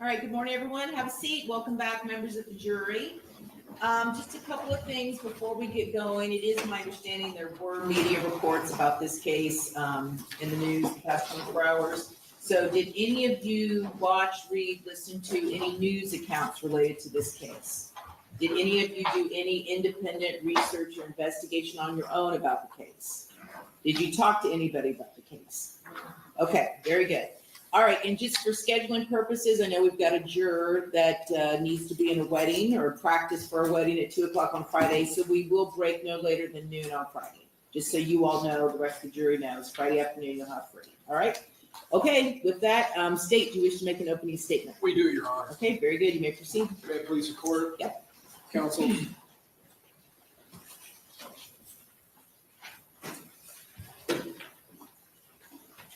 All right, good morning, everyone. Have a seat. Welcome back, members of the jury. Just a couple of things before we get going. It is my understanding there were media reports about this case in the news the past 24 hours. So did any of you watch, read, listen to any news accounts related to this case? Did any of you do any independent research or investigation on your own about the case? Did you talk to anybody about the case? Okay, very good. All right, and just for scheduling purposes, I know we've got a juror that needs to be in a wedding or practice for a wedding at 2 o'clock on Friday, so we will break no later than noon on Friday. Just so you all know, the rest of the jury knows, Friday afternoon you'll have free. All right? Okay, with that, State, do you wish to make an opening statement? We do, Your Honor. Okay, very good. You may proceed. May I please the court? Yep. Counsel.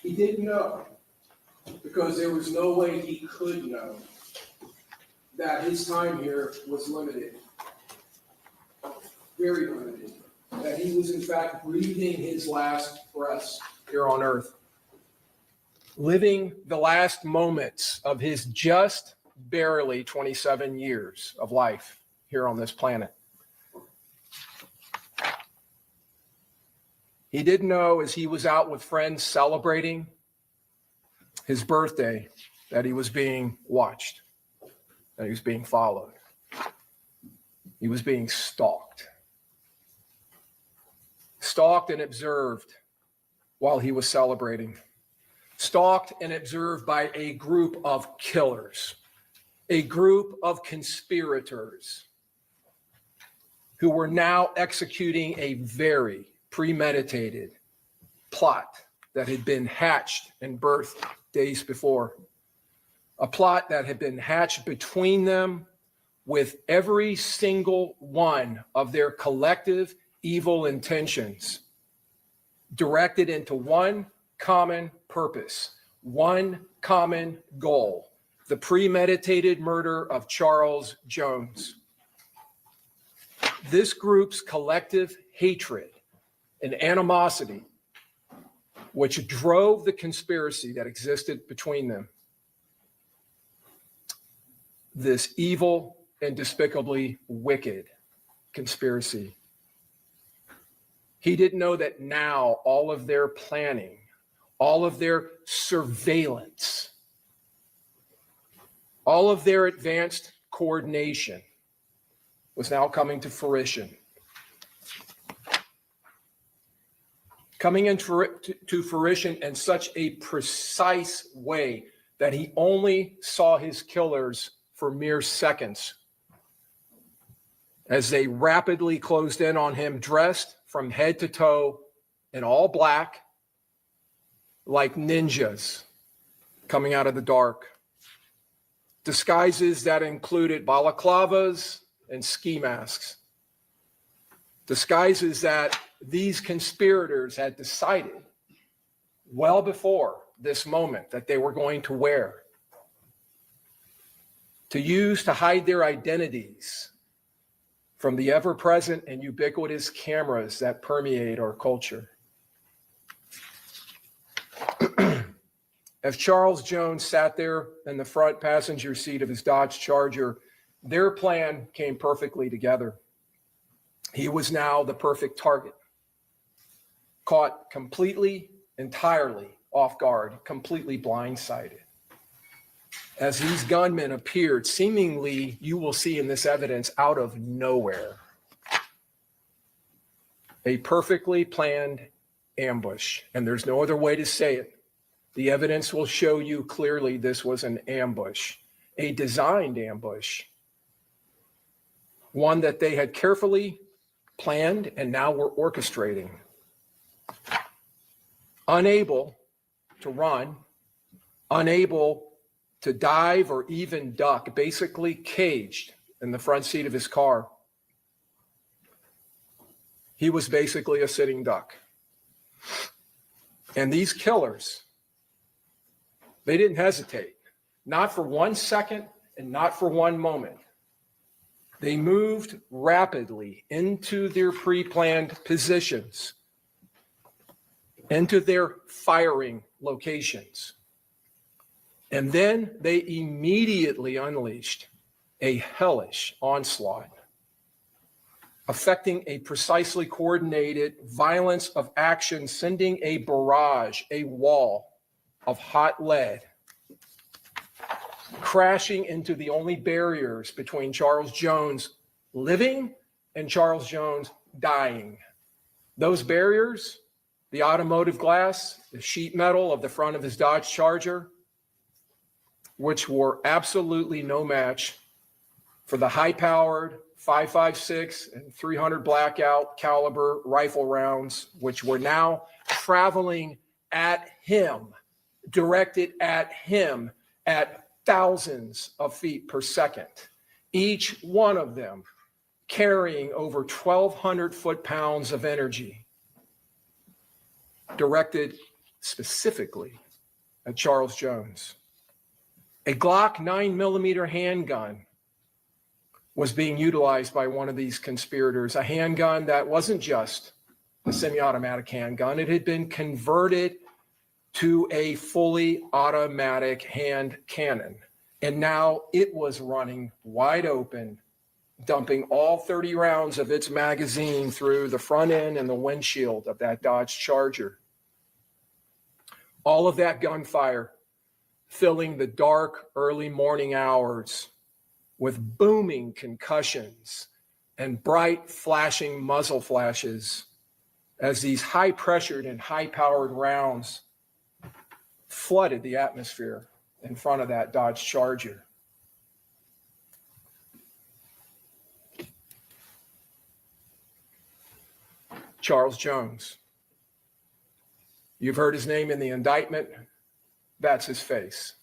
He didn't know, because there was no way he could know that his time here was limited, very limited, that he was in fact breathing his last breaths here on earth, living the last moments of his just barely 27 years of life here on this planet. He didn't know, as he was out with friends celebrating his birthday, that he was being watched, that he was being followed. He was being stalked. Stalked and observed while he was celebrating. Stalked and observed by a group of killers, a group of conspirators who were now executing a very premeditated plot that had been hatched and birthed days before. A plot that had been hatched between them with every single one of their collective evil intentions directed into one common purpose, one common goal: the premeditated murder of Charles Jones. This group's collective hatred and animosity, which drove the conspiracy that existed between them, this evil and despicably wicked conspiracy. He didn't know that now all of their planning, all of their surveillance, all of their advanced coordination was now coming to fruition. Coming into fruition in such a precise way that he only saw his killers for mere seconds as they rapidly closed in on him, dressed from head to toe in all black, like ninjas coming out of the dark. Disguises that included balaclavas and ski masks. Disguises that these conspirators had decided well before this moment that they were going to wear, to use to hide their identities from the ever-present and ubiquitous cameras that permeate our culture. As Charles Jones sat there in the front passenger seat of his Dodge Charger, their plan came perfectly together. He was now the perfect target, caught completely, entirely off guard, completely blindsided. As these gunmen appeared, seemingly, you will see in this evidence, out of nowhere, a perfectly planned ambush, and there's no other way to say it. The evidence will show you clearly this was an ambush, a designed ambush, one that they had carefully planned and now were orchestrating. Unable to run, unable to dive or even duck, basically caged in the front seat of his car. He was basically a sitting duck. And these killers, they didn't hesitate, not for 1 second and not for one moment. They moved rapidly into their pre-planned positions, into their firing locations, And then they immediately unleashed a hellish onslaught, affecting a precisely coordinated violence of action, sending a barrage, a wall of hot lead, crashing into the only barriers between Charles Jones living and Charles Jones dying. Those barriers, the automotive glass, the sheet metal of the front of his Dodge Charger, which were absolutely no match for the high-powered 5.56 and 300 blackout caliber rifle rounds, which were now traveling at him, directed at him at thousands of feet per second, each one of them carrying over 1,200 foot-pounds of energy, directed specifically at Charles Jones. A Glock 9mm handgun was being utilized by one of these conspirators, a handgun that wasn't just a semi-automatic handgun. It had been converted to a fully automatic hand cannon. And now it was running wide open, dumping all 30 rounds of its magazine through the front end and the windshield of that Dodge Charger. All of that gunfire filling the dark early morning hours with booming concussions and bright flashing muzzle flashes as these high-pressured and high-powered rounds flooded the atmosphere in front of that Dodge Charger. Charles Jones. You've heard his name in the indictment. That's his face.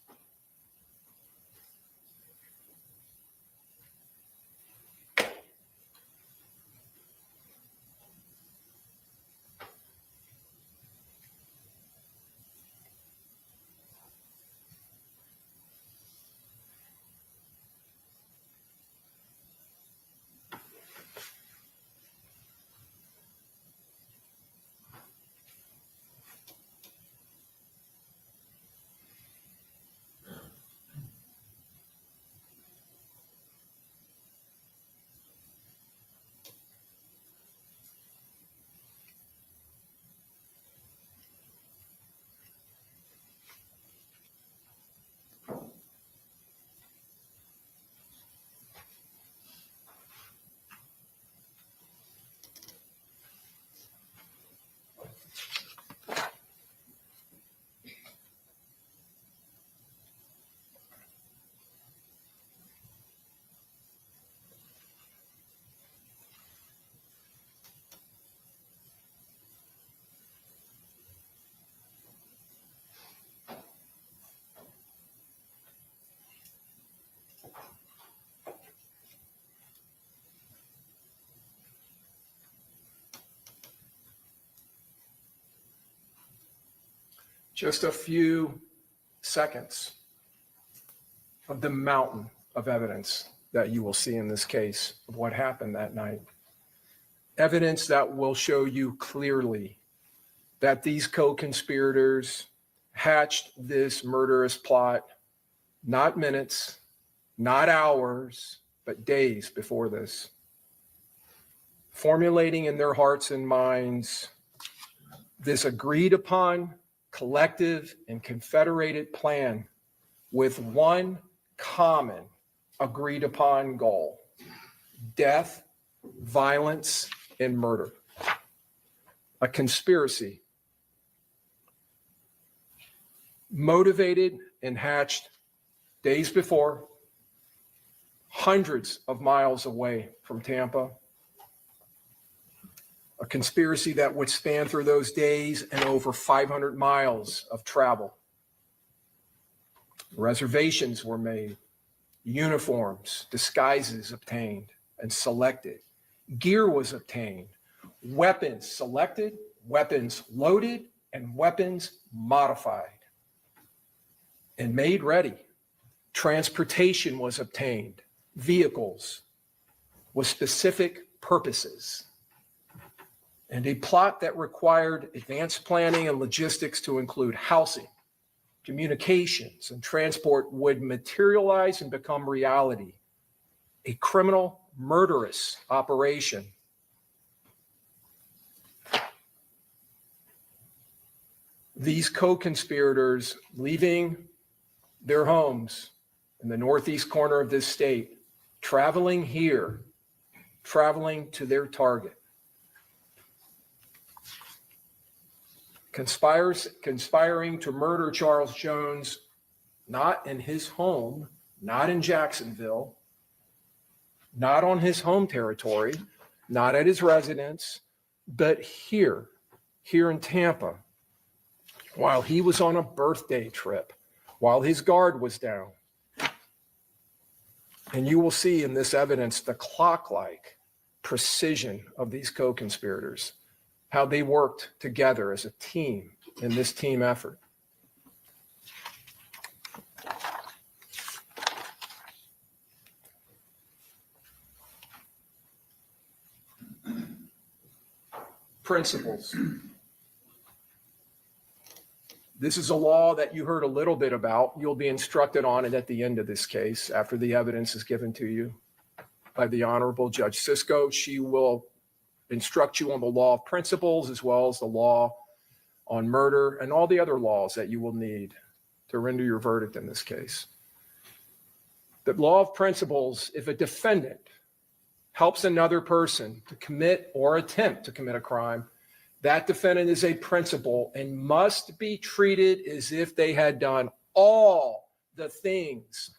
Just a few seconds of the mountain of evidence that you will see in this case of what happened that night. Evidence that will show you clearly that these co-conspirators hatched this murderous plot, not minutes, not hours, but days before this, formulating in their hearts and minds this agreed upon collective and confederated plan with one common agreed upon goal: death, violence, and murder. A conspiracy motivated and hatched days before, hundreds of miles away from Tampa. A conspiracy that would span through those days and over 500 miles of travel. Reservations were made, uniforms, disguises obtained and selected. Gear was obtained, weapons selected, weapons loaded, and weapons modified and made ready. Transportation was obtained, vehicles with specific purposes, and a plot that required advanced planning and logistics to include housing, communications, and transport would materialize and become reality. A criminal, murderous operation. These co-conspirators leaving their homes in the northeast corner of this state, traveling here, traveling to their target. Conspiring to murder Charles Jones, not in his home, not in Jacksonville, not on his home territory, not at his residence, but here in Tampa, while he was on a birthday trip, while his guard was down. And you will see in this evidence the clock-like precision of these co-conspirators, how they worked together as a team in this team effort. Principles. This is a law that you heard a little bit about. You'll be instructed on it at the end of this case after the evidence is given to you by the Honorable Judge Cisco. She will instruct you on the law of principles as well as the law on murder and all the other laws that you will need to render your verdict in this case. The law of principles, if a defendant helps another person to commit or attempt to commit a crime, that defendant is a principal and must be treated as if they had done all the things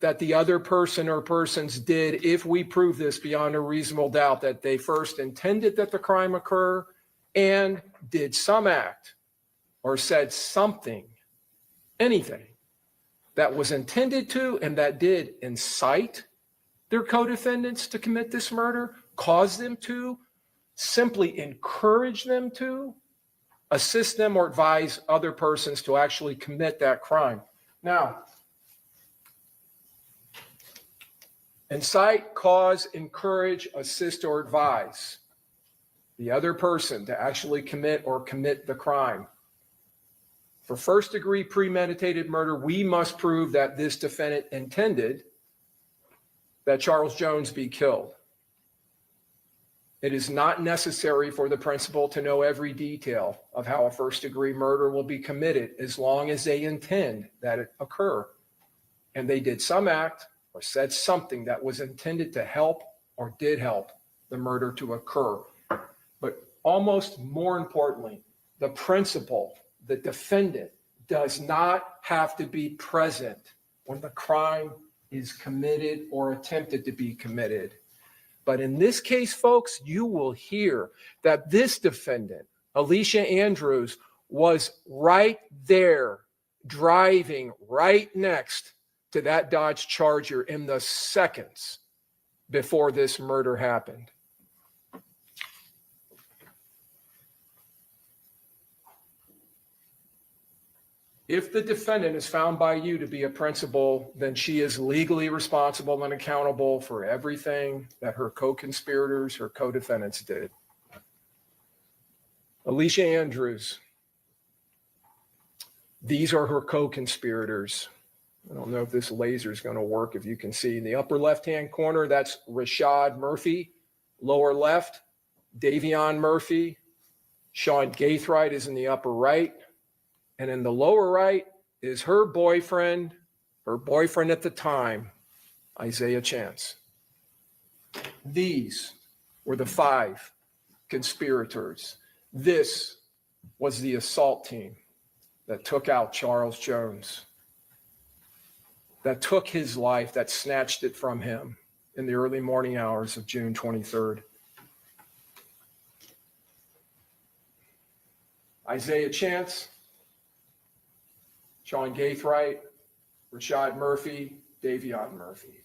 that the other person or persons did, if we prove this beyond a reasonable doubt, that they first intended that the crime occur and did some act or said something, anything that was intended to and that did incite their co-defendants to commit this murder, cause them to, simply encourage them to, assist them, or advise other persons to actually commit that crime. Now, incite, cause, encourage, assist, or advise the other person to actually commit the crime. For first-degree premeditated murder, we must prove that this defendant intended that Charles Jones be killed. It is not necessary for the principal to know every detail of how a first-degree murder will be committed as long as they intend that it occur. And they did some act or said something that was intended to help or did help the murder to occur. But almost more importantly, the principal, the defendant, does not have to be present when the crime is committed or attempted to be committed. But in this case, folks, you will hear that this defendant, Alicia Andrews, was right there, driving right next to that Dodge Charger in the seconds before this murder happened. If the defendant is found by you to be a principal, then she is legally responsible and accountable for everything that her co-conspirators, her co-defendants did. Alicia Andrews, these are her co-conspirators. I don't know if this laser is going to work. If you can see in the upper left-hand corner, that's Rashad Murphy. Lower left, Davion Murphy. Sean Gaithright is in the upper right. And in the lower right is her boyfriend at the time, Isaiah Chance. These were the 5 conspirators. This was the assault team that took out Charles Jones, that took his life, that snatched it from him in the early morning hours of June 23rd. Isaiah Chance, Sean Gaithright, Rashad Murphy, Davion Murphy.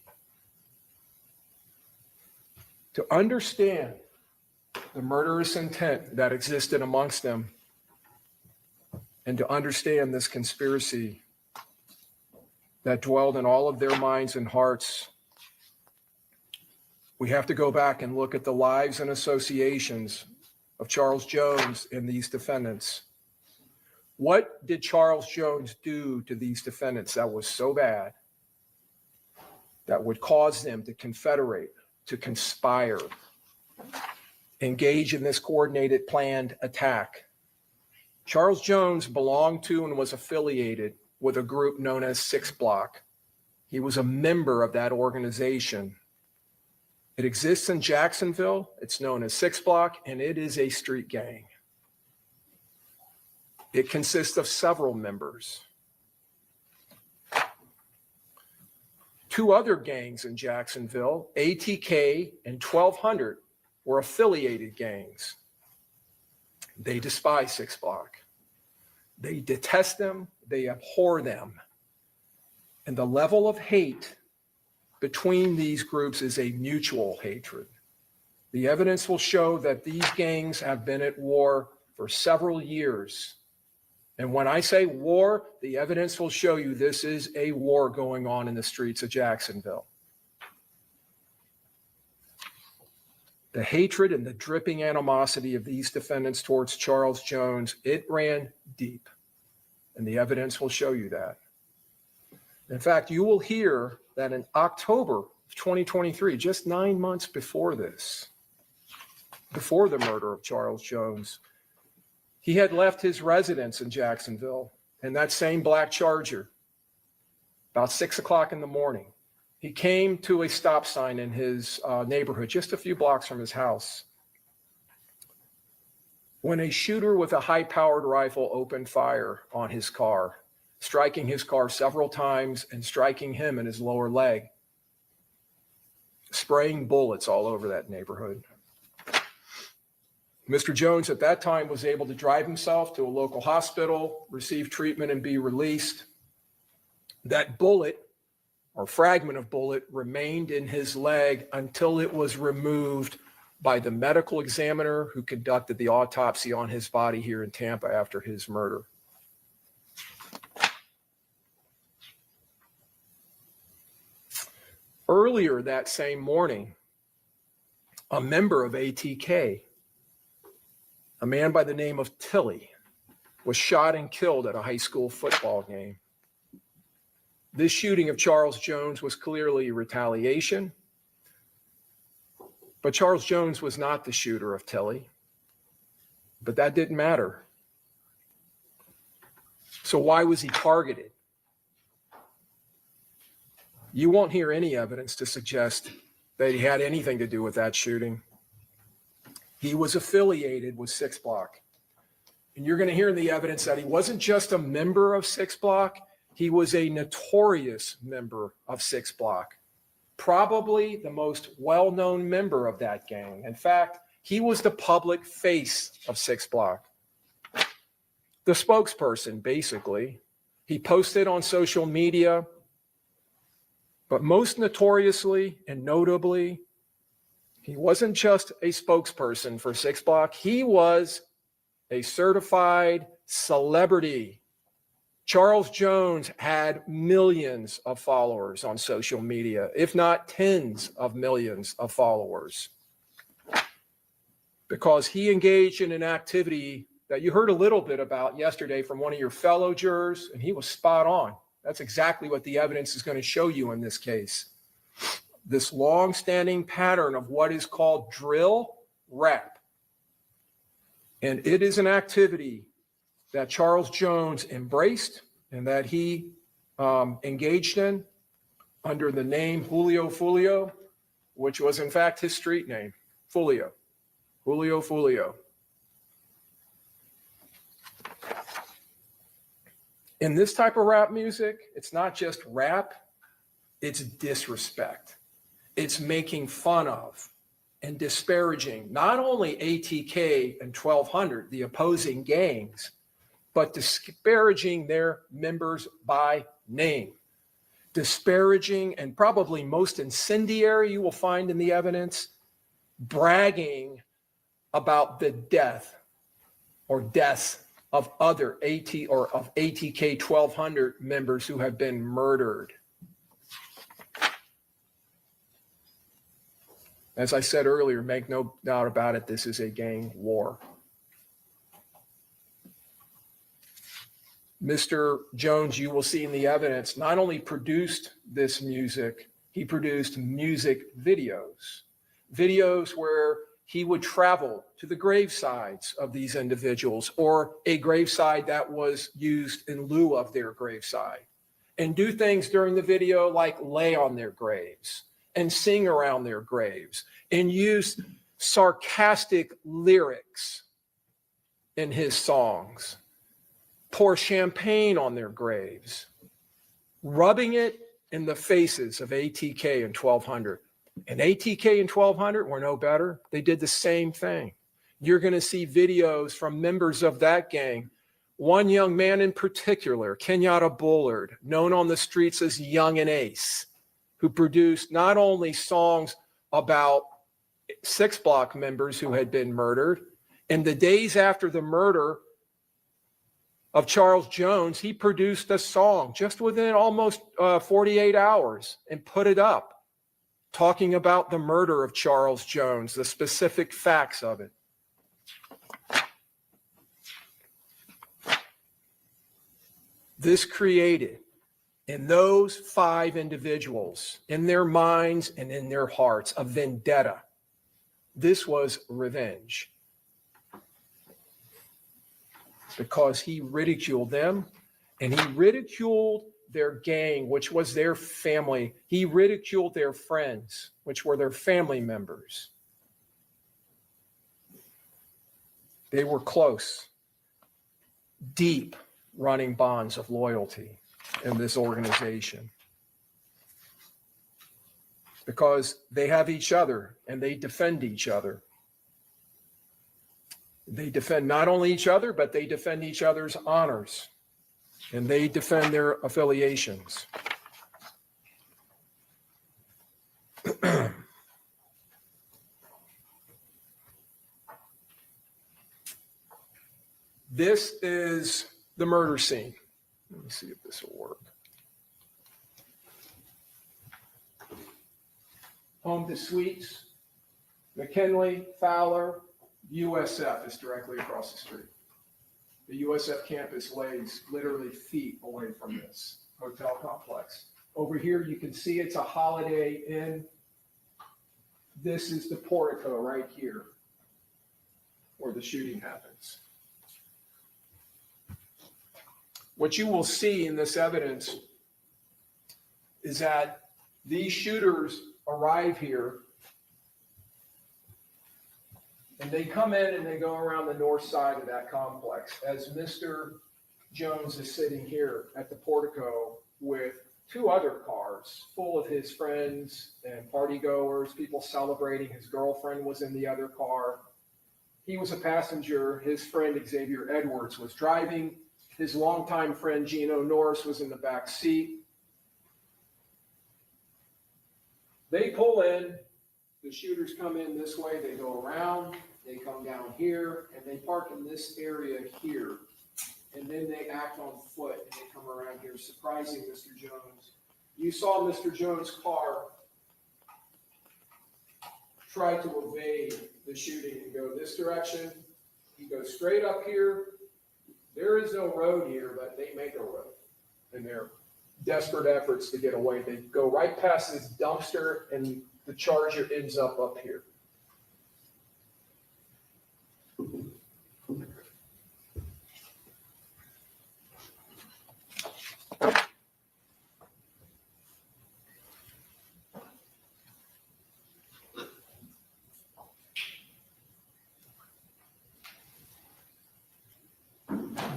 To understand the murderous intent that existed amongst them and to understand this conspiracy that dwelled in all of their minds and hearts, we have to go back and look at the lives and associations of Charles Jones and these defendants. What did Charles Jones do to these defendants that was so bad that would cause them to confederate, to conspire, engage in this coordinated planned attack? Charles Jones belonged to and was affiliated with a group known as 6 Block. He was a member of that organization. It exists in Jacksonville. It's known as 6 Block, and it is a street gang. It consists of several members. 2 other gangs in Jacksonville, ATK and 1200, were affiliated gangs. They despise 6 Block. They detest them. They abhor them. And the level of hate between these groups is a mutual hatred. The evidence will show that these gangs have been at war for several years. And when I say war, the evidence will show you this is a war going on in the streets of Jacksonville. The hatred and the dripping animosity of these defendants towards Charles Jones, it ran deep. And the evidence will show you that. In fact, you will hear that in October of 2023, just 9 months before this, before the murder of Charles Jones, he had left his residence in Jacksonville in that same black Charger about 6 o'clock in the morning. He came to a stop sign in his neighborhood, just a few blocks from his house, when a shooter with a high-powered rifle opened fire on his car, striking his car several times and striking him in his lower leg, spraying bullets all over that neighborhood. Mr. Jones at that time was able to drive himself to a local hospital, receive treatment, and be released. That bullet or fragment of bullet remained in his leg until it was removed by the medical examiner who conducted the autopsy on his body here in Tampa after his murder. Earlier that same morning, a member of ATK, a man by the name of Tilly, was shot and killed at a high school football game. This shooting of Charles Jones was clearly retaliation, but Charles Jones was not the shooter of Tilly. But that didn't matter. So why was he targeted? You won't hear any evidence to suggest that he had anything to do with that shooting. He was affiliated with 6 Block. And you're going to hear in the evidence that he wasn't just a member of 6 Block, he was a notorious member of 6 Block. Probably the most well-known member of that gang. In fact, he was the public face of 6 Block. The spokesperson, basically. He posted on social media, but most notoriously and notably, he wasn't just a spokesperson for 6 Block. He was a certified celebrity. Charles Jones had millions of followers on social media, if not tens of millions of followers, because he engaged in an activity that you heard a little bit about yesterday from one of your fellow jurors, and he was spot on. That's exactly what the evidence is going to show you in this case. This long-standing pattern of what is called drill rap. And it is an activity that Charles Jones embraced and that he engaged in under the name Julio, which was in fact his street name, Foolio. Julio. In this type of rap music, it's not just rap, it's disrespect. It's making fun of and disparaging not only ATK and 1200, the opposing gangs, but disparaging their members by name. Disparaging, and probably most incendiary you will find in the evidence, bragging about the death or deaths of other ATK 1200 members who have been murdered. As I said earlier, make no doubt about it, this is a gang war. Mr. Jones, you will see in the evidence, not only produced this music, he produced music videos, videos where he would travel to the gravesides of these individuals or a graveside that was used in lieu of their graveside and do things during the video like lay on their graves and sing around their graves and use sarcastic lyrics in his songs, pour champagne on their graves, rubbing it in the faces of ATK and 1200. And ATK and 1200 were no better. They did the same thing. You're going to see videos from members of that gang. One young man in particular, Kenyatta Bullard, known on the streets as Young and Ace, who produced not only songs about 6 Block members who had been murdered, in the days after the murder of Charles Jones, he produced a song just within almost 48 hours and put it up, talking about the murder of Charles Jones, the specific facts of it. This created in those 5 individuals, in their minds and in their hearts, a vendetta. This was revenge. Because he ridiculed them and he ridiculed their gang, which was their family. He ridiculed their friends, which were their family members. They were close, deep running bonds of loyalty in this organization because they have each other and they defend each other. They defend not only each other, but they defend each other's honors and they defend their affiliations. This is the murder scene. Let me see if this will work. Home to Suites, McKinley, Fowler, USF is directly across the street. The USF campus lays literally feet away from this hotel complex. Over here, you can see it's a Holiday Inn. This is the portico right here where the shooting happens. What you will see in this evidence is that these shooters arrive here and they come in and they go around the north side of that complex as Mr. Jones is sitting here at the portico with 2 other cars full of his friends and party goers, people celebrating. His girlfriend was in the other car. He was a passenger. His friend Xavier Edwards was driving. His longtime friend Gino Norris was in the back seat. They pull in. The shooters come in this way. They go around. They come down here, and they park in this area here. And then they act on foot, and they come around here, surprising Mr. Jones. You saw Mr. Jones' car try to evade the shooting and go this direction. He goes straight up here. There is no road here, but they make a road in their desperate efforts to get away. They go right past this dumpster, and the Charger ends up here.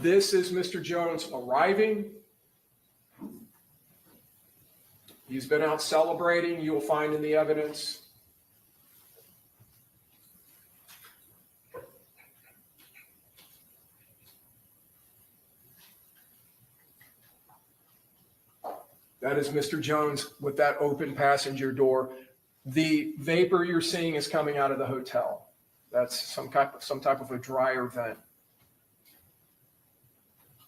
This is Mr. Jones arriving. He's been out celebrating, you will find in the evidence. That is Mr. Jones with that open passenger door. The vapor you're seeing is coming out of the hotel. That's some type of a dryer vent.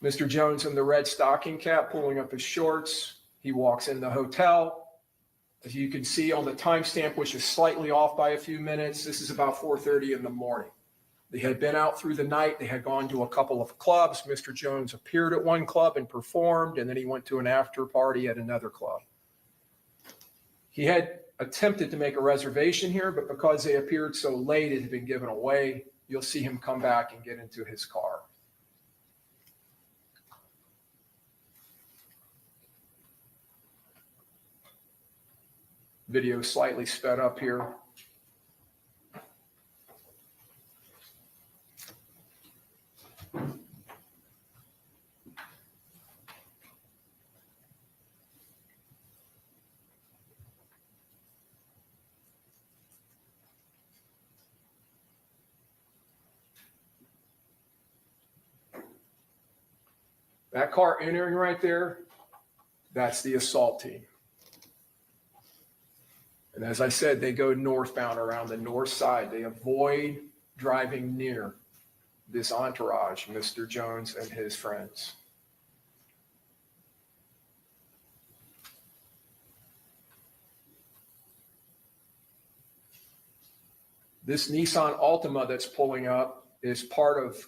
Mr. Jones in the red stocking cap, pulling up his shorts. He walks in the hotel. As you can see on the timestamp, which is slightly off by a few minutes, this is about 4:30 in the morning. They had been out through the night. They had gone to a couple of clubs. Mr. Jones appeared at one club and performed, and then he went to an after party at another club. He had attempted to make a reservation here, but because they appeared so late, it had been given away. You'll see him come back and get into his car. Video slightly sped up here. That car entering right there, that's the assault team. And as I said, they go northbound around the north side. They avoid driving near this entourage, Mr. Jones and his friends. This Nissan Altima that's pulling up is part of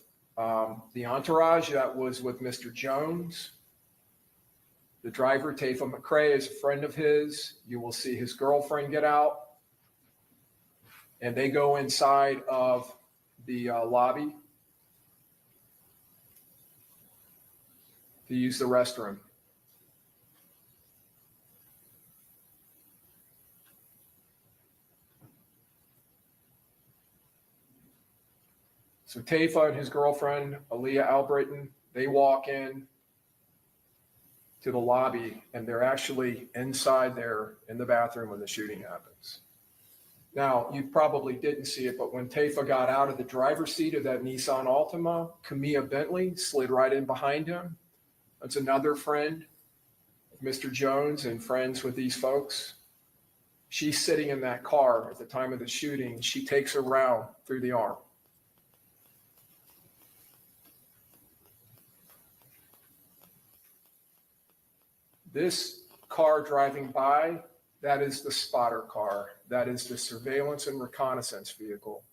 the entourage that was with Mr. Jones. The driver, Tafa McCrae, is a friend of his. You will see his girlfriend get out. And they go inside of the lobby to use the restroom. So Tafa and his girlfriend, Aaliyah Albritton, they walk in to the lobby, and they're actually inside there in the bathroom when the shooting happens. Now, you probably didn't see it, but when Tafa got out of the driver's seat of that Nissan Altima, Camilla Bentley slid right in behind him. That's another friend of Mr. Jones and friends with these folks. She's sitting in that car at the time of the shooting. She takes her round through the arm. This car driving by, that is the spotter car. That is the surveillance and reconnaissance vehicle.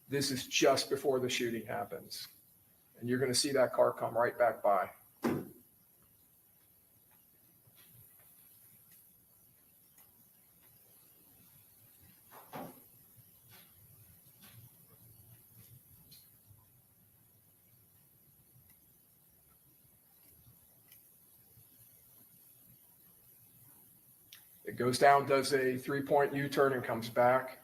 This is just before the shooting happens. And you're going to see that car come right back by. It goes down, does a 3-point U-turn, and comes back.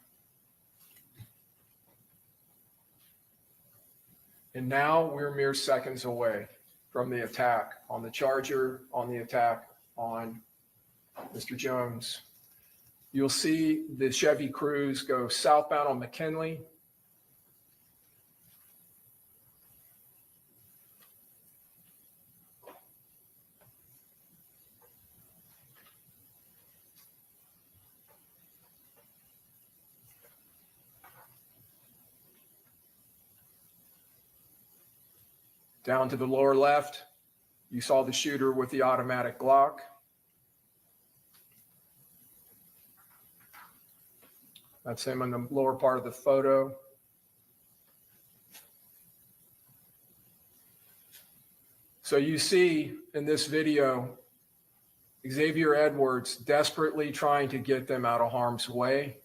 And now we're mere seconds away from the attack on the Charger, on the attack on Mr. Jones. You'll see the Chevy Cruze go southbound on McKinley. Down to the lower left, you saw the shooter with the automatic Glock. That's him in the lower part of the photo. So you see in this video, Xavier Edwards desperately trying to get them out of harm's way.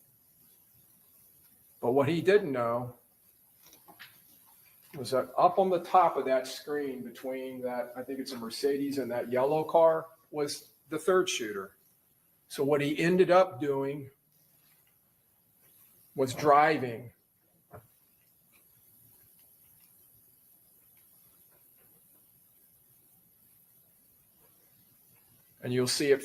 But what he didn't know was that up on the top of that screen between that, I think it's a Mercedes and that yellow car, was the third shooter. So what he ended up doing was driving and you'll see it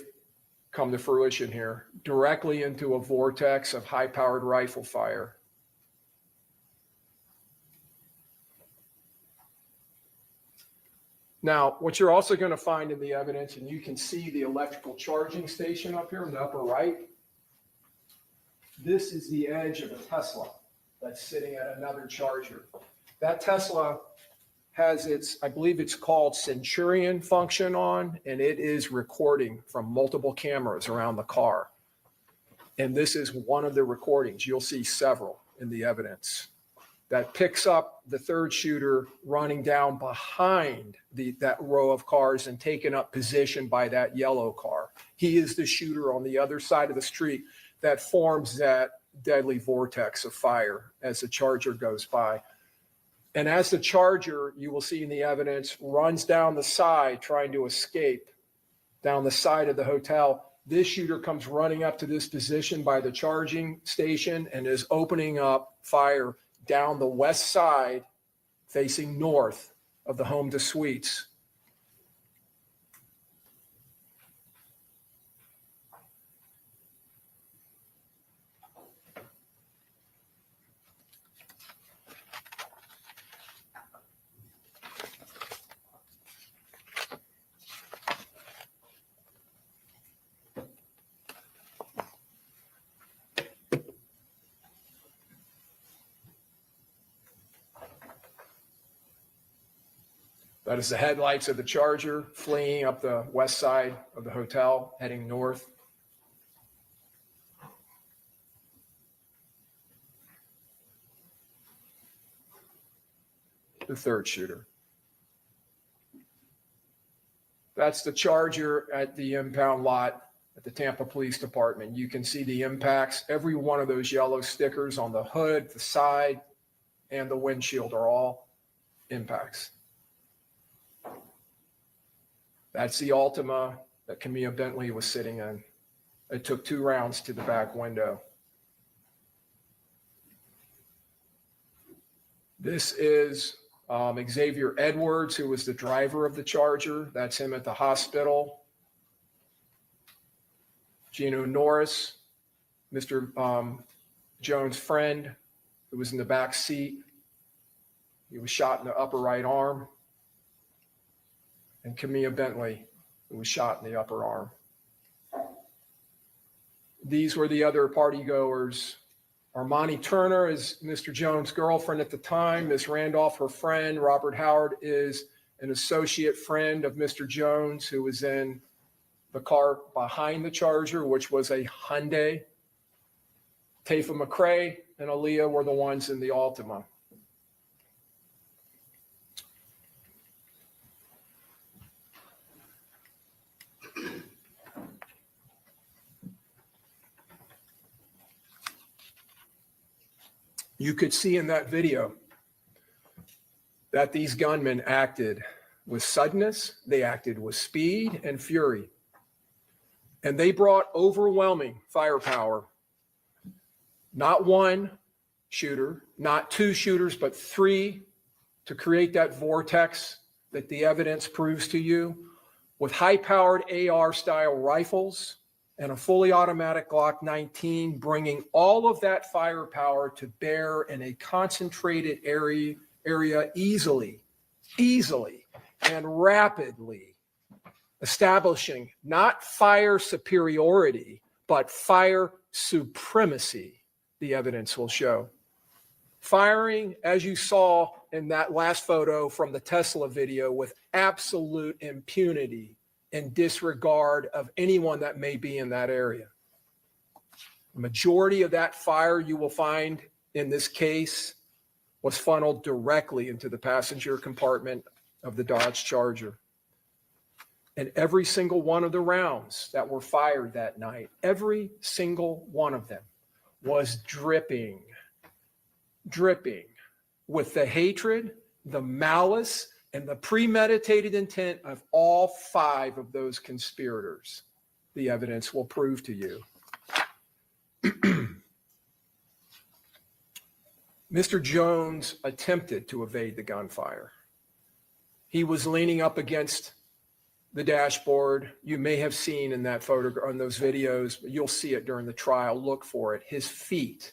come to fruition here, directly into a vortex of high-powered rifle fire. Now, what you're also going to find in the evidence, and you can see the electrical charging station up here in the upper right, this is the edge of a Tesla that's sitting at another Charger. That Tesla has its, I believe it's called Centurion function on, and it is recording from multiple cameras around the car. And this is one of the recordings. You'll see several in the evidence. that picks up the third shooter running down behind that row of cars and taking up position by that yellow car. He is the shooter on the other side of the street that forms that deadly vortex of fire as the Charger goes by. And as the Charger, you will see in the evidence, runs down the side trying to escape down the side of the hotel, this shooter comes running up to this position by the charging station and is opening up fire down the west side facing north of the home to suites. That is the headlights of the Charger fleeing up the west side of the hotel, heading north. The third shooter. That's the Charger at the impound lot at the Tampa Police Department. You can see the impacts. Every one of those yellow stickers on the hood, the side, and the windshield are all impacts. That's the Altima that Camille Bentley was sitting in. It took 2 rounds to the back window. This is Xavier Edwards, who was the driver of the Charger. That's him at the hospital. Gino Norris, Mr. Jones' friend, who was in the back seat. He was shot in the upper right arm. And Camille Bentley, who was shot in the upper arm. These were the other party goers. Armani Turner is Mr. Jones' girlfriend at the time. Ms. Randolph, her friend. Robert Howard is an associate friend of Mr. Jones, who was in the car behind the Charger, which was a Hyundai. Tafa McCrae and Aaliyah were the ones in the Altima. You could see in that video that these gunmen acted with suddenness, they acted with speed and fury, and they brought overwhelming firepower. Not one shooter, not 2 shooters, but 3 to create that vortex that the evidence proves to you, with high-powered AR-style rifles and a fully automatic Glock 19, bringing all of that firepower to bear in a concentrated area easily and rapidly, establishing not fire superiority, but fire supremacy, the evidence will show. Firing, as you saw in that last photo from the Tesla video, with absolute impunity and disregard of anyone that may be in that area. The majority of that fire you will find in this case was funneled directly into the passenger compartment of the Dodge Charger. And every single one of the rounds that were fired that night, every single one of them was dripping with the hatred, the malice, and the premeditated intent of all 5 of those conspirators. The evidence will prove to you. Mr. Jones attempted to evade the gunfire. He was leaning up against the dashboard. You may have seen in that photo, on those videos, but you'll see it during the trial. Look for it. His feet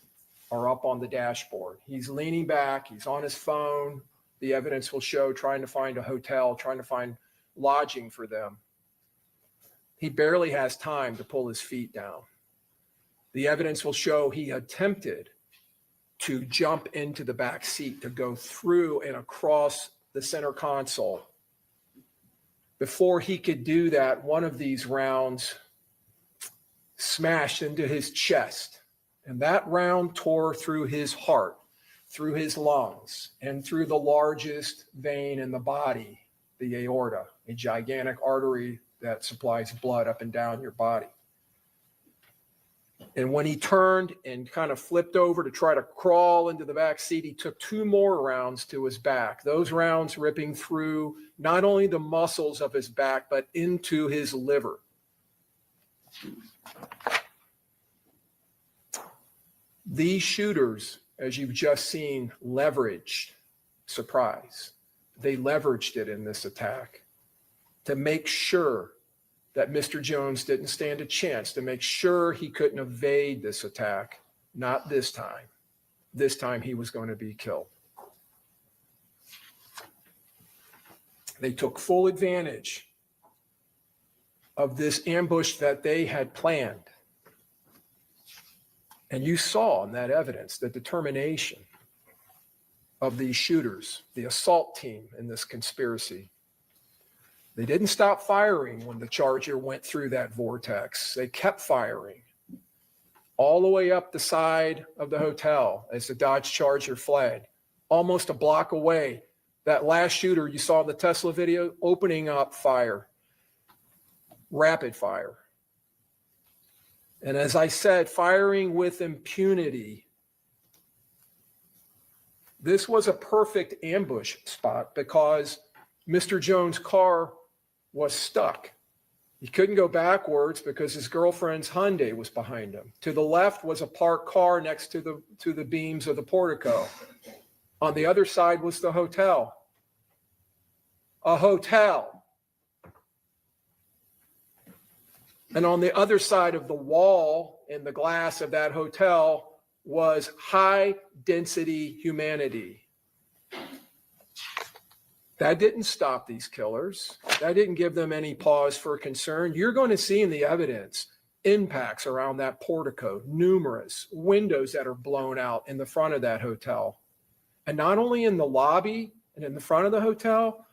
are up on the dashboard. He's leaning back. He's on his phone. The evidence will show trying to find a hotel, trying to find lodging for them. He barely has time to pull his feet down. The evidence will show he attempted to jump into the back seat, to go through and across the center console. Before he could do that, one of these rounds smashed into his chest, and that round tore through his heart, through his lungs and through the largest vein in the body, the aorta, a gigantic artery that supplies blood up and down your body. And when he turned and kind of flipped over to try to crawl into the back seat, he took 2 more rounds to his back, those rounds ripping through not only the muscles of his back, but into his liver. These shooters, as you've just seen, leveraged surprise. They leveraged it in this attack to make sure that Mr. Jones didn't stand a chance, to make sure he couldn't evade this attack. Not this time. This time he was going to be killed. They took full advantage of this ambush that they had planned. And you saw in that evidence the determination of these shooters, the assault team in this conspiracy. They didn't stop firing when the Charger went through that vortex. They kept firing all the way up the side of the hotel as the Dodge Charger fled, almost a block away. That last shooter you saw in the Tesla video, opening up fire, rapid fire. And as I said, firing with impunity. This was a perfect ambush spot because Mr. Jones' car was stuck. He couldn't go backwards because his girlfriend's Hyundai was behind him. To the left was a parked car next to the beams of the portico. On the other side was the hotel. A hotel. And on the other side of the wall in the glass of that hotel was high density humanity. That didn't stop these killers. That didn't give them any pause for concern. You're going to see in the evidence impacts around that portico, numerous windows that are blown out in the front of that hotel. And not only in the lobby and in the front of the hotel,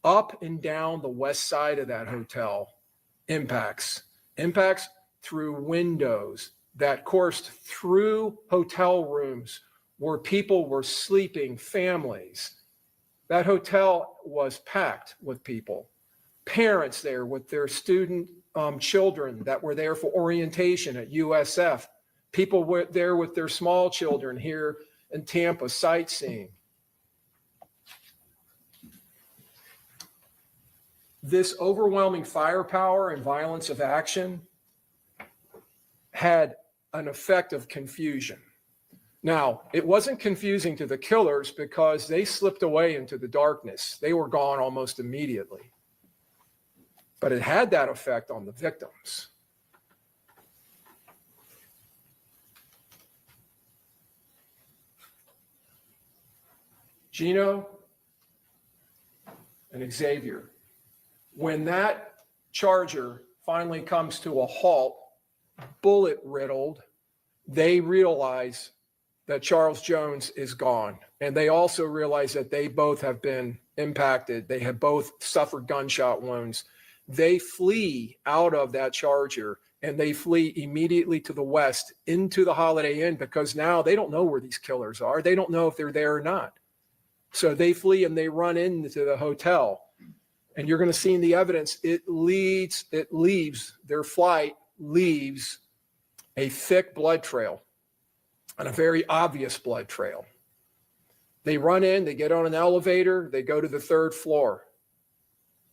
up and down the west side of that hotel, impacts through windows that coursed through hotel rooms where people were sleeping, families. That hotel was packed with people, parents there with their student children that were there for orientation at USF, people were there with their small children here in Tampa sightseeing. This overwhelming firepower and violence of action had an effect of confusion. Now, it wasn't confusing to the killers because they slipped away into the darkness. They were gone almost immediately. But it had that effect on the victims. Gino and Xavier, when that Charger finally comes to a halt, bullet riddled, they realize that Charles Jones is gone. And they also realize that they both have been impacted. They have both suffered gunshot wounds. They flee out of that Charger and they flee immediately to the west into the Holiday Inn because now they don't know where these killers are. They don't know if they're there or not. So they flee and they run into the hotel. And you're going to see in the evidence, their flight leaves a thick blood trail. And a very obvious blood trail. They run in, they get on an elevator, they go to the 3rd floor.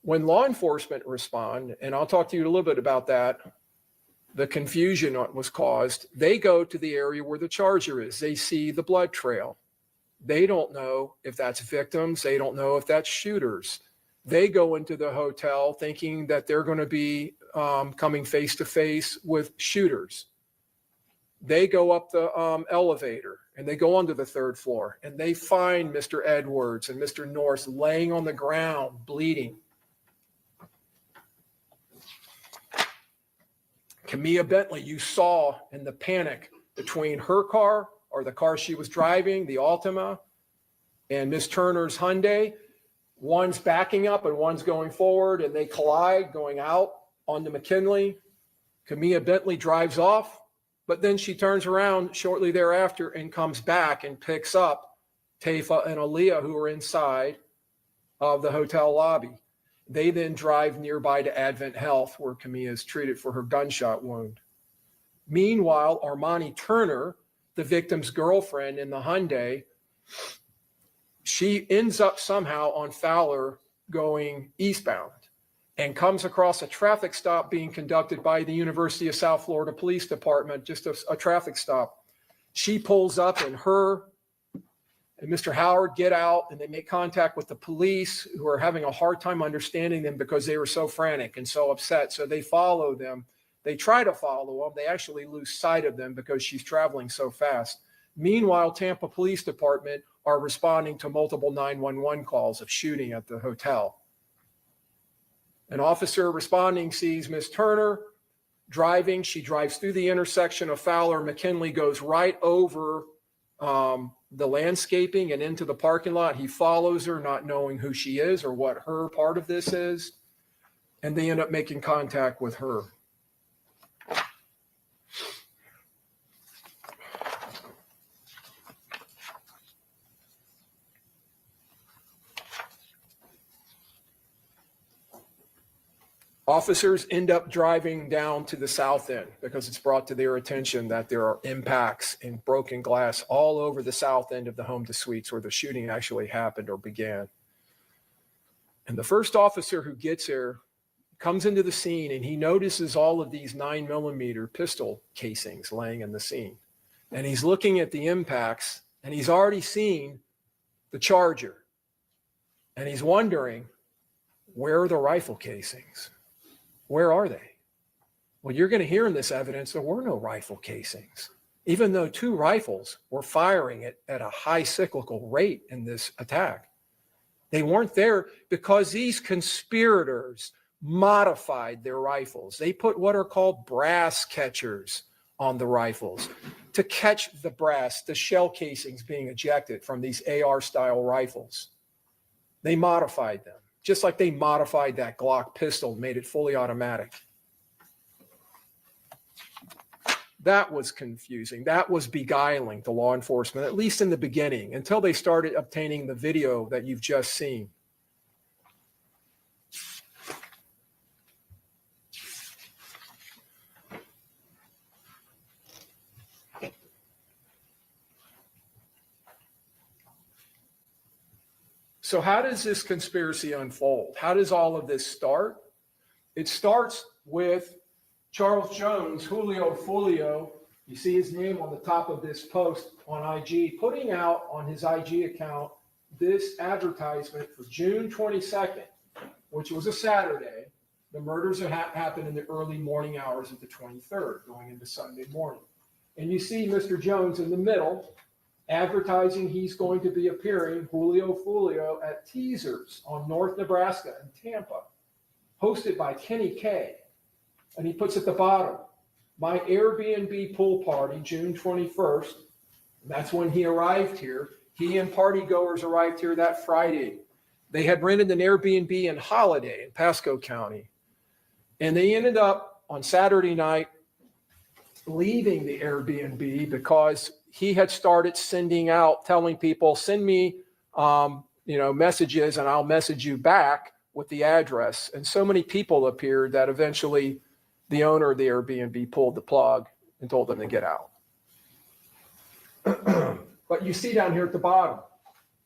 When law enforcement respond, and I'll talk to you a little bit about that, the confusion was caused, they go to the area where the Charger is. They see the blood trail. They don't know if that's victims. They don't know if that's shooters. They go into the hotel thinking that they're going to be coming face to face with shooters. They go up the elevator and they go onto the 3rd floor and they find Mr. Edwards and Mr. Norris laying on the ground, bleeding. Camilla Bentley, you saw in the panic between her car or the car she was driving, the Altima, and Miss Turner's Hyundai. One's backing up and one's going forward and they collide going out onto McKinley. Camilla Bentley drives off. But then she turns around shortly thereafter and comes back and picks up Tafa and Aaliyah, who are inside of the hotel lobby. They then drive nearby to Advent Health, where Camilla is treated for her gunshot wound. Meanwhile, Armani Turner, the victim's girlfriend in the Hyundai, she ends up somehow on Fowler going eastbound and comes across a traffic stop being conducted by the University of South Florida Police Department, just a traffic stop. She pulls up and her and Mr. Howard get out, and they make contact with the police, who are having a hard time understanding them because they were so frantic and so upset. So they follow them. They try to follow them. They actually lose sight of them because she's traveling so fast. Meanwhile, Tampa Police Department are responding to multiple 911 calls of shooting at the hotel. An officer responding sees Miss Turner driving. She drives through the intersection of Fowler. McKinley goes right over the landscaping and into the parking lot. He follows her, not knowing who she is or what her part of this is. And they end up making contact with her. Officers end up driving down to the south end because it's brought to their attention that there are impacts and broken glass all over the south end of the home to suites where the shooting actually happened or began. And the first officer who gets there comes into the scene and he notices all of these 9mm pistol casings laying in the scene. And he's looking at the impacts and he's already seen the Charger. And he's wondering, where are the rifle casings? Where are they? Well, you're going to hear in this evidence there were no rifle casings, even though 2 rifles were firing at a high cyclical rate in this attack. They weren't there because these conspirators modified their rifles. They put what are called brass catchers on the rifles to catch the brass, the shell casings being ejected from these AR-style rifles. They modified them. Just like they modified that Glock pistol, made it fully automatic. That was confusing. That was beguiling to law enforcement, at least in the beginning, until they started obtaining the video that you've just seen. So how does this conspiracy unfold? How does all of this start? It starts with Charles Jones, Julio Foolio. You see his name on the top of this post on IG, putting out on his IG account this advertisement for June 22nd, which was a Saturday. The murders happened in the early morning hours of the 23rd, going into Sunday morning. And you see Mr. Jones in the middle, advertising he's going to be appearing, Julio Foolio, at Teasers on North Nebraska in Tampa, hosted by Kenny K. And he puts at the bottom, my Airbnb pool party, June 21st. That's when he arrived here. He and party goers arrived here that Friday. They had rented an Airbnb in Holiday in Pasco County. And they ended up on Saturday night leaving the Airbnb because he had started sending out, telling people, send me, messages and I'll message you back with the address. And so many people appeared that eventually the owner of the Airbnb pulled the plug and told them to get out. But you see down here at the bottom,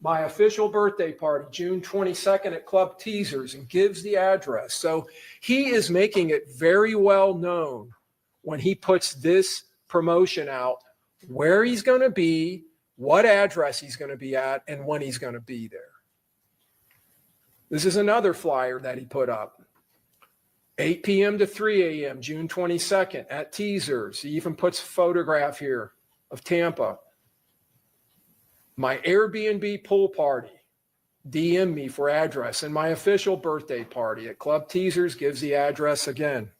my official birthday party, June 22nd at Club Teasers, and gives the address. So he is making it very well known when he puts this promotion out, where he's going to be, what address he's going to be at, and when he's going to be there. This is another flyer that he put up. 8 p.m. to 3 a.m., June 22nd at Teasers. He even puts a photograph here of Tampa. My Airbnb pool party. DM me for address. And my official birthday party at Club Teasers gives the address again.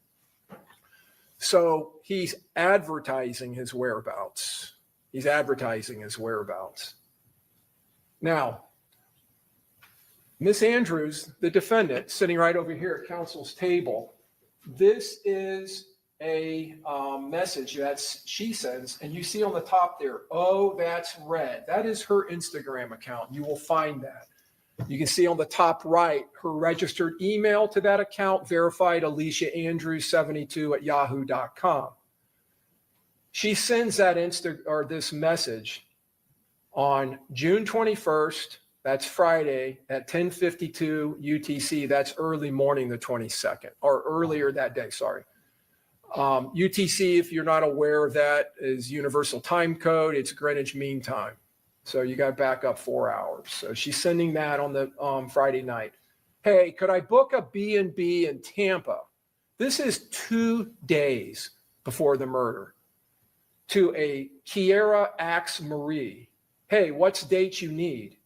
So he's advertising his whereabouts. He's advertising his whereabouts. Now, Miss Andrews, the defendant, sitting right over here at counsel's table, this is a message that she sends, and you see on the top there, oh, that's red. That is her Instagram account. You will find that. You can see on the top right, her registered email to that account, verified Alicia Andrews 72 at yahoo.com. She sends that this message on June 21st. That's Friday at 10:52 UTC. That's early morning, the 22nd, or earlier that day. Sorry. UTC, if you're not aware of that, is Universal Time Code. It's Greenwich Mean Time. So you got back up 4 hours. So she's sending that on the Friday night. Hey, could I book a B&B in Tampa? This is 2 days before the murder. To a Kiera Axe Marie. Hey, what's dates you need?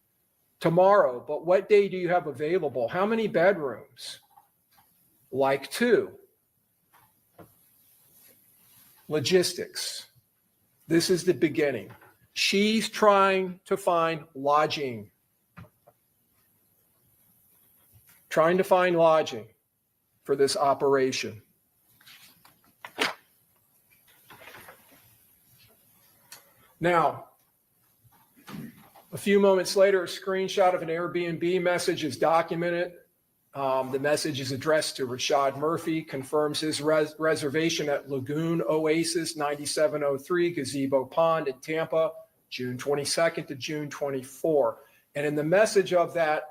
Tomorrow, but what day do you have available? How many bedrooms? Like 2. Logistics. This is the beginning. She's trying to find lodging. Trying to find lodging for this operation. Now, a few moments later, a screenshot of an Airbnb message is documented. The message is addressed to Rashad Murphy, confirms his reservation at Lagoon Oasis 9703 Gazebo Pond in Tampa, June 22nd to June 24. And in the message of that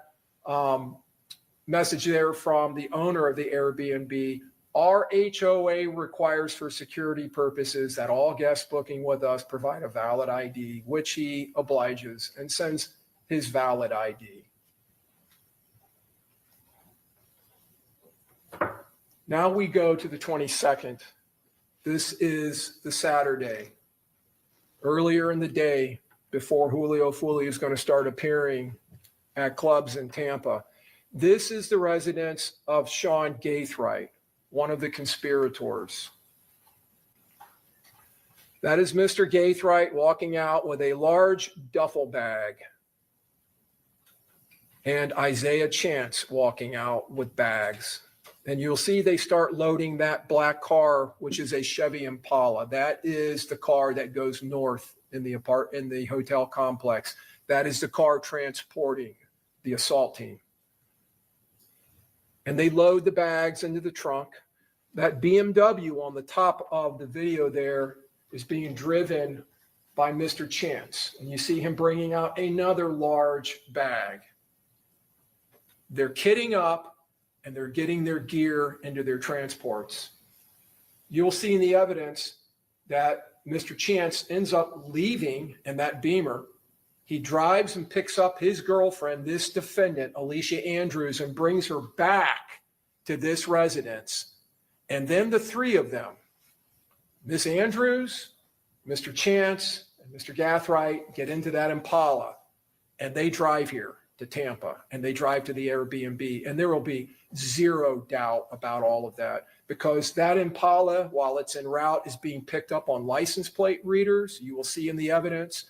message there from the owner of the Airbnb, our HOA requires for security purposes that all guests booking with us provide a valid ID, which he obliges and sends his valid ID. Now we go to the 22nd. This is the Saturday. Earlier in the day, before Julio Foolio is going to start appearing at clubs in Tampa. This is the residence of Sean Gaithright, one of the conspirators. That is Mr. Gaithright walking out with a large duffel bag. And Isaiah Chance walking out with bags. And you'll see they start loading that black car, which is a Chevy Impala. That is the car that goes north in the hotel complex. That is the car transporting the assault team. And they load the bags into the trunk. That BMW on the top of the video there is being driven by Mr. Chance. And you see him bringing out another large bag. They're kitting up and they're getting their gear into their transports. You'll see in the evidence that Mr. Chance ends up leaving in that Beamer. He drives and picks up his girlfriend, this defendant, Alicia Andrews, and brings her back to this residence. And then the three of them, Miss Andrews, Mr. Chance, and Mr. Gaithright, get into that Impala, and they drive here to Tampa, and they drive to the Airbnb. And there will be zero doubt about all of that, because that Impala, while it's en route, is being picked up on license plate readers. You will see in the evidence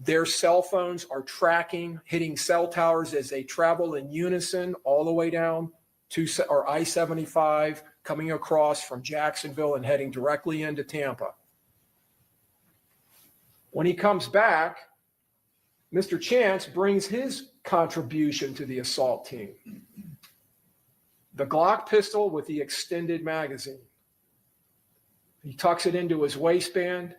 their cell phones are tracking, hitting cell towers as they travel in unison all the way down to I-75, coming across from Jacksonville and heading directly into Tampa. When he comes back, Mr. Chance brings his contribution to the assault team. The Glock pistol with the extended magazine. He tucks it into his waistband.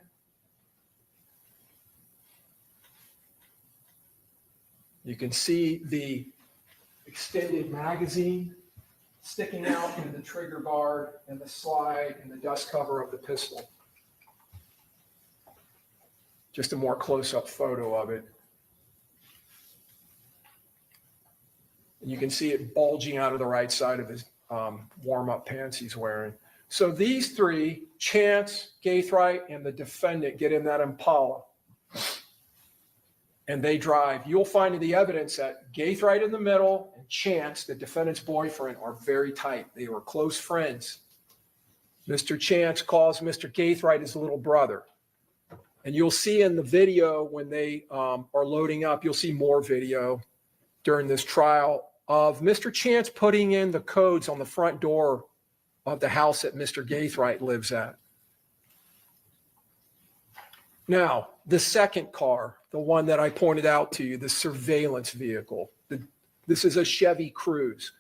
You can see the extended magazine sticking out in the trigger bar and the slide and the dust cover of the pistol. Just a more close-up photo of it. And you can see it bulging out of the right side of his warm-up pants he's wearing. So these three, Chance, Gaithright, and the defendant, get in that Impala. And they drive. You'll find in the evidence that Gaithright in the middle and Chance, the defendant's boyfriend, are very tight. They were close friends. Mr. Chance calls Mr. Gaithright his little brother. And you'll see in the video when they are loading up, you'll see more video during this trial of Mr. Chance putting in the codes on the front door of the house that Mr. Gaithright lives at. Now, the second car, the one that I pointed out to you, the surveillance vehicle, this is a Chevy Cruze.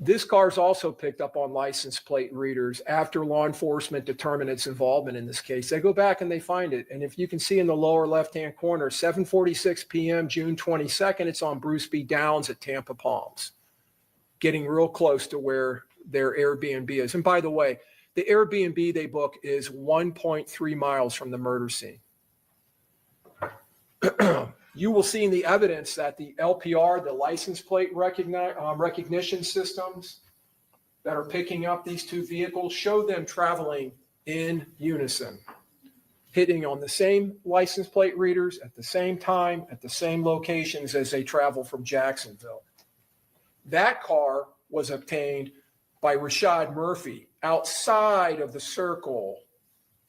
This car is also picked up on license plate readers after law enforcement determined its involvement in this case. They go back and they find it. And if you can see in the lower left-hand corner, 7:46 p.m., June 22nd, it's on Bruce B. Downs at Tampa Palms, getting real close to where their Airbnb is. And by the way, the Airbnb they book is 1.3 miles from the murder scene. You will see in the evidence that the LPR, the license plate recognition systems that are picking up these two vehicles, show them traveling in unison, hitting on the same license plate readers at the same time, at the same locations as they travel from Jacksonville. That car was obtained by Rashad Murphy outside of the circle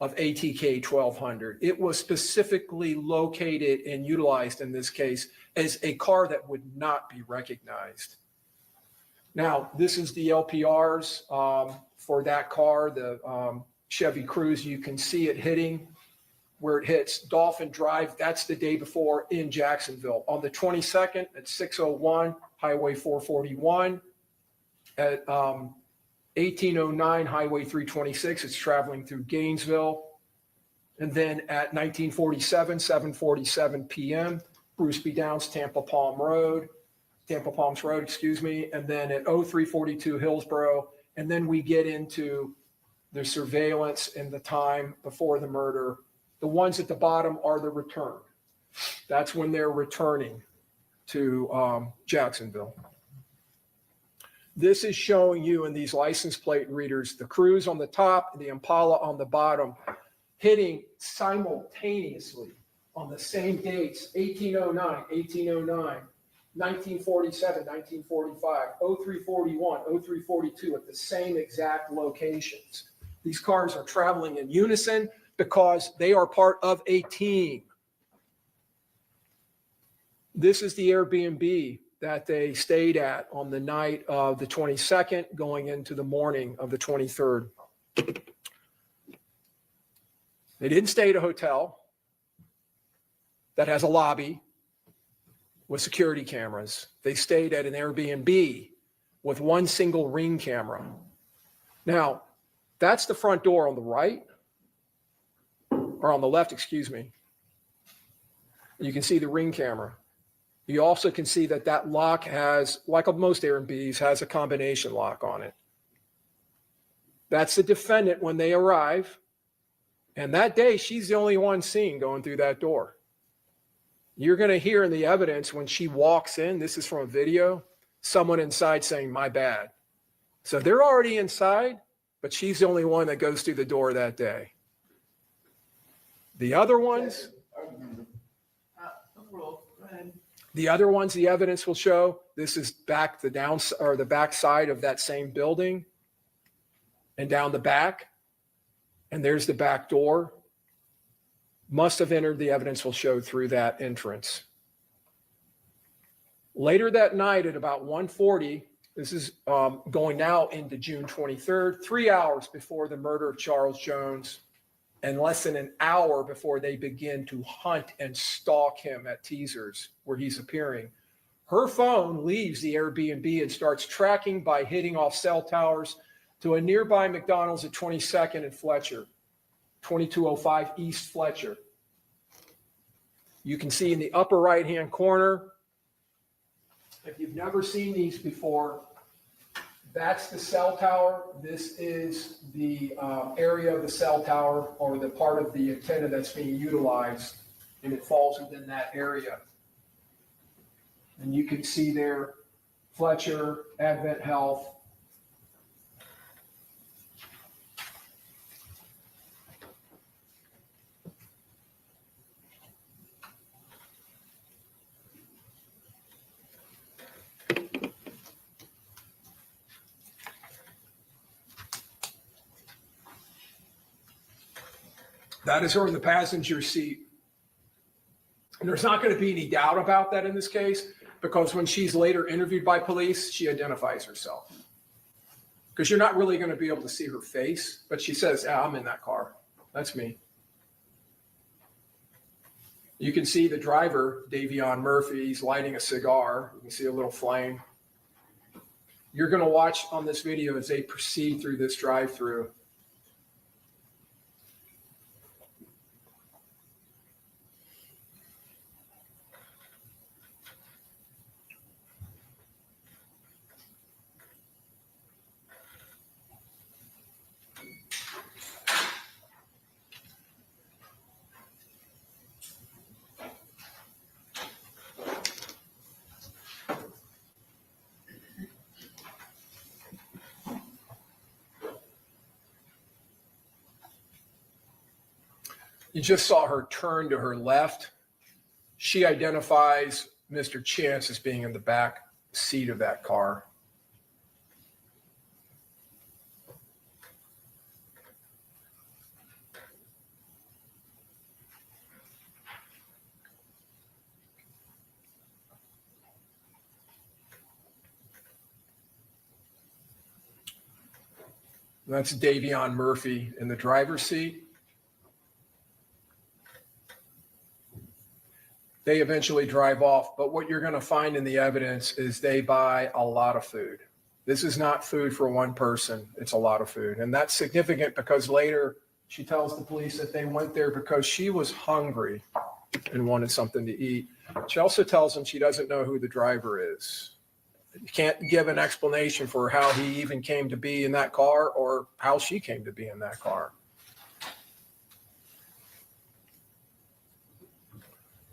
of ATK 1200. It was specifically located and utilized in this case as a car that would not be recognized. Now, this is the LPRs for that car, the Chevy Cruze. You can see it hitting where it hits Dolphin Drive. That's the day before in Jacksonville. On the 22nd at 6:01, Highway 441. At 1809 Highway 326, it's traveling through Gainesville. And then at 1947, 7:47 p.m., Bruce B. Downs, Tampa Palms Road, excuse me. And then at 0342 Hillsborough. And then we get into the surveillance and the time before the murder. The ones at the bottom are the return. That's when they're returning to Jacksonville. This is showing you in these license plate readers, the Cruze on the top, the Impala on the bottom, hitting simultaneously on the same dates, 1809, 1947, 1945, 0341, 0342 at the same exact locations. These cars are traveling in unison because they are part of a team. This is the Airbnb that they stayed at on the night of the 22nd, going into the morning of the 23rd. They didn't stay at a hotel that has a lobby with security cameras. They stayed at an Airbnb with one single Ring camera. Now, that's the front door on the right, or on the left, excuse me. You can see the Ring camera. You also can see that that lock has, like most Airbnbs, has a combination lock on it. That's the defendant when they arrive. And that day, she's the only one seen going through that door. You're going to hear in the evidence when she walks in, this is from a video, someone inside saying, "My bad." So they're already inside, but she's the only one that goes through the door that day. The other ones, the evidence will show this is back the back side of that same building and down the back. And there's the back door. Must have entered, the evidence will show, through that entrance. Later that night at about 1:40, this is going now into June 23rd, 3 hours before the murder of Charles Jones, and less than an hour before they begin to hunt and stalk him at Teasers, where he's appearing. Her phone leaves the Airbnb and starts tracking by hitting off cell towers to a nearby McDonald's at 22nd and Fletcher, 2205 East Fletcher. You can see in the upper right-hand corner, if you've never seen these before, that's the cell tower. This is the area of the cell tower, or the part of the antenna that's being utilized, and it falls within that area. And you can see there, Fletcher, Advent Health. That is her in the passenger seat. And there's not going to be any doubt about that in this case, because when she's later interviewed by police, she identifies herself. because you're not really going to be able to see her face, but she says, "Yeah, I'm in that car. That's me." You can see the driver, Davion Murphy, he's lighting a cigar. You can see a little flame. You're going to watch on this video as they proceed through this drive-through. You just saw her turn to her left. She identifies Mr. Chance as being in the back seat of that car. That's Davion Murphy in the driver's seat. They eventually drive off, but what you're going to find in the evidence is they buy a lot of food. This is not food for one person. It's a lot of food. And that's significant because later she tells the police that they went there because she was hungry and wanted something to eat. She also tells them she doesn't know who the driver is. You can't give an explanation for how he even came to be in that car or how she came to be in that car.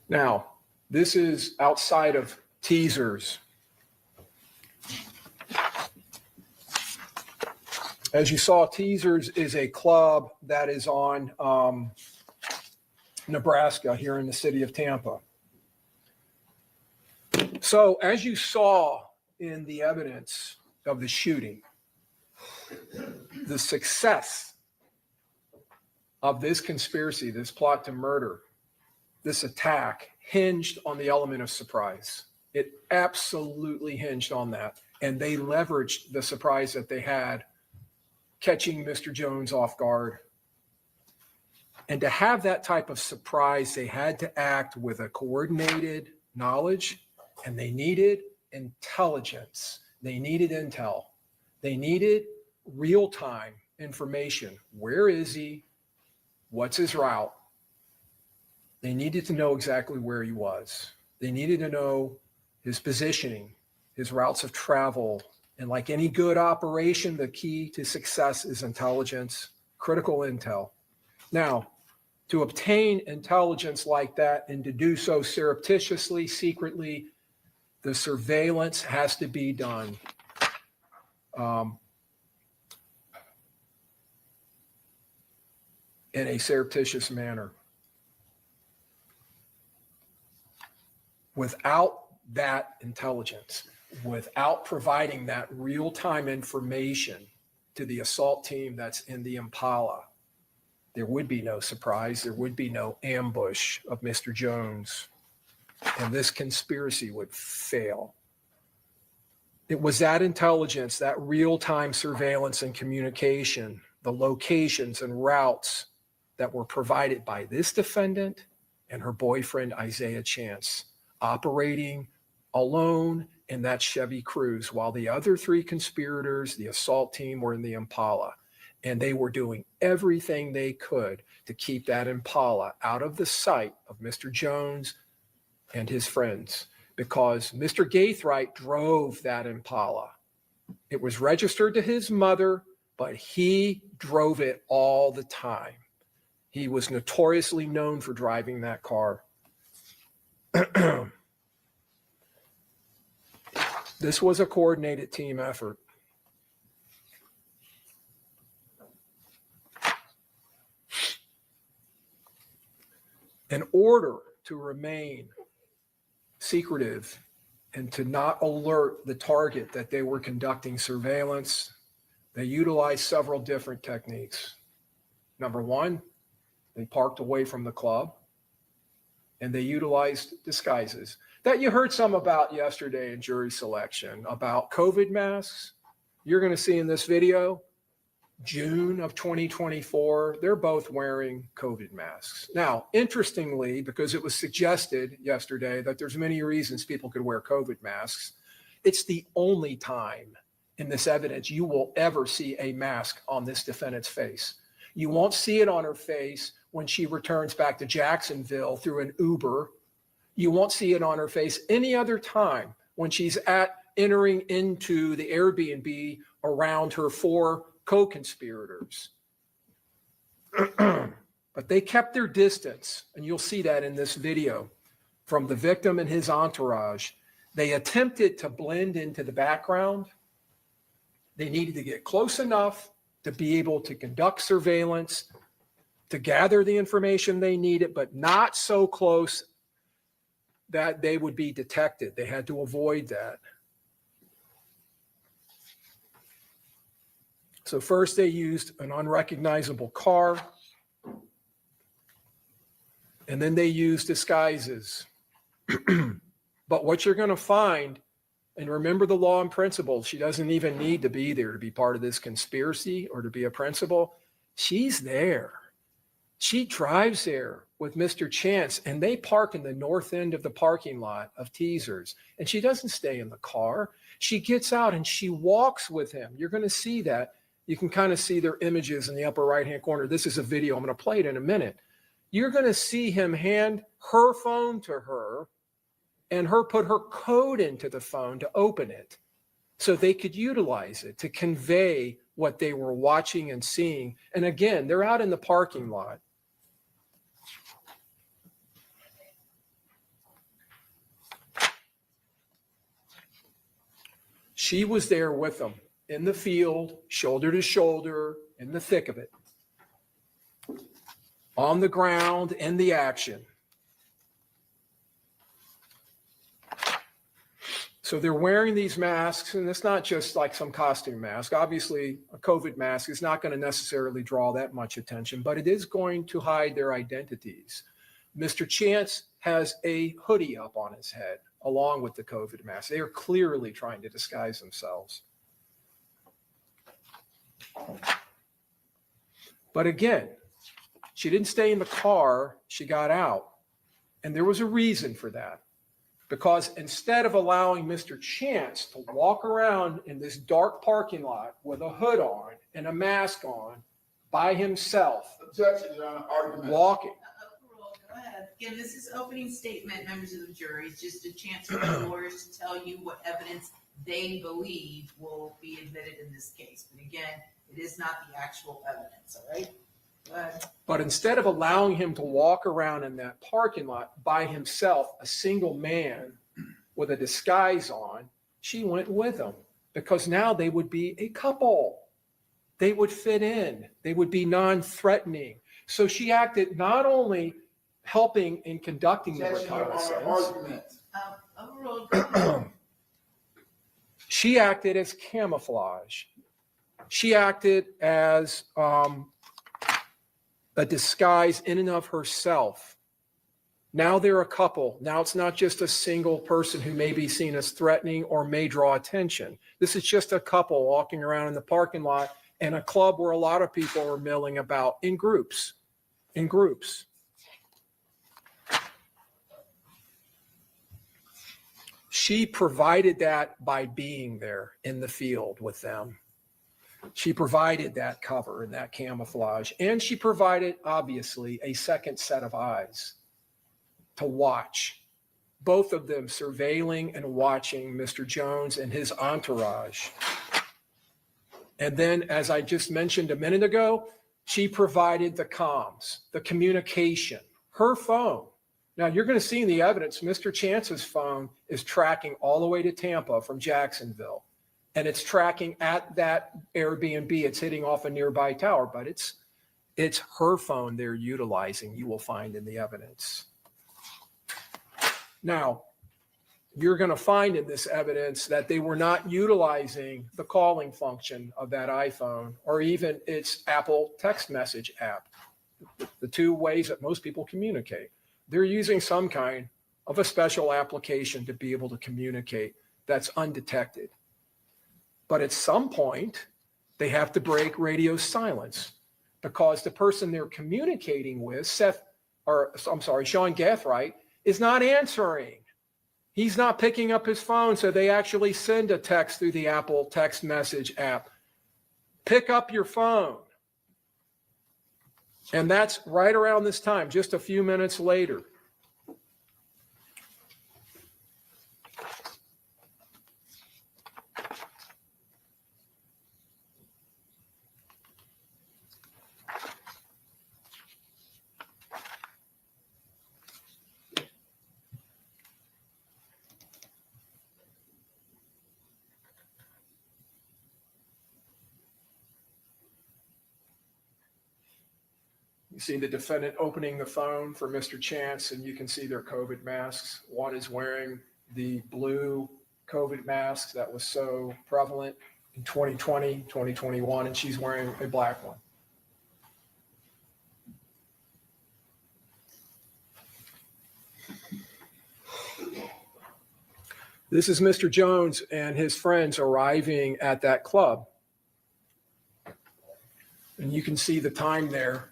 Now, this is outside of teasers. As you saw, Teasers is a club that is on Nebraska here in the city of Tampa. So as you saw in the evidence of the shooting, the success of this conspiracy, this plot to murder, this attack hinged on the element of surprise. It absolutely hinged on that. And they leveraged the surprise that they had catching Mr. Jones off guard. And to have that type of surprise, they had to act with a coordinated knowledge, and they needed intelligence. They needed intel. They needed real-time information. Where is he? What's his route? They needed to know exactly where he was. They needed to know his positioning, his routes of travel. And like any good operation, the key to success is intelligence, critical intel. Now, to obtain intelligence like that and to do so surreptitiously, secretly, the surveillance has to be done. In a surreptitious manner. Without that intelligence, without providing that real-time information to the assault team that's in the Impala, there would be no surprise, there would be no ambush of Mr. Jones, and this conspiracy would fail. It was that intelligence, that real-time surveillance and communication, the locations and routes that were provided by this defendant and her boyfriend, Isaiah Chance, operating alone in that Chevy Cruze, while the other three conspirators, the assault team, were in the Impala. And they were doing everything they could to keep that Impala out of the sight of Mr. Jones and his friends, because Mr. Gaithright drove that Impala. It was registered to his mother, but he drove it all the time. He was notoriously known for driving that car. This was a coordinated team effort. In order to remain secretive and to not alert the target that they were conducting surveillance, they utilized several different techniques. Number one, they parked away from the club, and they utilized disguises that you heard some about yesterday in jury selection, about COVID masks. you're going to see in this video, June of 2024, they're both wearing COVID masks. Now, interestingly, because it was suggested yesterday that there's many reasons people could wear COVID masks, it's the only time in this evidence you will ever see a mask on this defendant's face. You won't see it on her face when she returns back to Jacksonville through an Uber. You won't see it on her face any other time when she's entering into the Airbnb around her 4 co-conspirators. But they kept their distance, and you'll see that in this video, from the victim and his entourage. They attempted to blend into the background. They needed to get close enough to be able to conduct surveillance, to gather the information they needed, but not so close that they would be detected. They had to avoid that. So first they used an unrecognizable car, and then they used disguises. But what you're going to find, and remember the law and principle, she doesn't even need to be there to be part of this conspiracy or to be a principal. She's there. She drives there with Mr. Chance, and they park in the north end of the parking lot of Teasers. And she doesn't stay in the car. She gets out and she walks with him. You're going to see that. You can kind of see their images in the upper right-hand corner. This is a video. I'm going to play it in a minute. You're going to see him hand her phone to her and her put her code into the phone to open it so they could utilize it to convey what they were watching and seeing. And again, they're out in the parking lot. She was there with them in the field, shoulder to shoulder, in the thick of it, on the ground, in the action. So they're wearing these masks, and it's not just like some costume mask. Obviously, a COVID mask is not going to necessarily draw that much attention, but it is going to hide their identities. Mr. Chance has a hoodie up on his head, along with the COVID mask. They are clearly trying to disguise themselves. But again, she didn't stay in the car, she got out. And there was a reason for that. Because instead of allowing Mr. Chance to walk around in this dark parking lot with a hood on and a mask on by himself, Objection, Your Honor. Argument. walking. Go ahead. Again, this is opening statement, members of the jury. It's just a chance for the lawyers to tell you what evidence they believe will be admitted in this case. But again, it is not the actual evidence, all right? Go ahead. But instead of allowing him to walk around in that parking lot by himself, a single man with a disguise on, she went with him because now they would be a couple. They would fit in. They would be non-threatening. So she acted not only helping in conducting the Objection, Your Honor. reconnaissance, Argument. Overruled. she acted as camouflage. She acted as a disguise in and of herself. Now they're a couple. Now it's not just a single person who may be seen as threatening or may draw attention. This is just a couple walking around in the parking lot in a club where a lot of people are milling about in groups. She provided that by being there in the field with them. She provided that cover and that camouflage, and she provided, obviously, a second set of eyes to watch, both of them surveilling and watching Mr. Jones and his entourage. And then, as I just mentioned a minute ago, she provided the comms, the communication, her phone. Now, you're going to see in the evidence, Mr. Chance's phone is tracking all the way to Tampa from Jacksonville. And it's tracking at that Airbnb. It's hitting off a nearby tower, but it's her phone they're utilizing, you will find in the evidence. Now, you're going to find in this evidence that they were not utilizing the calling function of that iPhone or even its Apple text message app, the two ways that most people communicate. They're using some kind of a special application to be able to communicate that's undetected. But at some point, they have to break radio silence because the person they're communicating with, Sean Gathright, is not answering. He's not picking up his phone, so they actually send a text through the Apple text message app. Pick up your phone. And that's right around this time, just a few minutes later. You see the defendant opening the phone for Mr. Chance, and you can see their COVID masks. One is wearing the blue COVID mask that was so prevalent in 2020, 2021, and she's wearing a black one. This is Mr. Jones and his friends arriving at that club. And you can see the time there.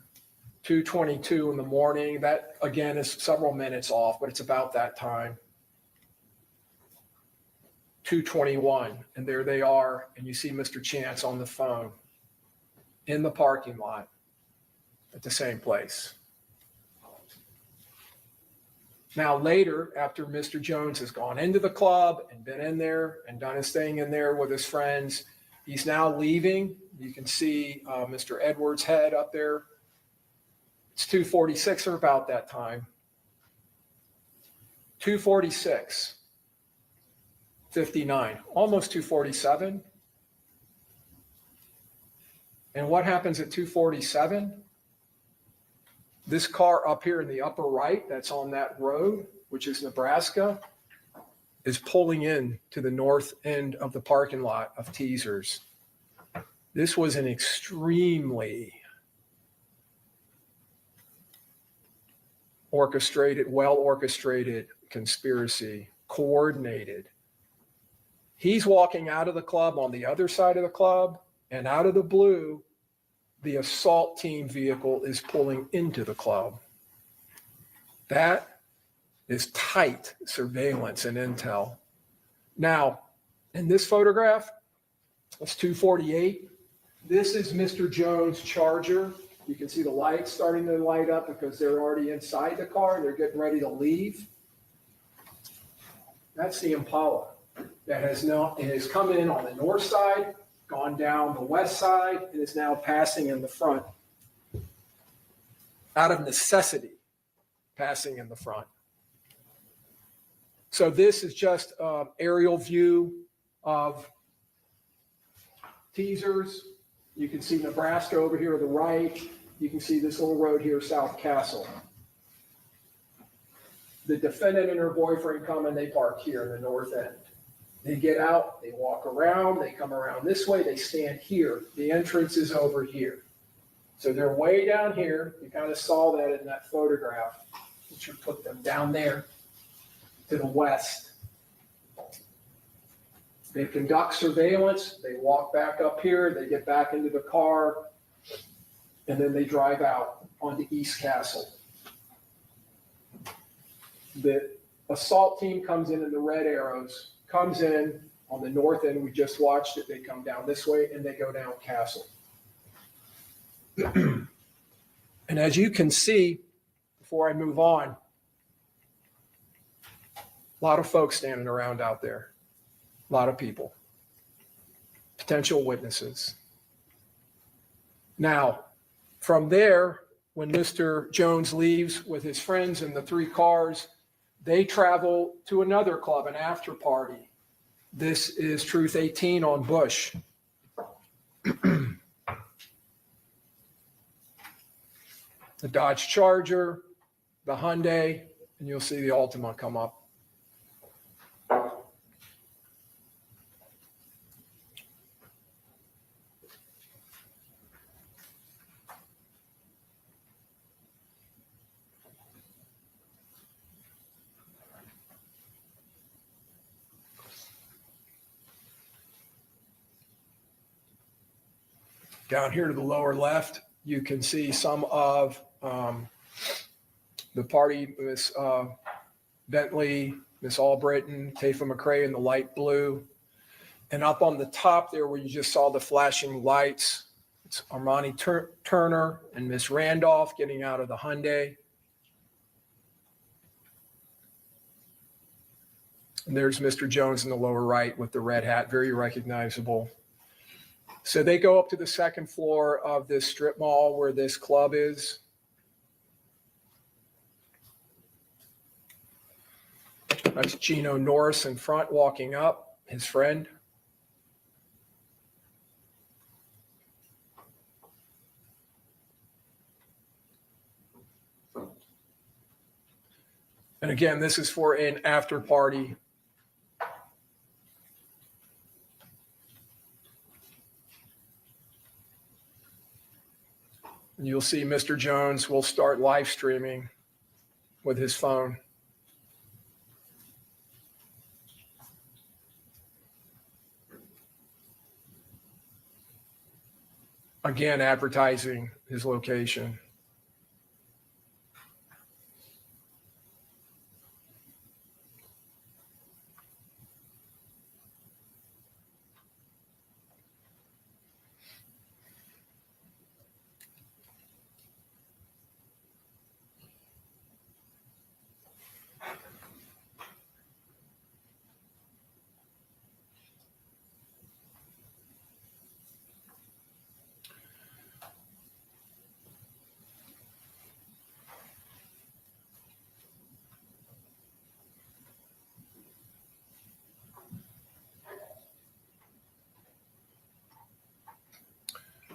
2:22 in the morning. That, again, is several minutes off, but it's about that time. 2:21, and there they are, and you see Mr. Chance on the phone in the parking lot at the same place. Now later, after Mr. Jones has gone into the club and been in there and done his thing in there with his friends, he's now leaving. You can see Mr. Edwards' head up there. It's 2:46 or about that time. 2:46, 59, almost 2:47. And what happens at 2:47? This car up here in the upper right, that's on that road, which is Nebraska, is pulling in to the north end of the parking lot of Teasers. This was an extremely well-orchestrated conspiracy, coordinated. He's walking out of the club on the other side of the club, and out of the blue, the assault team vehicle is pulling into the club. That is tight surveillance and intel. Now, in this photograph, it's 2:48. This is Mr. Jones' Charger. You can see the lights starting to light up because they're already inside the car. They're getting ready to leave. That's the Impala that has come in on the north side, gone down the west side, and is now passing in the front. Out of necessity, passing in the front. So this is just an aerial view of Teasers. You can see Nebraska over here to the right. You can see this little road here, South Castle. The defendant and her boyfriend come and they park here in the north end. They get out, they walk around, they come around this way, they stand here. The entrance is over here. So they're way down here. You kind of saw that in that photograph, which would put them down there to the west. They conduct surveillance, they walk back up here, they get back into the car, and then they drive out onto East Castle. The assault team comes in the red arrows, comes in on the north end. We just watched it. They come down this way and they go down Castle. And as you can see, before I move on, a lot of folks standing around out there. A lot of people, potential witnesses. Now, from there, when Mr. Jones leaves with his friends in the three cars, they travel to another club, an after party. This is Truth 18 on Bush. The Dodge Charger, the Hyundai, and you'll see the Altima come up. Down here to the lower left, you can see some of the party, Miss Bentley, Miss Albritton, Tafa McRae in the light blue. And up on the top there where you just saw the flashing lights, it's Armani Turner and Miss Randolph getting out of the Hyundai. And there's Mr. Jones in the lower right with the red hat, very recognizable. So they go up to the second floor of this strip mall where this club is. That's Gino Norris in front walking up, his friend. And again, this is for an after party. And you'll see Mr. Jones will start live streaming with his phone. Again, advertising his location.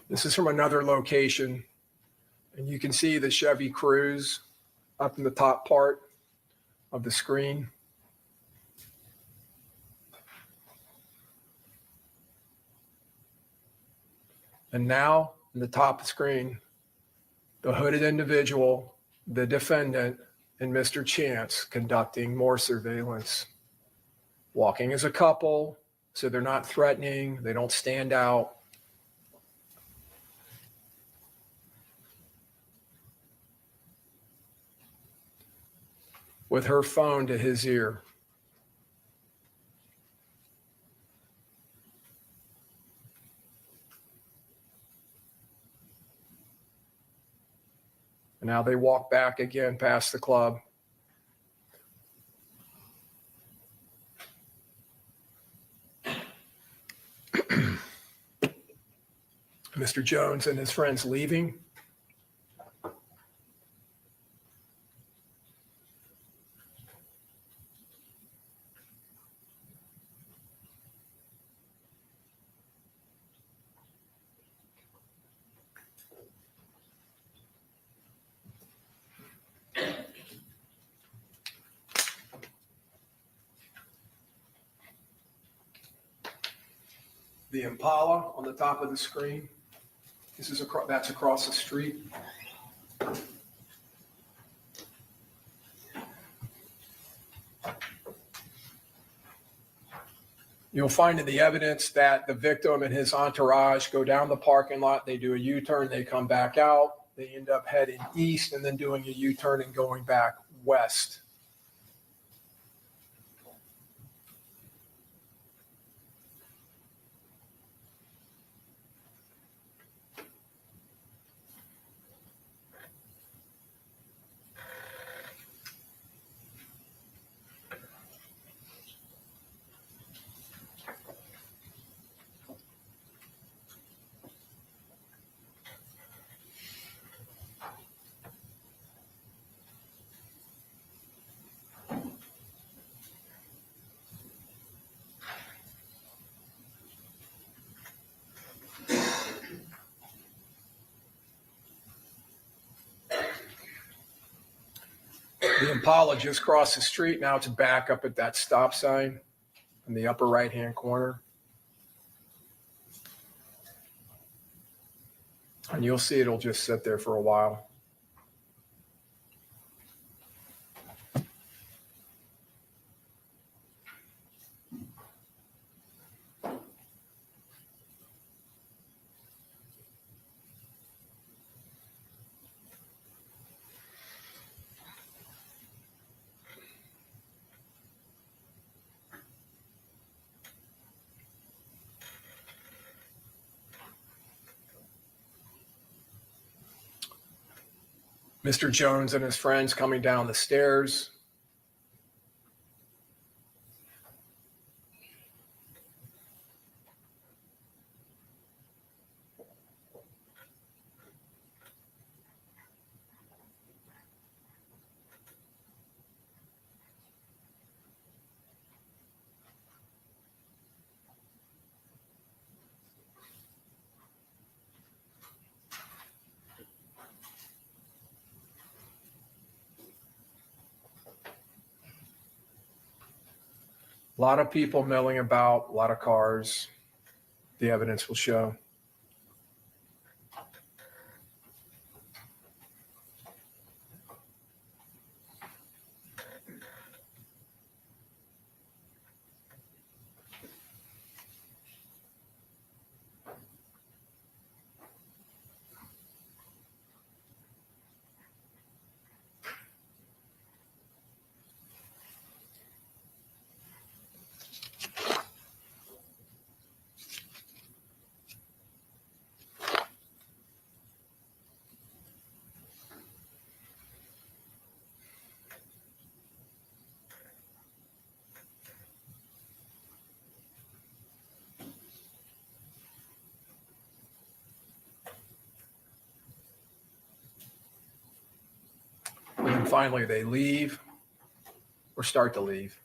This is from another location, and you can see the Chevy Cruze up in the top part of the screen. And now, in the top of the screen, the hooded individual, the defendant, and Mr. Chance conducting more surveillance. Walking as a couple, so they're not threatening, they don't stand out. With her phone to his ear. And now they walk back again past the club. Mr. Jones and his friends leaving. The Impala on the top of the screen. That's across the street. You'll find in the evidence that the victim and his entourage go down the parking lot. They do a U-turn. They come back out. They end up heading east and then doing a U-turn and going back west. The Impala just crossed the street. Now it's back up at that stop sign in the upper right-hand corner. And you'll see it'll just sit there for a while. Mr. Jones and his friends coming down the stairs. A lot of people milling about, a lot of cars. The evidence will show. And then finally, they leave or start to leave.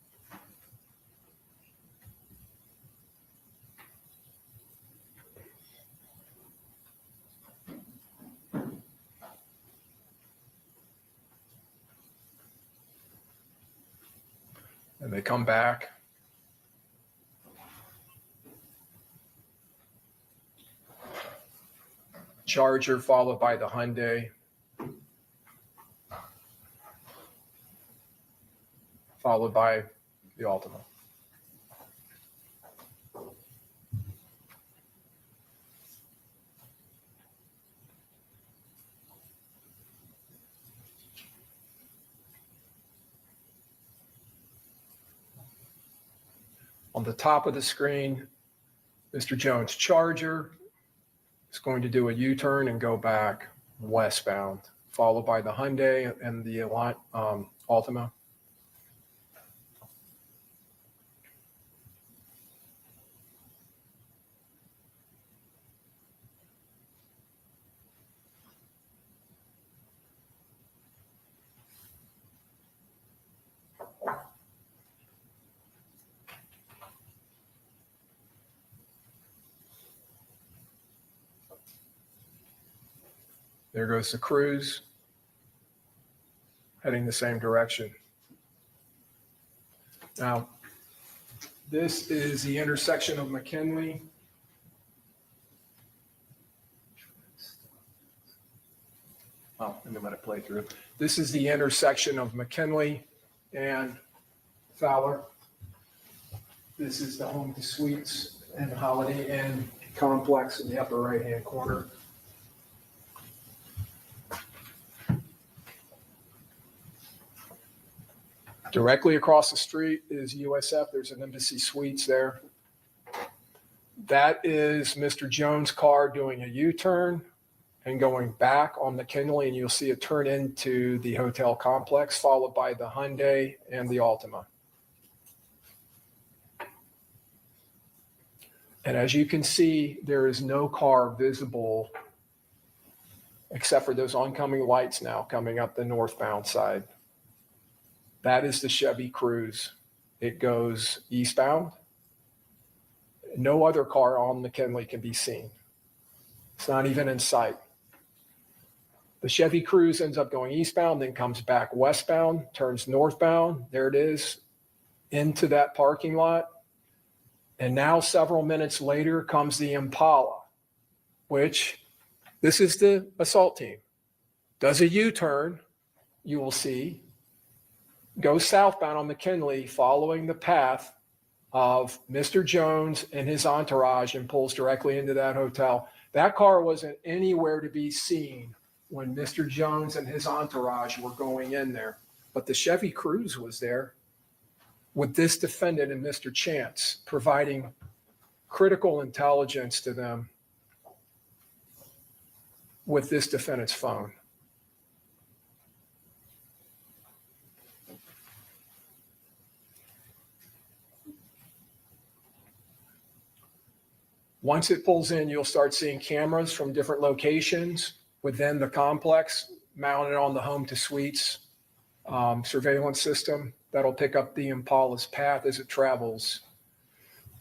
And they come back. Charger followed by the Hyundai. Followed by the Altima. On the top of the screen, Mr. Jones' Charger is going to do a U-turn and go back westbound, followed by the Hyundai and the Altima. There goes the Cruise, heading the same direction. Now, this is the intersection of McKinley. Oh, I'm going to play through. This is the intersection of McKinley and Fowler. This is the Home to Suites and Holiday Inn complex in the upper right-hand corner. Directly across the street is USF. There's an Embassy Suites there. That is Mr. Jones' car doing a U-turn and going back on McKinley, and you'll see it turn into the hotel complex, followed by the Hyundai and the Altima. And as you can see, there is no car visible except for those oncoming lights now coming up the northbound side. That is the Chevy Cruise. It goes eastbound. No other car on McKinley can be seen. It's not even in sight. The Chevy Cruise ends up going eastbound, then comes back westbound, turns northbound. There it is, into that parking lot. And now several minutes later comes the Impala, which this is the assault team. Does a U-turn, you will see, goes southbound on McKinley, following the path of Mr. Jones and his entourage, and pulls directly into that hotel. That car wasn't anywhere to be seen when Mr. Jones and his entourage were going in there. But the Chevy Cruise was there with this defendant and Mr. Chance providing critical intelligence to them with this defendant's phone. Once it pulls in, you'll start seeing cameras from different locations within the complex mounted on the home to suites surveillance system that'll pick up the Impala's path as it travels.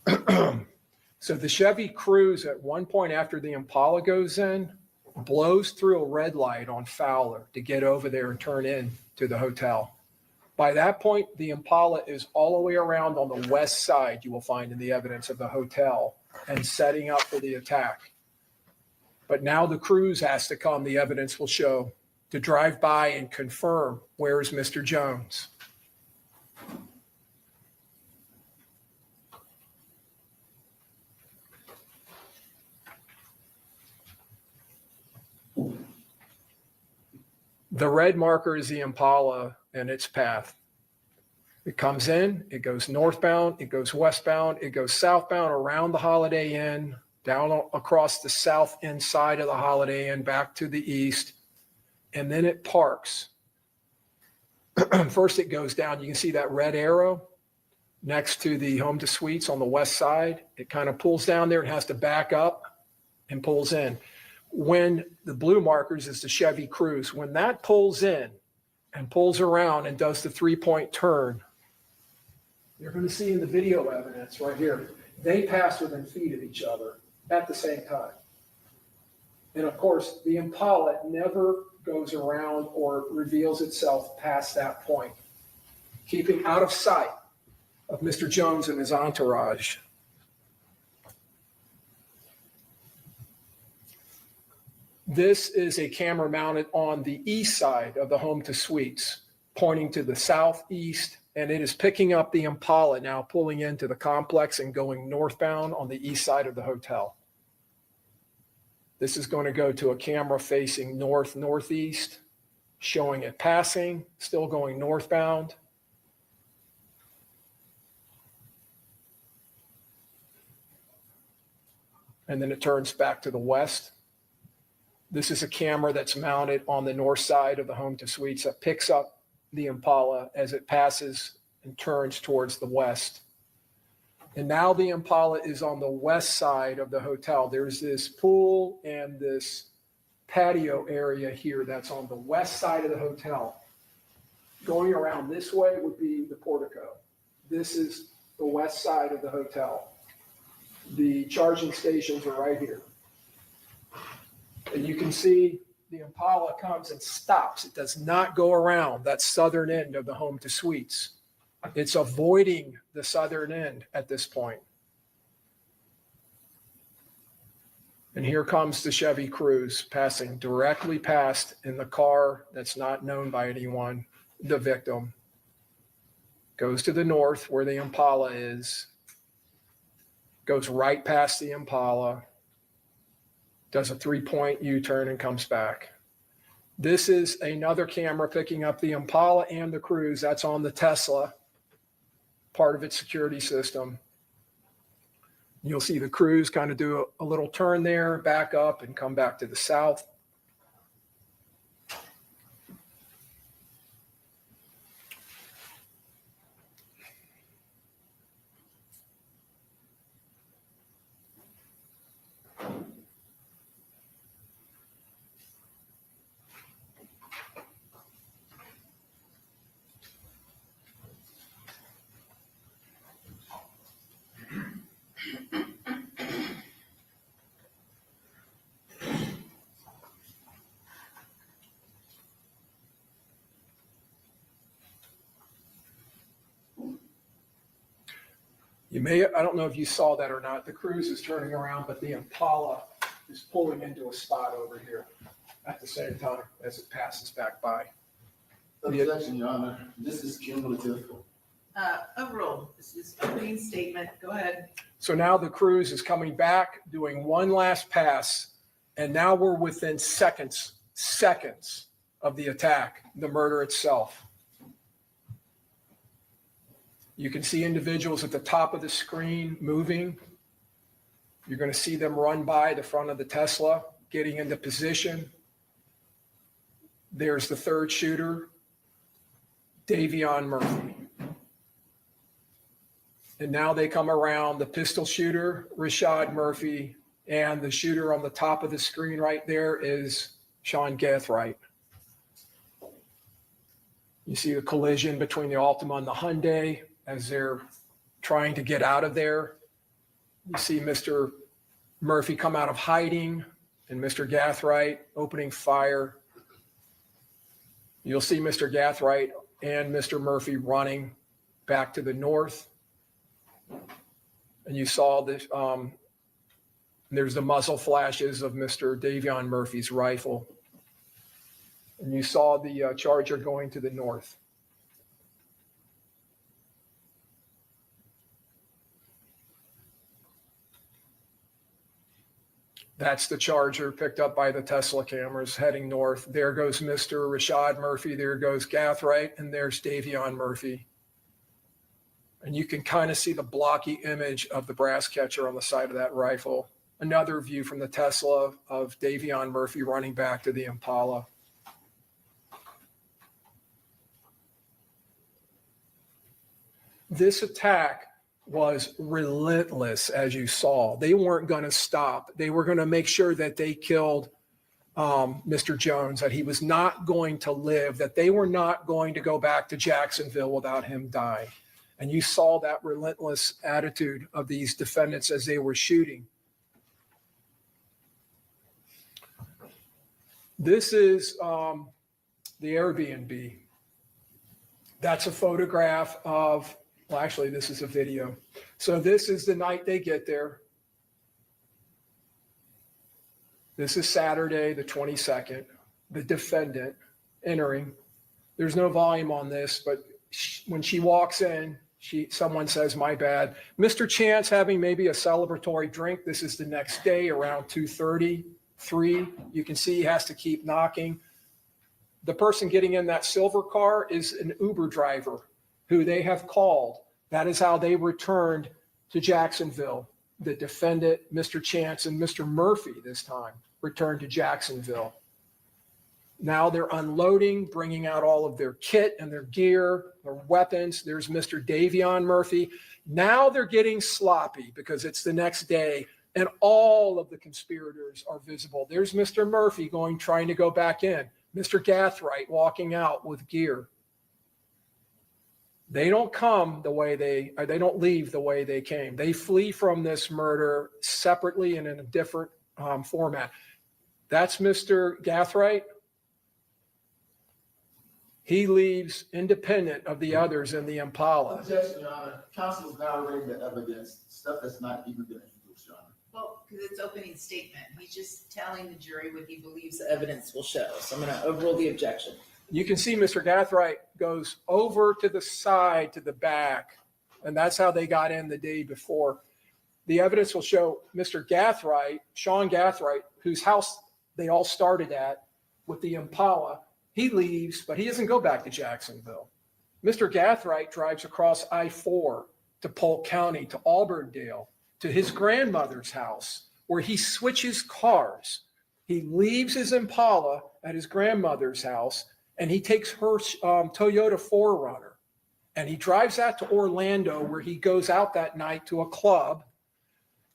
So the Chevy Cruze at one point after the Impala goes in, blows through a red light on Fowler to get over there and turn in to the hotel. By that point, the Impala is all the way around on the west side, you will find in the evidence of the hotel, and setting up for the attack. But now the Cruze has to come, the evidence will show, to drive by and confirm where is Mr. Jones. The red marker is the Impala and its path. It comes in, it goes northbound, it goes westbound, it goes southbound around the Holiday Inn, down across the south end side of the Holiday Inn, back to the east, and then it parks. First it goes down, you can see that red arrow next to the home to suites on the west side. It kind of pulls down there and has to back up and pulls in. When the blue markers is the Chevy Cruze, when that pulls in and pulls around and does the 3-point turn, you're going to see in the video evidence right here, they pass within feet of each other at the same time. And of course, the Impala never goes around or reveals itself past that point, keeping out of sight of Mr. Jones and his entourage. This is a camera mounted on the east side of the home to suites, pointing to the southeast, and it is picking up the Impala now, pulling into the complex and going northbound on the east side of the hotel. This is going to go to a camera facing north-northeast, showing it passing, still going northbound. And then it turns back to the west. This is a camera that's mounted on the north side of the home to suites that picks up the Impala as it passes and turns towards the west. And now the Impala is on the west side of the hotel. There's this pool and this patio area here that's on the west side of the hotel. Going around this way would be the portico. This is the west side of the hotel. The charging stations are right here. And you can see the Impala comes and stops. It does not go around that southern end of the home to suites. It's avoiding the southern end at this point. And here comes the Chevy Cruze passing directly past in the car that's not known by anyone, the victim. Goes to the north where the Impala is. Goes right past the Impala. Does a 3-point U-turn and comes back. This is another camera picking up the Impala and the Cruze. That's on the Tesla, part of its security system. You'll see the Cruze kind of do a little turn there, back up and come back to the south. I don't know if you saw that or not, the Cruze is turning around, but the Impala is pulling into a spot over here at the same time as it passes back by. Objection, Your Honor. This is cumulative. Overruled. This is opening statement. Go ahead. So now the Cruze is coming back, doing one last pass, and now we're within seconds of the attack, the murder itself. You can see individuals at the top of the screen moving. You're going to see them run by the front of the Tesla, getting into position. There's the third shooter, Davion Murphy. And now they come around the pistol shooter, Rashad Murphy, and the shooter on the top of the screen right there is Sean Gathright. You see the collision between the Altima and the Hyundai as they're trying to get out of there. You see Mr. Murphy come out of hiding and Mr. Gathright opening fire. You'll see Mr. Gathright and Mr. Murphy running back to the north. And you saw this, there's the muzzle flashes of Mr. Davion Murphy's rifle. And you saw the Charger going to the north. That's the Charger picked up by the Tesla cameras heading north. There goes Mr. Rashad Murphy. There goes Gathright. And there's Davion Murphy. And you can kind of see the blocky image of the brass catcher on the side of that rifle. Another view from the Tesla of Davion Murphy running back to the Impala. This attack was relentless, as you saw. They weren't going to stop. They were going to make sure that they killed Mr. Jones, that he was not going to live, that they were not going to go back to Jacksonville without him dying. And you saw that relentless attitude of these defendants as they were shooting. This is the Airbnb. That's a photograph of, well, actually, this is a video. So this is the night they get there. This is Saturday, the 22nd. The defendant entering. There's no volume on this, but when she walks in, someone says, "My bad." Mr. Chance having maybe a celebratory drink. This is the next day around 2:30, 3. You can see he has to keep knocking. The person getting in that silver car is an Uber driver who they have called. That is how they returned to Jacksonville. The defendant, Mr. Chance, and Mr. Murphy this time returned to Jacksonville. Now they're unloading, bringing out all of their kit and their gear, their weapons. There's Mr. Davion Murphy. Now they're getting sloppy because it's the next day and all of the conspirators are visible. There's Mr. Murphy trying to go back in. Mr. Gathright walking out with gear. They don't come the way they don't leave the way they came. They flee from this murder separately and in a different format. That's Mr. Gathright. He leaves independent of the others in the Impala. Objection, Your Honor. Counsel is narrating the evidence, stuff that's not even been introduced, Your Honor. Well, because it's opening statement. He's just telling the jury what he believes the evidence will show. So I'm going to overrule the objection. You can see Mr. Gathright goes over to the side, to the back, and that's how they got in the day before. The evidence will show Mr. Gathright, Sean Gathright, whose house they all started at with the Impala. He leaves, but he doesn't go back to Jacksonville. Mr. Gathright drives across I-4 to Polk County, to Auburndale, to his grandmother's house, where he switches cars. He leaves his Impala at his grandmother's house, and he takes her Toyota 4Runner, and he drives that to Orlando, where he goes out that night to a club,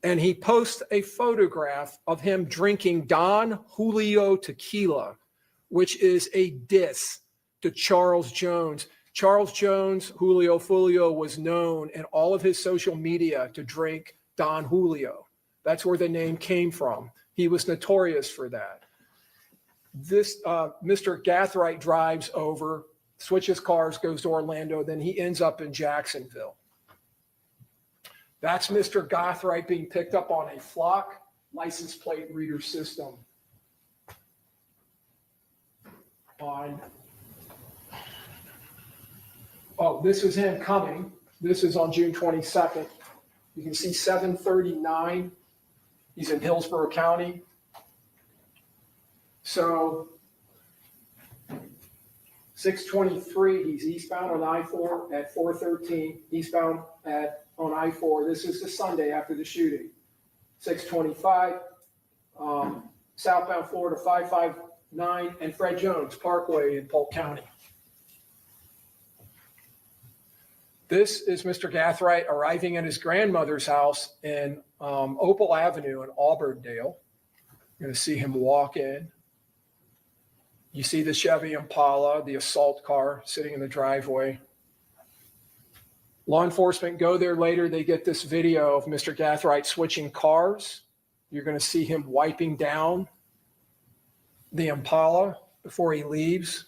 and he posts a photograph of him drinking Don Julio tequila, which is a diss to Charles Jones. Charles Jones, Julio Foolio, was known in all of his social media to drink Don Julio. That's where the name came from. He was notorious for that. This Mr. Gathright drives over, switches cars, goes to Orlando, then he ends up in Jacksonville. That's Mr. Gathright being picked up on a flock license plate reader system. This is him coming. This is on June 22nd. You can see 739. He's in Hillsborough County. So 623, he's eastbound on I-4 at 413, eastbound on I-4. This is the Sunday after the shooting. 625, southbound Florida 559, and Fred Jones Parkway in Polk County. This is Mr. Gathright arriving at his grandmother's house in Opal Avenue in Auburndale. You're going to see him walk in. You see the Chevy Impala, the assault car sitting in the driveway. Law enforcement go there later. They get this video of Mr. Gathright switching cars. You're going to see him wiping down the Impala before he leaves.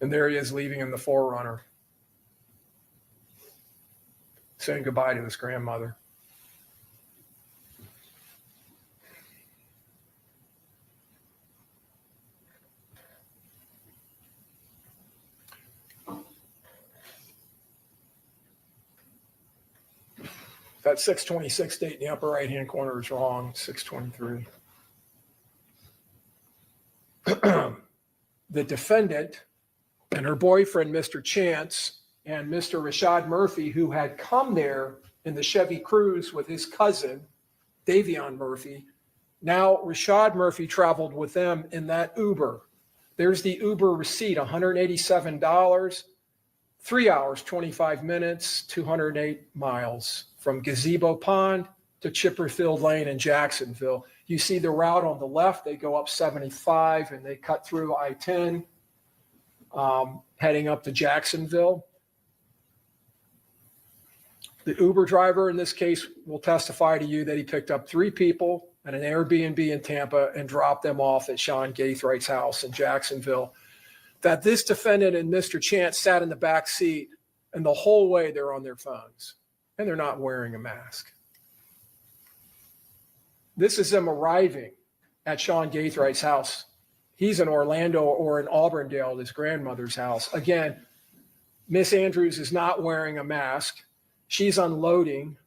And there he is leaving in the 4Runner, saying goodbye to his grandmother. That 626 date in the upper right-hand corner is wrong, 623. The defendant and her boyfriend, Mr. Chance, and Mr. Rashad Murphy, who had come there in the Chevy Cruze with his cousin, Davion Murphy. Now, Rashad Murphy traveled with them in that Uber. There's the Uber receipt, $187, 3 hours, 25 minutes, 208 miles from Gazebo Pond to Chipperfield Lane in Jacksonville. You see the route on the left, they go up 75 and they cut through I-10, heading up to Jacksonville. The Uber driver in this case will testify to you that he picked up 3 people at an Airbnb in Tampa and dropped them off at Sean Gaithright's house in Jacksonville. That this defendant and Mr. Chance sat in the back seat, and the whole way they're on their phones and they're not wearing a mask. This is them arriving at Sean Gaithright's house. He's in Orlando or in Auburndale at his grandmother's house. Again, Miss Andrews is not wearing a mask. She's unloading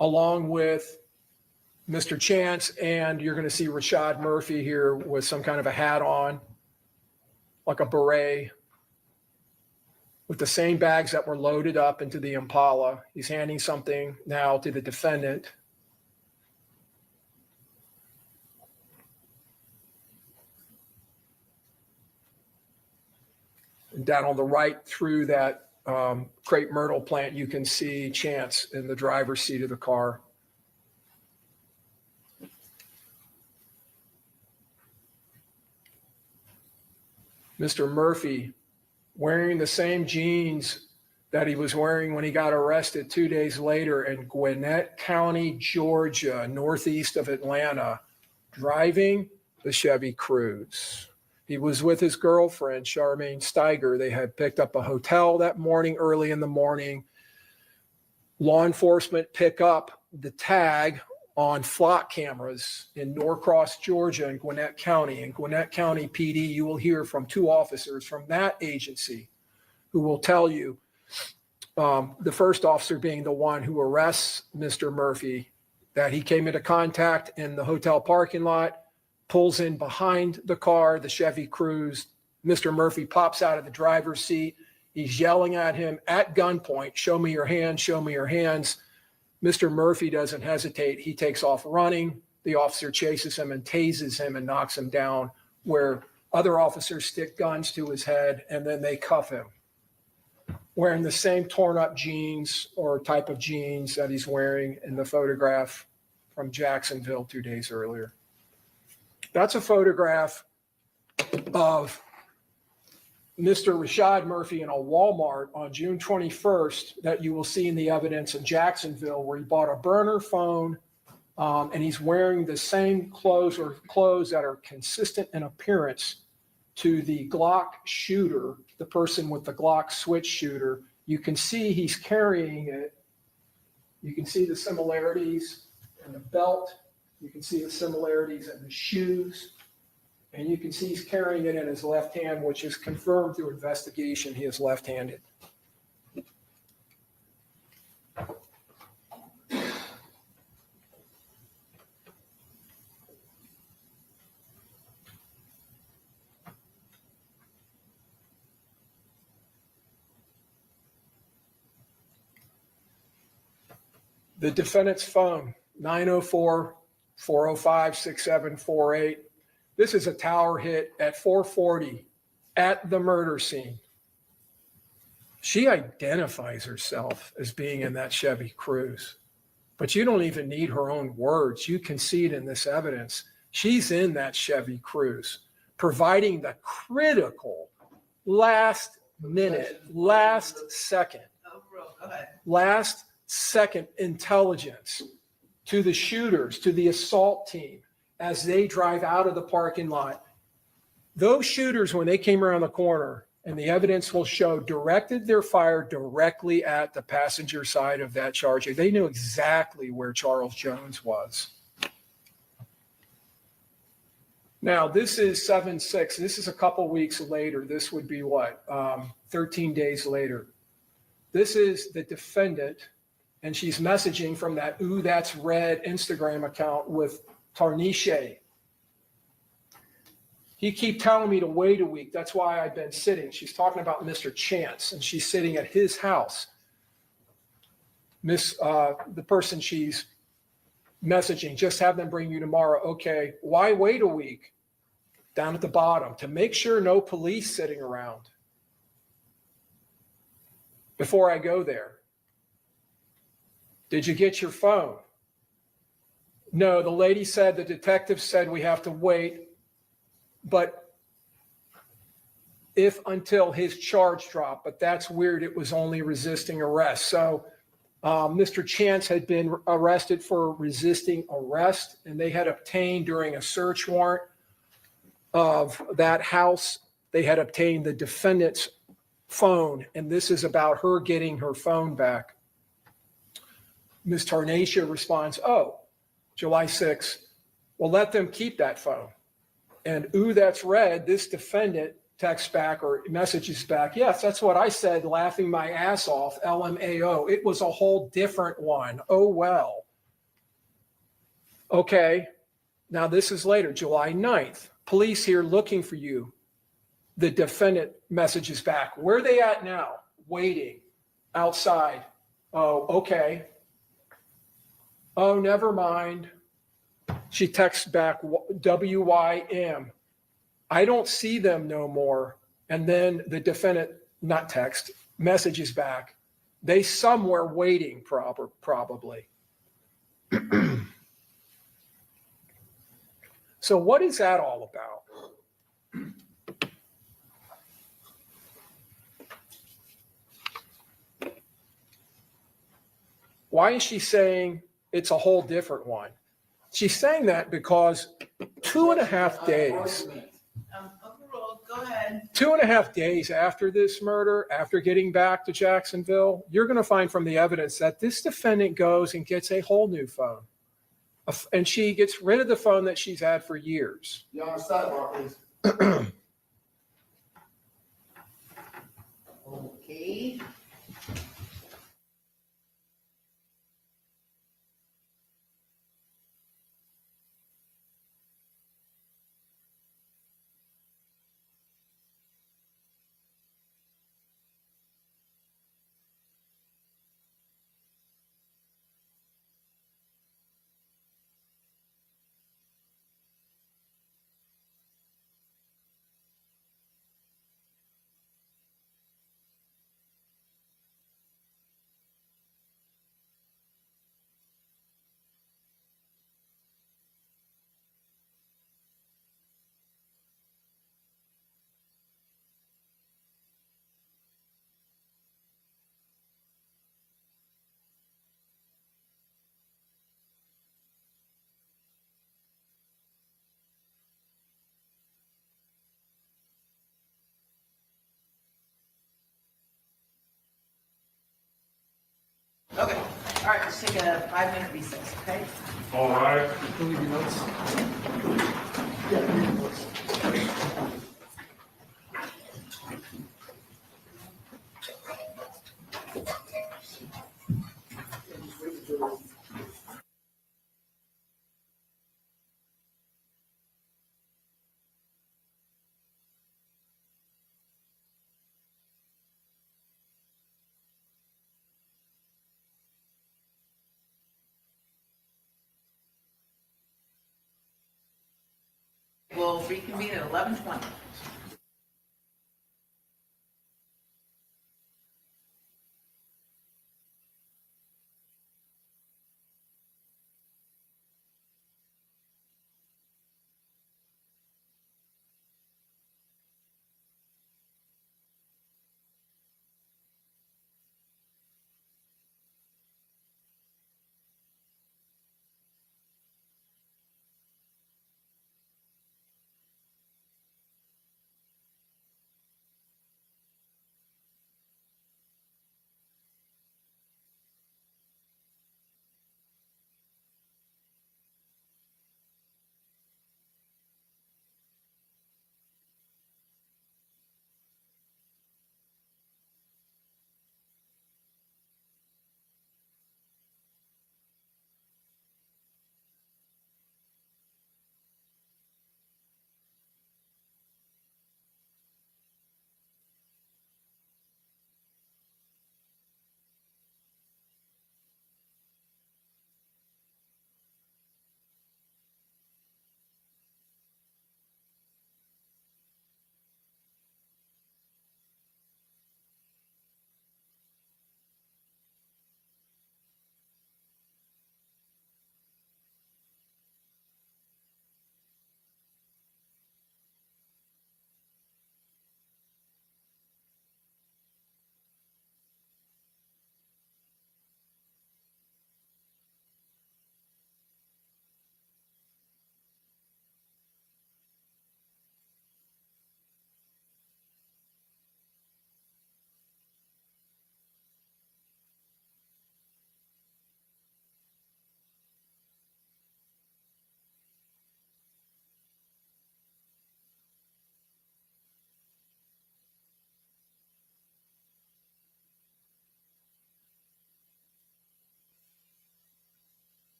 along with Mr. Chance, and you're going to see Rashad Murphy here with some kind of a hat on, like a beret, with the same bags that were loaded up into the Impala. He's handing something now to the defendant. And down on the right through that crepe myrtle plant, you can see Chance in the driver's seat of the car. Mr. Murphy wearing the same jeans that he was wearing when he got arrested 2 days later in Gwinnett County, Georgia, northeast of Atlanta, driving the Chevy Cruze. He was with his girlfriend, Charmaine Steiger. They had picked up a hotel that morning, early in the morning. Law enforcement pick up the tag on flock cameras in Norcross, Georgia, and Gwinnett County. In Gwinnett County PD, you will hear from 2 officers from that agency who will tell you, the first officer being the one who arrests Mr. Murphy, that he came into contact in the hotel parking lot, pulls in behind the car, the Chevy Cruze. Mr. Murphy pops out of the driver's seat. He's yelling at him at gunpoint, "Show me your hands, show me your hands." Mr. Murphy doesn't hesitate. He takes off running. The officer chases him and tases him and knocks him down, where other officers stick guns to his head, and then they cuff him, wearing the same torn up jeans or type of jeans that he's wearing in the photograph from Jacksonville 2 days earlier. That's a photograph of Mr. Rashad Murphy in a Walmart on June 21st that you will see in the evidence in Jacksonville, where he bought a burner phone, and he's wearing the same clothes or clothes that are consistent in appearance to the Glock shooter, the person with the Glock switch shooter. You can see he's carrying it. You can see the similarities in the belt. You can see the similarities in the shoes. And you can see he's carrying it in his left hand, which is confirmed through investigation. He is left-handed. The defendant's phone, 904-405-6748. This is a tower hit at 4:40 at the murder scene. She identifies herself as being in that Chevy Cruze, but you don't even need her own words. You can see it in this evidence. She's in that Chevy Cruze, providing the critical last minute, last second intelligence to the shooters, to the assault team as they drive out of the parking lot. Those shooters, when they came around the corner, and the evidence will show, directed their fire directly at the passenger side of that Charger. They knew exactly where Charles Jones was. Now, this is 7/6. This is a couple weeks later. This would be what? 13 days later. This is the defendant, and she's messaging from that Ooh, That's Red Instagram account with Tarnisha. He keep telling me to wait a week. That's why I've been sitting. She's talking about Mr. Chance, and she's sitting at his house. The person she's messaging, just have them bring you tomorrow. Okay, why wait a week? Down at the bottom, to make sure no police sitting around before I go there. Did you get your phone? No, the lady said, the detective said we have to wait, but if until his charge dropped, but that's weird. It was only resisting arrest. So Mr. Chance had been arrested for resisting arrest, and they had obtained during a search warrant of that house, they had obtained the defendant's phone, and this is about her getting her phone back. Ms. Tarnisha responds, oh, July 6th, well, let them keep that phone. And Ooh, That's Red, this defendant texts back or messages back, yes, that's what I said, laughing my ass off, LMAO. It was a whole different one. Oh, well. Okay, now this is later, July 9th. Police here looking for you. The defendant messages back. Where are they at now? Waiting outside. Oh, okay. Oh, never mind. She texts back, WYM. I don't see them no more. And then the defendant, not text, messages back. They somewhere waiting, probably. So what is that all about? Why is she saying it's a whole different one? She's saying that because 2.5 days. Overruled, go ahead. 2.5 days after this murder, after getting back to Jacksonville, you're going to find from the evidence that this defendant goes and gets a whole new phone. And she gets rid of the phone that she's had for years. You're on the sidebar, please. Okay. Okay, all right, let's take a 5-minute recess, okay? All right. Leave your notes. Yeah, We'll reconvene at 11:20.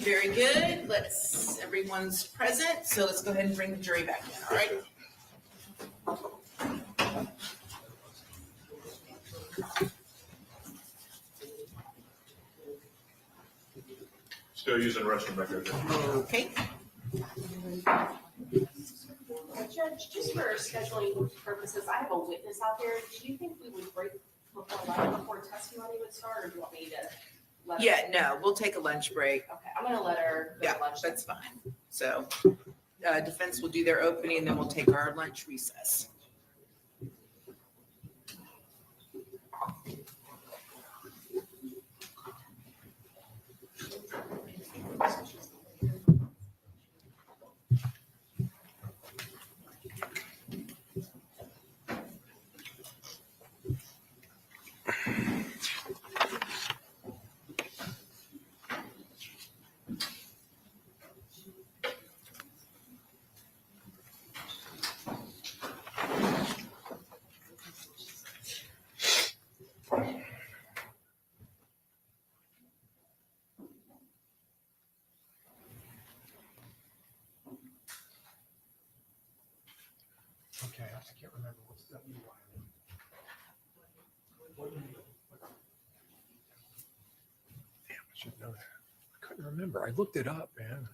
very good. Everyone's present, so let's go ahead and bring the jury back in, all right? Still using restroom back there. Okay. Judge, just for scheduling purposes, I have a witness out there. Do you think we would break before testimony would start, or do you want me to let her? Yeah, no, we'll take a lunch break. Okay, I'm gonna let her go Yeah, to lunch. that's fine. So, defense will do their opening, and then we'll take our lunch recess. Okay, I can't remember what's that. Damn, I should know that. I couldn't remember. I looked it up, man.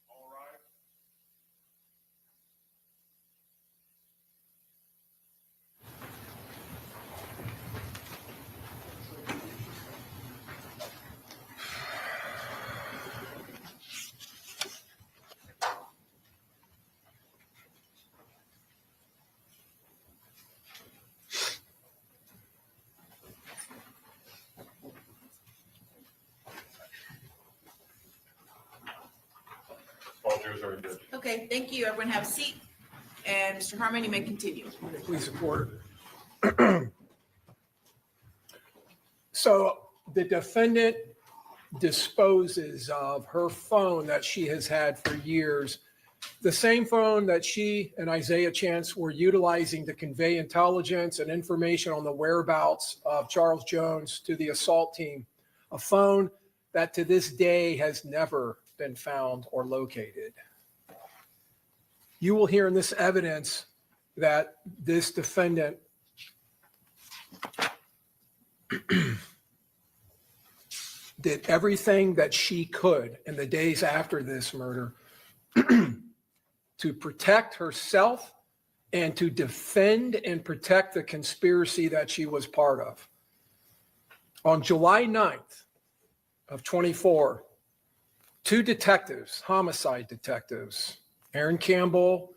All right. All juries are good. Okay, thank you. Everyone have a seat. And Mr. Harmon, you may continue. Please support it. So the defendant disposes of her phone that she has had for years, the same phone that she and Isaiah Chance were utilizing to convey intelligence and information on the whereabouts of Charles Jones to the assault team, a phone that to this day has never been found or located. You will hear in this evidence that this defendant did everything that she could in the days after this murder to protect herself and to defend and protect the conspiracy that she was part of. On July 9th of 24, two detectives, homicide detectives, Aaron Campbell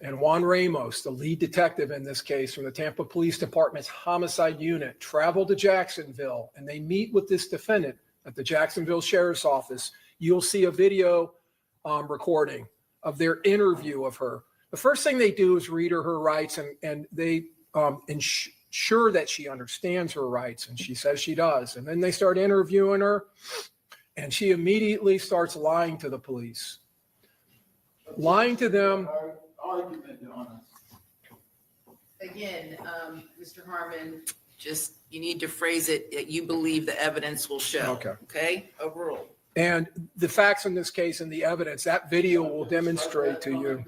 and Juan Ramos, the lead detective in this case from the Tampa Police Department's homicide unit, travel to Jacksonville and they meet with this defendant at the Jacksonville Sheriff's Office. You'll see a video recording of their interview of her. The first thing they do is read her rights and they ensure that she understands her rights, and she says she does. And then they start interviewing her and she immediately starts lying to the police. Lying to them. Argument, Your Honor. Again, Mr. Harmon, just, you need to phrase it that you believe the evidence will show. Okay. Okay, overruled. And the facts in this case and the evidence, that video will demonstrate to you.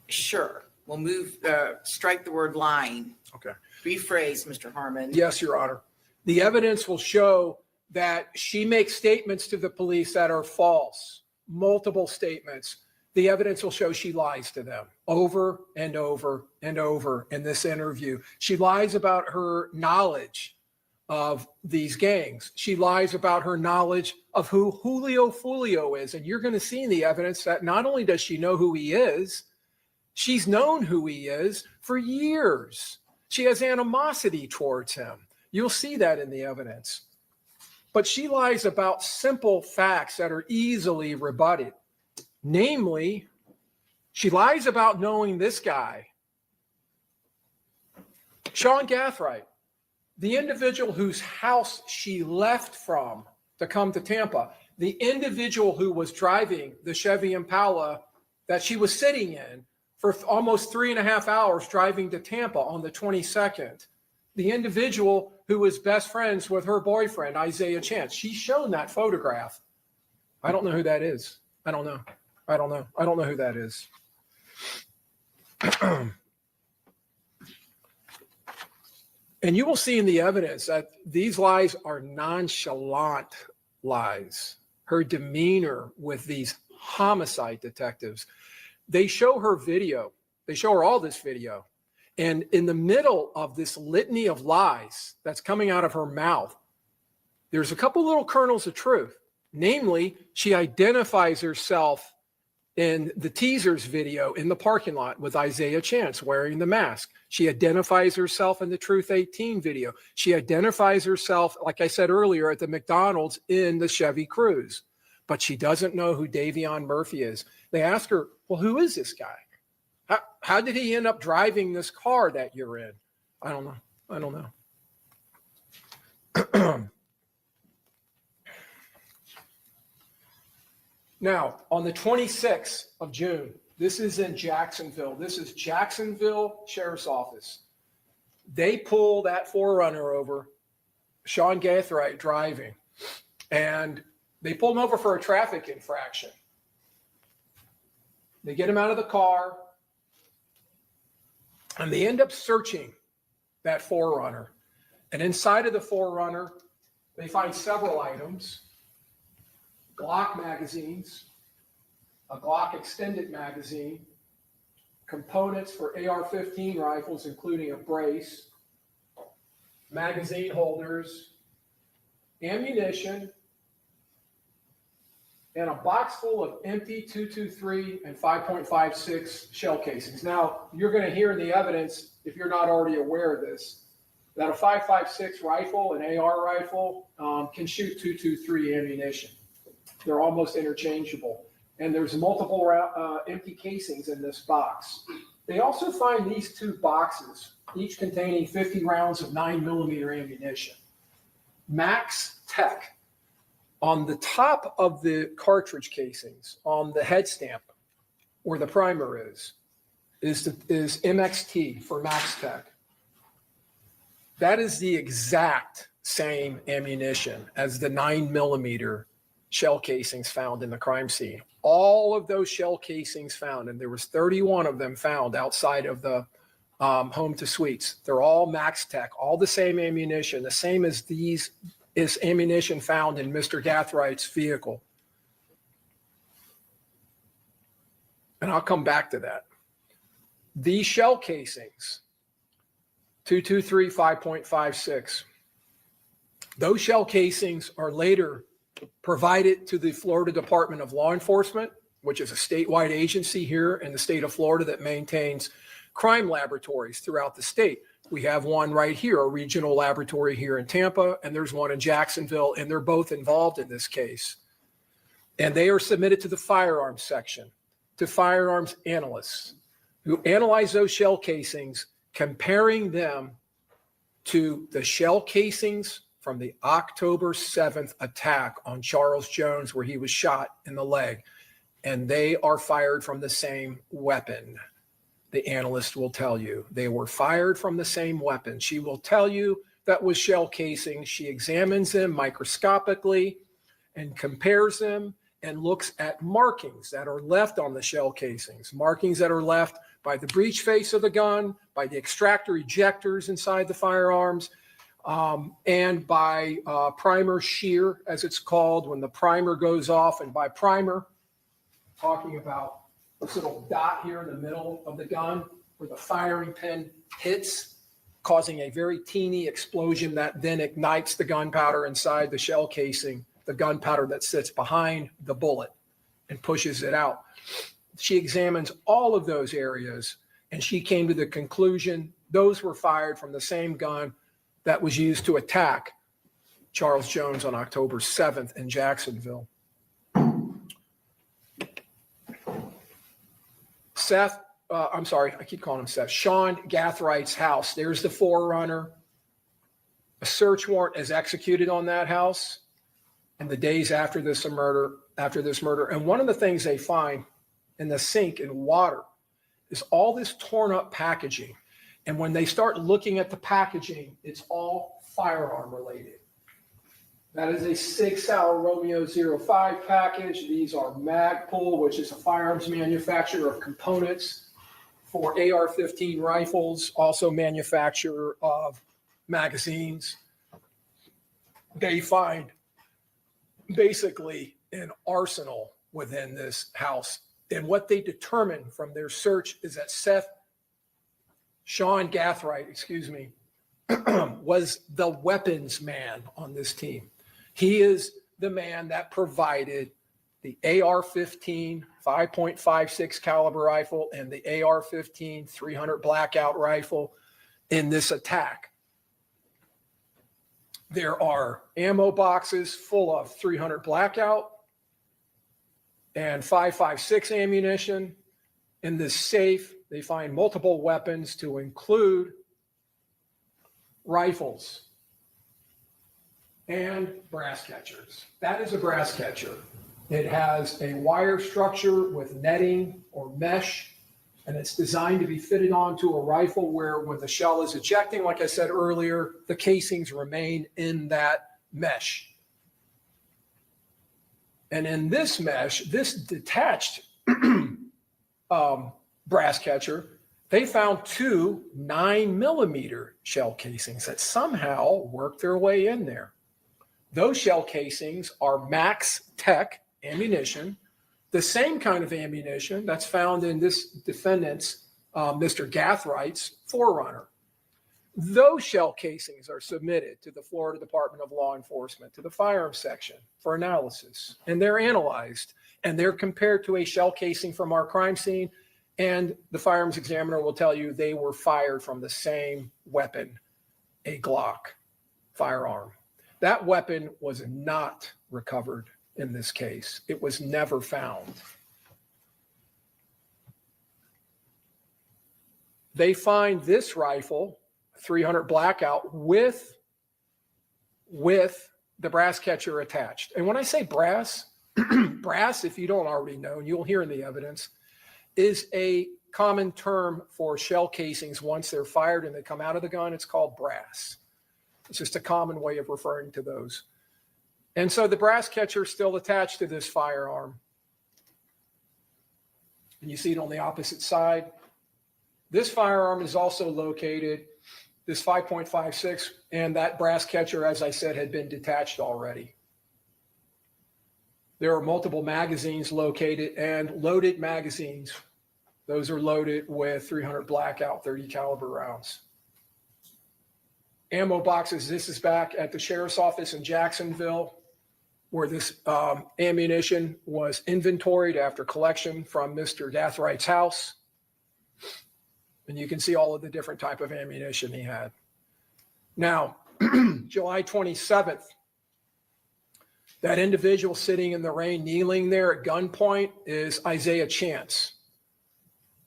Sure, we'll move, strike the word lying. Okay. Rephrase, Mr. Harmon. Yes, Your Honor. The evidence will show that she makes statements to the police that are false, multiple statements. The evidence will show she lies to them. over and over and over in this interview. She lies about her knowledge of these gangs. She lies about her knowledge of who Julio Foolio is. And you're going to see in the evidence that not only does she know who he is, she's known who he is for years. She has animosity towards him. You'll see that in the evidence. But she lies about simple facts that are easily rebutted. Namely, she lies about knowing this guy, Sean Gathright, the individual whose house she left from to come to Tampa, the individual who was driving the Chevy Impala that she was sitting in for almost 3.5 hours driving to Tampa on the 22nd, the individual who was best friends with her boyfriend, Isaiah Chance. She's shown that photograph. I don't know who that is. I don't know who that is. And you will see in the evidence that these lies are nonchalant lies. Her demeanor with these homicide detectives, they show her video. They show her all this video. And in the middle of this litany of lies that's coming out of her mouth, there's a couple little kernels of truth. Namely, she identifies herself in the teasers video in the parking lot with Isaiah Chance wearing the mask. She identifies herself in the Truth 18 video. She identifies herself, like I said earlier, at the McDonald's in the Chevy Cruze. But she doesn't know who Davion Murphy is. They ask her, well, who is this guy? How did he end up driving this car that you're in? I don't know. Now, on the 26th of June, this is in Jacksonville. This is Jacksonville Sheriff's Office. They pull that 4Runner over, Sean Gathright driving, and they pull him over for a traffic infraction. They get him out of the car, and they end up searching that 4Runner. And inside of the 4Runner, they find several items. Glock magazines, a Glock extended magazine, components for AR-15 rifles, including a brace, magazine holders, ammunition, and a box full of empty .223 and 5.56 shell casings. Now, you're going to hear in the evidence, if you're not already aware of this, that a 5.56 rifle, an AR rifle, can shoot .223 ammunition. They're almost interchangeable. And there's multiple empty casings in this box. They also find these two boxes, each containing 50 rounds of 9mm ammunition. Max Tech. On the top of the cartridge casings, on the head stamp, where the primer is MXT for Max Tech. That is the exact same ammunition as the 9mm shell casings found in the crime scene. All of those shell casings found, and there was 31 of them found outside of the home to suites. They're all Max Tech, all the same ammunition, the same as these is ammunition found in Mr. Gathwright's vehicle. And I'll come back to that. These shell casings, 223 5.56, those shell casings are later provided to the Florida Department of Law Enforcement, which is a statewide agency here in the state of Florida that maintains crime laboratories throughout the state. We have one right here, a regional laboratory here in Tampa, and there's one in Jacksonville, and they're both involved in this case. And they are submitted to the firearms section, to firearms analysts who analyze those shell casings, comparing them to the shell casings from the October 7th attack on Charles Jones, where he was shot in the leg. And they are fired from the same weapon. The analyst will tell you they were fired from the same weapon. She will tell you that was shell casings. She examines them microscopically and compares them and looks at markings that are left on the shell casings, markings that are left by the breech face of the gun, by the extractor ejectors inside the firearms, and by primer shear, as it's called, when the primer goes off. And by primer, talking about this little dot here in the middle of the gun where the firing pin hits, causing a very teeny explosion that then ignites the gunpowder inside the shell casing, the gunpowder that sits behind the bullet and pushes it out. She examines all of those areas and she came to the conclusion those were fired from the same gun that was used to attack Charles Jones on October 7th in Jacksonville. Sean Gathwright's house. There's the forerunner. A search warrant is executed on that house in the days after this murder. And one of the things they find in the sink in water is all this torn up packaging. And when they start looking at the packaging, it's all firearm related. That is a Sig Sauer Romeo 05 package. These are Magpul, which is a firearms manufacturer of components for AR-15 rifles, also manufacturer of magazines. They find basically an arsenal within this house. And what they determined from their search is that Sean Gathwright, was the weapons man on this team. He is the man that provided the AR-15 5.56 caliber rifle and the AR-15 300 blackout rifle in this attack. There are ammo boxes full of 300 blackout and 5.56 ammunition. In this safe, they find multiple weapons to include rifles and brass catchers. That is a brass catcher. It has a wire structure with netting or mesh, and it's designed to be fitted onto a rifle where when the shell is ejecting, like I said earlier, the casings remain in that mesh. And in this mesh, this detached brass catcher, they found 2 9mm shell casings that somehow worked their way in there. Those shell casings are Max Tech ammunition, the same kind of ammunition that's found in this defendant's, Mr. Gathwright's forerunner. Those shell casings are submitted to the Florida Department of Law Enforcement, to the firearms section for analysis, and they're analyzed, and they're compared to a shell casing from our crime scene, and the firearms examiner will tell you they were fired from the same weapon, a Glock firearm. That weapon was not recovered in this case. It was never found. They find this rifle, 300 blackout, with the brass catcher attached. And when I say brass, brass, if you don't already know, and you'll hear in the evidence, is a common term for shell casings. Once they're fired and they come out of the gun, it's called brass. It's just a common way of referring to those. And so the brass catcher is still attached to this firearm. And you see it on the opposite side. This firearm is also located, this 5.56, and that brass catcher, as I said, had been detached already. There are multiple magazines located and loaded magazines. Those are loaded with 300 blackout 30 caliber rounds. Ammo boxes, this is back at the sheriff's office in Jacksonville, where this ammunition was inventoried after collection from Mr. Gathwright's house. And you can see all of the different type of ammunition he had. Now, July 27th, that individual sitting in the rain, kneeling there at gunpoint is Isaiah Chance.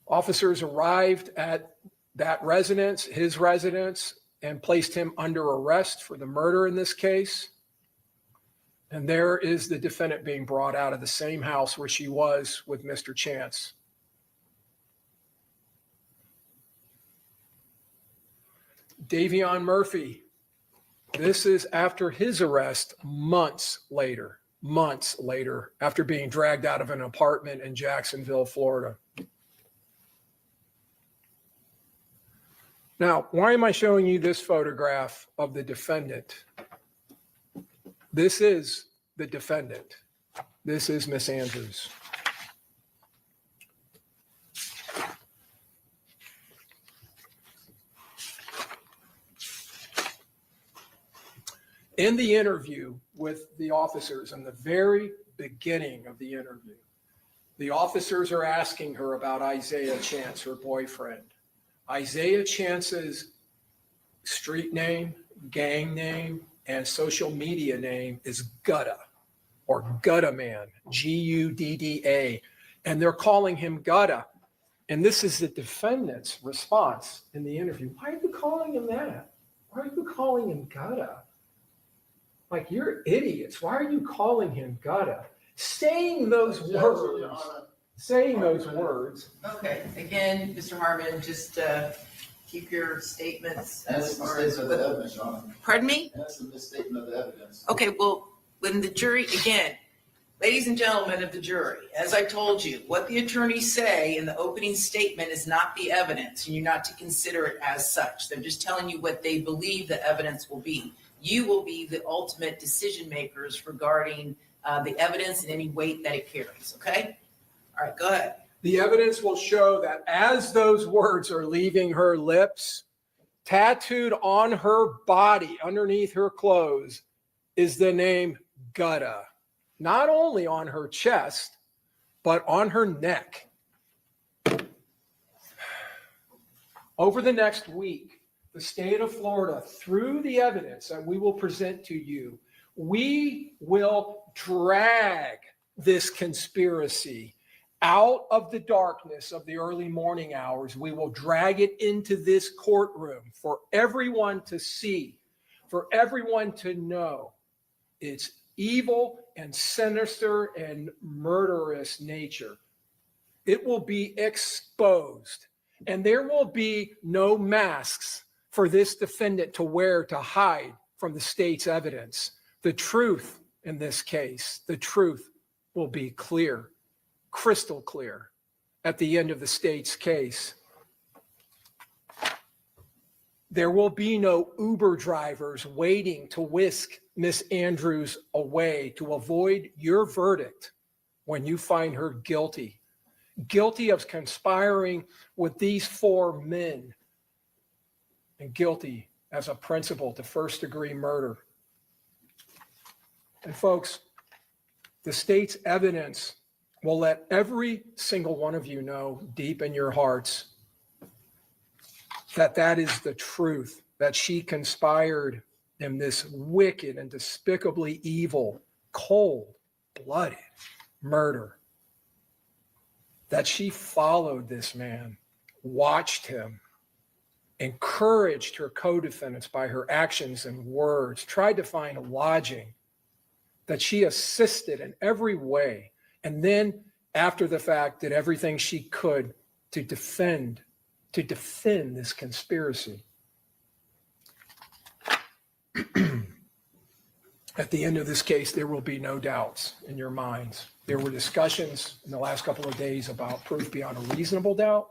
Officers arrived at that residence, his residence, and placed him under arrest for the murder in this case. And there is the defendant being brought out of the same house where she was with Mr. Chance. Davion Murphy. This is after his arrest months later, after being dragged out of an apartment in Jacksonville, Florida. Now, why am I showing you this photograph of the defendant? This is the defendant. This is Miss Andrews. In the interview with the officers, in the very beginning of the interview, the officers are asking her about Isaiah Chance, her boyfriend. Isaiah Chance's street name, gang name, and social media name is Gutta, or Gutta Man, Gudda. And they're calling him Gutta. And this is the defendant's response in the interview. Why are you calling him that? Why are you calling him Gutta? Like, you're idiots. Why are you calling him Gutta? Saying those words. Okay, again, Mr. Harmon, just keep your statements That's as the far as. misstatement of the evidence, Your Honor. Pardon me? That's the misstatement of the evidence. Okay, well, when the jury, again, ladies and gentlemen of the jury, as I told you, what the attorneys say in the opening statement is not the evidence, and you're not to consider it as such. They're just telling you what they believe the evidence will be. You will be the ultimate decision makers regarding the evidence and any weight that it carries, okay? All right, go ahead. The evidence will show that as those words are leaving her lips, tattooed on her body, underneath her clothes, is the name Gutta. Not only on her chest, but on her neck. Over the next week, the state of Florida, through the evidence that we will present to you, we will drag this conspiracy out of the darkness of the early morning hours. We will drag it into this courtroom for everyone to see, for everyone to know its evil and sinister and murderous nature. It will be exposed, and there will be no masks for this defendant to wear to hide from the state's evidence. The truth in this case, the truth will be clear, crystal clear at the end of the state's case. There will be no Uber drivers waiting to whisk Miss Andrews away to avoid your verdict when you find her guilty of conspiring with these four men, and guilty as a principal to first-degree murder. And folks, the state's evidence will let every single one of you know deep in your hearts that that is the truth, that she conspired in this wicked and despicably evil, cold-blooded murder, that she followed this man, watched him, encouraged her co-defendants by her actions and words, tried to find a lodging, that she assisted in every way, and then after the fact did everything she could to defend this conspiracy. At the end of this case, there will be no doubts in your minds. There were discussions in the last couple of days about proof beyond a reasonable doubt.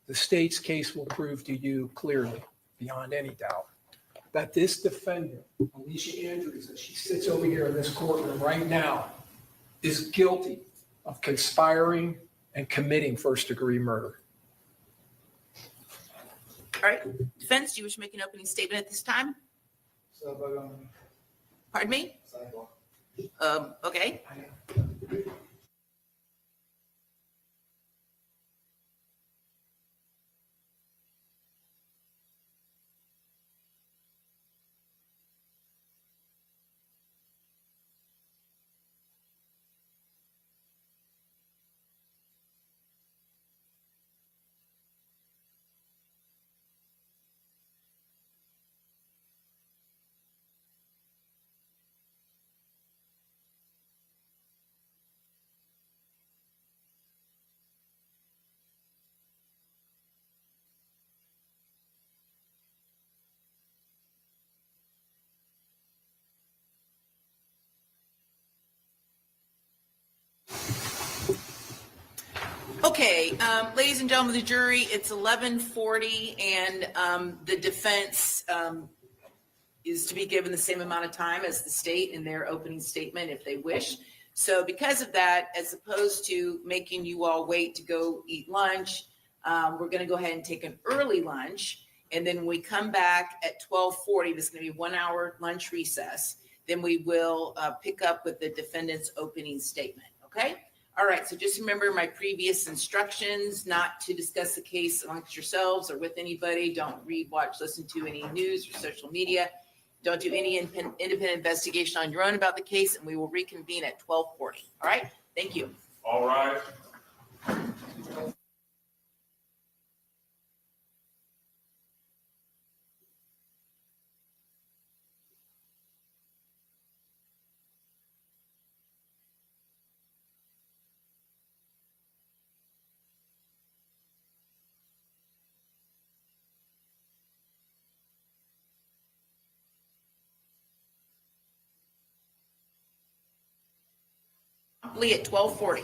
The state's case will prove to you clearly, beyond any doubt, that this defendant, Alicia Andrews, as she sits over here in this courtroom right now, is guilty of conspiring and committing first-degree murder. All right, defense, do you wish to make an opening statement at this time? Pardon me? Okay. Okay, ladies and gentlemen of the jury, it's 11:40, and the defense is to be given the same amount of time as the state in their opening statement if they wish. So because of that, as opposed to making you all wait to go eat lunch, we're going to go ahead and take an early lunch. And then when we come back at 12:40, there's going to be 1 hour lunch recess. then we will pick up with the defendant's opening statement, okay? All right, so just remember my previous instructions, not to discuss the case amongst yourselves or with anybody. Don't read, watch, listen to any news or social media. Don't do any independent investigation on your own about the case, and we will reconvene at 12:40. All right, thank you. All rise. Promptly at 12:40.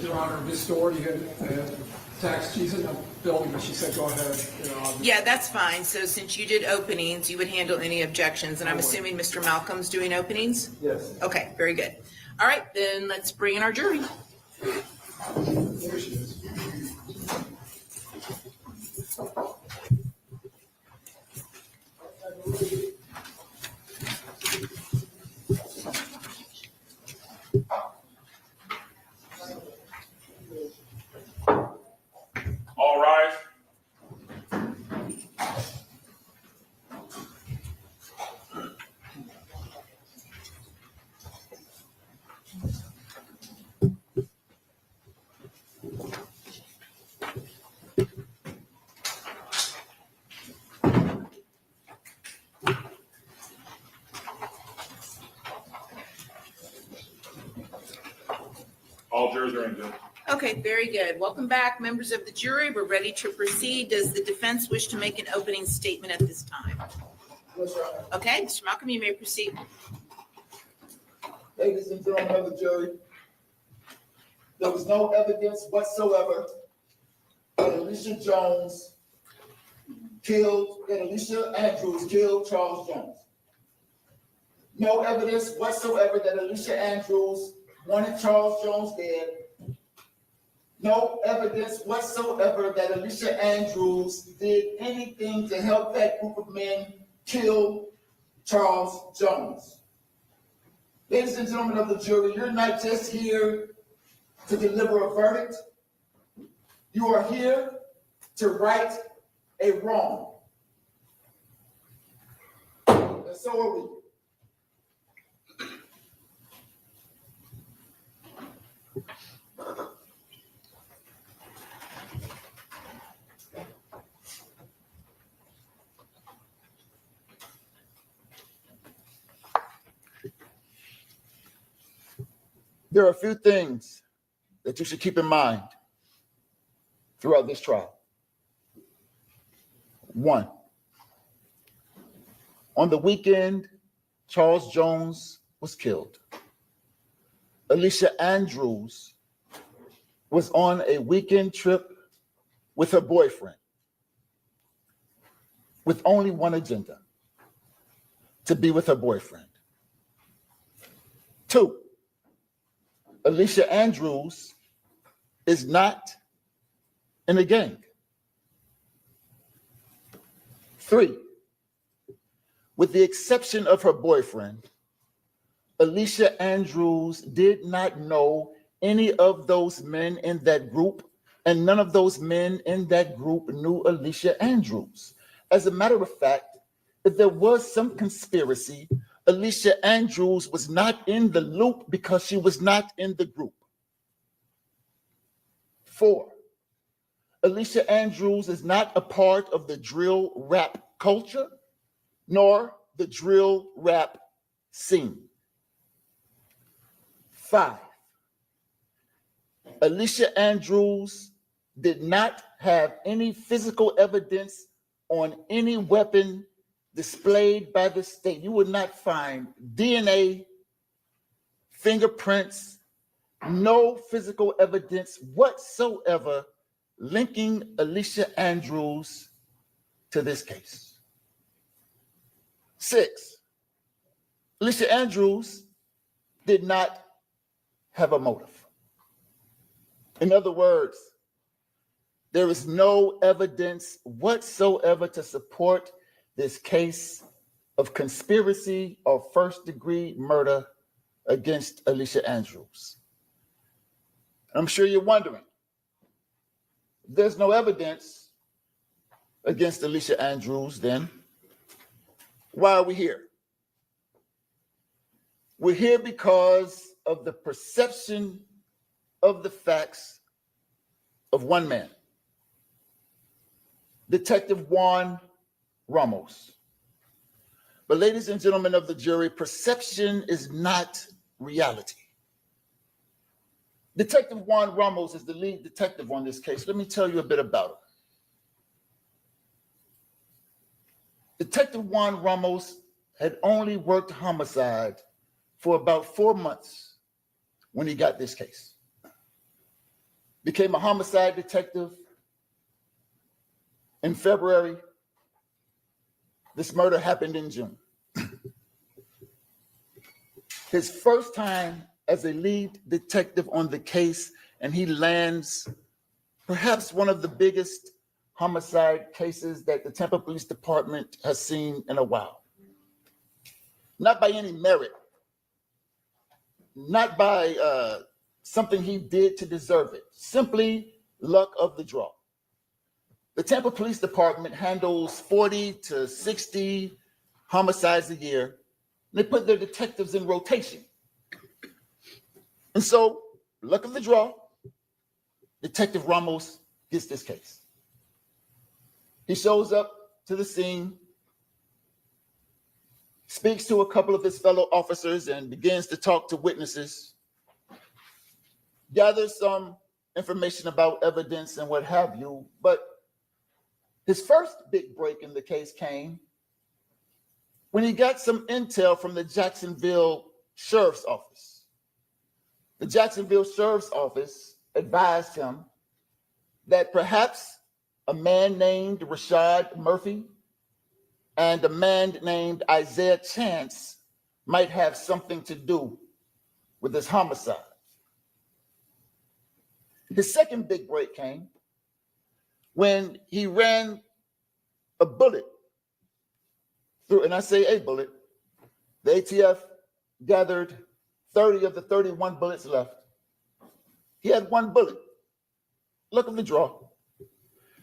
Your Honor, Ms. Doherty had taxed, she's in the building, but she said, go ahead. Yeah, that's fine. So since you did openings, you would handle any objections, and I'm assuming Mr. Malcolm's doing openings? Yes. Okay, very good. All right, then let's bring in our jury. There she is. All rise. All jurors are in good. Okay, very good. Welcome back, members of the jury. We're ready to proceed. Does the defense wish to make an opening statement at this time? Yes, Your Honor. Okay, Mr. Malcolm, you may proceed. Ladies and gentlemen of the jury, there was no evidence whatsoever that Alicia Andrews killed Charles Jones. No evidence whatsoever that Alicia Andrews wanted Charles Jones dead. No evidence whatsoever that Alicia Andrews did anything to help that group of men kill Charles Jones. Ladies and gentlemen of the jury, you're not just here to deliver a verdict. You are here to right a wrong. And so are we. There are a few things that you should keep in mind throughout this trial. One, on the weekend Charles Jones was killed, Alicia Andrews was on a weekend trip with her boyfriend with only one agenda: to be with her boyfriend. Two, Alicia Andrews is not in a gang. Three, with the exception of her boyfriend, Alicia Andrews did not know any of those men in that group, and none of those men in that group knew Alicia Andrews. As a matter of fact, if there was some conspiracy, Alicia Andrews was not in the loop because she was not in the group. Four, Alicia Andrews is not a part of the drill rap culture, nor the drill rap scene. Five, Alicia Andrews did not have any physical evidence on any weapon displayed by the state. You would not find DNA, fingerprints, no physical evidence whatsoever linking Alicia Andrews to this case. Six, Alicia Andrews did not have a motive. In other words, there is no evidence whatsoever to support this case of conspiracy or first-degree murder against Alicia Andrews. I'm sure you're wondering, there's no evidence against Alicia Andrews, then why are we here? We're here because of the perception of the facts of one man, Detective Juan Ramos. But ladies and gentlemen of the jury, perception is not reality. Detective Juan Ramos is the lead detective on this case. Let me tell you a bit about him. Detective Juan Ramos had only worked homicide for about 4 months when he got this case. became a homicide detective in February. This murder happened in June. His first time as a lead detective on the case, and he lands perhaps one of the biggest homicide cases that the Tampa Police Department has seen in a while. Not by any merit, not by something he did to deserve it, simply luck of the draw. The Tampa Police Department handles 40 to 60 homicides a year, and they put their detectives in rotation. And so, luck of the draw, Detective Ramos gets this case. He shows up to the scene, speaks to a couple of his fellow officers, and begins to talk to witnesses, gathers some information about evidence and what have you. But his first big break in the case came when he got some intel from the Jacksonville Sheriff's Office. The Jacksonville Sheriff's Office advised him that perhaps a man named Rashad Murphy and a man named Isaiah Chance might have something to do with this homicide. His second big break came when he ran a bullet through, and I say a bullet, the ATF gathered 30 of the 31 bullets left. He had one bullet, luck of the draw.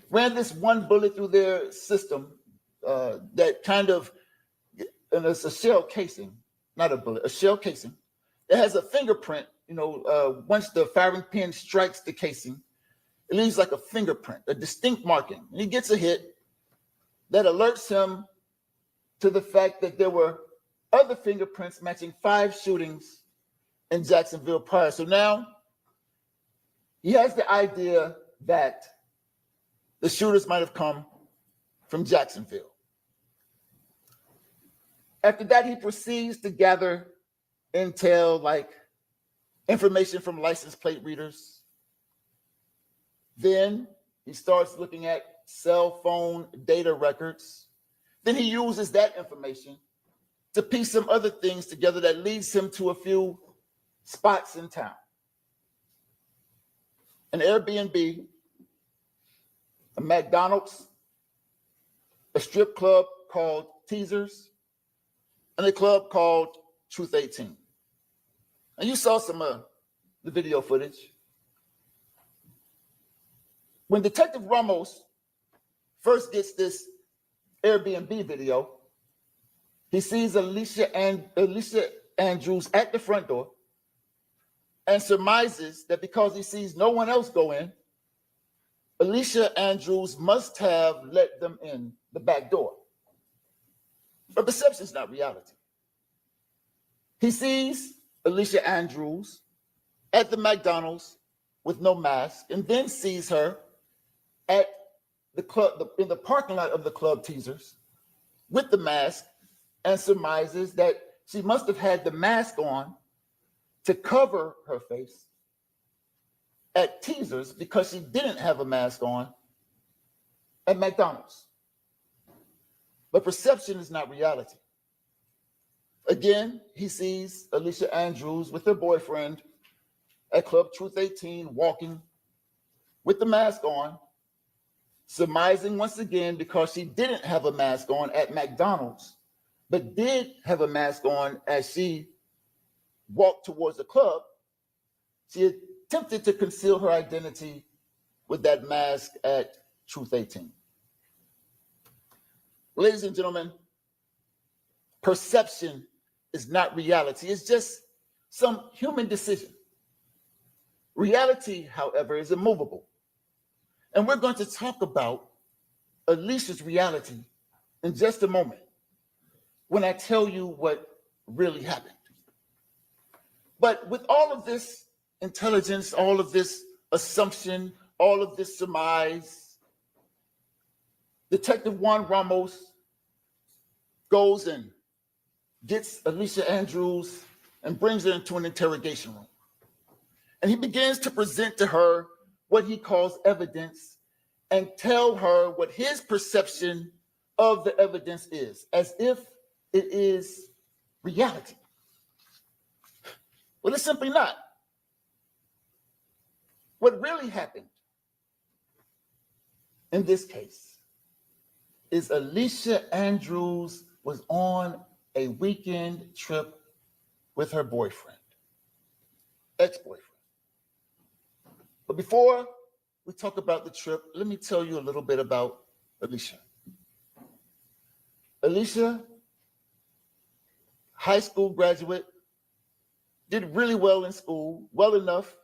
Ran this one bullet through their system that kind of, and it's a shell casing, not a bullet, a shell casing. It has a fingerprint, once the firing pin strikes the casing, it leaves like a fingerprint, a distinct marking. And he gets a hit that alerts him to the fact that there were other fingerprints matching 5 shootings in Jacksonville prior. So now he has the idea that the shooters might have come from Jacksonville. After that, he proceeds to gather intel like information from license plate readers. Then he starts looking at cell phone data records. Then he uses that information to piece some other things together that leads him to a few spots in town. An Airbnb, a McDonald's, a strip club called Teasers, and a club called Truth 18. And you saw some of the video footage. When Detective Ramos first gets this Airbnb video, he sees Alicia Andrews at the front door and surmises that because he sees no one else go in, Alicia Andrews must have let them in the back door. But perception is not reality. He sees Alicia Andrews at the McDonald's with no mask, and then sees her at the club, in the parking lot of the club Teasers with the mask, and surmises that she must have had the mask on to cover her face at Teasers because she didn't have a mask on at McDonald's. But perception is not reality. Again, he sees Alicia Andrews with her boyfriend at Club Truth 18 walking with the mask on, surmising once again because she didn't have a mask on at McDonald's, but did have a mask on as she walked towards the club. She attempted to conceal her identity with that mask at Truth 18. Ladies and gentlemen, perception is not reality. It's just some human decision. Reality, however, is immovable. And we're going to talk about Alicia's reality in just a moment when I tell you what really happened. But with all of this intelligence, all of this assumption, all of this surmise, Detective Juan Ramos goes and gets Alicia Andrews and brings her into an interrogation room. And he begins to present to her what he calls evidence and tell her what his perception of the evidence is, as if it is reality. Well, it's simply not. What really happened in this case is Alicia Andrews was on a weekend trip with her boyfriend, ex-boyfriend. But before we talk about the trip, let me tell you a little bit about Alicia. Alicia, high school graduate, did really well in school, well enough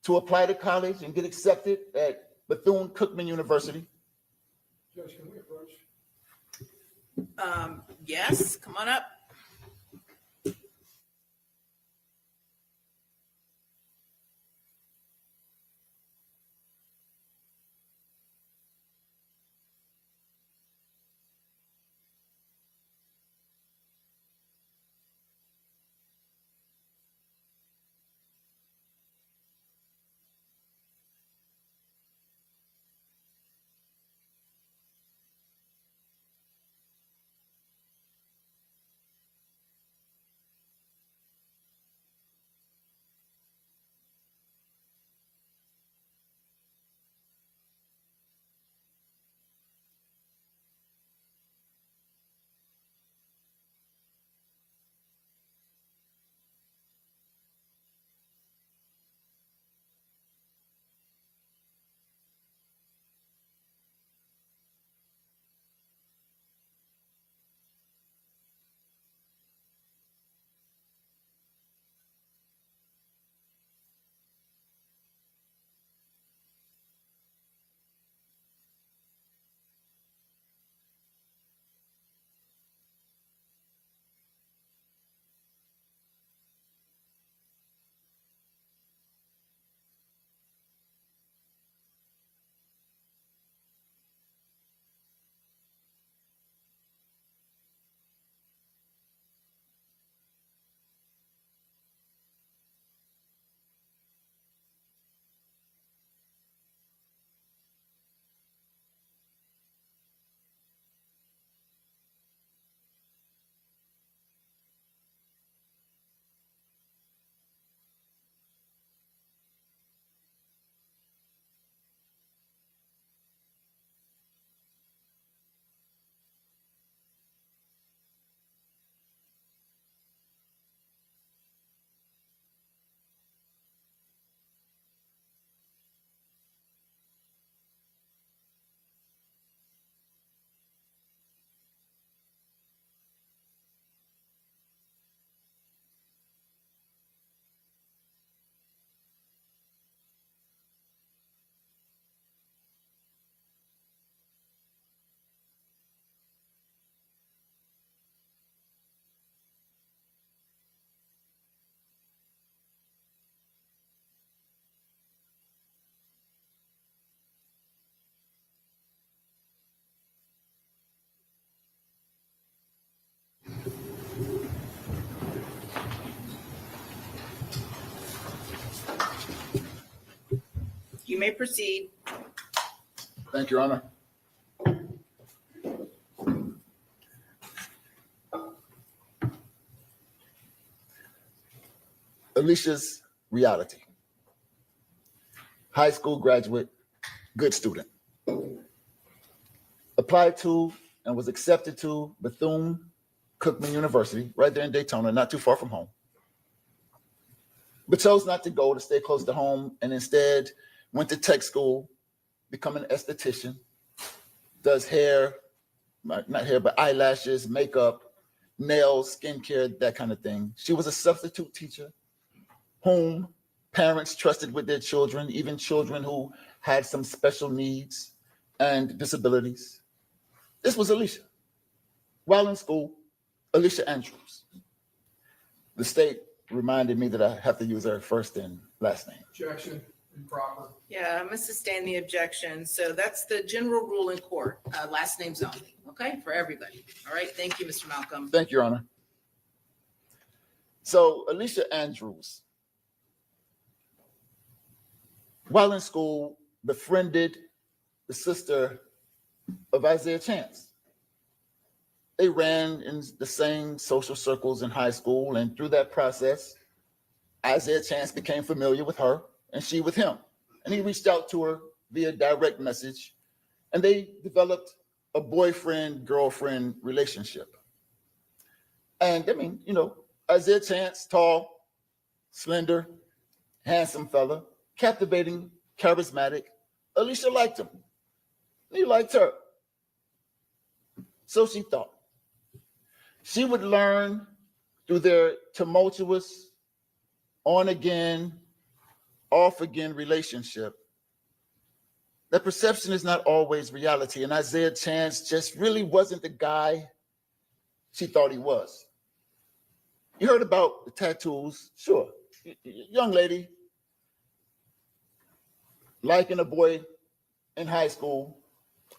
to apply to college and get accepted at Bethune-Cookman University. Judge, can we approach? Yes, come on up. You may proceed. Thank you, Your Honor. Alicia's reality. High school graduate, good student. Applied to and was accepted to Bethune-Cookman University, right there in Daytona, not too far from home. But chose not to go, to stay close to home, and instead went to tech school, become an esthetician, does hair, not hair, but eyelashes, makeup, nails, skincare, that kind of thing. She was a substitute teacher whom parents trusted with their children, even children who had some special needs and disabilities. This was Alicia. While in school, Alicia Andrews. The state reminded me that I have to use her first and last name. Objection, improper. Yeah, I'm gonna sustain the objection. So that's the general rule in court, last names only, okay, for everybody. All right, thank you, Mr. Malcolm. Thank you, Your Honor. So Alicia Andrews while in school, befriended the sister of Isaiah Chance. They ran in the same social circles in high school, and through that process, Isaiah Chance became familiar with her and she with him. And he reached out to her via direct message, and they developed a boyfriend-girlfriend relationship. And I mean, you know, Isaiah Chance, tall, slender, handsome fella, captivating, charismatic. Alicia liked him. He liked her. So she thought. She would learn through their tumultuous, on again, off again relationship that perception is not always reality. And Isaiah Chance just really wasn't the guy she thought he was. You heard about the tattoos, sure. Young lady liking a boy in high school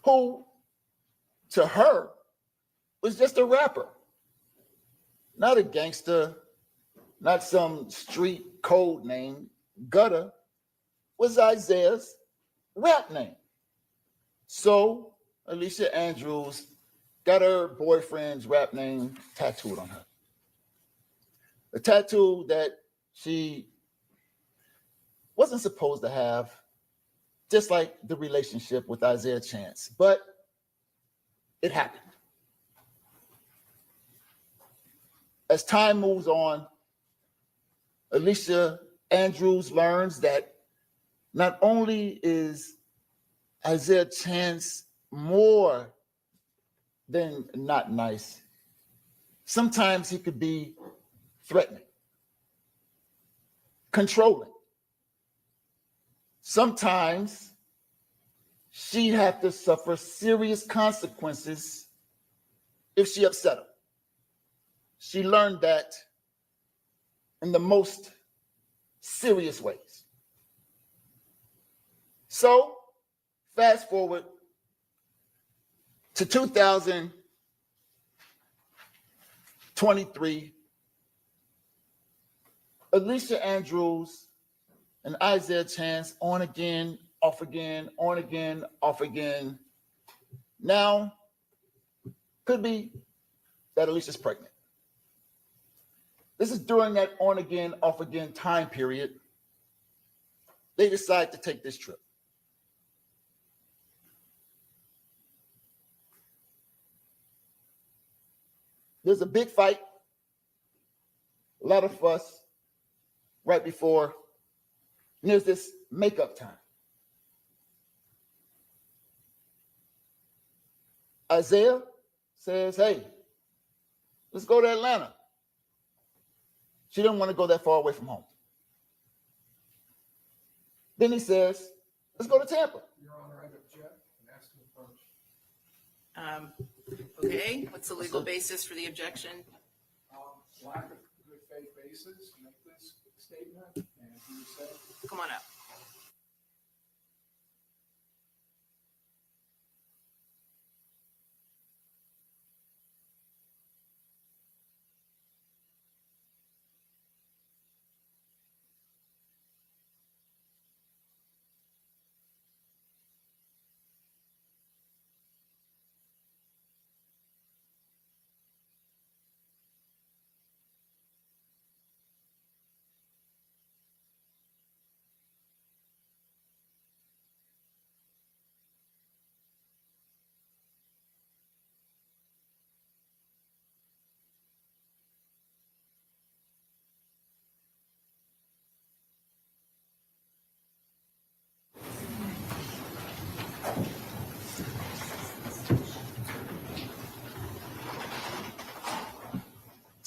who, to her, was just a rapper, not a gangster, not some street code name. Gutter was Isaiah's rap name. So Alicia Andrews got her boyfriend's rap name tattooed on her. A tattoo that she wasn't supposed to have, just like the relationship with Isaiah Chance, but it happened. As time moves on, Alicia Andrews learns that not only is Isaiah Chance more than not nice, sometimes he could be threatening, controlling. Sometimes she'd have to suffer serious consequences if she upset him. She learned that in the most serious ways. So, fast forward to 2023, Alicia Andrews and Isaiah Chance on again, off again, on again, off again. Now, could be that Alicia's pregnant. This is during that on again, off again time period. They decide to take this trip. There's a big fight, a lot of fuss right before, and there's this makeup time. Isaiah says, hey, let's go to Atlanta. She didn't want to go that far away from home. Then he says, let's go to Tampa. Your Honor, I object and ask to approach. Okay, what's the legal basis for the objection? Lack of good faith basis to make this statement, and he said, Come on up.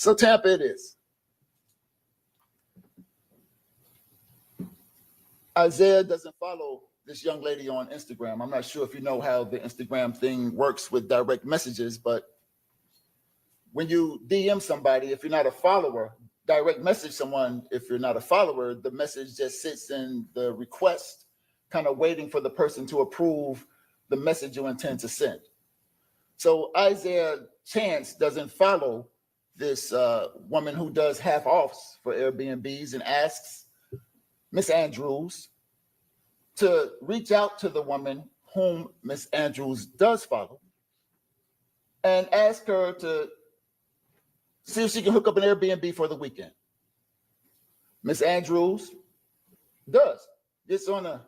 So Tampa it is. Isaiah doesn't follow this young lady on Instagram. I'm not sure if you know how the Instagram thing works with direct messages, but when you DM somebody, if you're not a follower, direct message someone, if you're not a follower, the message just sits in the request, kind of waiting for the person to approve the message you intend to send. So Isaiah Chance doesn't follow this woman who does half offs for Airbnbs and asks Miss Andrews, to reach out to the woman whom Miss Andrews does follow and ask her to see if she can hook up an Airbnb for the weekend. Miss Andrews does. Gets on a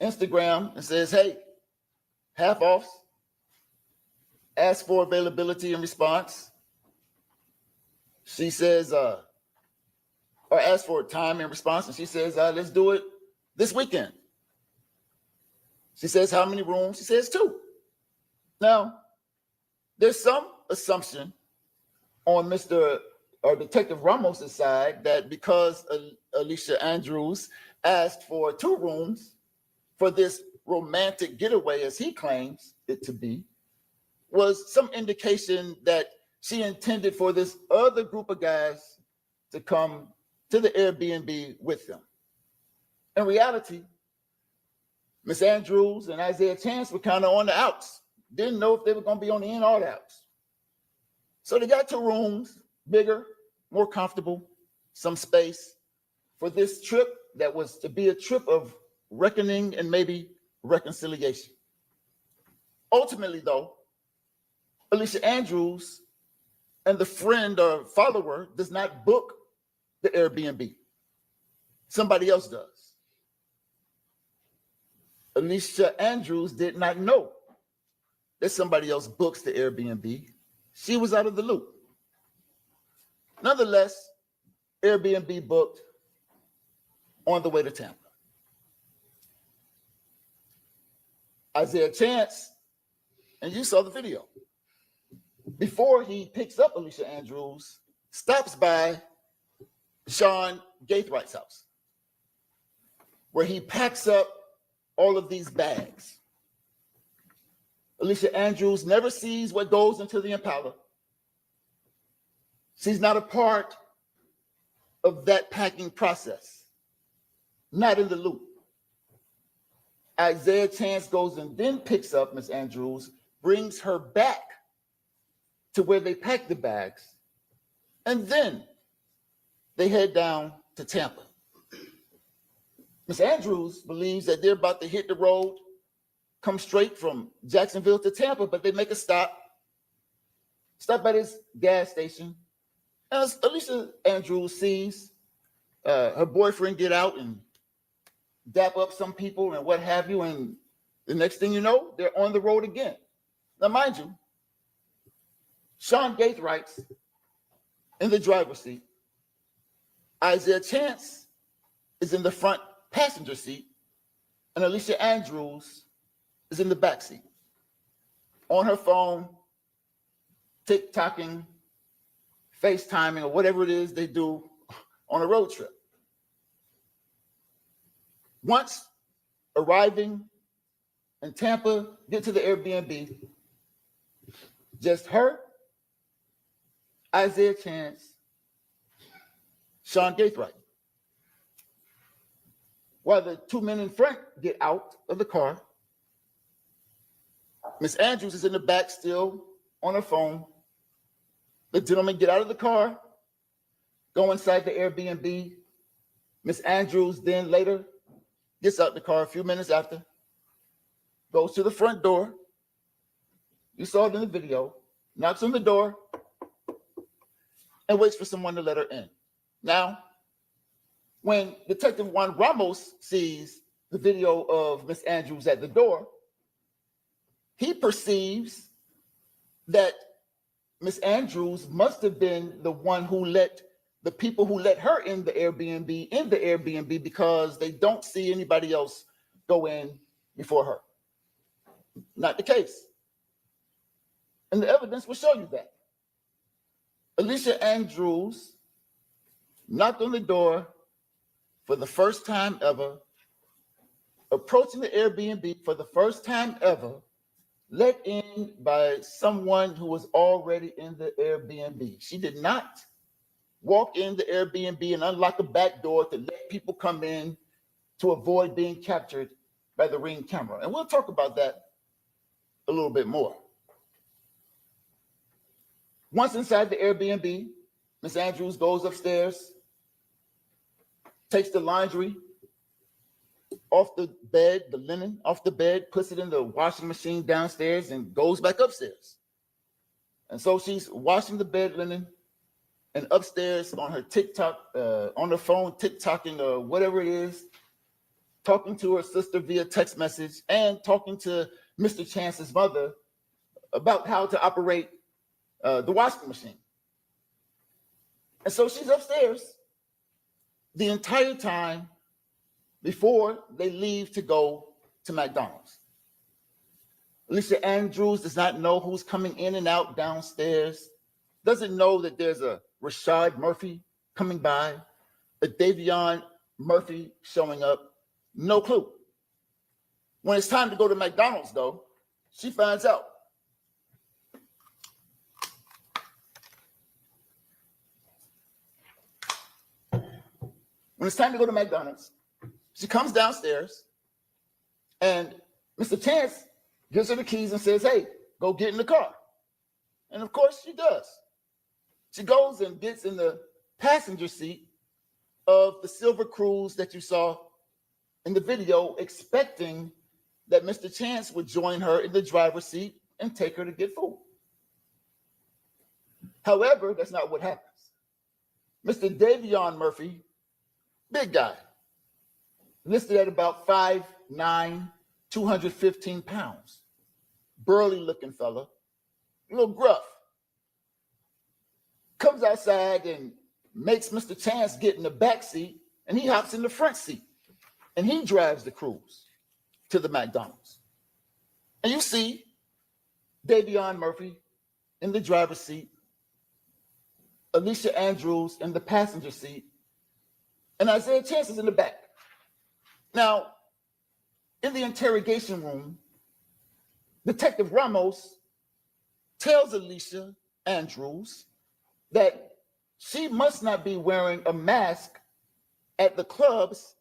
Instagram and says, hey, half off. Ask for availability in response. She says, or ask for time in response, and she says, let's do it this weekend. She says, how many rooms? She says 2. Now, there's some assumption on Mr. or Detective Ramos's side that because Alicia Andrews asked for 2 rooms for this romantic getaway, as he claims it to be, was some indication that she intended for this other group of guys to come to the Airbnb with them. In reality, Miss Andrews and Isaiah Chance were kind of on the outs. Didn't know if they were going to be on the in or the outs. So they got 2 rooms, bigger, more comfortable, some space for this trip that was to be a trip of reckoning and maybe reconciliation. Ultimately, though, Alicia Andrews and the friend or follower does not book the Airbnb. Somebody else does. Alicia Andrews did not know that somebody else books the Airbnb. She was out of the loop. Nonetheless, Airbnb booked on the way to Tampa. Isaiah Chance, and you saw the video, before he picks up Alicia Andrews, stops by Sean Gaithwright's house, where he packs up all of these bags. Alicia Andrews never sees what goes into the Impala. She's not a part of that packing process, not in the loop. Isaiah Chance goes and then picks up Miss Andrews, brings her back to where they pack the bags, and then they head down to Tampa. Miss Andrews believes that they're about to hit the road, come straight from Jacksonville to Tampa, but they make a stop at this gas station. And Alicia Andrews sees her boyfriend get out and dap up some people and what have you, and the next thing you know, they're on the road again. Now, mind you, Sean Gaithwright's in the driver's seat. Isaiah Chance is in the front passenger seat, and Alicia Andrews is in the back seat, on her phone, TikToking, FaceTiming, or whatever it is they do on a road trip. Once arriving in Tampa, get to the Airbnb, just her, Isaiah Chance, Sean Gaithwright. While the 2 men in front get out of the car, Miss Andrews is in the back still on her phone. The gentlemen get out of the car, go inside the Airbnb. Miss Andrews then later gets out the car a few minutes after, goes to the front door. You saw it in the video, knocks on the door, and waits for someone to let her in. Now, when Detective Juan Ramos sees the video of Miss Andrews at the door, he perceives that Miss Andrews must have been the one who let the people who let her in the Airbnb because they don't see anybody else go in before her. Not the case. And the evidence will show you that. Alicia Andrews knocked on the door for the first time ever, approaching the Airbnb for the first time ever, let in by someone who was already in the Airbnb. She did not walk in the Airbnb and unlock the back door to let people come in to avoid being captured by the Ring camera. And we'll talk about that a little bit more. Once inside the Airbnb, Miss Andrews goes upstairs, takes the laundry off the bed, the linen off the bed, puts it in the washing machine downstairs, and goes back upstairs. And so she's washing the bed linen and upstairs on her TikTok, on her phone, TikToking or whatever it is, talking to her sister via text message and talking to Mr. Chance's mother about how to operate the washing machine. And so she's upstairs the entire time before they leave to go to McDonald's. Alicia Andrews does not know who's coming in and out downstairs, doesn't know that there's a Rashad Murphy coming by, a Davion Murphy showing up, no clue. When it's time to go to McDonald's, though, she finds out. When it's time to go to McDonald's, she comes downstairs and Mr. Chance gives her the keys and says, hey, go get in the car. And of course she does. She goes and gets in the passenger seat of the silver Cruise that you saw in the video, expecting that Mr. Chance would join her in the driver's seat and take her to get food. However, that's not what happens. Mr. Davion Murphy, big guy, listed at about 5'9", 215 pounds, burly looking fella, a little gruff, comes outside and makes Mr. Chance get in the back seat, and he hops in the front seat, and he drives the Cruise to the McDonald's. And you see Davion Murphy in the driver's seat, Alicia Andrews in the passenger seat, and Isaiah Chance is in the back. Now, in the interrogation room, Detective Ramos tells Alicia Andrews that she must not be wearing a mask at the clubs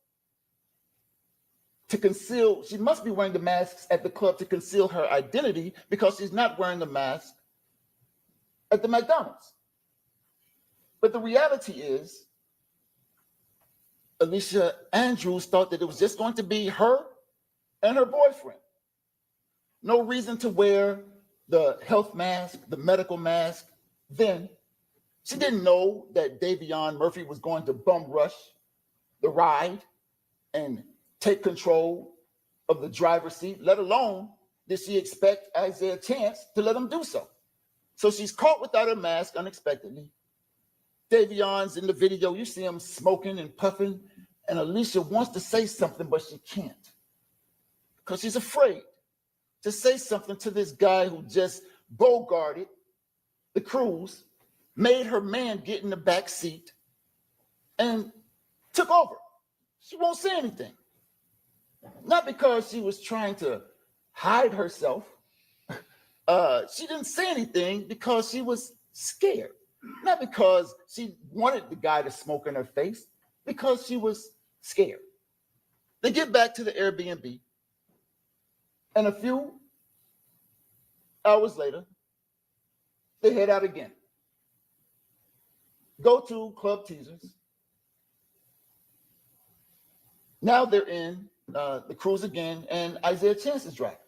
to conceal, she must be wearing the masks at the club to conceal her identity because she's not wearing the mask at the McDonald's. But the reality is, Alicia Andrews thought that it was just going to be her and her boyfriend. No reason to wear the health mask, the medical mask. Then she didn't know that Davion Murphy was going to bum rush the ride and take control of the driver's seat, let alone did she expect Isaiah Chance to let him do so. So she's caught without her mask unexpectedly. Davion's in the video, you see him smoking and puffing, and Alicia wants to say something, but she can't because she's afraid to say something to this guy who just bogarted the Cruise, made her man get in the back seat, and took over. She won't say anything. Not because she was trying to hide herself. She didn't say anything because she was scared. Not because she wanted the guy to smoke in her face, because she was scared. They get back to the Airbnb, and a few hours later, they head out again. Go to Club Teasers. Now they're in the Cruise again, and Isaiah Chance is driving.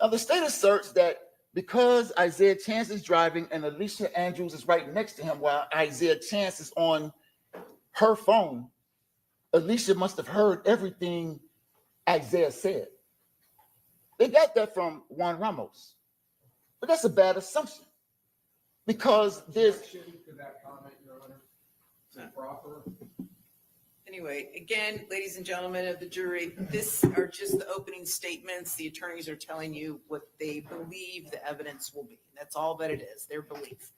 Now the state asserts that because Isaiah Chance is driving and Alicia Andrews is right next to him while Isaiah Chance is on her phone, Alicia must have heard everything Isaiah said. They got that from Juan Ramos, but that's a bad assumption because there's. To that comment, Your Honor, is that proper? Anyway, again, ladies and gentlemen of the jury, this are just the opening statements. The attorneys are telling you what they believe the evidence will be. That's all that it is, their belief.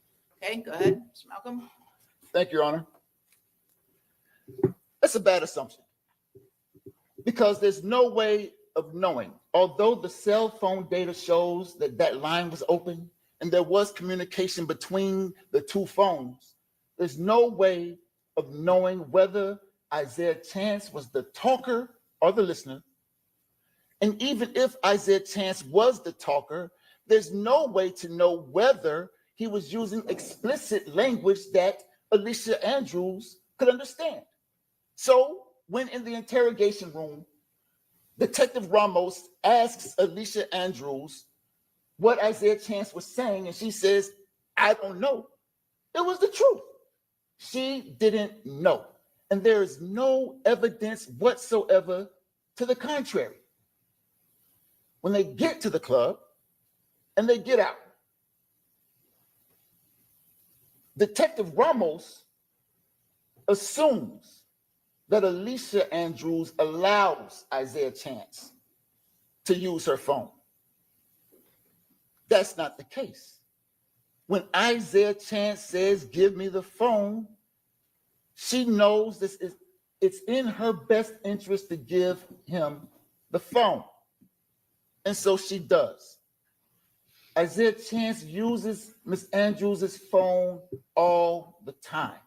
Okay, go ahead, Mr. Malcolm. Thank you, Your Honor. That's a bad assumption because there's no way of knowing. Although the cell phone data shows that that line was open and there was communication between the two phones, there's no way of knowing whether Isaiah Chance was the talker or the listener. And even if Isaiah Chance was the talker, there's no way to know whether he was using explicit language that Alicia Andrews could understand. So when in the interrogation room, Detective Ramos asks Alicia Andrews what Isaiah Chance was saying, and she says, I don't know. It was the truth. She didn't know. And there is no evidence whatsoever to the contrary. When they get to the club and they get out, Detective Ramos assumes that Alicia Andrews allows Isaiah Chance to use her phone. That's not the case. When Isaiah Chance says, give me the phone, she knows it's in her best interest to give him the phone. And so she does. Isaiah Chance uses Miss Andrews' phone all the time,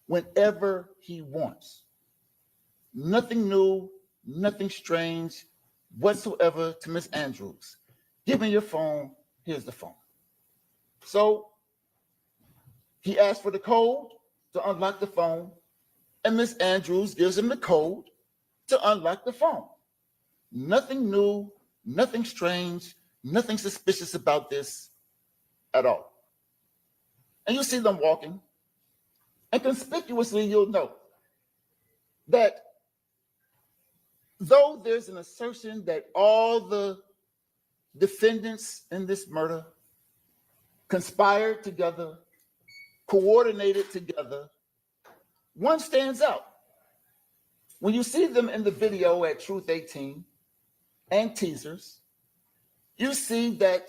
whenever he wants. Nothing new, nothing strange whatsoever to Miss Andrews. Give me your phone, here's the phone. So he asks for the code to unlock the phone, and Miss Andrews gives him the code to unlock the phone. Nothing new, nothing strange, nothing suspicious about this at all. And you see them walking, and conspicuously you'll note that though there's an assertion that all the defendants in this murder conspired together, coordinated together, one stands out. When you see them in the video at Truth 18 and teasers, you see that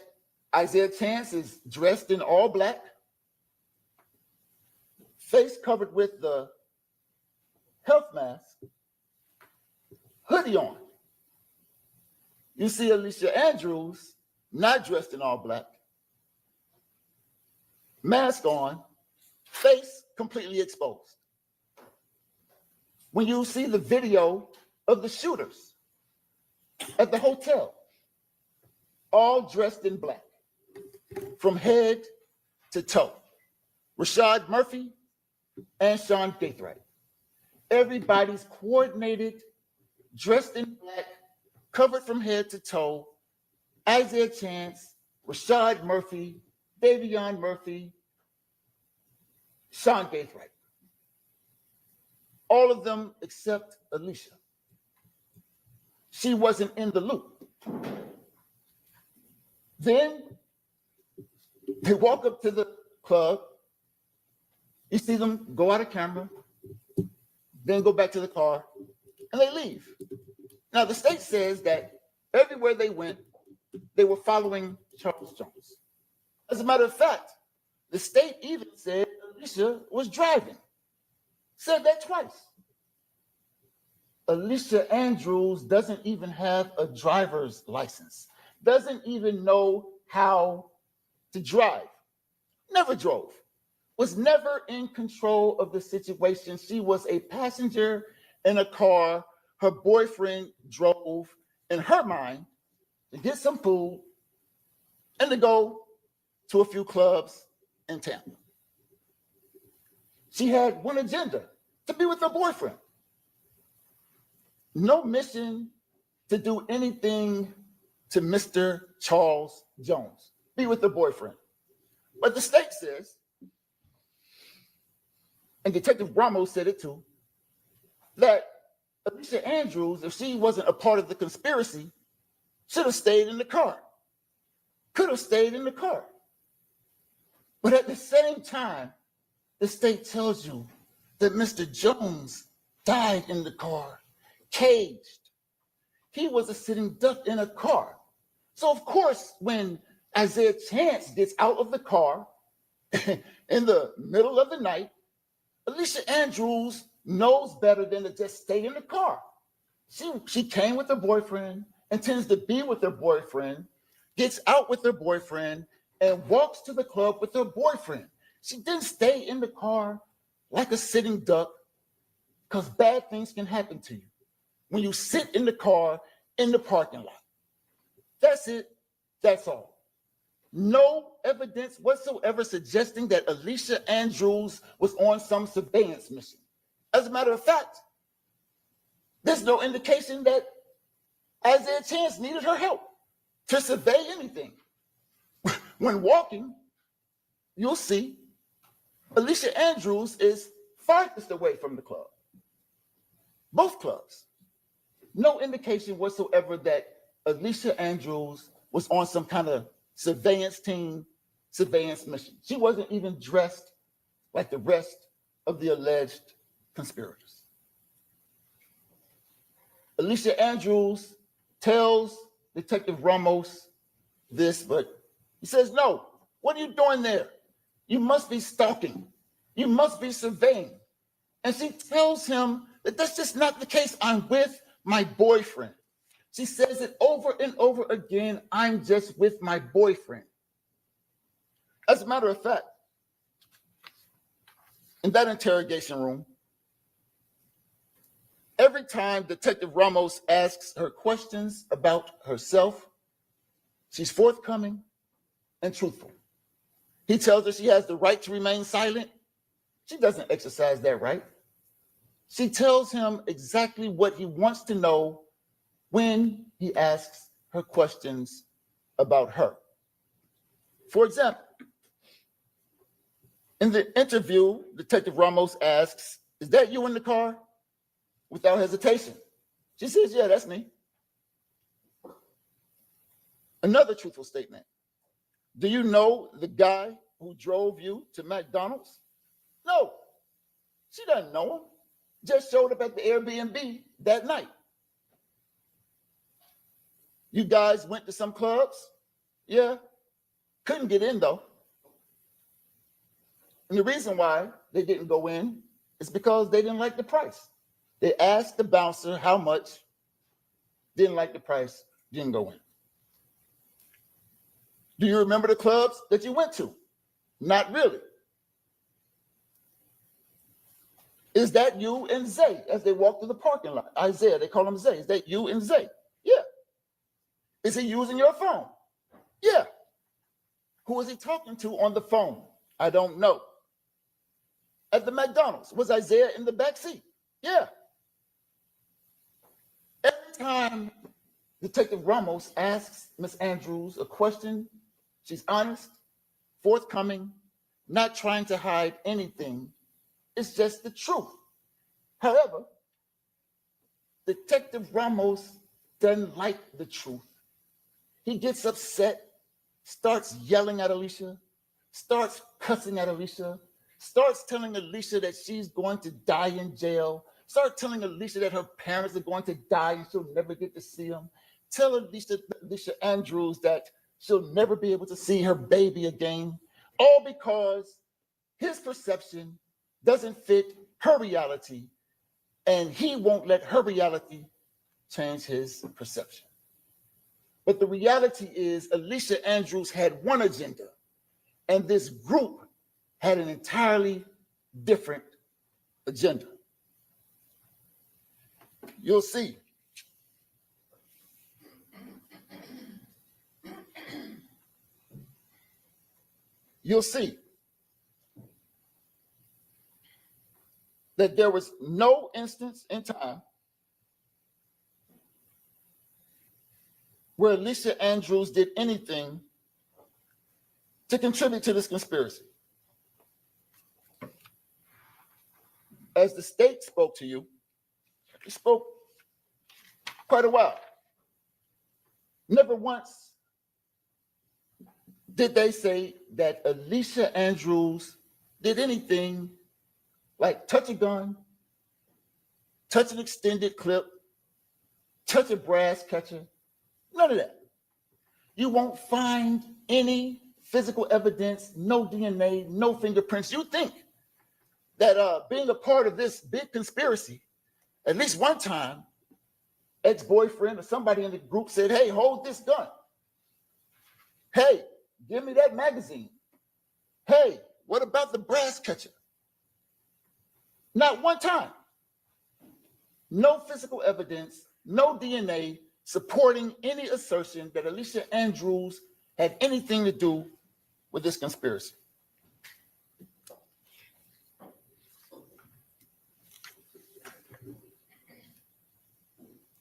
Isaiah Chance is dressed in all black, face covered with the health mask, hoodie on. You see Alicia Andrews not dressed in all black, mask on, face completely exposed. When you see the video of the shooters at the hotel, all dressed in black, from head to toe, Rashad Murphy and Sean Gaithright. Everybody's coordinated, dressed in black, covered from head to toe. Isaiah Chance, Rashad Murphy, Davion Murphy, Sean Gaithright. All of them except Alicia. She wasn't in the loop. Then they walk up to the club. You see them go out of camera, then go back to the car, and they leave. Now, the state says that everywhere they went, they were following Charles Jones. As a matter of fact, the state even said Alicia was driving. Said that twice. Alicia Andrews doesn't even have a driver's license, doesn't even know how to drive, never drove, was never in control of the situation. She was a passenger in a car. Her boyfriend drove, in her mind, to get some food and to go to a few clubs in Tampa. She had one agenda, to be with her boyfriend. No mission to do anything to Mr. Charles Jones, be with her boyfriend. But the state says, and Detective Ramos said it too, that Alicia Andrews, if she wasn't a part of the conspiracy, should have stayed in the car, could have stayed in the car. But at the same time, the state tells you that Mr. Jones died in the car, caged. He was a sitting duck in a car. So of course, when Isaiah Chance gets out of the car in the middle of the night, Alicia Andrews knows better than to just stay in the car. She came with her boyfriend, intends to be with her boyfriend, gets out with her boyfriend, and walks to the club with her boyfriend. She didn't stay in the car like a sitting duck, because bad things can happen to you when you sit in the car in the parking lot. That's it. That's all. No evidence whatsoever suggesting that Alicia Andrews was on some surveillance mission. As a matter of fact, There's no indication that Isaiah Chance needed her help to survey anything. When walking, you'll see Alicia Andrews is farthest away from the club. Both clubs. No indication whatsoever that Alicia Andrews was on some kind of surveillance team, surveillance mission. She wasn't even dressed like the rest of the alleged conspirators. Alicia Andrews tells Detective Ramos this, but he says, no, what are you doing there? You must be stalking. You must be surveying. And she tells him that that's just not the case. I'm with my boyfriend. She says it over and over again. I'm just with my boyfriend. As a matter of fact, in that interrogation room, every time Detective Ramos asks her questions about herself, she's forthcoming and truthful. He tells her she has the right to remain silent. She doesn't exercise that right. She tells him exactly what he wants to know when he asks her questions about her. For example, in the interview, Detective Ramos asks, "Is that you in the car?" Without hesitation. She says, "Yeah, that's me." Another truthful statement. "Do you know the guy who drove you to McDonald's?" No, she doesn't know him. Just showed up at the Airbnb that night. "You guys went to some clubs?" "Yeah, couldn't get in though." And the reason why they didn't go in is because they didn't like the price. They asked the bouncer how much, didn't like the price, didn't go in. "Do you remember the clubs that you went to?" "Not really." "Is that you and Zay as they walk through the parking lot?" Isaiah, they call him Zay. "Is that you and Zay?" "Yeah." "Is he using your phone?" "Yeah." "Who is he talking to on the phone?" "I don't know." "At the McDonald's, was Isaiah in the back seat?" "Yeah." Every time Detective Ramos asks Miss Andrews a question, she's honest, forthcoming, not trying to hide anything. It's just the truth. However, Detective Ramos doesn't like the truth. He gets upset, starts yelling at Alicia, starts cussing at Alicia, starts telling Alicia that she's going to die in jail, start telling Alicia that her parents are going to die and she'll never get to see them. Tell Alicia Andrews that she'll never be able to see her baby again, all because his perception doesn't fit her reality, and he won't let her reality change his perception. But the reality is Alicia Andrews had one agenda, and this group had an entirely different agenda. You'll see. You'll see that there was no instance in time where Alicia Andrews did anything to contribute to this conspiracy. As the state spoke to you, it spoke quite a while. Never once did they say that Alicia Andrews did anything like touch a gun, touch an extended clip, touch a brass catcher. None of that. You won't find any physical evidence, no DNA, no fingerprints. You think that being a part of this big conspiracy, at least one time, ex-boyfriend or somebody in the group said, "Hey, hold this gun. Hey, give me that magazine. Hey, what about the brass catcher?" Not one time. No physical evidence, no DNA supporting any assertion that Alicia Andrews had anything to do with this conspiracy.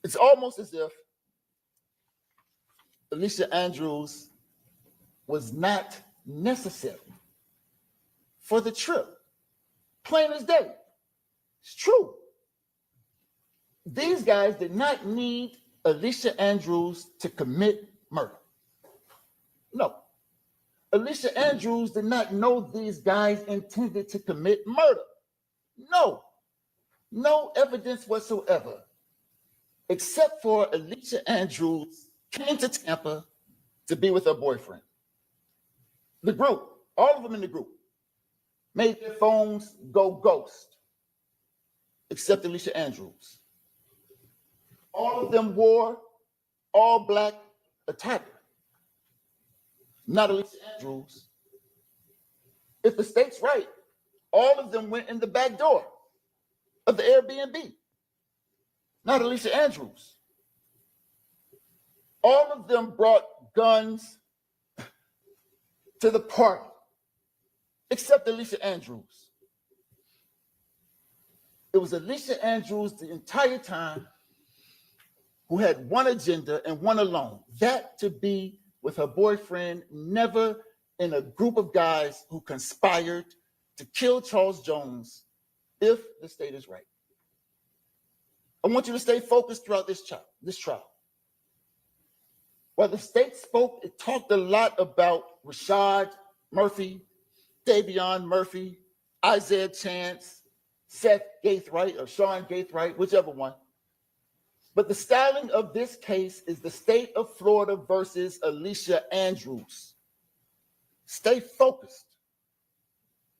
It's almost as if Alicia Andrews was not necessary for the trip. Plain as day. It's true. These guys did not need Alicia Andrews to commit murder. No. Alicia Andrews did not know these guys intended to commit murder. No. No evidence whatsoever, except for Alicia Andrews came to Tampa to be with her boyfriend. The group, all of them in the group, made their phones go ghost, except Alicia Andrews. All of them wore all black attire. Not Alicia Andrews. If the state's right, all of them went in the back door of the Airbnb. Not Alicia Andrews. All of them brought guns to the party, except Alicia Andrews. It was Alicia Andrews the entire time who had one agenda and one alone, that to be with her boyfriend, never in a group of guys who conspired to kill Charles Jones if the state is right. I want you to stay focused throughout this trial. While the state spoke, it talked a lot about Rashad Murphy, Davion Murphy, Isaiah Chance, Seth Gaithright, or Sean Gaithright, whichever one. But the styling of this case is the state of Florida versus Alicia Andrews. Stay focused.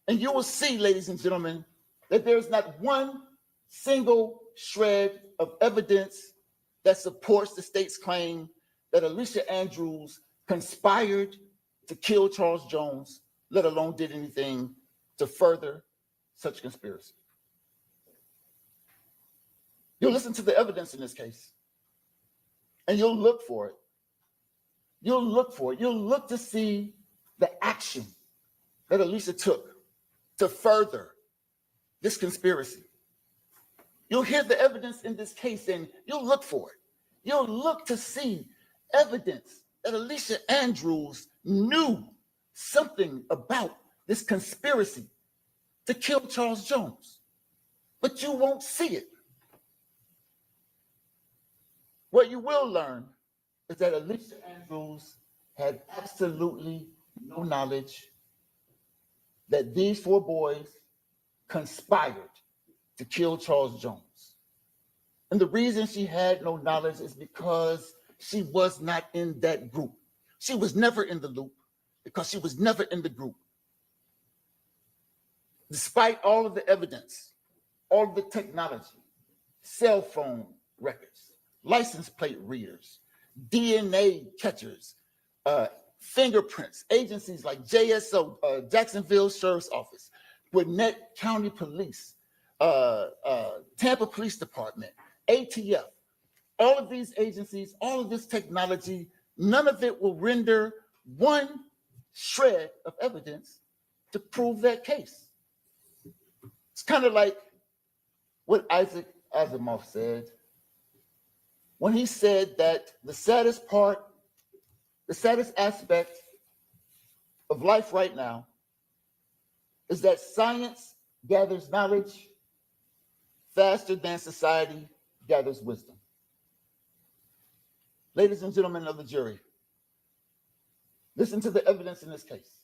And you will see, ladies and gentlemen, that there is not one single shred of evidence that supports the state's claim that Alicia Andrews conspired to kill Charles Jones, let alone did anything to further such conspiracy. You'll listen to the evidence in this case, and you'll look for it. You'll look for it. You'll look to see the action that Alicia took to further this conspiracy. You'll hear the evidence in this case, and you'll look for it. You'll look to see evidence that Alicia Andrews knew something about this conspiracy to kill Charles Jones, but you won't see it. What you will learn is that Alicia Andrews had absolutely no knowledge that these four boys conspired to kill Charles Jones. And the reason she had no knowledge is because she was not in that group. She was never in the loop because she was never in the group. Despite all of the evidence, all of the technology, cell phone records, license plate readers, DNA catchers, fingerprints, agencies like JSO, Jacksonville Sheriff's Office, Gwinnett County Police, Tampa Police Department, ATF, all of these agencies, all of this technology, none of it will render one shred of evidence to prove that case. It's kind of like what Isaac Asimov said when he said that the saddest aspect of life right now is that science gathers knowledge faster than society gathers wisdom. Ladies and gentlemen of the jury, listen to the evidence in this case.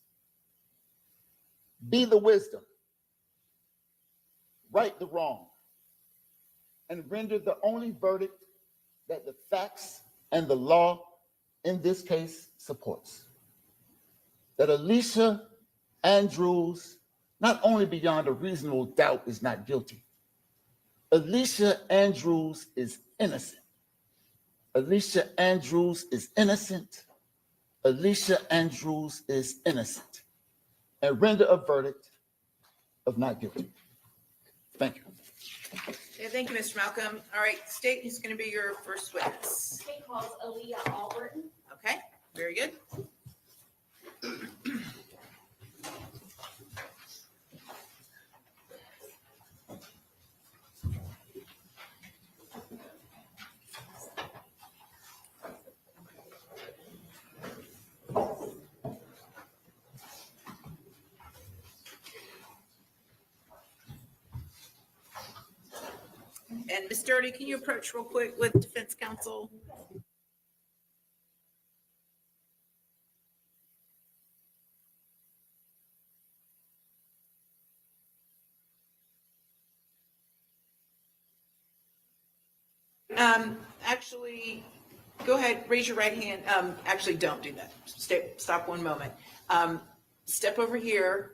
Be the wisdom, right the wrong, and render the only verdict that the facts and the law in this case supports. That Alicia Andrews, not only beyond a reasonable doubt, is not guilty. Alicia Andrews is innocent. Alicia Andrews is innocent. Alicia Andrews is innocent. And render a verdict of not guilty. Thank you. Okay, thank you, Mr. Malcolm. All right, state is going to be your first witness. State calls Aaliyah Alburton. Okay, very good. And Ms. Dirty, can you approach real quick with defense counsel? Actually, go ahead, raise your right hand. Actually, don't do that. Stop one moment. Step over here,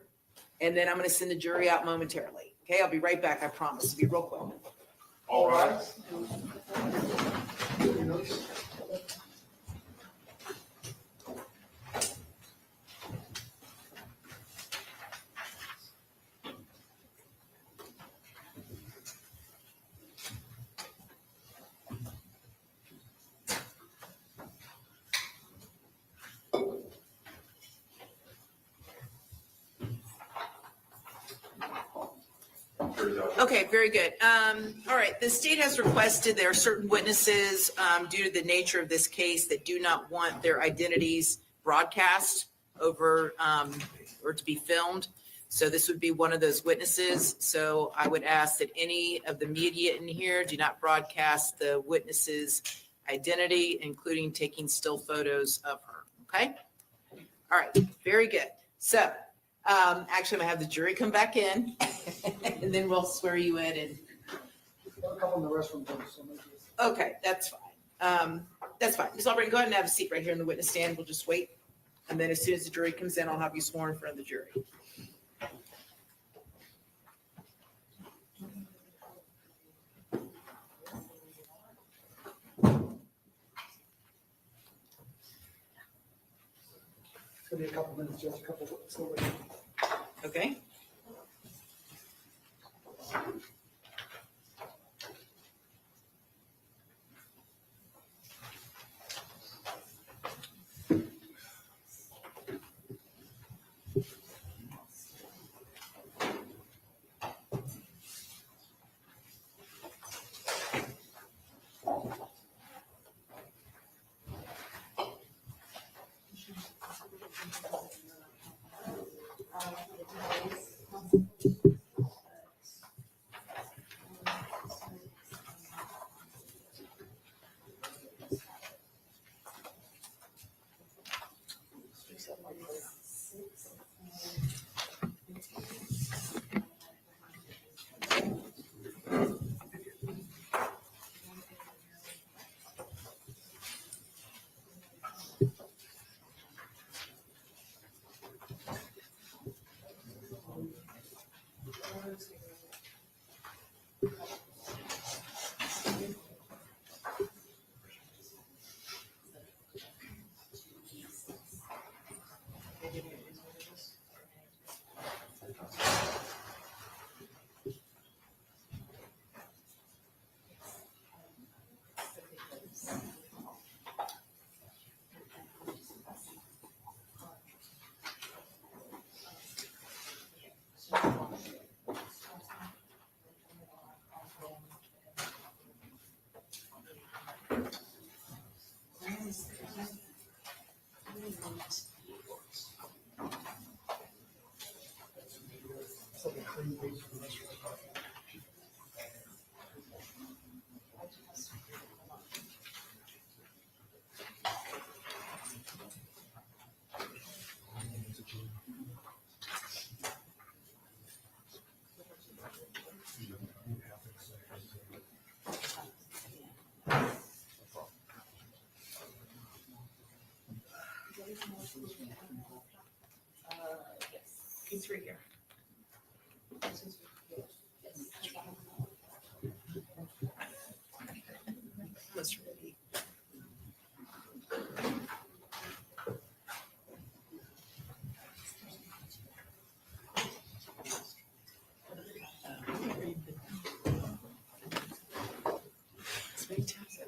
and then I'm going to send the jury out momentarily. Okay, I'll be right back. I promise. It'll be real quick. All rise. Okay, very good. All right, the state has requested there are certain witnesses due to the nature of this case that do not want their identities broadcast over or to be filmed. So this would be one of those witnesses. So I would ask that any of the media in here do not broadcast the witness's identity, including taking still photos of her. Okay? All right, very good. So actually, I'm gonna have the jury come back in and then we'll swear you in and. A couple in the restroom, so maybe. Okay, that's fine. That's fine. Ms. Albright, go ahead and have a seat right here in the witness stand. We'll just wait. And then as soon as the jury comes in, I'll have you sworn in front of the jury. It's gonna be a couple minutes, just a couple, so wait. Okay? It's like a clean page for the restroom. He's right here. Almost ready. It's fantastic.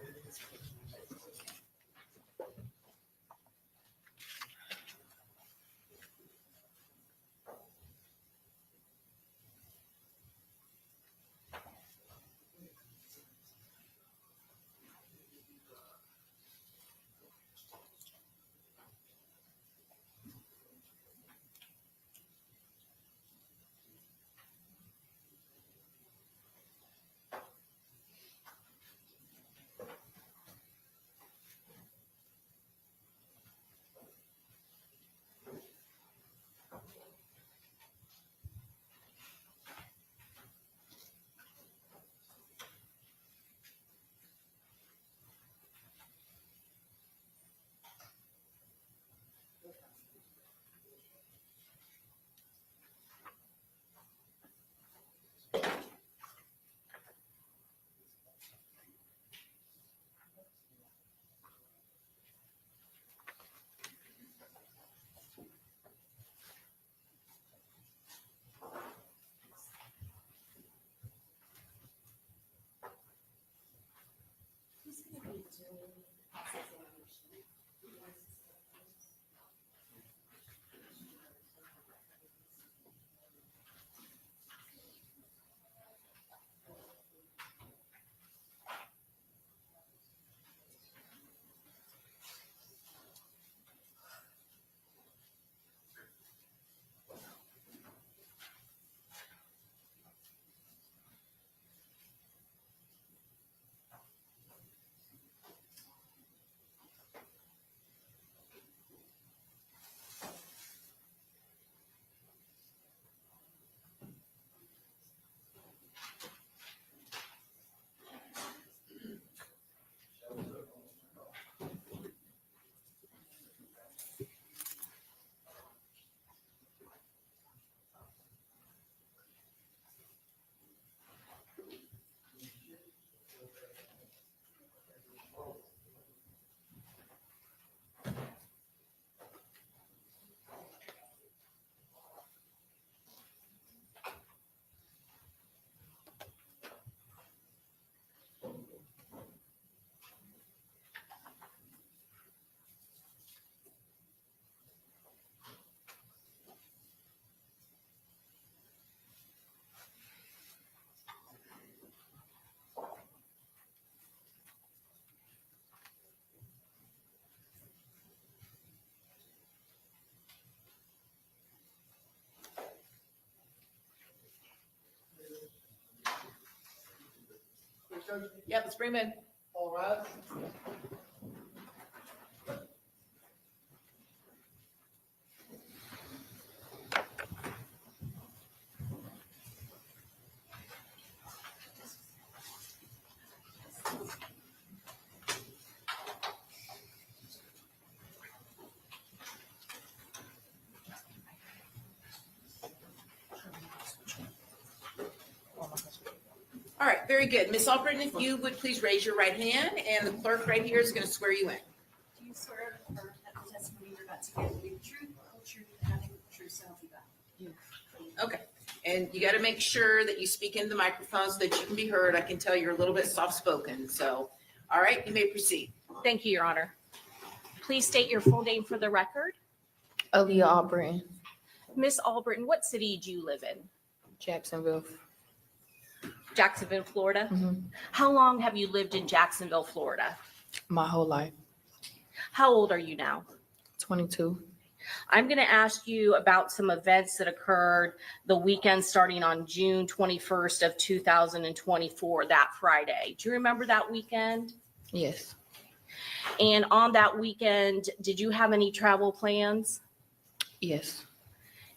Yeah, let's bring him in. All right. All right, very good. Ms. Albritton, if you would please raise your right hand, and the clerk right here is going to swear you in. Do you swear or that the testimony you're about to give will be the truth, the whole truth, and nothing but the truth, so help you God? Okay, and you got to make sure that you speak into the microphone so that you can be heard. I can tell you're a little bit soft-spoken, so, all right, you may proceed. Thank you, Your Honor. Please state your full name for the record. Aaliyah Albritton, Miss Albritton, what city do you live in? Jacksonville. Jacksonville, Florida. Mhm. How long have you lived in Jacksonville, Florida? My whole life. How old are you now? 22. I'm going to ask you about some events that occurred the weekend starting on June 21st of 2024, that Friday. Do you remember that weekend? Yes. And on that weekend, did you have any travel plans? Yes.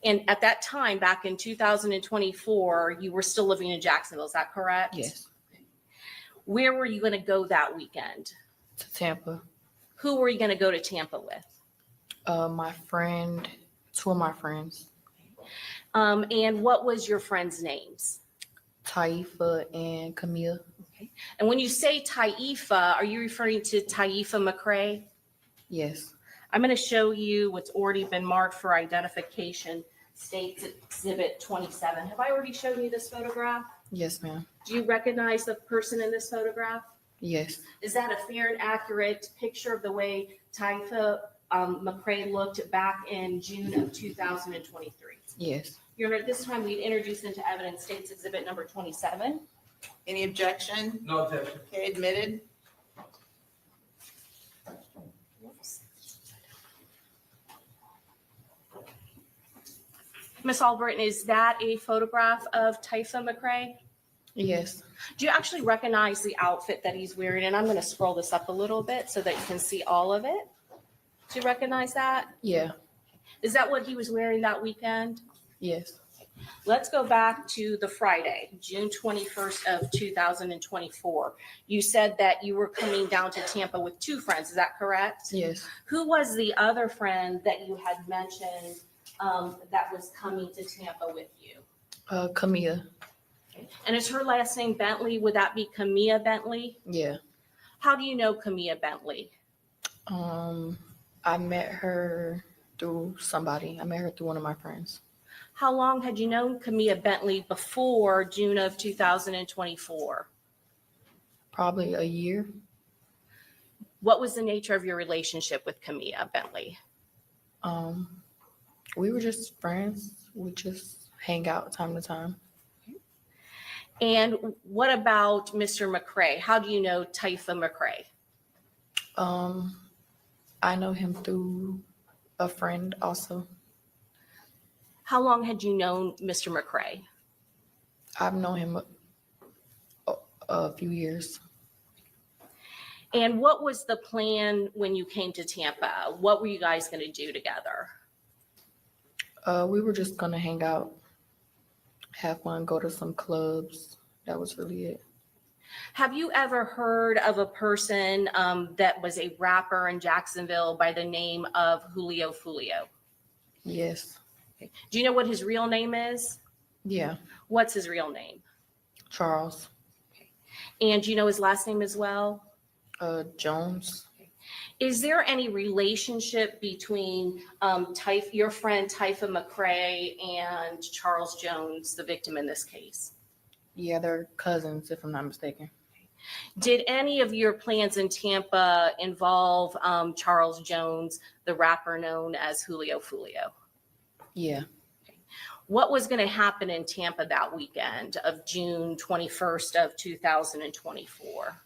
And at that time, back in 2024, you were still living in Jacksonville, is that correct? Yes. Where were you going to go that weekend? To Tampa. Who were you going to go to Tampa with? My friend, 2 of my friends, And what was your friends' names? Taifa and Camille. And when you say Taifa, are you referring to Taifa McCrae? Yes. I'm going to show you what's already been marked for identification, States Exhibit 27. Have I already shown you this photograph? Yes, ma'am. Do you recognize the person in this photograph? Yes. Is that a fair and accurate picture of the way Taifa McCrae looked back in June of 2023? Yes. Your Honor, at this time, we'd introduce into evidence States Exhibit number 27. Any objection? No objection. Okay, admitted. Miss Albritton, is that a photograph of Taifa McCrae? Yes. Do you actually recognize the outfit that he's wearing? And I'm going to scroll this up a little bit so that you can see all of it. Do you recognize that? Yeah. Is that what he was wearing that weekend? Yes. Let's go back to the Friday, June 21st of 2024. You said that you were coming down to Tampa with 2 friends. Is that correct? Yes. Who was the other friend that you had mentioned that was coming to Tampa with you? Camille. And is her last name Bentley? Would that be Camilla Bentley? Yeah. How do you know Camilla Bentley? I met her through somebody. I met her through one of my friends. How long had you known Camilla Bentley before June of 2024? Probably a year. What was the nature of your relationship with Camilla Bentley? We were just friends. We just hang out time to time. And what about Mr. McCrae? How do you know Typha McCrae? I know him through a friend also. How long had you known Mr. McCrae? I've known him a few years. And what was the plan when you came to Tampa? What were you guys going to do together? We were just gonna hang out, have fun, go to some clubs. That was really it. Have you ever heard of a person that was a rapper in Jacksonville by the name of Julio Foolio? Yes. Do you know what his real name is? Yeah. What's his real name? Charles. And do you know his last name as well? Jones. Is there any relationship between your friend Typha McCrae and Charles Jones, the victim in this case? Yeah, they're cousins, if I'm not mistaken. Did any of your plans in Tampa involve Charles Jones, the rapper known as Julio Foolio? Yeah. What was going to happen in Tampa that weekend of June 21st of 2024?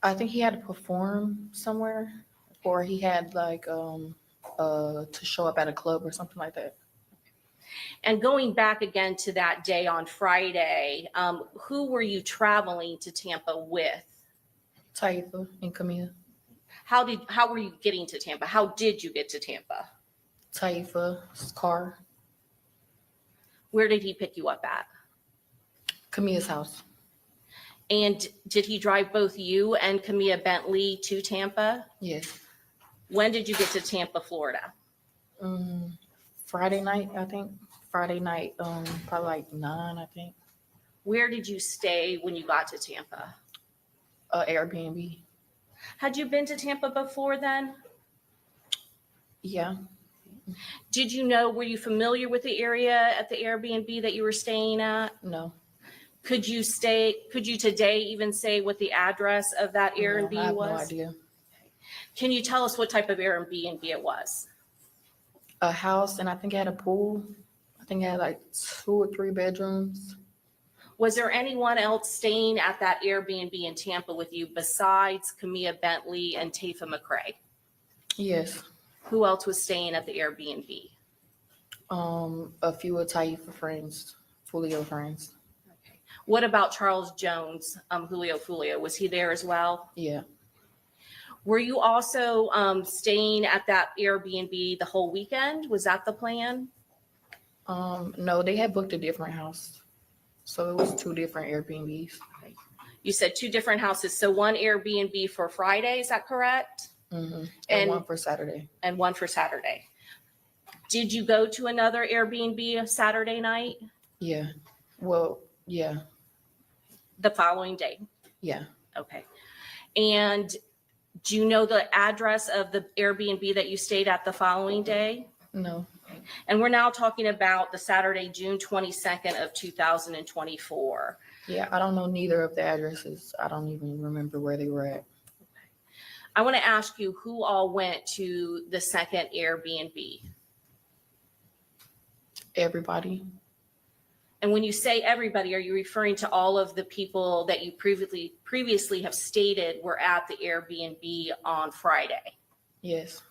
I think he had to perform somewhere, or he had like to show up at a club or something like that. And going back again to that day on Friday, who were you traveling to Tampa with? Taifa and Camille. How were you getting to Tampa? How did you get to Tampa? Taifa's car. Where did he pick you up at? Camille's house. And did he drive both you and Camilla Bentley to Tampa? Yes. When did you get to Tampa, Florida? Friday night, I think. Friday night, probably like 9, I think. Where did you stay when you got to Tampa? Airbnb. Had you been to Tampa before then? Yeah. Did you know, were you familiar with the area at the Airbnb that you were staying at? No. Could you today even say what the address of that Airbnb I have was? no idea. Can you tell us what type of Airbnb it was? A house, and I think it had a pool. I think it had like 2 or 3 bedrooms. Was there anyone else staying at that Airbnb in Tampa with you besides Camilla Bentley and Taifa McCrae? Yes. Who else was staying at the Airbnb? A few of Taifa friends, Foolio friends. What about Charles Jones, Julio Foolio? Was he there as well? Yeah. Were you also staying at that Airbnb the whole weekend? Was that the plan? No, they had booked a different house. So it was 2 different Airbnbs. You said 2 different houses. So one Airbnb for Friday, is that correct? Mm-hmm. And And- one for Saturday. And one for Saturday. Did you go to another Airbnb Saturday night, Yeah. Well, yeah. the following day? Yeah. Okay. And do you know the address of the Airbnb that you stayed at the following day? No. And we're now talking about the Saturday, June 22nd of 2024. Yeah, I don't know neither of the addresses. I don't even remember where they were at. I want to ask you who all went to the second Airbnb. Everybody. And when you say everybody, are you referring to all of the people that you previously have stated were at the Airbnb on Friday? Yes.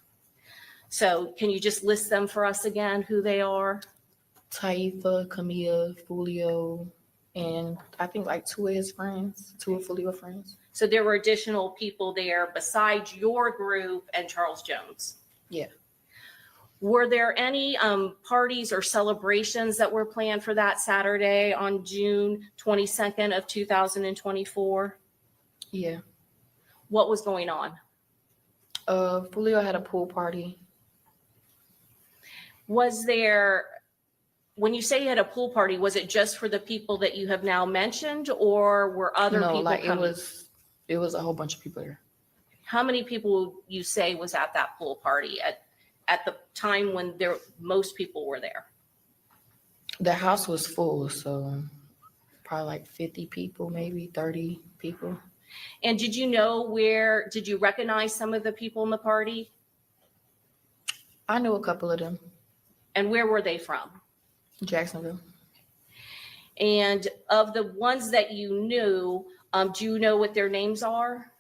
So can you just list them for us again, who they are? Taifa, Camilla, Foolio, and I think like 2 of his friends, 2 of Foolio friends. So there were additional people there besides your group and Charles Jones? Yeah. Were there any parties or celebrations that were planned for that Saturday on June 22nd of 2024? Yeah. What was going on? Foolio had a pool party. Was there, when you say you had a pool party, was it just for the people that you have now mentioned, or were other No, people like coming? it was a whole bunch of people there. How many people you say was at that pool party at the time when most people were there? The house was full, so probably like 50 people, maybe 30 people. And did you recognize some of the people in the party? I knew a couple of them. And where were they from? Jacksonville. And of the ones that you knew, do you know what their names are?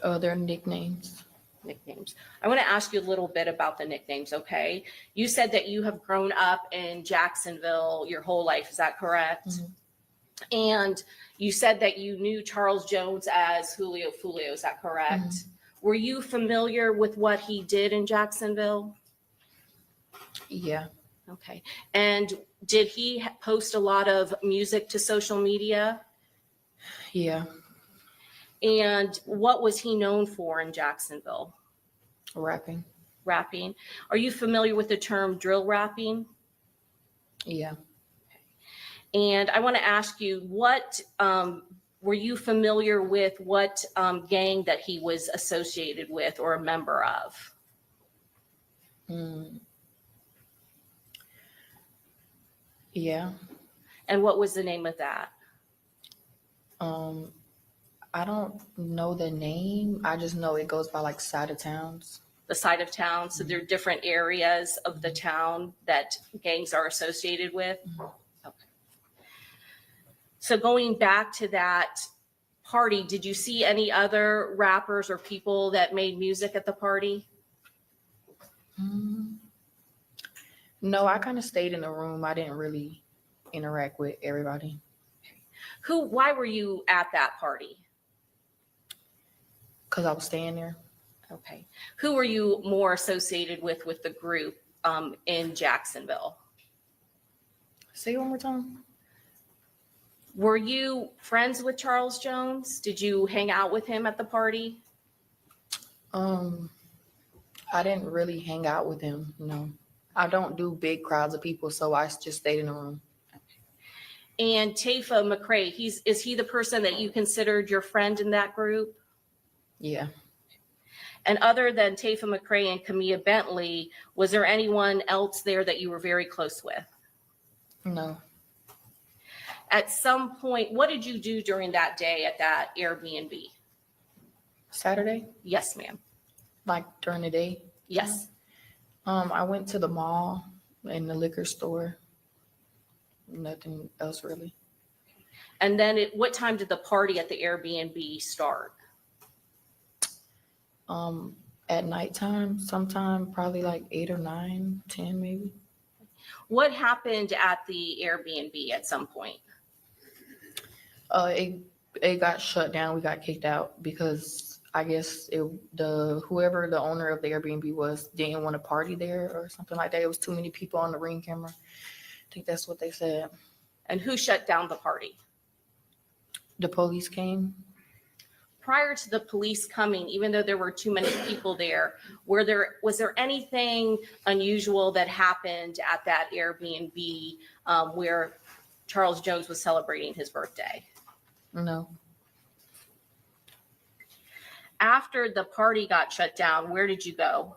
Their nicknames. Nicknames. I want to ask you a little bit about the nicknames, okay? You said that you have grown up in Jacksonville your whole life. Is that correct? Mhm. And you said that you knew Charles Jones as Julio Foolio. Is that correct? Were you familiar with what he did in Jacksonville? Yeah. Okay. And did he post a lot of music to social media? Yeah. And what was he known for in Jacksonville? Rapping. Rapping. Are you familiar with the term drill rapping? Yeah. And I want to ask you, were you familiar with what gang that he was associated with or a member of? Yeah. And what was the name of that? I don't know the name. I just know it goes by like side of towns. The side of town. So there are different areas of the town that gangs are associated with. Okay. So going back to that party, did you see any other rappers or people that made music at the party? No, I kind of stayed in the room. I didn't really interact with everybody. Why were you at that party? Because I was staying there. Okay. Who were you more associated with the group in Jacksonville? Say it one more time. Were you friends with Charles Jones? Did you hang out with him at the party? I didn't really hang out with him. No, I don't do big crowds of people, so I just stayed in the room. And Tafa McCray, is he the person that you considered your friend in that group? Yeah. And other than Tafa McCray and Camilla Bentley, was there anyone else there that you were very close with? No. At some point, what did you do during that day at that Airbnb? Saturday, Yes, ma'am. like during the day. Yes. I went to the mall and the liquor store. Nothing else really. And then what time did the party at the Airbnb start? At nighttime, sometime probably like 8 or 9, 10 maybe. What happened at the Airbnb at some point? It got shut down. We got kicked out because I guess whoever the owner of the Airbnb was didn't want to party there or something like that. It was too many people on the Ring camera. I think that's what they said. And who shut down the party? The police came. Prior to the police coming, even though there were too many people there, was there anything unusual that happened at that Airbnb where Charles Jones was celebrating his birthday? No. After the party got shut down, where did you go?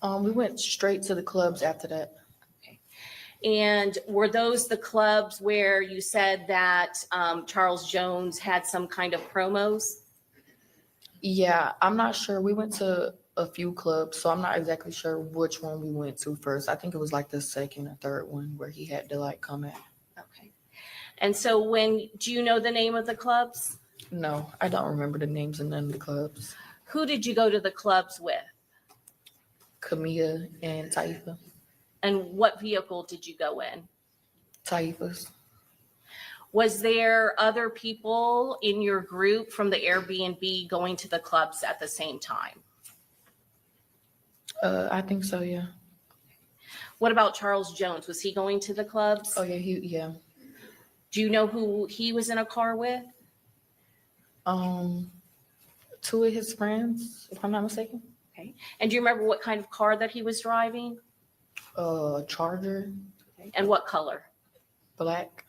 We went straight to the clubs after that. And were those the clubs where you said that Charles Jones had some kind of promos? Yeah, I'm not sure. We went to a few clubs, so I'm not exactly sure which one we went to first. I think it was like the second or third one where he had to like come at. Okay. And so do you know the name of the clubs? No, I don't remember the names of none of the clubs. Who did you go to the clubs with? Camilla and Taifa. And what vehicle did you go in? Taifa's. Was there other people in your group from the Airbnb going to the clubs at the same time? I think so, yeah. What about Charles Jones? Was he going to the clubs? Oh, yeah, yeah. Do you know who he was in a car with? Two of his friends, if I'm not mistaken. Okay. And do you remember what kind of car that he was driving? Charger, And what color? black.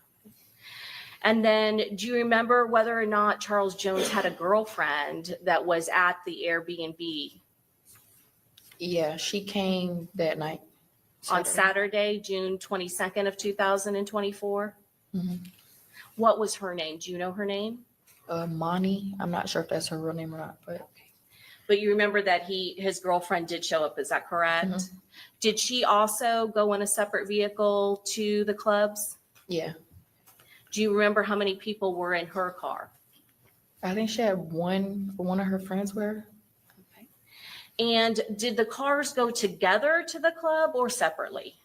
And then do you remember whether or not Charles Jones had a girlfriend that was at the Airbnb Yeah, she came that night. on Saturday, June 22nd of 2024? Mhm. What was her name? Do you know her name? Monty. I'm not sure if that's her real name or not, But you remember that his girlfriend did show up, is that correct? Mhm. Did she also go in a separate vehicle to the clubs? yeah. Do you remember how many people were in her car? I think she had one of her friends with her. Okay. And did the cars go together to the club or separately?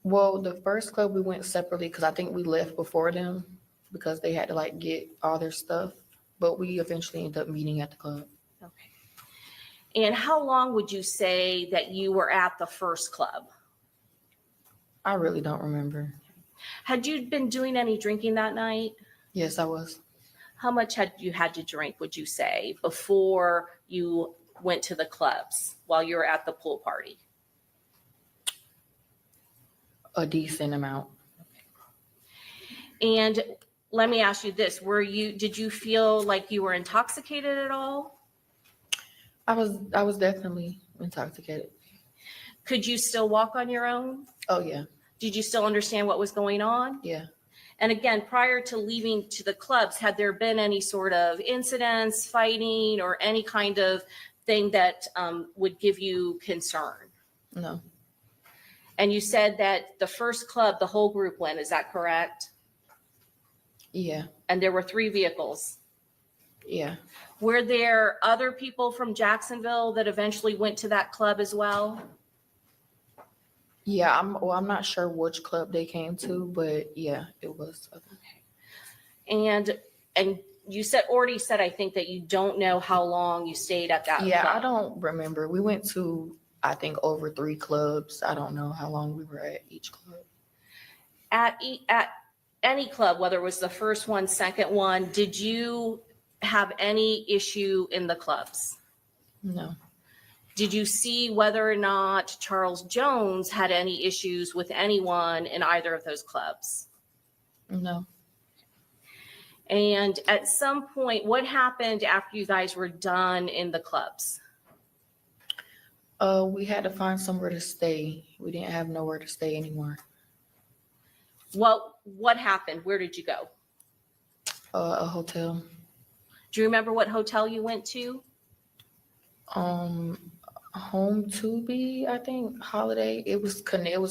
Well, the first club we went separately because I think we left before them because they had to like get all their stuff. But we eventually ended up meeting at the club. Okay. And how long would you say that you were at the first club? I really don't remember. Had you been doing any drinking that night? Yes, I was. How much had you had to drink, would you say, before you went to the clubs while you were at the pool party? A decent amount. And let me ask you this, did you feel like you were intoxicated at all? I was definitely intoxicated. Could you still walk on your own? Oh yeah. Did you still understand what was going on? Yeah. And again, prior to leaving to the clubs, had there been any sort of incidents, fighting, or any kind of thing that would give you concern? No. And you said that the first club, the whole group went, is that correct? Yeah. And there were 3 vehicles. Yeah. Were there other people from Jacksonville that eventually went to that club as well? Yeah. I'm not sure which club they came to, but yeah, it was. And you already said, I think, that you don't know how long you stayed at that Yeah, club. I don't remember. We went to, I think, over 3 clubs. I don't know how long we were at each club. At any club, whether it was the first one, second one, did you have any issue in the clubs? No. Did you see whether or not Charles Jones had any issues with anyone in either of those clubs? No. And at some point, what happened after you guys were done in the clubs? We had to find somewhere to stay. We didn't have nowhere to stay anymore. What happened? Where did you go? A hotel. Do you remember what hotel you went to? Home to be, I think, Holiday. It was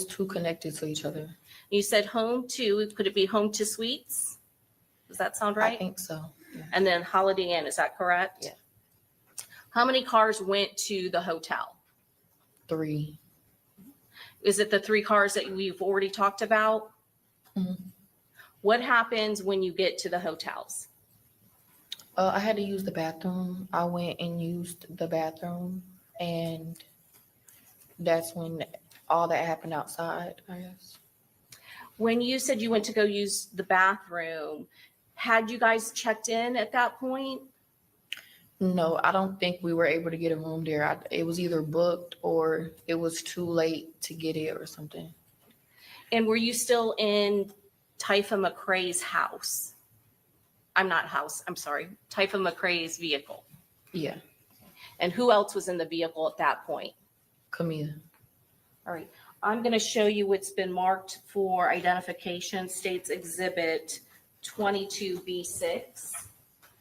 too connected to each other. You said home to, could it be home to suites? Does that sound I right? think so. Yeah. And then Holiday Inn, is that correct? Yeah. How many cars went to the hotel? 3. Is it the 3 cars that we've already talked about? Mhm. What happens when you get to the hotels? I had to use the bathroom. I went and used the bathroom, and that's when all that happened outside, I guess. When you said you went to go use the bathroom, had you guys checked in at that point? No, I don't think we were able to get a room there. It was either booked or it was too late to get it or something. And were you still in Typha McCrae's house? I'm sorry, Typha McCrae's vehicle. Yeah, And who else was in the vehicle at that point? Camilla. All right, I'm going to show you what's been marked for identification, States Exhibit 22B6.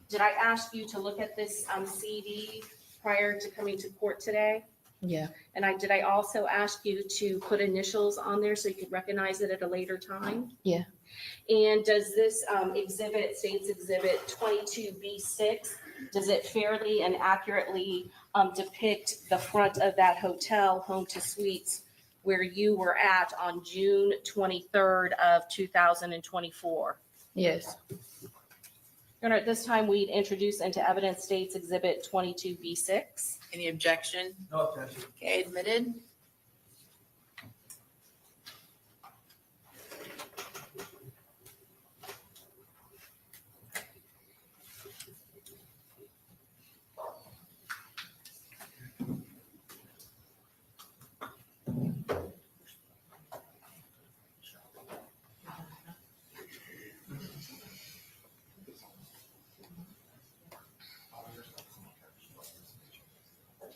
Did I ask you to look at this CD prior to coming to court today? Yeah, And did I also ask you to put initials on there so you could recognize it at a later time? Yeah. And does this exhibit, States Exhibit 22B6, does it fairly and accurately depict the front of that hotel, Home to Suites, where you were at on June 23rd of 2024? yes. Your Honor, at this time, we'd introduce into evidence States Exhibit 22B6. Any objection? No objection. Okay, admitted.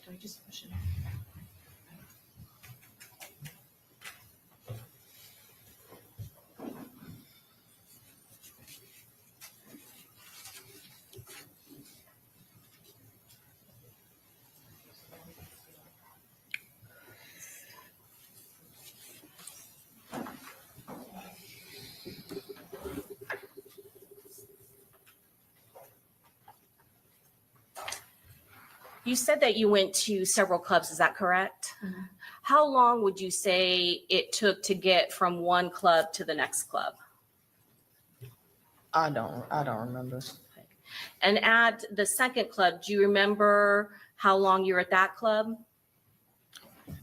Did I just push it? You said that you went to several clubs, is that correct? Mhm. How long would you say it took to get from one club to the next club? I don't remember. And at the second club, do you remember how long you were at that club?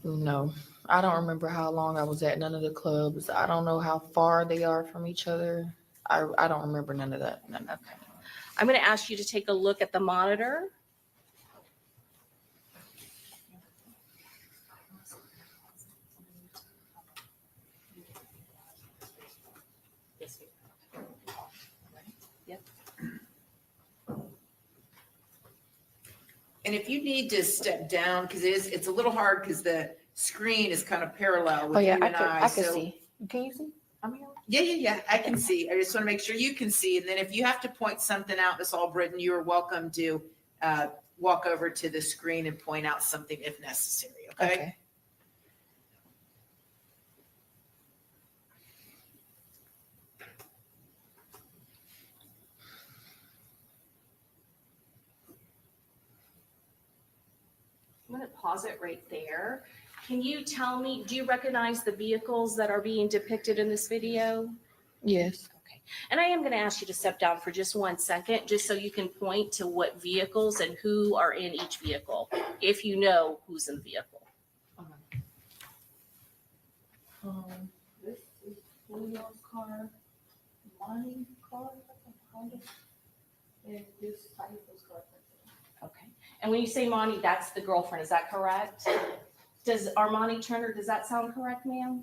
No, I don't remember how long I was at none of the clubs. I don't know how far they are from each other. I don't remember none of that. Okay. I'm going to ask you to take a look at the monitor. And if you need to step down, because it's a little hard because the screen is kind of parallel Oh with you yeah, and I can so- see. Can you see? I'm here. Yeah, I can see. I just want to make sure you can see. And then if you have to point something out, Ms. Albritton, you are welcome to walk over to the screen and point out something if necessary, okay? Okay. I'm going to pause it right there. Can you tell me, do you recognize the vehicles that are being depicted in this video? Yes. Okay. And I am going to ask you to step down for just 1 second, just so you can point to what vehicles and who are in each vehicle, if you know who's in the vehicle. This is Julio's car, my car, Honda, and this Tyler's car. Okay. And when you say Monty, that's the girlfriend, is that correct? Does Armani Turner, does that sound correct, ma'am?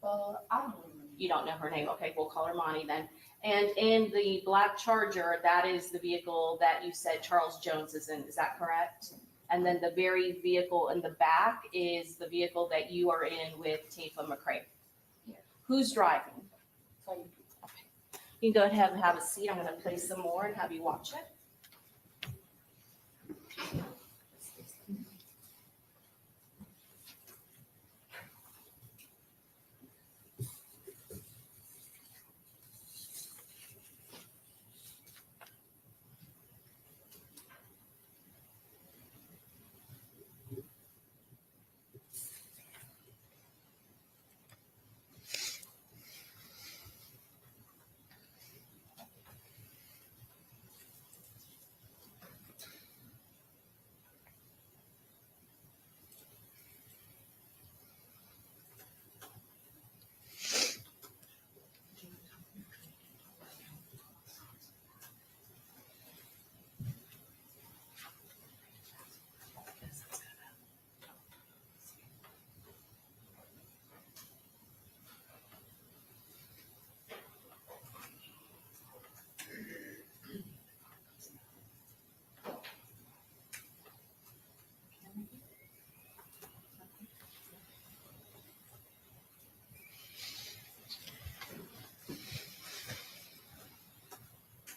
I don't remember. You don't know her name. Okay, we'll call her Monty then. And in the black Charger, that is the vehicle that you said Charles Jones is in, is that correct? And then the very vehicle in the back is the vehicle that you are in with Tifa McCrae. Yeah. Who's driving? Okay. You can go ahead and have a seat. I'm going to play some more and have you watch it.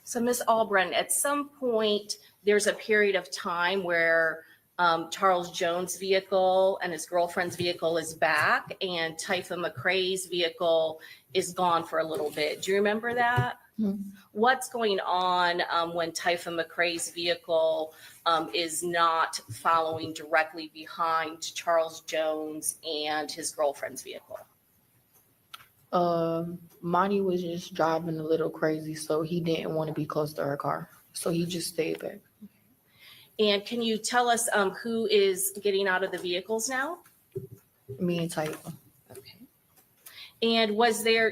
So Ms. Albritton, at some point, there's a period of time where Charles Jones' vehicle and his girlfriend's vehicle is back and Tifa McCrae's vehicle is gone for a little bit. Do you remember that? Mhm. What's going on when Tifa McCrae's vehicle is not following directly behind Charles Jones and his girlfriend's vehicle? Monty was just driving a little crazy, so he didn't want to be close to her car, so he just stayed back. And can you tell us who is getting out of the vehicles now? Me and Tyler. Okay. And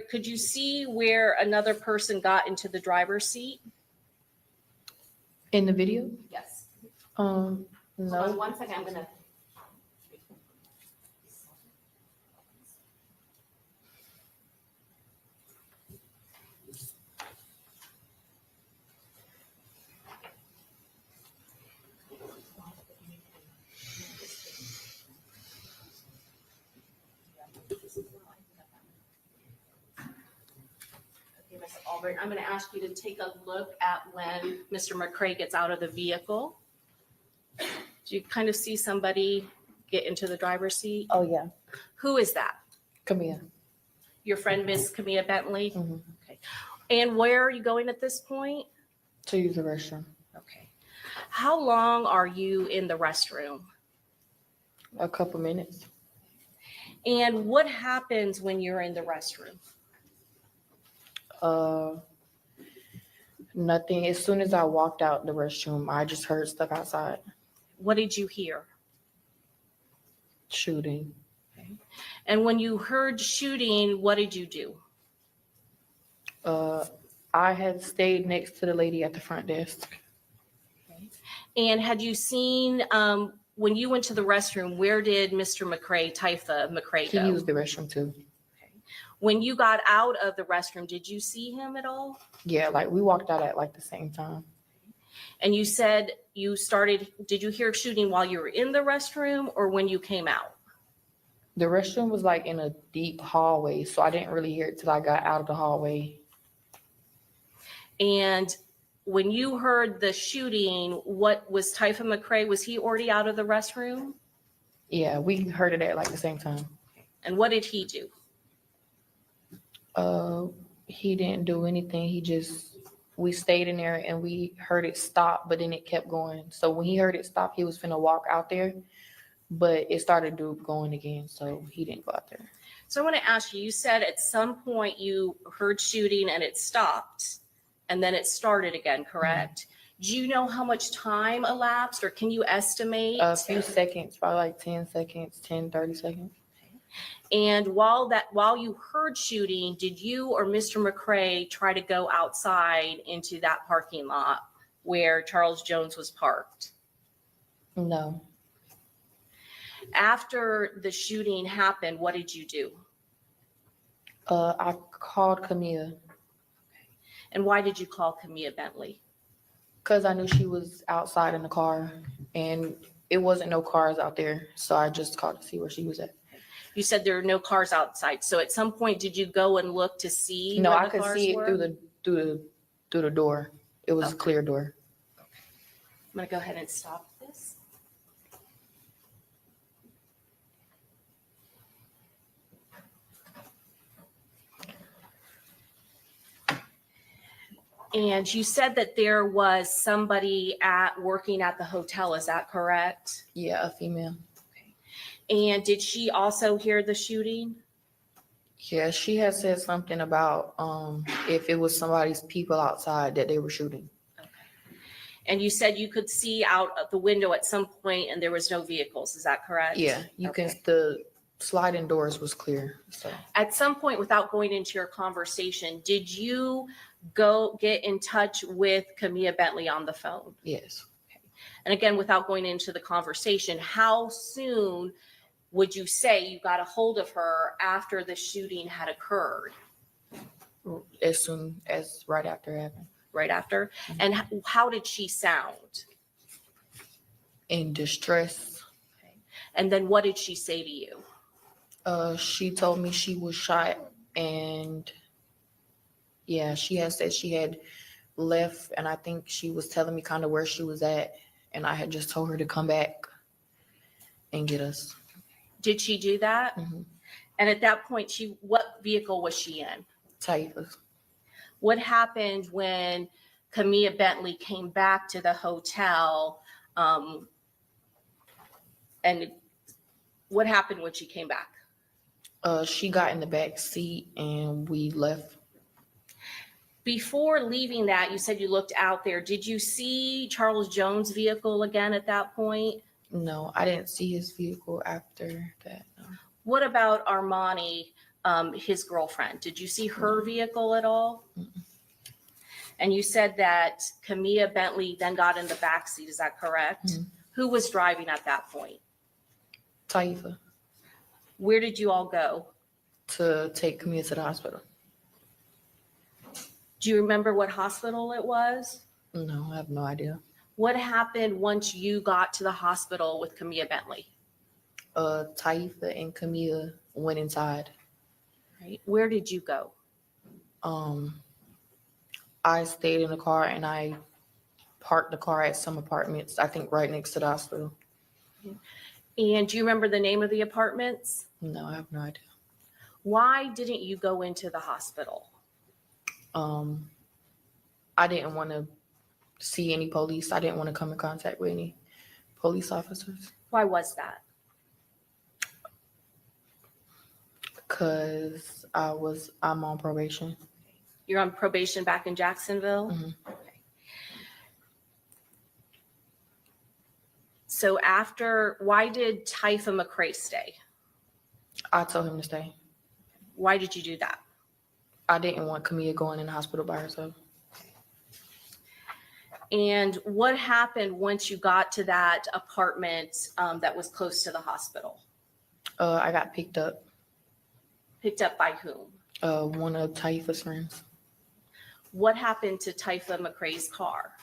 could you see where another person got into the driver's seat? In the video? Yes. Hold on No. 1 second, I'm gonna. Okay, Ms. Albritton, I'm gonna ask you to take a look at when Mr. McCrae gets out of the vehicle. Do you kind of see somebody get into the driver's seat? Oh yeah. Who is that? Come here. Your friend, Miss Camilla Bentley? Mhm. Okay. And where are you going at this point? To use the restroom. Okay. How long are you in the restroom? A couple minutes. And what happens when you're in the restroom? Nothing. As soon as I walked out the restroom, I just heard stuff outside What did you hear? shooting. And when you heard shooting, what did you do? I had stayed next to the lady at the front desk. And had you seen, when you went to the restroom, where did Mr. McCray, Typha McCray He go? used the restroom too. When you got out of the restroom, did you see him at all? Yeah, like we walked out at like the same time. And you said you started, did you hear shooting while you were in the restroom or when you came out? The restroom was like in a deep hallway, so I didn't really hear it till I got out of the hallway. And when you heard the shooting, what was Typha McCray? Was he already out of the restroom? Yeah, we heard it at like the same time. And what did he do? He didn't do anything. We stayed in there and we heard it stop, but then it kept going. So when he heard it stop, he was finna walk out there, but it started going again. So he didn't go out there. So I want to ask you, you said at some point you heard shooting and it stopped and then it started again, correct? Do you know how much time elapsed or can you estimate? A few seconds, probably like 10 seconds, 10, 30 seconds. And while you heard shooting, did you or Mr. McCray try to go outside into that parking lot where Charles Jones was parked? No. After the shooting happened, what did you do? I called Camilla And why did you call Camilla Bentley? because I knew she was outside in the car and it wasn't no cars out there. So I just called to see where she was at. You said there are no cars outside. So at some point, did you go and look to see No, where I the could cars see it were? through the door. It was a clear door. I'm going to go ahead and stop this. And you said that there was somebody working at the hotel. Is that correct? Yeah, a female. And did she also hear the shooting? Yeah, she had said something about if it was somebody's people outside that they were shooting. And you said you could see out of the window at some point and there was no vehicles. Is that correct? Yeah, you can. Okay. The sliding doors was clear. So At some point, without going into your conversation, did you go get in touch with Camilla Bentley on the phone? yes, And again, without going into the conversation, how soon would you say you got a hold of her after the shooting had occurred? as soon as right after it happened. Right after? And how did she sound? In distress. And then what did she say to you? She told me she was shot, and yeah, she had said she had left, and I think she was telling me kind of where she was at, and I had just told her to come back and get us. Did she do that? Mhm. And at that point, what vehicle was she in? Typhus. What happened when Camilla Bentley came back to the hotel? And what happened when she came back? She got in the back seat and we left. Before leaving that, you said you looked out there. Did you see Charles Jones' vehicle again at that point? No, I didn't see his vehicle after that. No. What about Armani, his girlfriend? Did you see her vehicle at all? Mm-mm. And you said that Camilla Bentley then got in the backseat. Is that correct? Mhm. Who was driving at that point? Taifa Where did you all go? to take Camille to the hospital. Do you remember what hospital it was? No, I have no idea. What happened once you got to the hospital with Camilla Bentley? Taifa and Camille went inside. Right. Where did you go? I stayed in the car and I parked the car at some apartments, I think right next to the hospital. And do you remember the name of the apartments? No, I have no idea. Why didn't you go into the hospital? I didn't want to see any police. I didn't want to come in contact with any police officers Why was that? because I'm on probation. You're on probation back in Jacksonville? Mhm. Okay. So why did Typha McCrae stay? I told him to stay. Why did you do that? I didn't want Camilla going in the hospital by herself. And what happened once you got to that apartment that was close to the hospital? I got picked up. Picked up by whom? One of Taifa's friends. What happened to Typha McCrae's car?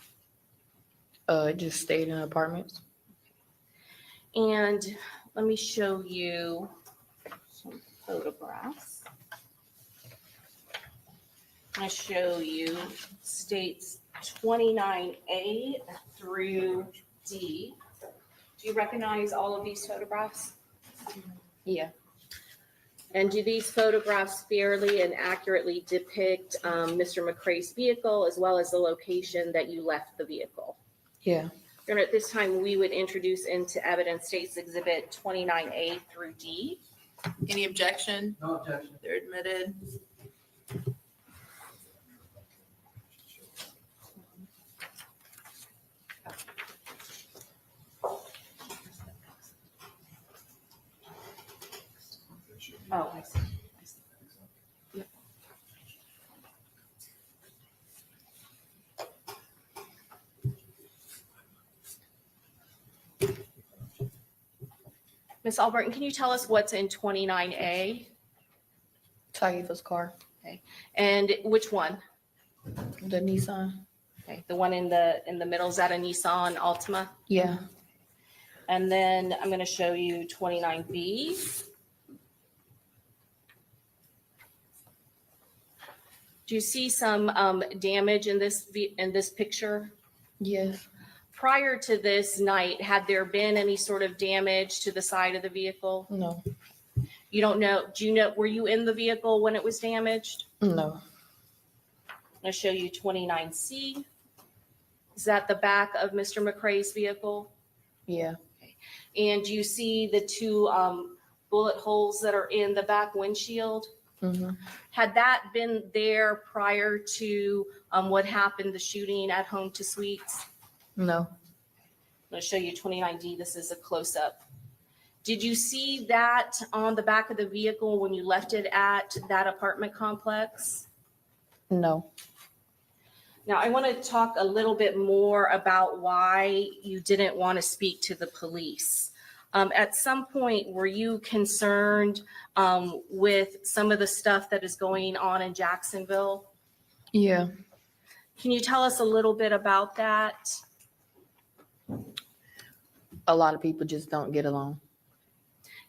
It just stayed in apartments. And let me show you some photographs. I show you states 29A through D. Do you recognize all of these photographs? Yeah. And do these photographs fairly and accurately depict Mr. McCrae's vehicle as well as the location that you left the vehicle? Yeah. And at this time, we would introduce into evidence States Exhibit 29A through D. Any objection? No objection. They're admitted. Oh, I see. Yep. Ms. Alberton, can you tell us what's in 29A? Taifa's car. And which one? The Nissan. Okay, the one in the middle, is that a Nissan Altima? Yeah. And then I'm going to show you 29B. Do you see some damage in this picture? Yes. Prior to this night, had there been any sort of damage to the side of the vehicle? No. You don't know, do you know, were you in the vehicle when it was damaged? No. I'll show you 29C. Is that the back of Mr. McCrae's vehicle? Yeah. And do you see the two bullet holes that are in the back windshield? Mm-hmm. Had that been there prior to what happened, the shooting at Home to Suites? No. I'll show you 29D. This is a close-up. Did you see that on the back of the vehicle when you left it at that apartment complex? No. Now, I want to talk a little bit more about why you didn't want to speak to the police. At some point, were you concerned with some of the stuff that is going on in Jacksonville? Yeah. Can you tell us a little bit about that? A lot of people just don't get along.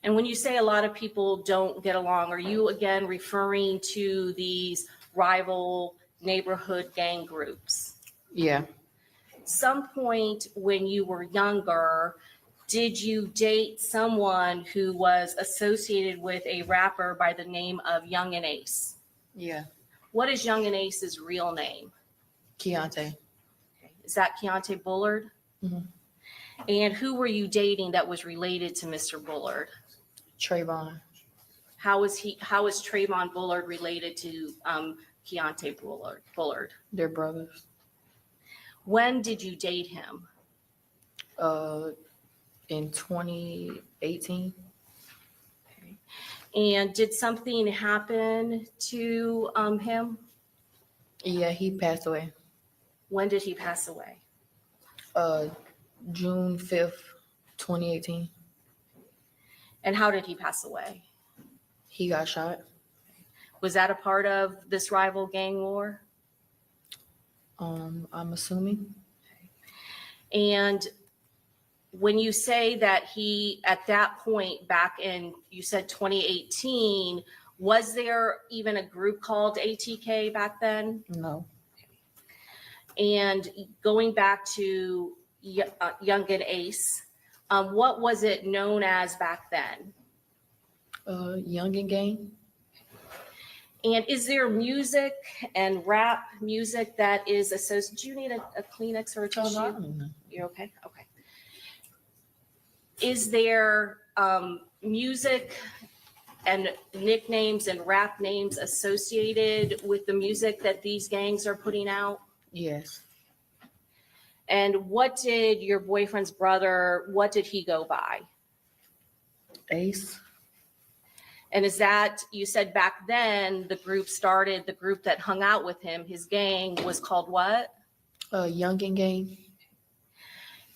And when you say a lot of people don't get along, are you again referring to these rival neighborhood gang groups? Yeah. Some point when you were younger, did you date someone who was associated with a rapper by the name of Young and Ace? Yeah. What is Young and Ace's real name? Keontae. Is that Keontae Bullard? Mhm. And who were you dating that was related to Mr. Bullard? Trayvon. How is Trayvon Bullard related to Keontae Bullard? They're brothers. When did you date him? In 2018. And did something happen to him? Yeah, he passed away. When did he pass away? June 5th, 2018. And how did he pass away? He got shot. Was that a part of this rival gang war? I'm assuming. And when you say that he, at that point back in, you said 2018, was there even a group called ATK back then? No. And going back to Young and Ace, what was it known as back then? Young and Gang. And is there music and rap music that is associated? Do you need a Kleenex or a Oh, tissue? no, I don't know. You're okay? Okay. Is there music and nicknames and rap names associated with the music that these gangs are putting out? Yes. And what did your boyfriend's brother, what did he go by? Ace. And is that, you said back then, the group that hung out with him, his gang was called what? Youngin Gang.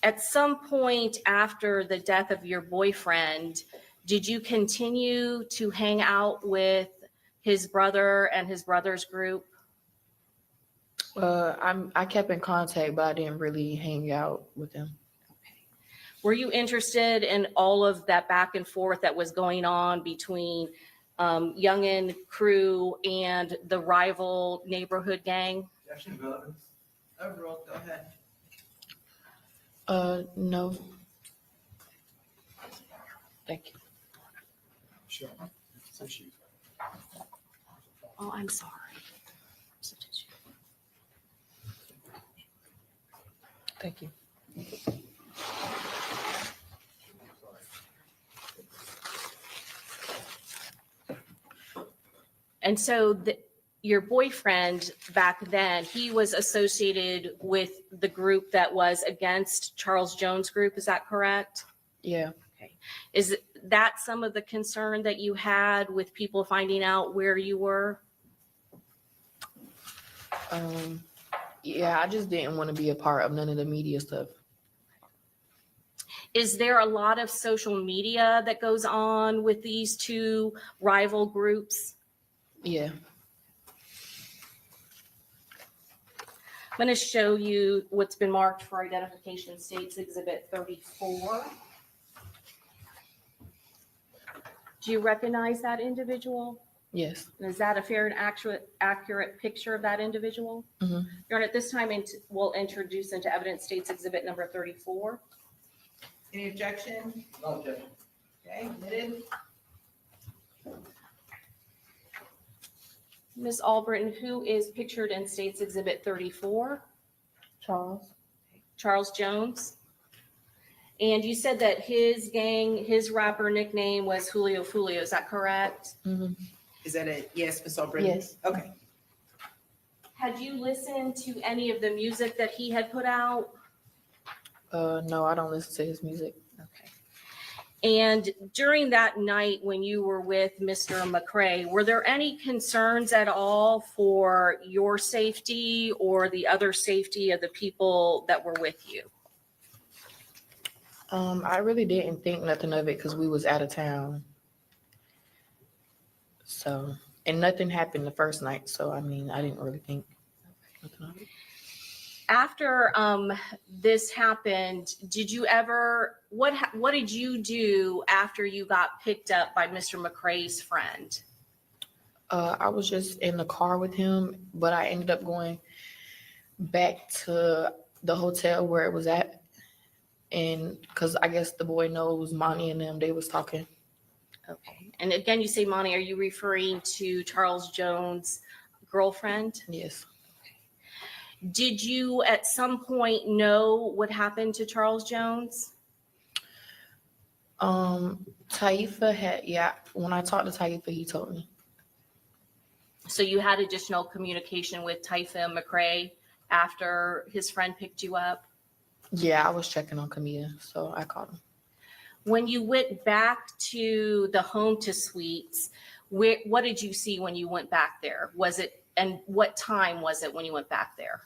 At some point after the death of your boyfriend, did you continue to hang out with his brother and his brother's group? I kept in contact, but I didn't really hang out with them. Were you interested in all of that back and forth that was going on between Youngin crew and the rival neighborhood gang? Overruled, go ahead. No. Thank you. Sure. So she- Oh, I'm sorry. Thank you. And so your boyfriend back then, he was associated with the group that was against Charles Jones' group, is that correct? Yeah. Is that some of the concern that you had with people finding out where you were? Yeah, I just didn't want to be a part of none of the media stuff. Is there a lot of social media that goes on with these two rival groups? Yeah. I'm going to show you what's been marked for identification, States Exhibit 34. Do you recognize that individual? Yes. Is that a fair and accurate picture of that individual? Mhm. Your Honor, at this time, we'll introduce into evidence States Exhibit number 34. Any objection? No objection. Okay, admitted. Ms. Albritton, who is pictured in States Exhibit 34? Charles. Charles Jones. And you said that his gang, his rapper nickname was Julio Foolio, is that correct? Mm-hmm. Is that it? Yes, Ms. Albritton? Yes. Okay. Had you listened to any of the music that he had put out? No, I don't listen to his music. Okay. And during that night when you were with Mr. McCrae, were there any concerns at all for your safety or the other safety of the people that were with you? I really didn't think nothing of it because we was out of town. So, and nothing happened the first night. So, I mean, I didn't really think nothing of it. After this happened, did you ever, what did you do after you got picked up by Mr. McCrae's friend? I was just in the car with him, but I ended up going back to the hotel where it was at. And because I guess the boy knows Monty and them, they was talking. Okay. And again, you say, Monty, are you referring to Charles Jones' girlfriend? Yes. Did you at some point know what happened to Charles Jones? Taifa had, yeah, when I talked to Taifa, he told me. So you had additional communication with Taifa McCrae after his friend picked you up? Yeah, I was checking on Camilla, so I called him. When you went back to the home to Sweets, what did you see when you went back there? And what time was it when you went back there?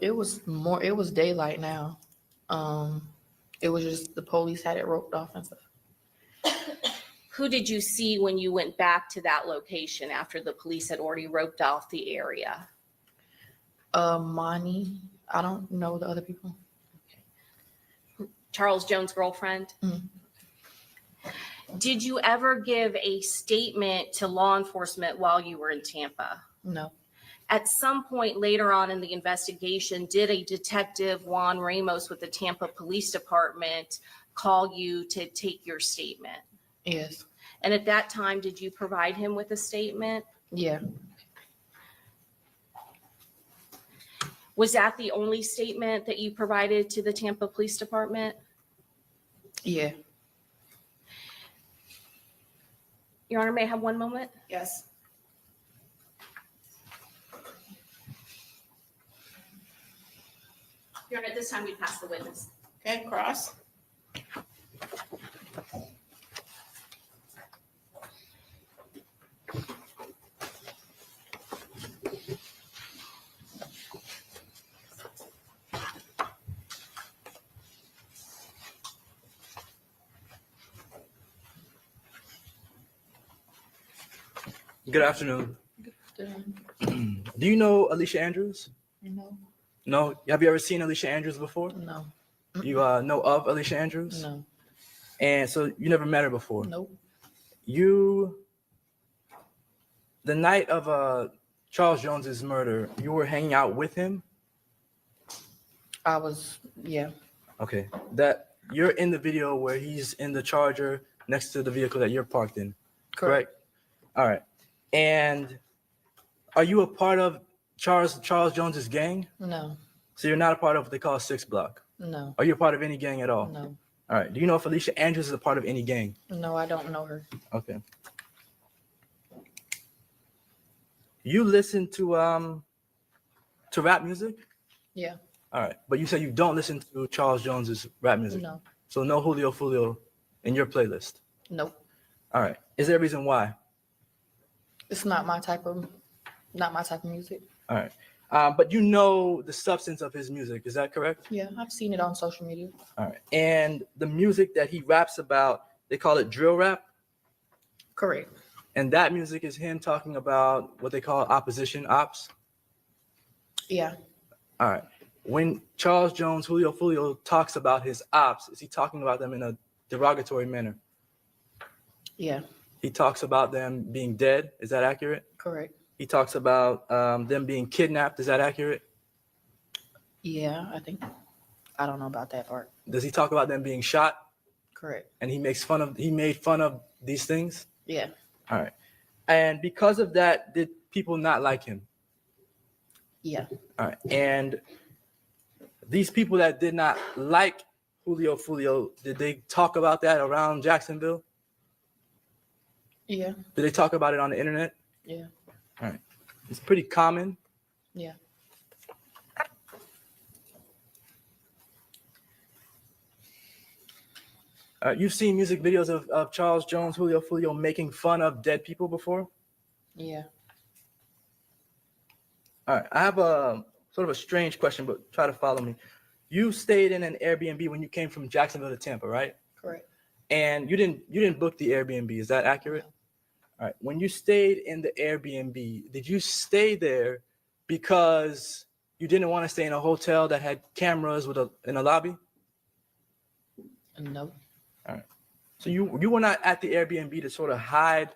It was daylight now. It was just the police had it roped off and stuff. Who did you see when you went back to that location after the police had already roped off the area? Monty, I don't know the other people. Charles Jones' girlfriend? Mhm. Did you ever give a statement to law enforcement while you were in Tampa? No. At some point later on in the investigation, did a detective, Juan Ramos with the Tampa Police Department, call you to take your statement? Yes. And at that time, did you provide him with a statement? Yeah, Was that the only statement that you provided to the Tampa Police Department? yeah. Your Honor, may I have one moment? Yes. Your Honor, at this time, we pass the witness. Okay, Cross. Good afternoon. Did Do you know Alicia Andrews? No, No. Have you ever seen Alicia Andrews before? no, You know of Alicia Andrews? no, And so you never met her before. nope. The night of Charles Jones's murder, you were hanging out with him. I was, yeah, Okay. That you're in the video where he's in the Charger next to the vehicle that you're parked in. Correct. All right. And are you a part of Charles Jones's gang? no, So you're not a part of what they call 6 Block. no, Are you a part of any gang at all? no, All right. Do you know if Alicia Andrews is a part of any gang? no, I don't know her. Okay. You listen to rap music? Yeah, All right. But you said you don't listen to Charles Jones's rap music. no, So no Julio Foolio in your playlist. nope. All right. Is there a reason why? It's not my type of music. All right. But you know the substance of his music. Is that correct? Yeah, I've seen it on social media. All right. And the music that he raps about, they call it drill rap. Correct. And that music is him talking about what they call opposition ops. Yeah, All right. When Charles Jones, Julio Foolio talks about his ops, is he talking about them in a derogatory manner? yeah, He talks about them being dead. Is that accurate? correct. He talks about them being kidnapped. Is that accurate? Yeah, I don't know about that part. Does he talk about them being shot? Correct. And he made fun of these things? Yeah, All right. And because of that, did people not like him? yeah, All right. And these people that did not like Julio Foolio, did they talk about that around Jacksonville? yeah, Did they talk about it on the internet? yeah, All right. It's pretty common. yeah. You've seen music videos of Charles Jones, Julio Foolio making fun of dead people before? Yeah. All right. I have a sort of a strange question, but try to follow me. You stayed in an Airbnb when you came from Jacksonville to Tampa, right? Correct. And you didn't book the Airbnb. Is that accurate? All right. When you stayed in the Airbnb, did you stay there because you didn't want to stay in a hotel that had cameras in a lobby? No, So you were not at the Airbnb to sort of hide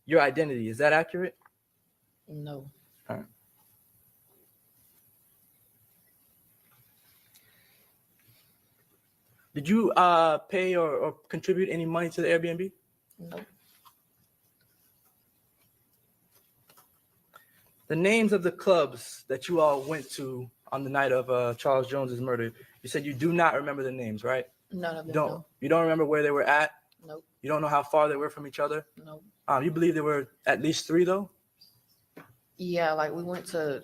your identity. Is that accurate? no, Did you pay or contribute any money to the Airbnb? no. The names of the clubs that you all went to on the night of Charles Jones's murder, you said you do not remember the names, right? None of You them. don't. You don't remember where they were at? Nope. You don't know how far they were from each other? Nope. You believe there were at least 3 though? Yeah, like we went to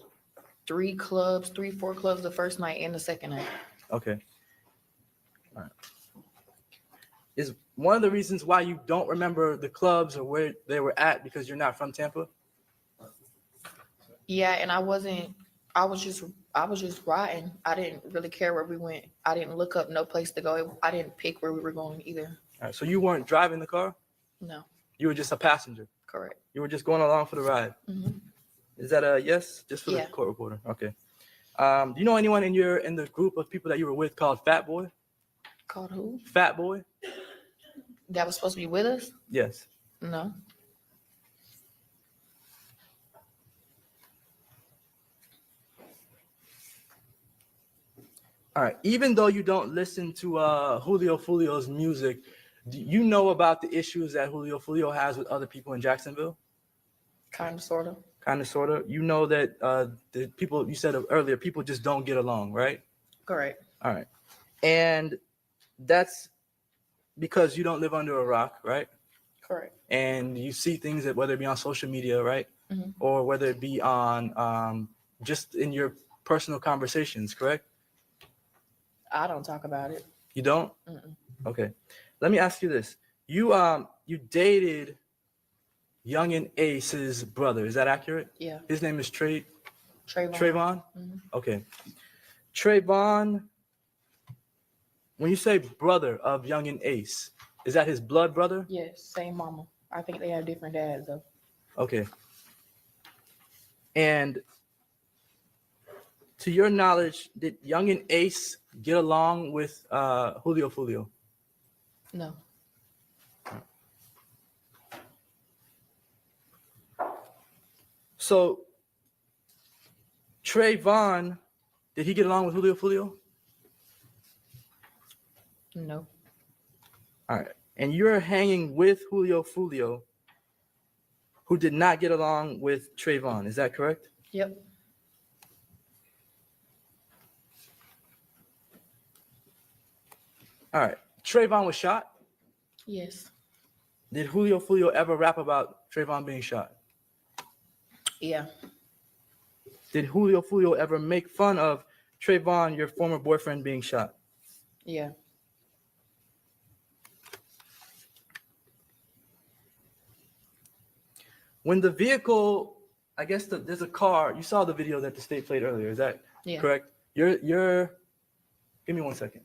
4 clubs the first night and the second night. Okay. All right. Is one of the reasons why you don't remember the clubs or where they were at because you're not from Tampa? Yeah, and I was just riding. I didn't really care where we went. I didn't look up no place to go. I didn't pick where we were going either. All right. So you weren't driving the car? No, You were just a passenger. correct. You were just going along for the ride. Mhm. Is that a yes? Just for Yeah. the court reporter. Okay. Do you know anyone in the group of people that you were with called Fat Boy? Called who? Fat Boy? That was supposed to be with us? Yes. No. All right. Even though you don't listen to Julio Foolio's music, Do you know about the issues that Julio has with other people in Jacksonville? Kind of, sort of. Kind of, sort of. You know that the people you said earlier, people just don't get along, right? Correct. All right. And that's because you don't live under a rock, right? Correct. And you see things that whether it be on social media, right? Mhm. Or whether it be on just in your personal conversations, correct? I don't talk about it. You don't? Mm-mm. Okay. Let me ask you this. You dated Young and Ace's brother. Is that accurate? Yeah. His name is Trayvon? Trayvon. Mhm. Okay. Trayvon, when you say brother of Young and Ace, is that his blood brother? Yes, same mama. I think they have different dads though. Okay. And to your knowledge, did Young and Ace get along with Julio? No. So Trayvon, did he get along with Julio? No. All right. And you're hanging with Julio, who did not get along with Trayvon. Is that correct? Yep. All right. Trayvon was shot. Yes. Did Julio ever rap about Trayvon being shot? Yeah. Did Julio ever make fun of Trayvon, your former boyfriend, being shot? Yeah. When the vehicle, I guess there's a car. You saw the video that the state played earlier. Is that Yeah. correct? You're. Give me 1 second.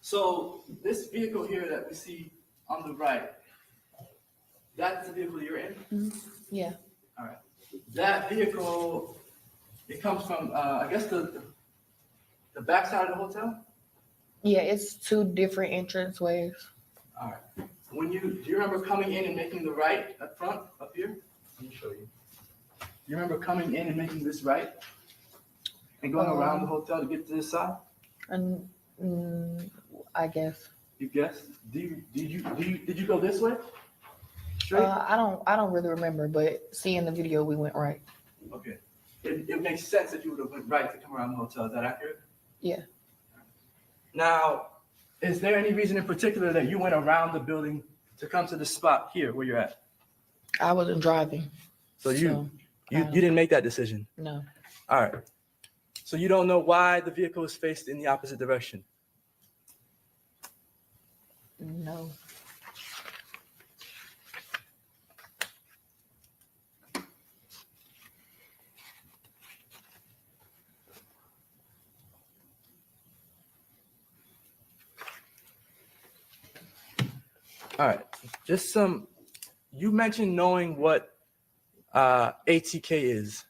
So this vehicle here that we see on the right, that's the vehicle you're in? Yeah. All right. That vehicle, it comes from, I guess the backside of the hotel? Yeah, it's two different entrance ways. All right. Do you remember coming in and making the right up front, up here? Let me show you. You remember coming in and making this right? And going around the hotel to get to this side? And I guess. You guessed? Did you go this way? Straight? I don't really remember, but seeing the video, we went right. Okay. It makes sense that you would have went right to come around the hotel. Is that accurate? Yeah. Now, is there any reason in particular that you went around the building to come to the spot here where you're at? I wasn't driving. So you didn't make that decision? No. All right. So you don't know why the vehicle is faced in the opposite direction? No. All right. Just you mentioned knowing what ATK is.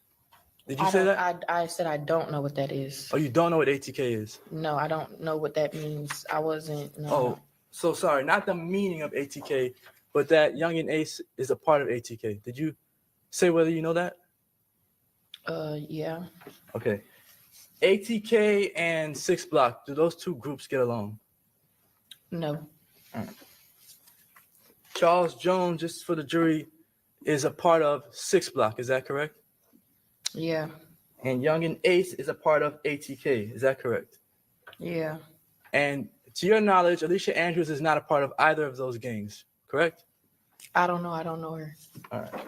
Did you say that? I said I don't know what that is. Oh, you don't know what ATK is? No, I don't know what that means. I wasn't. No. Oh, so sorry. Not the meaning of ATK, but that Young and Ace is a part of ATK. Did you say whether you know that? Yeah. Okay. ATK and 6 Block, do those two groups get along? No. Charles Jones, just for the jury, is a part of 6 Block. Is that correct? Yeah. And Young and Ace is a part of ATK. Is that correct? Yeah. And to your knowledge, Alicia Andrews is not a part of either of those gangs, correct? I don't know. I don't know her. All right.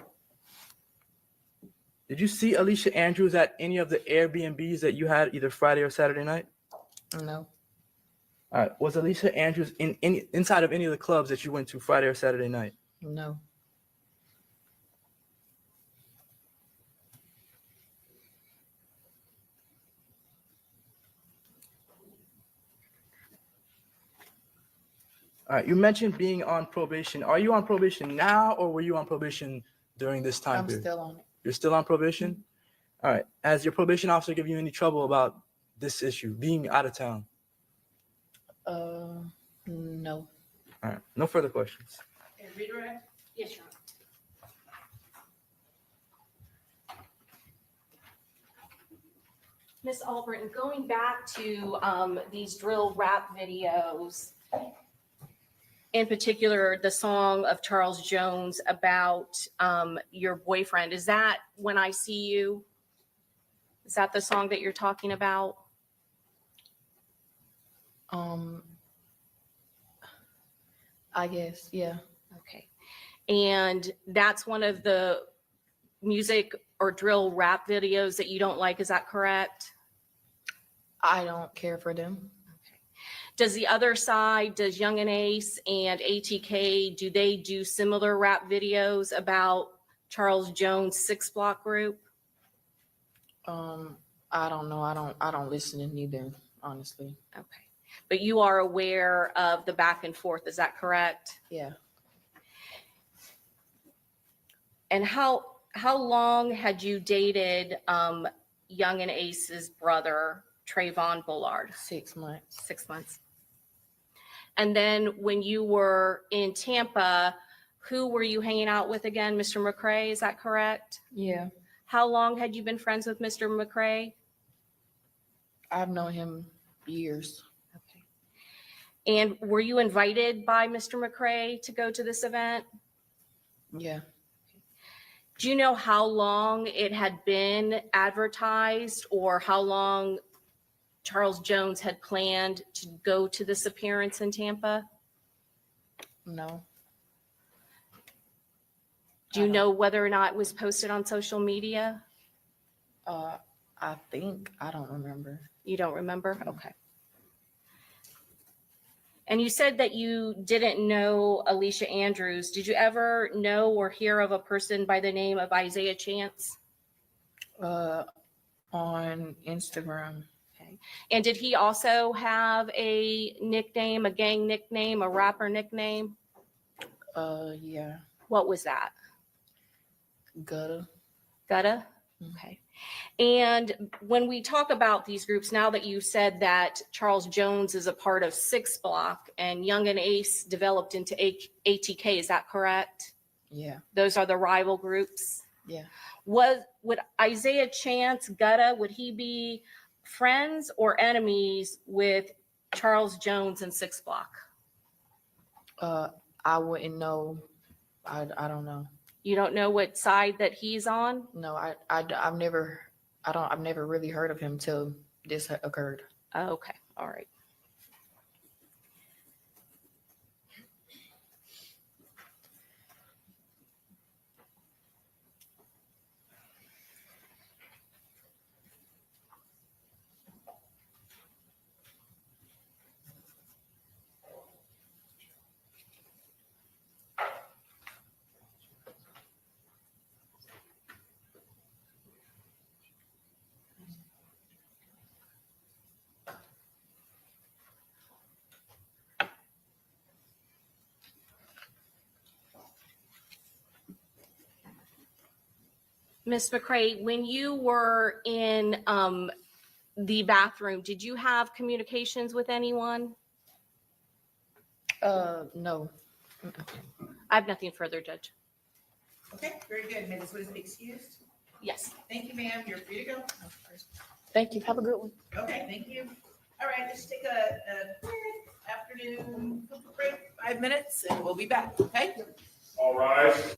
Did you see Alicia Andrews at any of the Airbnbs that you had either Friday or Saturday night? No. All right. Was Alicia Andrews inside of any of the clubs that you went to Friday or Saturday night? No. All right. You mentioned being on probation. Are you on probation now, or were you on probation during this time I'm period? still on it. You're still on probation? All right. Has your probation officer given you any trouble about this issue, being out of town? No. All right. No further questions. And redirect? Yes, Your Honor. Ms. Albritton, going back to these drill rap videos, in particular, the song of Charles Jones about your boyfriend, is that When I See You? Is that the song that you're talking about? I guess, yeah. Okay. And that's one of the music or drill rap videos that you don't like, is that correct? I don't care for them. Does the other side, does Young and Ace and ATK, do they do similar rap videos about Charles Jones' 6 Block group? I don't know. I don't listen to neither, honestly. Okay. But you are aware of the back and forth, is that correct? Yeah. And how long had you dated Young and Ace's brother, Trayvon Bullard? 6 months. 6 months. And then when you were in Tampa, who were you hanging out with again? Mr. McCrae, is that correct? Yeah. How long had you been friends with Mr. McCrae? I've known him years. Okay. And were you invited by Mr. McCrae to go to this event? Yeah. Do you know how long it had been advertised or how long Charles Jones had planned to go to this appearance in Tampa? No. Do you know whether or not it was posted on social media? I think, I don't remember. You don't remember? Okay. And you said that you didn't know Alicia Andrews. Did you ever know or hear of a person by the name of Isaiah Chance? On Instagram. Okay. And did he also have a nickname, a gang nickname, a rapper nickname? Yeah. What was that? Gutta. Gutta? Okay. And when we talk about these groups, now that you said that Charles Jones is a part of 6 Block and Young and Ace developed into ATK, is that correct? Yeah. Those are the rival groups? Yeah. Would Isaiah Chance, Gutta, would he be friends or enemies with Charles Jones and 6 Block? I wouldn't know. I don't know. You don't know what side that he's on? No, I've never really heard of him till this occurred. Okay, all right. Ms. McCrae, when you were in the bathroom, did you have communications with anyone? No. I have nothing further, Judge. Okay, very good. May this witness be excused? Yes. Thank you, ma'am. You're free to go. Thank you. Have a good one. Okay, thank you. All right, let's take a quick afternoon break, 5 minutes, and we'll be back, okay? All rise.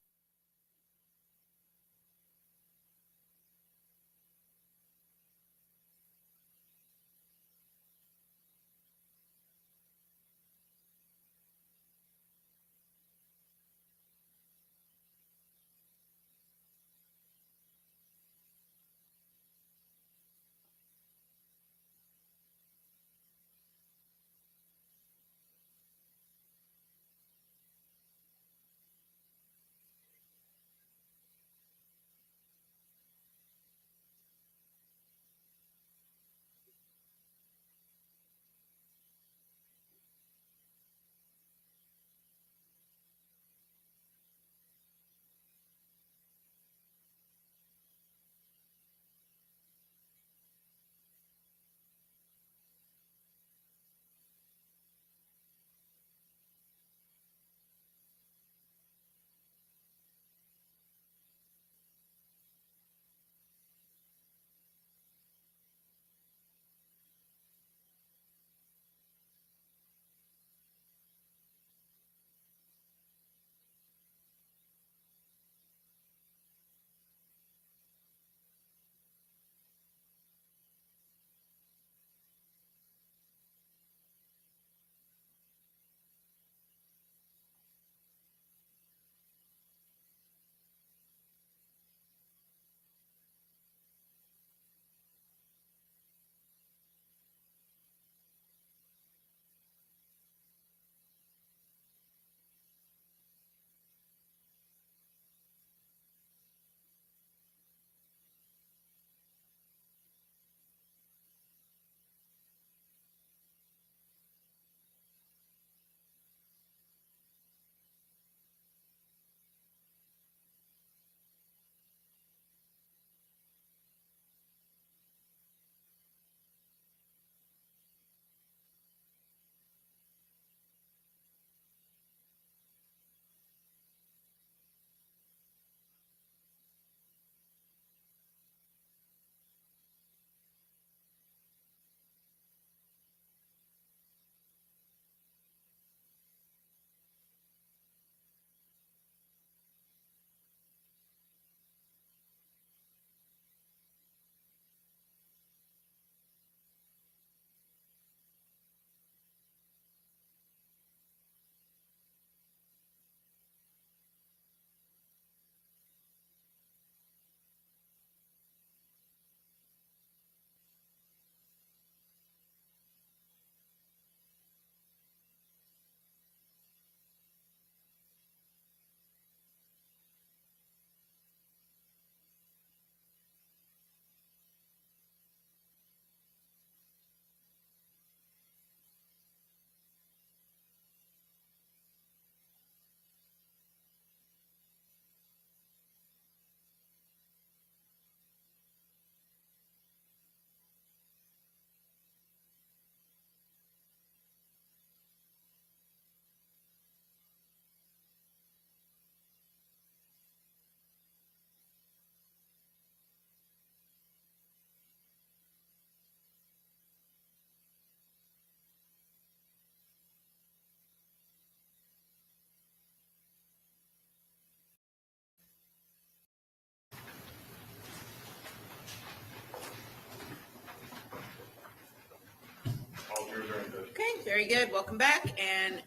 very good. Welcome back. And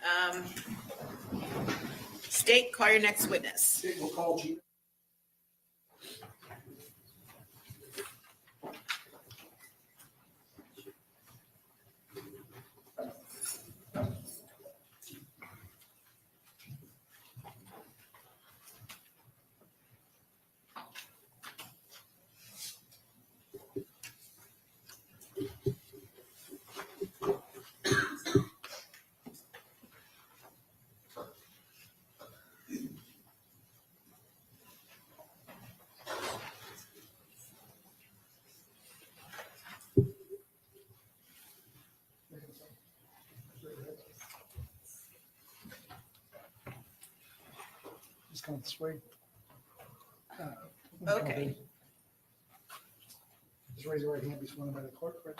State, call your next witness. We'll call Gina. Just come this way. Okay. Just raise your right hand, be sworn by the clerk, right?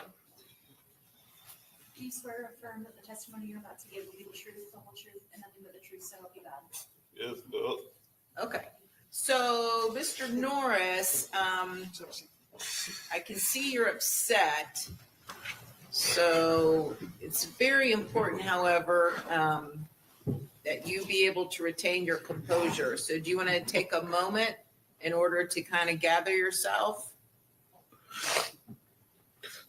Do you swear or affirm that the testimony you're about to give will be the truth, the whole truth, and nothing but the truth, so help you God? Yes, Doc. Okay. So, Mr. Norris, I can see you're upset. So it's very important, however, that you be able to retain your composure. So do you want to take a moment in order to kind of gather yourself?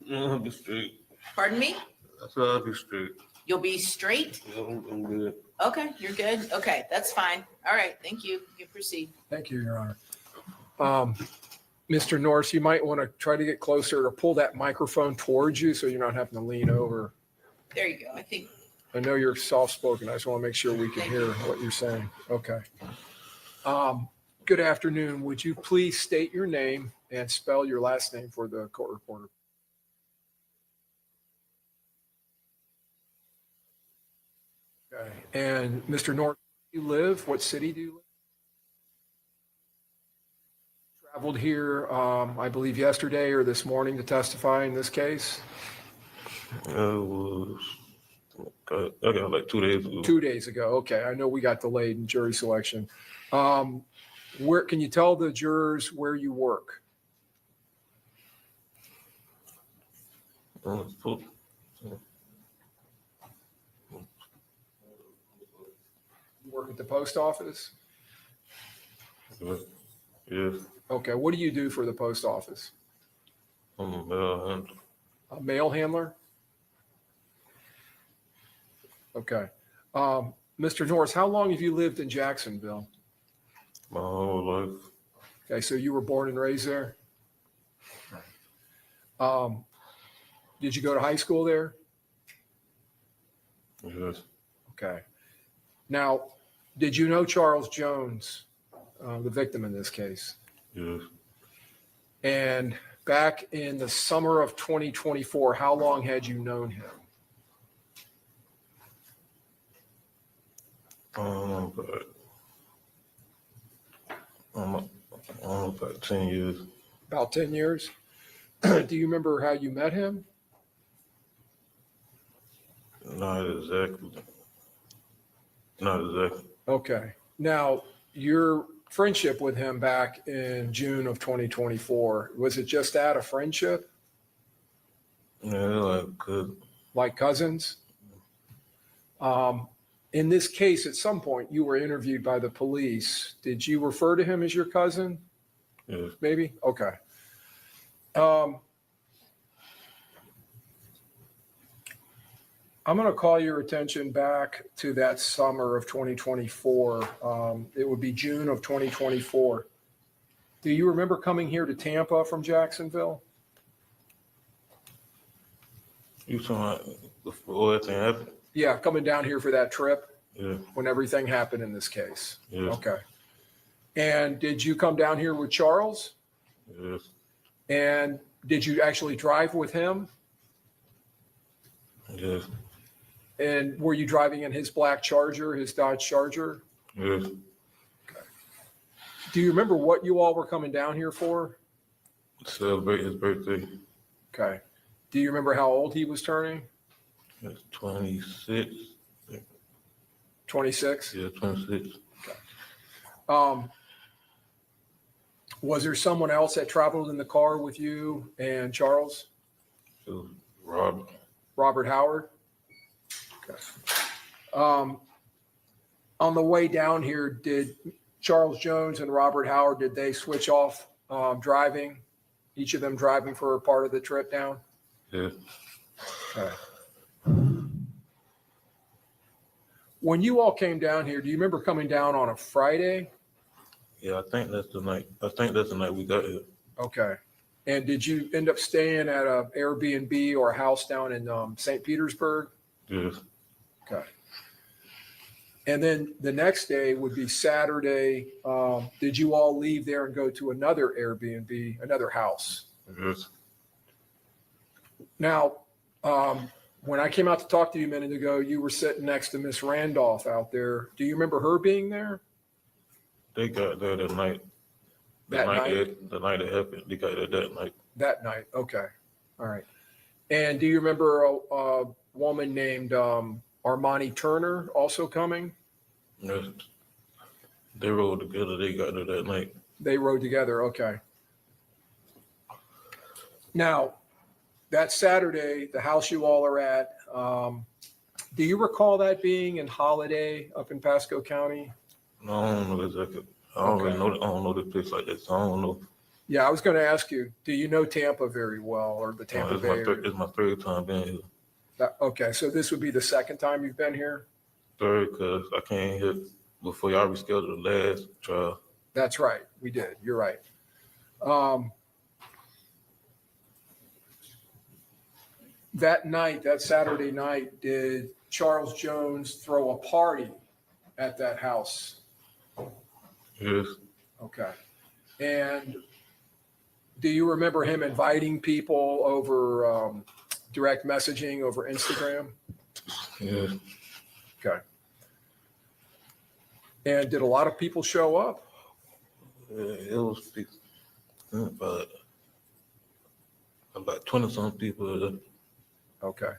No, I'll be straight. Pardon me? That's why I'll be straight. You'll be straight? Yeah, I'm good. Okay, you're good. Okay, that's fine. All right, thank you. You proceed. Thank you, Your Honor. Mr. Norris, you might want to try to get closer or pull that microphone towards you so you're not having to lean over. There you go. I think, I know you're soft-spoken. I just want to make sure we can hear what you're saying. Okay. Good afternoon. Would you please state your name and spell your last name for the court reporter? Okay. And Mr. Norris, where do you live? What city do you live? Traveled here, I believe yesterday or this morning to testify in this case? I got like 2 days ago. 2 days ago. Okay. I know we got delayed in jury selection. Where can you tell the jurors where you work? Full- You work at the post office? Yes, Okay. What do you do for the post office? I'm a mail handler. A mail handler? Okay. Mr. Norris, how long have you lived in Jacksonville? My whole life. Okay, so you were born and raised there? Did you go to high school there? Yes, Okay. Now, did you know Charles Jones, the victim in this case? yes. And back in the summer of 2024, how long had you known him? About, about 10 years. About 10 years? Do you remember how you met him? Not exactly. Not exactly. Okay. Now, your friendship with him back in June of 2024, was it just that, a friendship? Yeah, like good. Like cousins? In this case, at some point, you were interviewed by the police. Did you refer to him as your cousin? Yes. Maybe? Okay. I'm going to call your attention back to that summer of 2024. It would be June of 2024. Do you remember coming here to Tampa from Jacksonville? You talking about before everything happened? Yeah, coming down here for that trip Yeah. when everything happened in this case. Yes. Okay. And did you come down here with Charles? Yes. And did you actually drive with him? Yes. And were you driving in his black Charger, his Dodge Charger? Yes. Do you remember what you all were coming down here for? Celebrate his birthday. Okay. Do you remember how old he was turning? It's 26. 26? Yeah, 26. Was there someone else that traveled in the car with you and Charles? It was Robert. Robert Howard? On the way down here, did Charles Jones and Robert Howard, did they switch off driving? Each of them driving for a part of the trip down? Yeah. Okay. When you all came down here, do you remember coming down on a Friday? Yeah, I think that's the night. I think that's the night we got here. Okay. And did you end up staying at a Airbnb or a house down in St. Petersburg? Yes. Okay. And then the next day would be Saturday. Did you all leave there and go to another Airbnb, another house? Yes. Now, when I came out to talk to you a minute ago, you were sitting next to Miss Randolph out there. Do you remember her being there? They got there that night. That night? The night it happened. They got there that night. That night. Okay. All right. And do you remember a woman named Armani Turner also coming? Yes. They rode together. They got there that night. They rode together. Okay. Now, that Saturday, the house you all are at, do you recall that being in Holiday up in Pasco County? No, I don't know exactly. I don't really know. I don't know the place like that. So I don't know. Yeah, I was going to ask you, do you know Tampa very well, or the Tampa Bay area? It's my third time being here. Okay, so this would be the second time you've been here? Third, because I came here before y'all rescheduled the last trial. That's right. We did. You're right. That night, that Saturday night, did Charles Jones throw a party at that house? Yes. Okay. And do you remember him inviting people over direct messaging over Instagram? Yes. Okay. And did a lot of people show up? It was about 20-some people. Okay.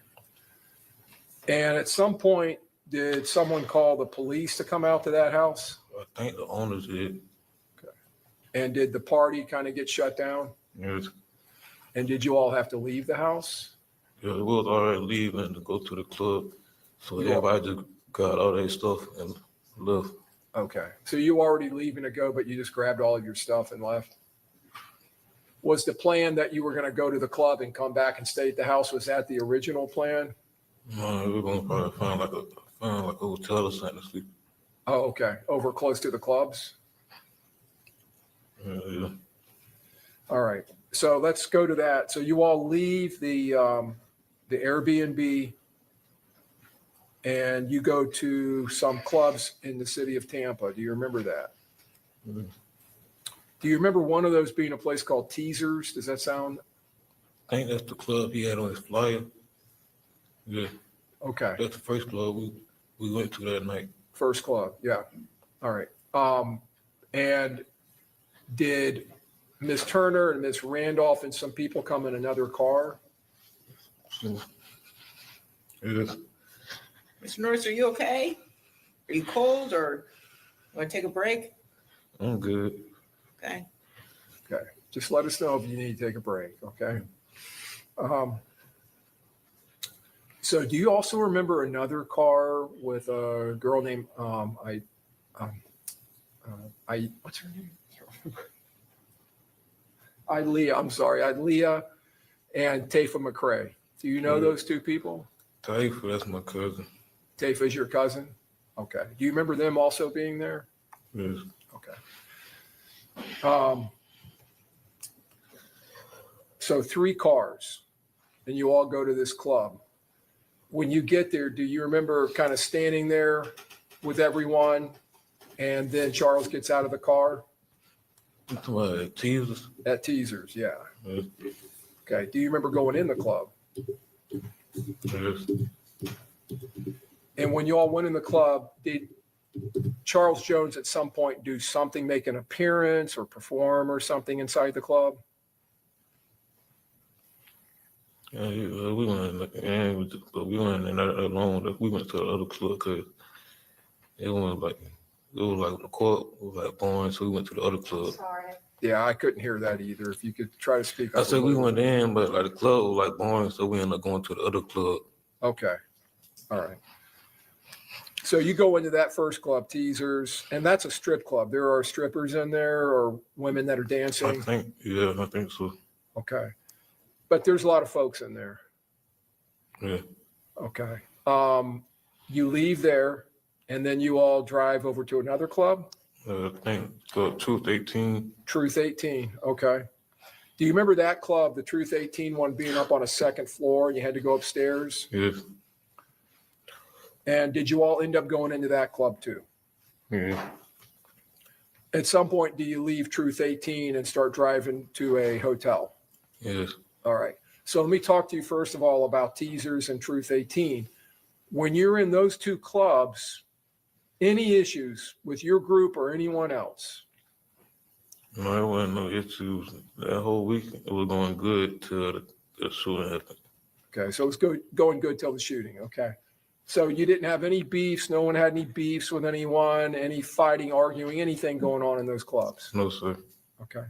And at some point, did someone call the police to come out to that house? I think the owners did. And did the party kind of get shut down? Yes. And did you all have to leave the house? Yeah, we was already leaving to go to the club. So You everybody just got all their stuff and left. Okay. So you were already leaving to go, but you just grabbed all of your stuff and left? Was the plan that you were going to go to the club and come back and stay at the house? Was that the original plan? No, we were gonna probably find like a hotel or something to sleep. Oh, okay. Over close to the clubs? Yeah. All right. So let's go to that. So you all leave the Airbnb and you go to some clubs in the city of Tampa. Do you remember that? Mhm. Do you remember one of those being a place called Teasers? Does that sound I think that's the club he had on his flyer. Yeah, okay? that's the first club we went to that night. First club. Yeah. All right. And did Miss Turner and Miss Randolph and some people come in another car? Yes. Mr. Norris, are you okay? Are you cold or want to take a break? I'm good. Okay. Okay. Just let us know if you need to take a break. Okay. So do you also remember another car with a girl named, what's her name? Ilea and Tafa McCrae. Do you know those two people? Taifa, that's my cousin. Tafa's your cousin? Okay. Do you remember them also being there? Yes. Okay. So 3 cars, and you all go to this club. When you get there, do you remember kind of standing there with everyone, and then Charles gets out of the car? What, teasers? At Teasers, yeah. Yes. Okay. Do you remember going in the club? Yes. And when you all went in the club, did Charles Jones at some point do something, make an appearance or perform or something inside the club? Yeah, we went in, but we went in there alone. We went to the other club because it was like the court was like boring, so we went to the other club. Sorry. Yeah, I couldn't hear that either. If you could try to speak up. I said we went in, but like the club was like boring, so we ended up going to the other club. Okay. All right. So you go into that first club, Teasers, and that's a strip club. There are strippers in there or women that are I dancing. think so. Okay. But there's a lot of folks in there. Yeah. Okay. You leave there and then you all drive over to another club? I think Truth 18. Truth 18. Okay. Do you remember that club, the Truth 18 one being up on a second floor and you had to go upstairs? Yes. And did you all end up going into that club too? Yeah. At some point, do you leave Truth 18 and start driving to a hotel? Yes. All right. So let me talk to you first of all about Teasers and Truth 18. When you're in those two clubs, any issues with your group or anyone else? No, there wasn't no issues. That whole week, it was going good till the shooting happened. Okay. So it's going good till the shooting. Okay. So you didn't have any beefs. No one had any beefs with anyone, any fighting, arguing, anything going on in those clubs. No, sir. Okay.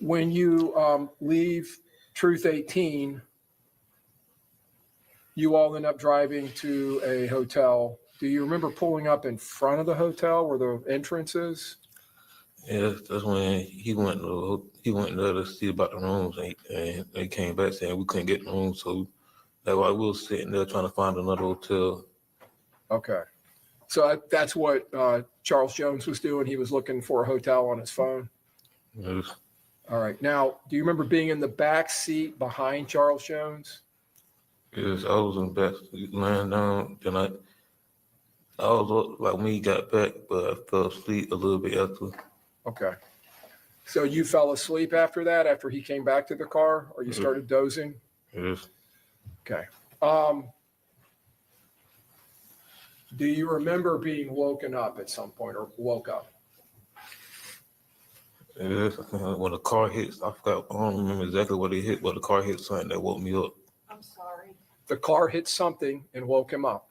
When you leave Truth 18, you all end up driving to a hotel. Do you remember pulling up in front of the hotel where the entrance is? Yeah, that's when he went there to see about the rooms, and they came back saying we couldn't get the rooms, so that's why we were sitting there trying to find another hotel. Okay. So that's what Charles Jones was doing. He was looking for a hotel on his phone. Yes. All right. Now, do you remember being in the back seat behind Charles Jones? Yes, I was in the back lying down. Then I was like when he got back, but I fell asleep a little bit after. Okay. So you fell asleep after that, after he came back to the car, or you started dozing? Yes. Okay. Do you remember being woken up at some point or woke up? Yes. When the car hits, I don't remember exactly what it hit, but the car hit something that woke me up. I'm sorry. The car hit something and woke him up.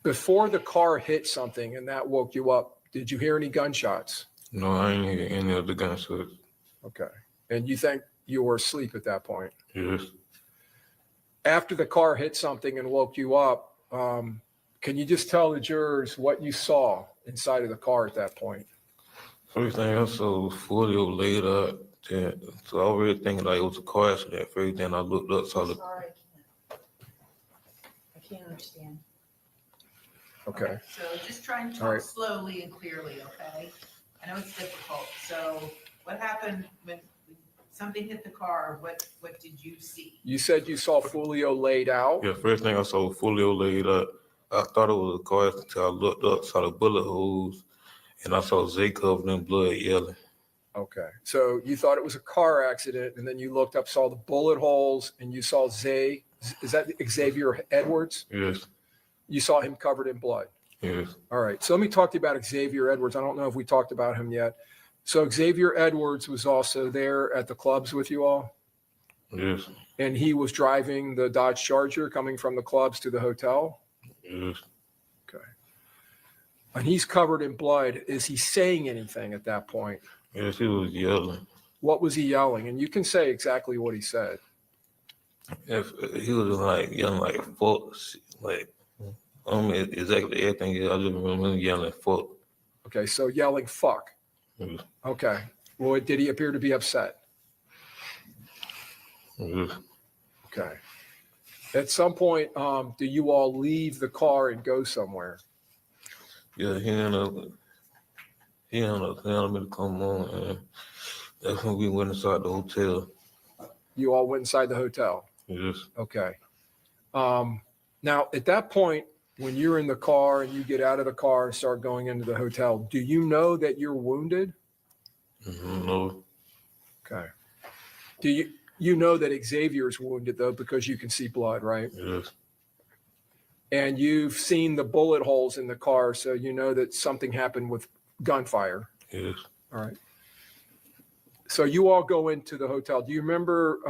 Before the car hit something and that woke you up, did you hear any gunshots? No, I ain't hear any of the gunshots. Okay. And you think you were asleep at that point? Yes. After the car hit something and woke you up, can you just tell the jurors what you saw inside of the car at that point? First thing I saw was Foolio laid up. So I was really thinking like it was a car accident. First thing I looked up, saw the Sorry, I can't understand. Okay. So just try and All talk right. slowly and clearly, okay? I know it's difficult. So what happened when something hit the car? What did you see? You said you saw Foolio laid out. Yeah, first thing I saw was Foolio laid up. I thought it was a car accident until I looked up, saw the bullet holes, and I saw Zay covered in blood yelling. Okay. So you thought it was a car accident, and then you looked up, saw the bullet holes, and you saw Zay. Is that Xavier Edwards? Yes, You saw him covered in blood. yes, All right. So let me talk to you about Xavier Edwards. I don't know if we talked about him yet. So Xavier Edwards was also there at the clubs with you all, yes, and he was driving the Dodge Charger coming from the clubs to the hotel. yes. Okay. And he's covered in blood. Is he saying anything at that point? Yes, he was yelling. What was he yelling? And you can say exactly what he said. If he was like yelling like fuck, like exactly everything. I just remember him yelling fuck. Okay. So yelling fuck. Yes, Okay. Well, did he appear to be upset? yes. Okay. At some point, do you all leave the car and go somewhere? Yeah, he ended up telling me to come on, and that's when we went inside the hotel. You all went inside the hotel. Yes, Okay. Now, at that point, when you're in the car and you get out of the car and start going into the hotel, do you know that you're wounded? no, Okay. Do you know that Xavier's wounded though, because you can see blood, right? yes, And you've seen the bullet holes in the car, so you know that something happened with gunfire. yes. All right. So you all go into the hotel. Do you remember,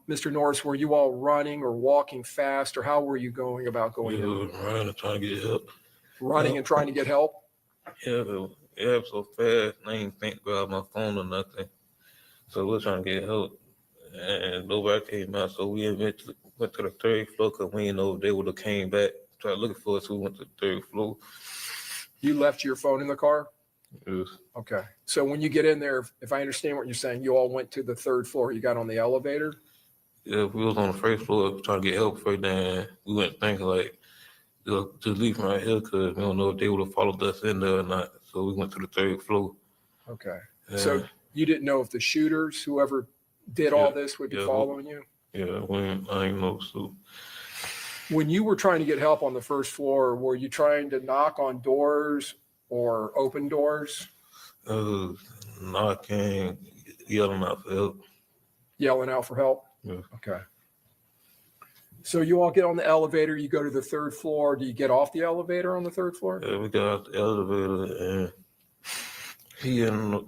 Mr. Norris, were you all running or walking fast, or how were you going about going We in? were running and trying to get help. Running and trying to get help? Yeah, it happened so fast. I ain't think about my phone or nothing. So we're trying to get help. and nobody came out. So we eventually went to the third floor because we didn't know if they would have came back, tried looking for us. So we went to the third floor. You left your phone in the car? Yes. Okay. So when you get in there, if I understand what you're saying, you all went to the third floor. You got on the elevator? Yeah, we was on the first floor trying to get help first, then we went thinking like, just leave from right here because we don't know if they would have followed us in there or not. So we went to the third floor. Okay. And, So you didn't know if the shooters, whoever did all Yeah, this, would be yeah, following you? yeah, I ain't know. So When you were trying to get help on the first floor, were you trying to knock on doors or open doors, knocking, yelling out for help. yelling out for help? Yeah. Okay. So you all get on the elevator, you go to the third floor. Do you get off the elevator on the third floor? Yeah, we got out the elevator and he didn't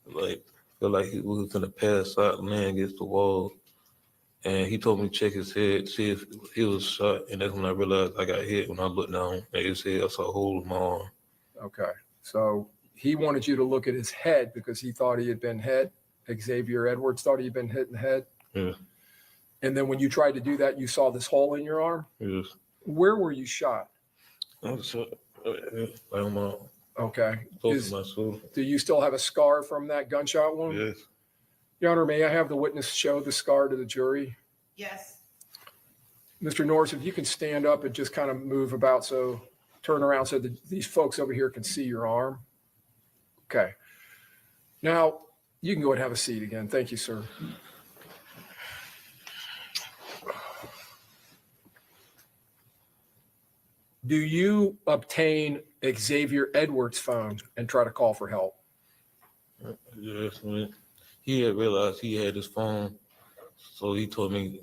like feel like he was gonna pass out and land against the wall. And he told me to check his head, see if he was shot. And that's when I realized I got hit. When I looked down at his head, I saw a hole in my arm. Okay. So he wanted you to look at his head because he thought he had been hit. Xavier Edwards thought he had been hit in the head. Yeah. And then when you tried to do that, you saw this hole in your arm. Yes. Where were you shot? I was shot right on my Okay. close to my shoulder. Do you still have a scar from that gunshot wound? Yes. Your Honor, may I have the witness show the scar to the jury? Yes. Mr. Norris, if you can stand up and just kind of move about, so turn around so that these folks over here can see your arm. Okay. Now, you can go ahead and have a seat again. Thank you, sir. Do you obtain Xavier Edwards' phone and try to call for help? Yes. When he had realized he had his phone, so he told me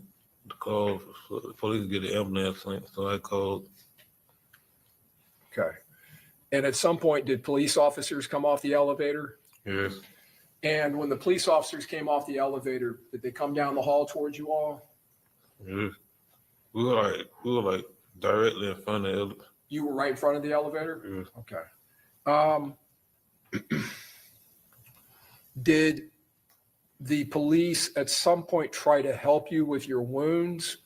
to call for the police to get the ambulance. So I called. Okay. And at some point, did police officers come off the elevator? Yes. And when the police officers came off the elevator, did they come down the hall towards you all? Yes. We were like directly in front of the You were right in front of the elevator? Yes. Okay. Did the police at some point try to help you with your wounds?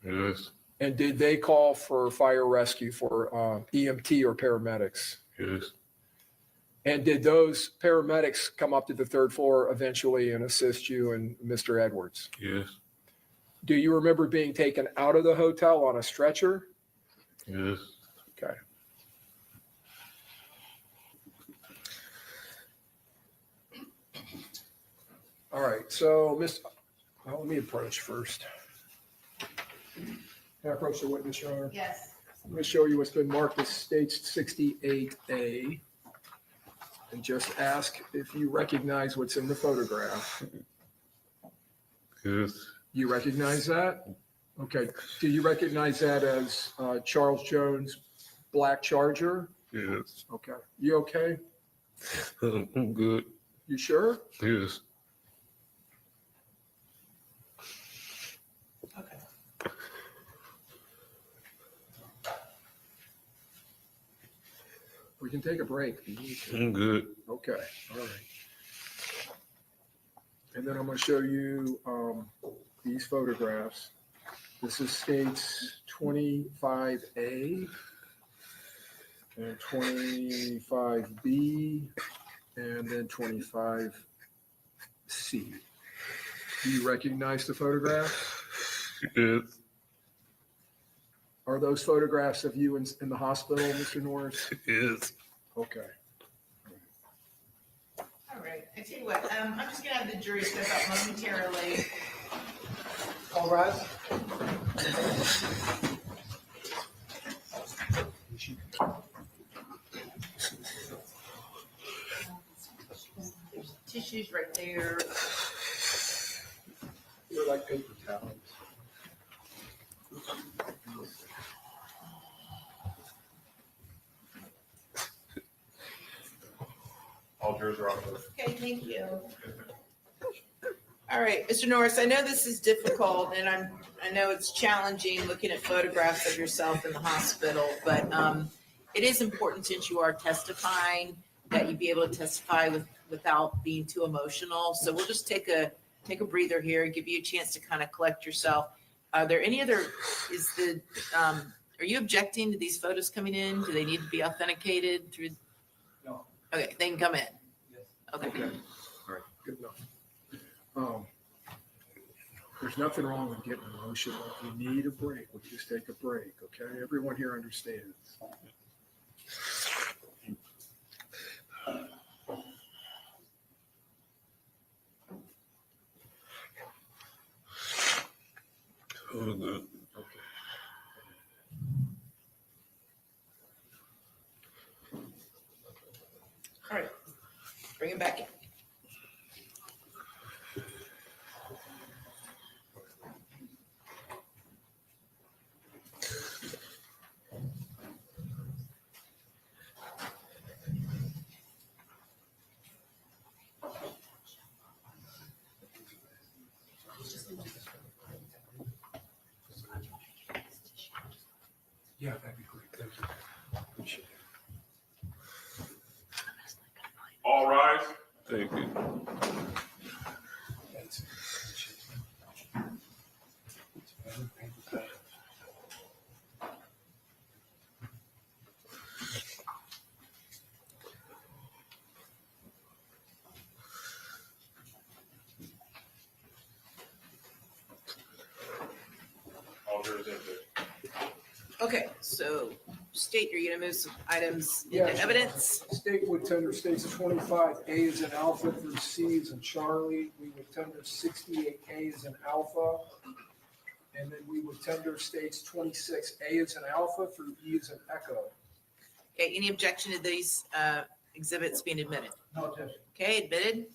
Yes. And did they call for fire rescue for EMT or paramedics? Yes. And did those paramedics come up to the third floor eventually and assist you and Mr. Edwards? Yes. Do you remember being taken out of the hotel on a stretcher? Yes. Okay. All right, so let me approach first. Can I approach the witness, Your Honor? Yes. I'm going to show you what's been marked as stage 68A. And just ask if you recognize what's in the photograph. Yes. You recognize that? Okay. Do you recognize that as Charles Jones' black Charger? Yes. Okay. You okay? I'm good. You sure? Yes. Okay. We can take a break. if you need to. I'm good. Okay. All right. And then I'm going to show you these photographs. This is states 25A and 25B and then 25C. Do you recognize the photograph? Yes. Are those photographs of you in the hospital, Mr. Norris? Yes. Okay. All right. I tell you what, I'm just gonna have the jury step up momentarily. All rise. Tissues right there. They're like paper towels. All jurors are on board. Okay, thank you. All right, Mr. Norris, I know this is difficult and I know it's challenging looking at photographs of yourself in the hospital, but it is important since you are testifying that you be able to testify without being too emotional. So we'll just take a take a breather here, give you a chance to kind of collect yourself. Are there any other, are you objecting to these photos coming in? Do they need to be authenticated through? No. Okay, they can come in. Yes. Okay. Okay, all right, good enough. There's nothing wrong with getting emotional. If you need a break, we'll just take a break, okay? Everyone here understands. Oh, good. All right, bring him back in. Yeah, that'd be great, thank you. Appreciate it. All rise. Thank you. That's it. All jurors entered. Okay, so state, you're gonna move some items Yeah, into sure. evidence. State would tender states 25, A is an alpha through C is in Charlie. We would tender 68, A is an alpha. And then we would tender states 26, A is an alpha through E is an echo. Okay, any objection to these exhibits being admitted? No objection. Okay, admitted.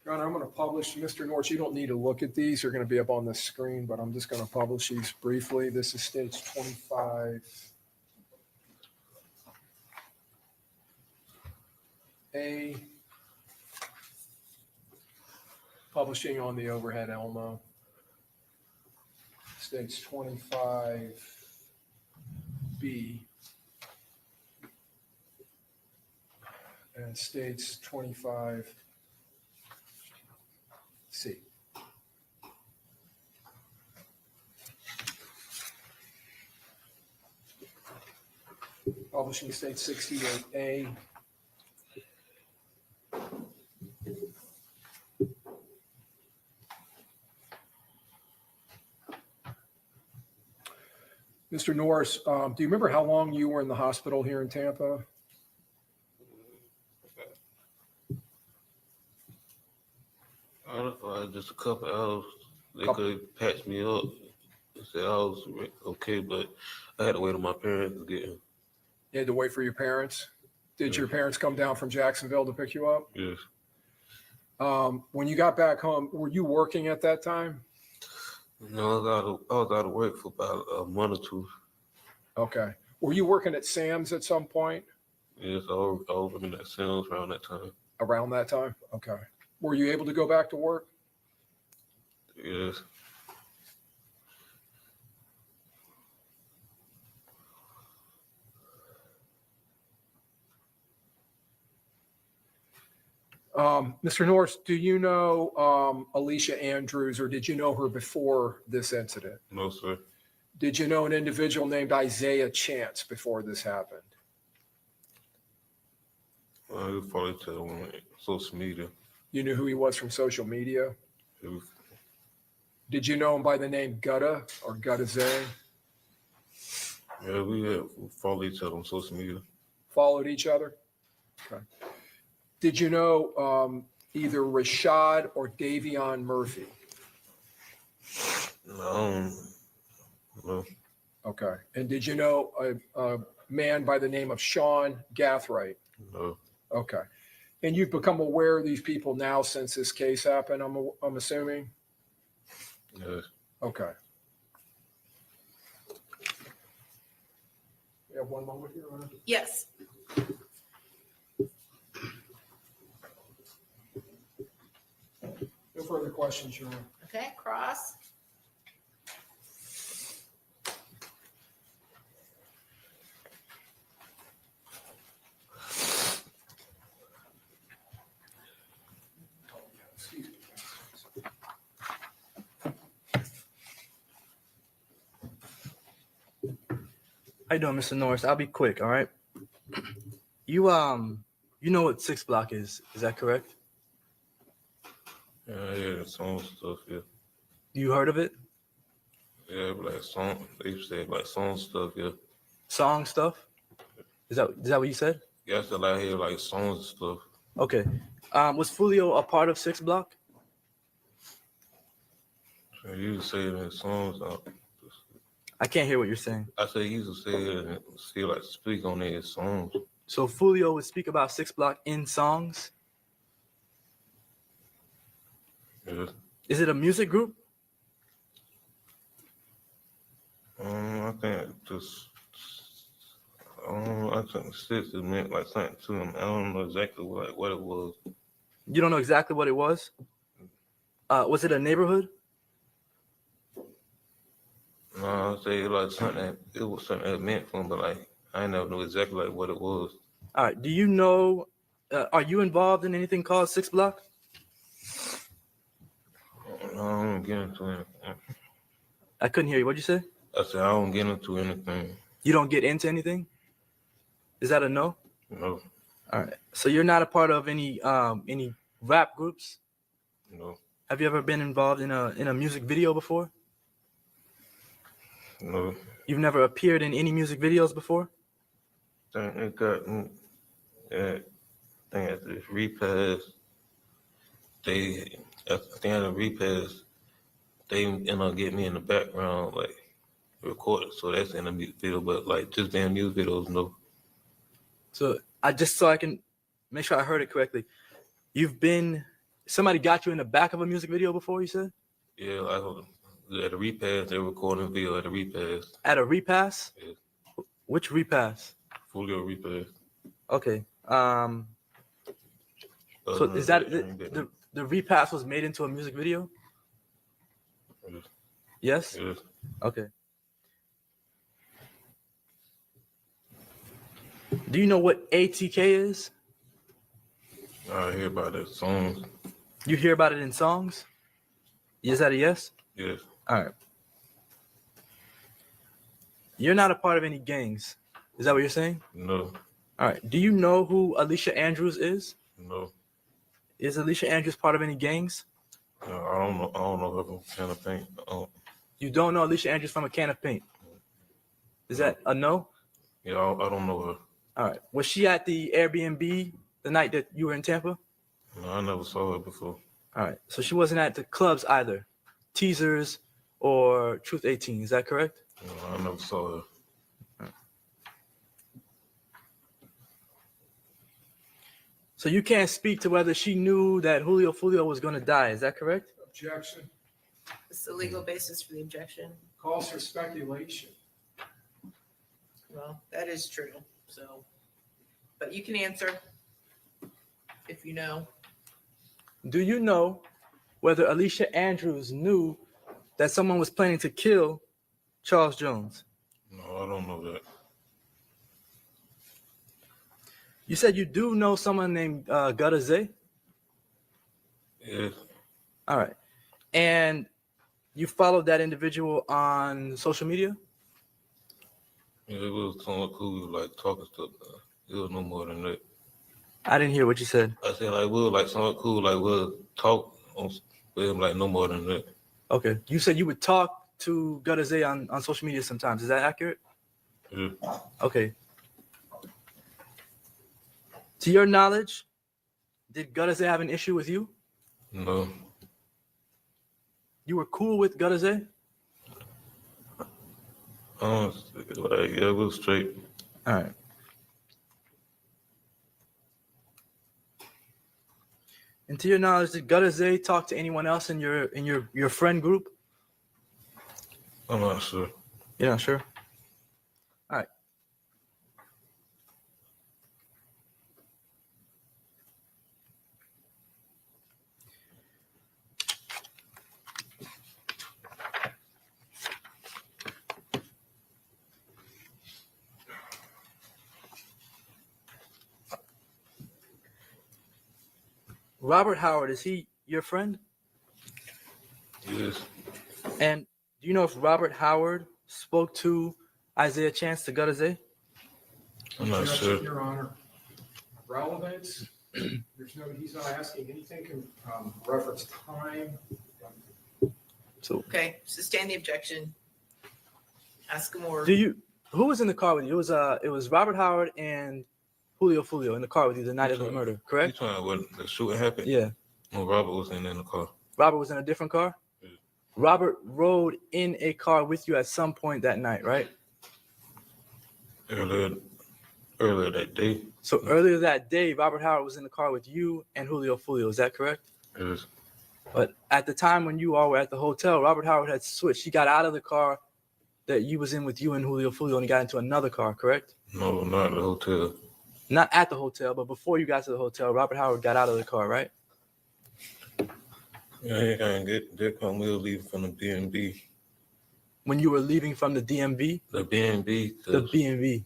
Your Honor, I'm going to publish, Mr. Norris, you don't need to look at these. They're going to be up on the screen, but I'm just going to publish these briefly. This is states 25. A. Publishing on the overhead Elmo. States 25. B. And states 25. C. Publishing state 68A. Mr. Norris, do you remember how long you were in the hospital here in Tampa? I don't know, just a couple hours. They Couple- could patch me up. They said I was okay, but I had to wait on my parents to get him. You had to wait for your parents? Did your parents come down from Jacksonville to pick you up? Yes. When you got back home, were you working at that time? No, I was out of work for about a month or two. Okay. Were you working at Sam's at some point Yes, I was working at Sam's around that time. around that time? Okay. Were you able to go back to work? Yes. Mr. Norris, do you know Alicia Andrews, or did you know her before this incident? No, sir. Did you know an individual named Isaiah Chance before this happened? I could probably tell on social media. You knew who he was from social media? It was, Did you know him by the name Gutta or Gutta Zay? yeah, we had followed each other on social media. Followed each other? Okay. Did you know either Rashad or Davion Murphy? No. Okay. And did you know a man by the name of Sean Gathright? No. Okay. And you've become aware of these people now since this case happened, I'm assuming? Yes. Okay. We have one moment here, Rhonda? Yes. No further questions, Your Honor. Okay, cross. Excuse me. How you doing, Mr. Norris? I'll be quick, all right? You know what 6 Block is that correct? Yeah, song stuff, yeah. You heard of it? Yeah, like song, they say like song stuff, yeah. Song stuff? Is that what you said? Yeah, I still out here like songs and stuff. Okay. Was Foolio a part of 6 Block? So you say it in songs. I can't hear what you're saying. I say you used to say it and see like speak on their songs. So Foolio would speak about 6 Block in songs? Yeah. Is it a music group? I think just I think 6 it meant like something to them. I don't know exactly what it was. You don't know exactly what it was? Was it a neighborhood? No, I say like something. It was something that meant for them, but like I never knew exactly like what it was. All right. Do you know, are you involved in anything called 6 Block? I don't get into anything. I couldn't hear you. What'd you say? I said I don't get into anything. You don't get into anything? Is that a no? No, All right. So you're not a part of any rap groups? no, Have you ever been involved in a music video before? no. You've never appeared in any music videos before? Think it got yeah. I think at this repass, I think at the repass, they end up getting me in the background, like recorded. So that's in the music video, but like just being music videos, no. So I can make sure I heard it correctly. Somebody got you in the back of a music video before, you said? Yeah, at the repass, they recording video at the repass. At a repass? Yeah. Which repass? Foolio repass. Okay. So is that the repass was made into a music video? Yes? Yes. Okay. Do you know what ATK is? I hear about that songs. You hear about it in songs? Is that a yes? Yes. All right. You're not a part of any gangs. Is that what you're saying? No. All right. Do you know who Alicia Andrews is? No. Is Alicia Andrews part of any gangs? No, I don't know. I don't know her from Can of Paint. You don't know Alicia Andrews from a can of paint. Is that a no? Yeah, I don't know her. All right. Was she at the Airbnb the night that you were in Tampa? No, I never saw her before. All right. So she wasn't at the clubs either, Teasers or Truth 18. Is that correct? No, I never saw her. So you can't speak to whether she knew that Julio Foolio was going to die. Is that correct? Objection. What's the legal basis for the objection? Calls for speculation. Well, that is true, so, but you can answer if you know. Do you know whether Alicia Andrews knew that someone was planning to kill Charles Jones? No, I don't know that. You said you do know someone named Gadaze? Yes. All right. And you followed that individual on social media? Yeah, it was somewhat cool, like talking stuff. It was no more than that. I didn't hear what you said. I said like we were like somewhat cool, like we'll talk with him, like no more than that. Okay. You said you would talk to Gadaze on social media sometimes. Is that accurate? Yeah. Okay. To your knowledge, did Gadaze have an issue with you? No. You were cool with Gadaze? Like yeah, it was straight. All right. And to your knowledge, did Gadaze talk to anyone else in your friend group? I'm not sure. You're not sure? All right. Robert Howard, is he your friend? Yes. And do you know if Robert Howard spoke to Isaiah Chance to Gutterzay? I'm not Yes, sure. Your Honor. Relevance, there's no, he's not asking anything can reference time. So Okay, sustain the objection. Ask more. who was in the car with you? It was Robert Howard and Julio in the car with you the night of the murder, You correct? talking about when the shooting happened? Yeah. When Robert was in the car. Robert was in a different car? Yeah. Robert rode in a car with you at some point that night, right? Earlier that day. So earlier that day, Robert Howard was in the car with you and Julio, is that correct? Yes. But at the time when you all were at the hotel, Robert Howard had switched. He got out of the car that you was in with you and Julio and he got into another car, correct? No, not at the hotel. Not at the hotel, but before you got to the hotel, Robert Howard got out of the car, right? Yeah, he can't get that come. We were leaving from the B&B. When you were leaving from the DMV? The B&B. The B&B.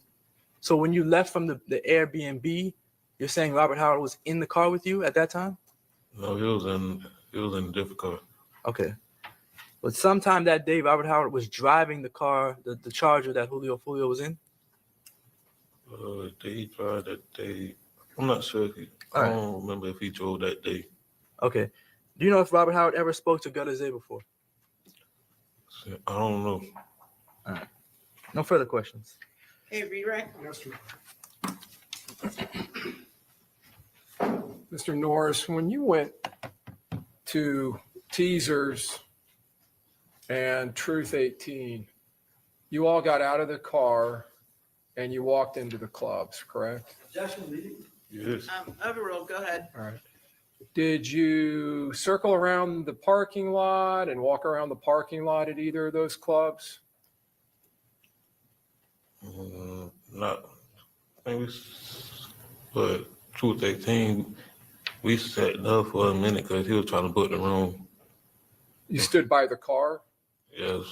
So when you left from the Airbnb, you're saying Robert Howard was in the car with you at that time? No, he was in a different car. Okay. But sometime that day, Robert Howard was driving the car, the Charger that Julio was in? Did he drive that day? I'm not sure. All right. I don't remember if he drove that day. Okay. Do you know if Robert Howard ever spoke to Gutterzay before? I don't know. All right. No further questions. Hey, redirect. Yes, sir. Mr. Norris, when you went to Teasers and Truth 18, you all got out of the car and you walked into the clubs, correct? Yes. Overruled, go ahead. All right. Did you circle around the parking lot and walk around the parking lot at either of those clubs? Not. I think but Truth 18, we sat there for a minute because he was trying to book the room. You stood by the car? Yes.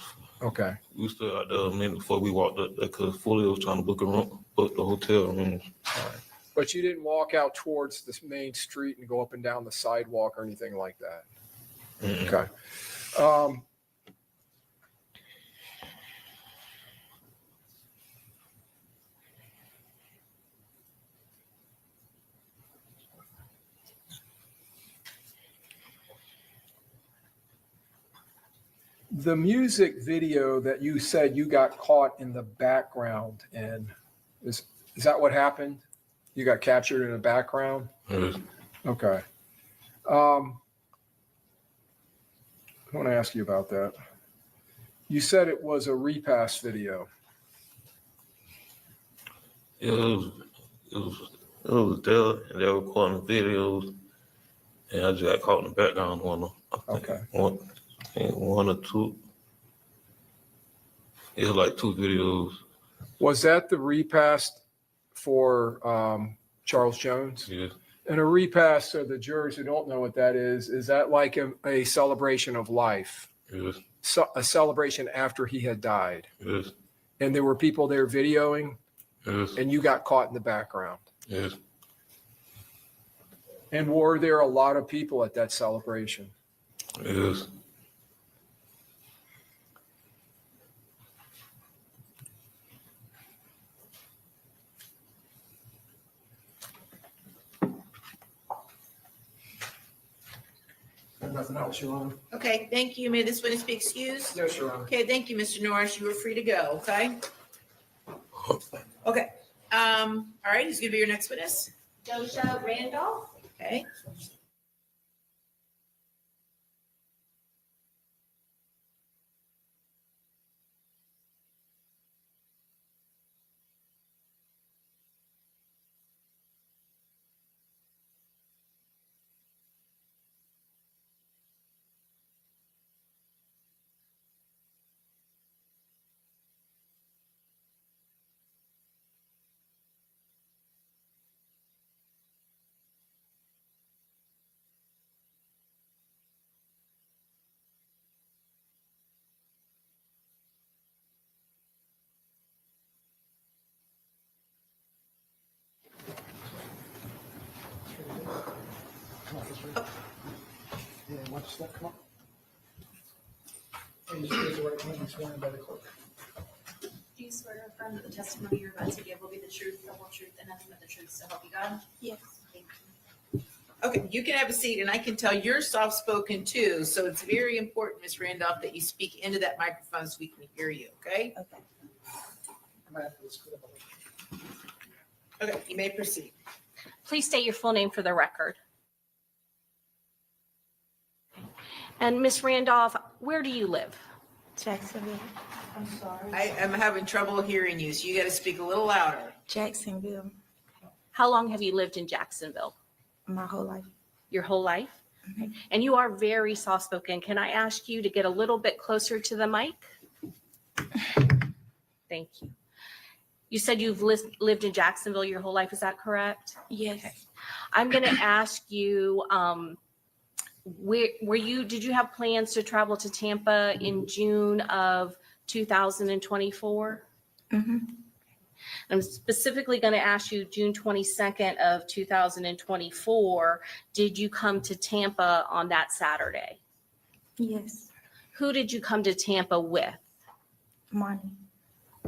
Okay. We stood out there a minute before we walked up there because Foolio was trying to book the hotel room. All right. But you didn't walk out towards this main street and go up and down the sidewalk or anything like that? Mm-mm. Okay. The music video that you said you got caught in the background in, is that what happened? You got captured in the background? Yes. Okay. I want to ask you about that. You said it was a repass video. It was there, and they were recording videos, and I just got caught in the background Okay. One or two. It was like two videos. Was that the repass for Charles Jones? Yes. And a repass, so the jurors who don't know what that is that like a celebration of life? Yes. So, a celebration after he had died? Yes. And there were people there videoing? Yes. And you got caught in the background? Yes. And were there a lot of people at that celebration? Yes. Nothing else, Your Honor? Okay, thank you. May this witness be excused? Yes, Your Honor. Okay, thank you, Mr. Norris. You are free to go, okay? Okay, all right, who's gonna be your next witness? Dosha Randolph. Okay. Yeah, watch that come up. And just raise the right hand and swear by the clerk. Do you swear or affirm that the testimony you're about to give will be the truth, the whole truth, and nothing but the truth, so help you God? Yes. Thank you. Okay, you can have a seat, and I can tell you're soft-spoken too, so it's very important, Ms. Randolph, that you speak into that microphone so we can hear you, okay? Okay. I'm gonna have to just put up a- Okay, you may proceed. Please state your full name for the record. And Ms. Randolph, where do you live? Jacksonville. I'm sorry. I am having trouble hearing you, so you gotta speak a little louder. Jacksonville, How long have you lived in Jacksonville? my whole life. Your whole life? Okay. And you are very soft-spoken. Can I ask you to get a little bit closer to the mic? Thank you. You said you've lived in Jacksonville your whole life, is that correct? Yes. I'm going to ask you, did you have plans to travel to Tampa in June of 2024? Mm-hmm. I'm specifically going to ask you, June 22nd of 2024, did you come to Tampa on that Saturday? Yes. Who did you come to Tampa with? Money.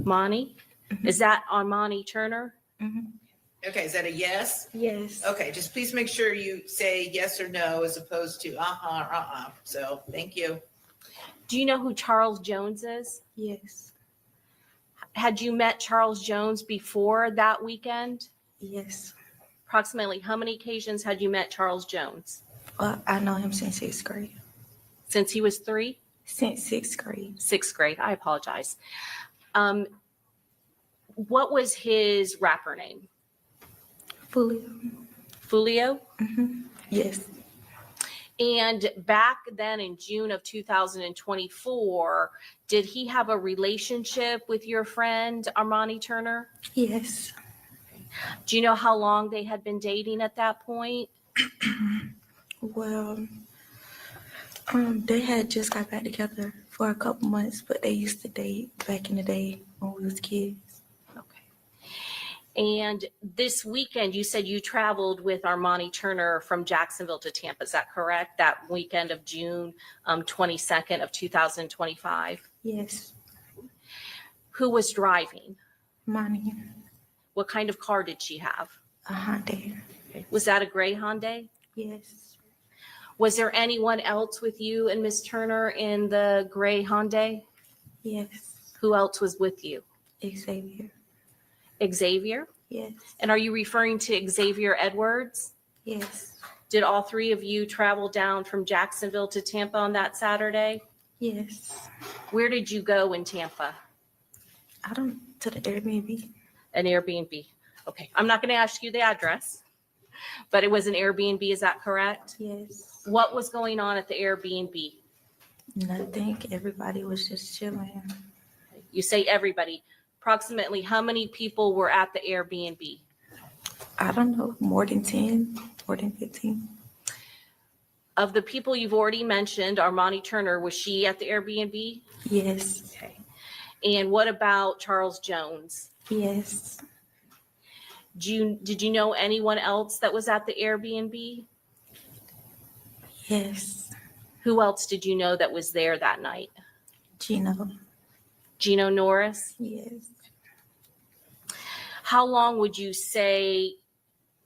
Monty? Is that Armani Turner? Mm-hmm. Okay, is that a yes? Yes. Okay, just please make sure you say yes or no as opposed to So, thank you. Do you know who Charles Jones is? Yes. Had you met Charles Jones before that weekend? Yes. Approximately how many occasions had you met Charles Jones? Well, I know him since 6th grade. Since he was 3? Since 6th grade. 6th grade. I apologize. What was his rapper name? Foolio. Foolio? Mm-hmm. Yes. And back then in June of 2024, did he have a relationship with your friend Armani Turner? Yes. Do you know how long they had been dating at that point? Well, they had just got back together for a couple months, but they used to date back in the day when we was kids. Okay. And this weekend, you said you traveled with Armani Turner from Jacksonville to Tampa. Is that correct? That weekend of June 22nd of 2025? Yes. Who was driving? Money. What kind of car did she have? A Hyundai. Was that a gray Hyundai? Yes. Was there anyone else with you and Miss Turner in the gray Hyundai? Yes. Who else was with you? Xavier. Xavier? Yes. And are you referring to Xavier Edwards? Yes. Did all three of you travel down from Jacksonville to Tampa on that Saturday? Yes. Where did you go in Tampa? To the Airbnb. An Airbnb. Okay, I'm not going to ask you the address, but it was an Airbnb, is that correct? Yes. What was going on at the Airbnb? Nothing. Everybody was just chilling. You say everybody. Approximately how many people were at the Airbnb? I don't know, more than 10, more than 15. Of the people you've already mentioned, Armani Turner, was she at the Airbnb? Yes. Okay. And what about Charles Jones? Yes. Did you know anyone else that was at the Airbnb? Yes. Who else did you know that was there that night? Gino. Gino Norris? Yes. How long would you say,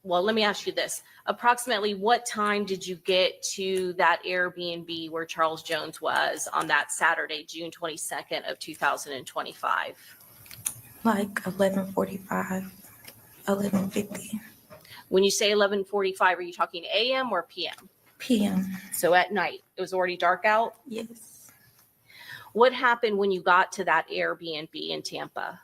well, let me ask you this. Approximately what time did you get to that Airbnb where Charles Jones was on that Saturday, June 22nd of 2025? Like 11:45, 11:50 When you say 11:45, are you talking AM or PM? p.m. So at night, it was already dark out? Yes. What happened when you got to that Airbnb in Tampa?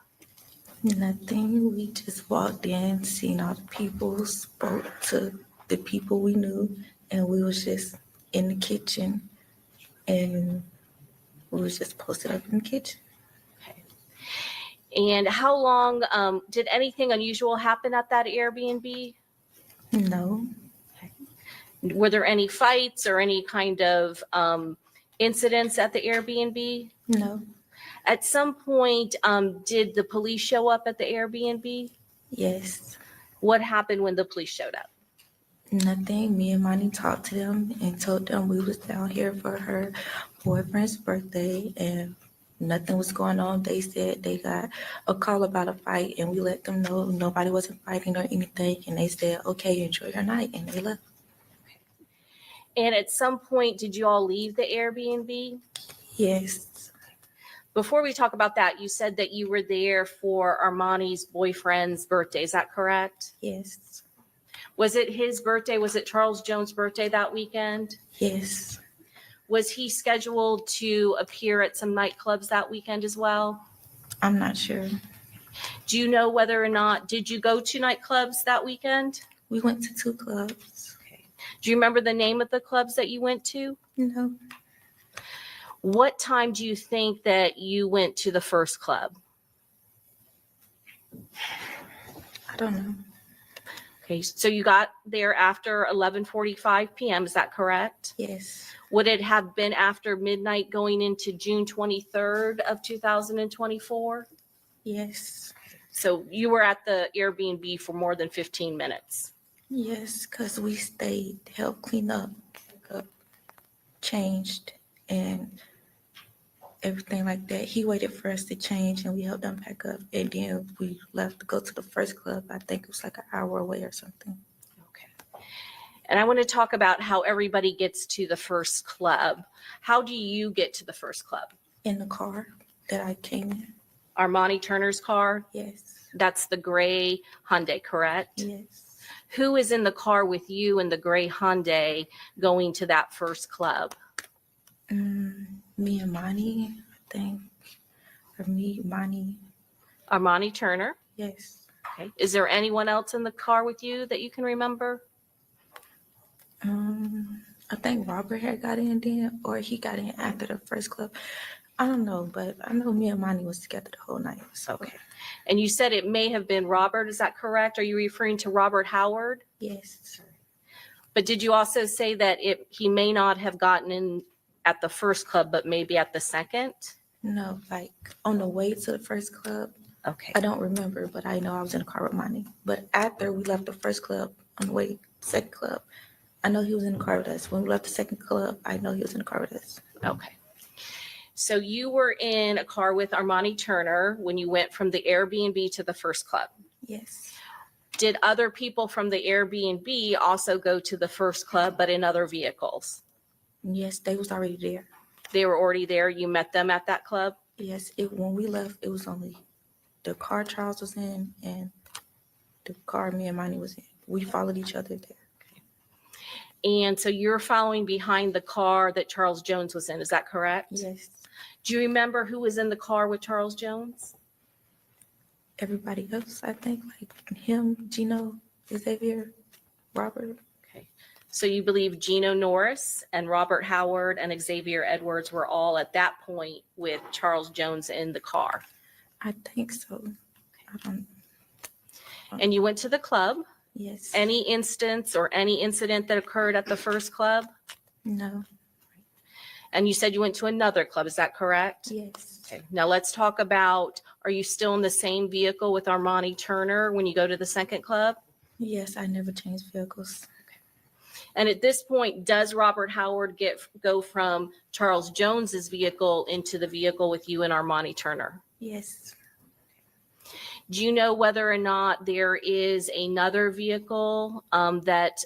Nothing. We just walked in, seen all the people, spoke to the people we knew, and we was just in the kitchen, and we was just posted up in the kitchen. And how long, did anything unusual happen at that Airbnb? No. Were there any fights or any kind of incidents at the Airbnb? No. At some point, did the police show up at the Airbnb? Yes. What happened when the police showed up? Nothing. Me and Monty talked to them and told them we was down here for her boyfriend's birthday, and nothing was going on. They said they got a call about a fight, and we let them know nobody wasn't fighting or anything. And they said, okay, enjoy your night, and they left. And at some point, did you all leave the Airbnb? Yes, Before we talk about that, you said that you were there for Armani's boyfriend's birthday. Is that correct? yes, Was it his birthday? Was it Charles Jones' birthday that weekend? yes. Was he scheduled to appear at some nightclubs that weekend as well? I'm not sure. Do you know whether or not, did you go to nightclubs that weekend? We went to 2 clubs. Do you remember the name of the clubs that you went to? No, What time do you think that you went to the first club? I don't know. Okay, so you got there after 11:45 p.m., is that correct? Yes, Would it have been after midnight going into June 23rd of 2024? yes, So you were at the Airbnb for more than 15 minutes. yes, because we stayed, helped clean up, changed, and everything like that. He waited for us to change, and we helped them pack up, and then we left to go to the first club. I think it was like an hour away or something. Okay. And I want to talk about how everybody gets to the first club. How do you get to the first club? In the car that I came in. Armani Turner's car? Yes, That's the gray Hyundai, correct? yes. Who is in the car with you in the gray Hyundai going to that first club? Me and Monty, I think. Or me, Monty. Armani Turner. Yes. Okay. Is there anyone else in the car with you that you can remember? I think Robert had got in then, or he got in after the first club. I don't know, but I know me and Monty was together the whole night. So. Okay. And you said it may have been Robert, is that correct? Are you referring to Robert Howard? Yes. But did you also say that he may not have gotten in at the first club, but maybe at the second? No, like on the way to the first club. Okay. I don't remember, but I know I was in the car with Monty. But after we left the first club, on the way to the second club, I know he was in the car with us. When we left the second club, I know he was in the car with us. Okay. So you were in a car with Armani Turner when you went from the Airbnb to the first club. Yes. Did other people from the Airbnb also go to the first club, but in other vehicles? Yes, they was already there. They were already there. You met them at that club? Yes, when we left, it was only the car Charles was in and the car me and Monty was in. We followed each other there. And so you're following behind the car that Charles Jones was in. Is that correct? Yes. Do you remember who was in the car with Charles Jones? Everybody else, I think, like him, Gino, Xavier, Robert. Okay. So you believe Gino Norris and Robert Howard and Xavier Edwards were all at that point with Charles Jones in the car? I think so. I don't. And you went to the club? Yes. Any instance or any incident that occurred at the first club? No. And you said you went to another club, is that correct? Yes. Okay. Now let's talk about, are you still in the same vehicle with Armani Turner when you go to the second club? Yes, I never changed vehicles. And at this point, does Robert Howard go from Charles Jones's vehicle into the vehicle with you and Armani Turner? Yes. Do you know whether or not there is another vehicle that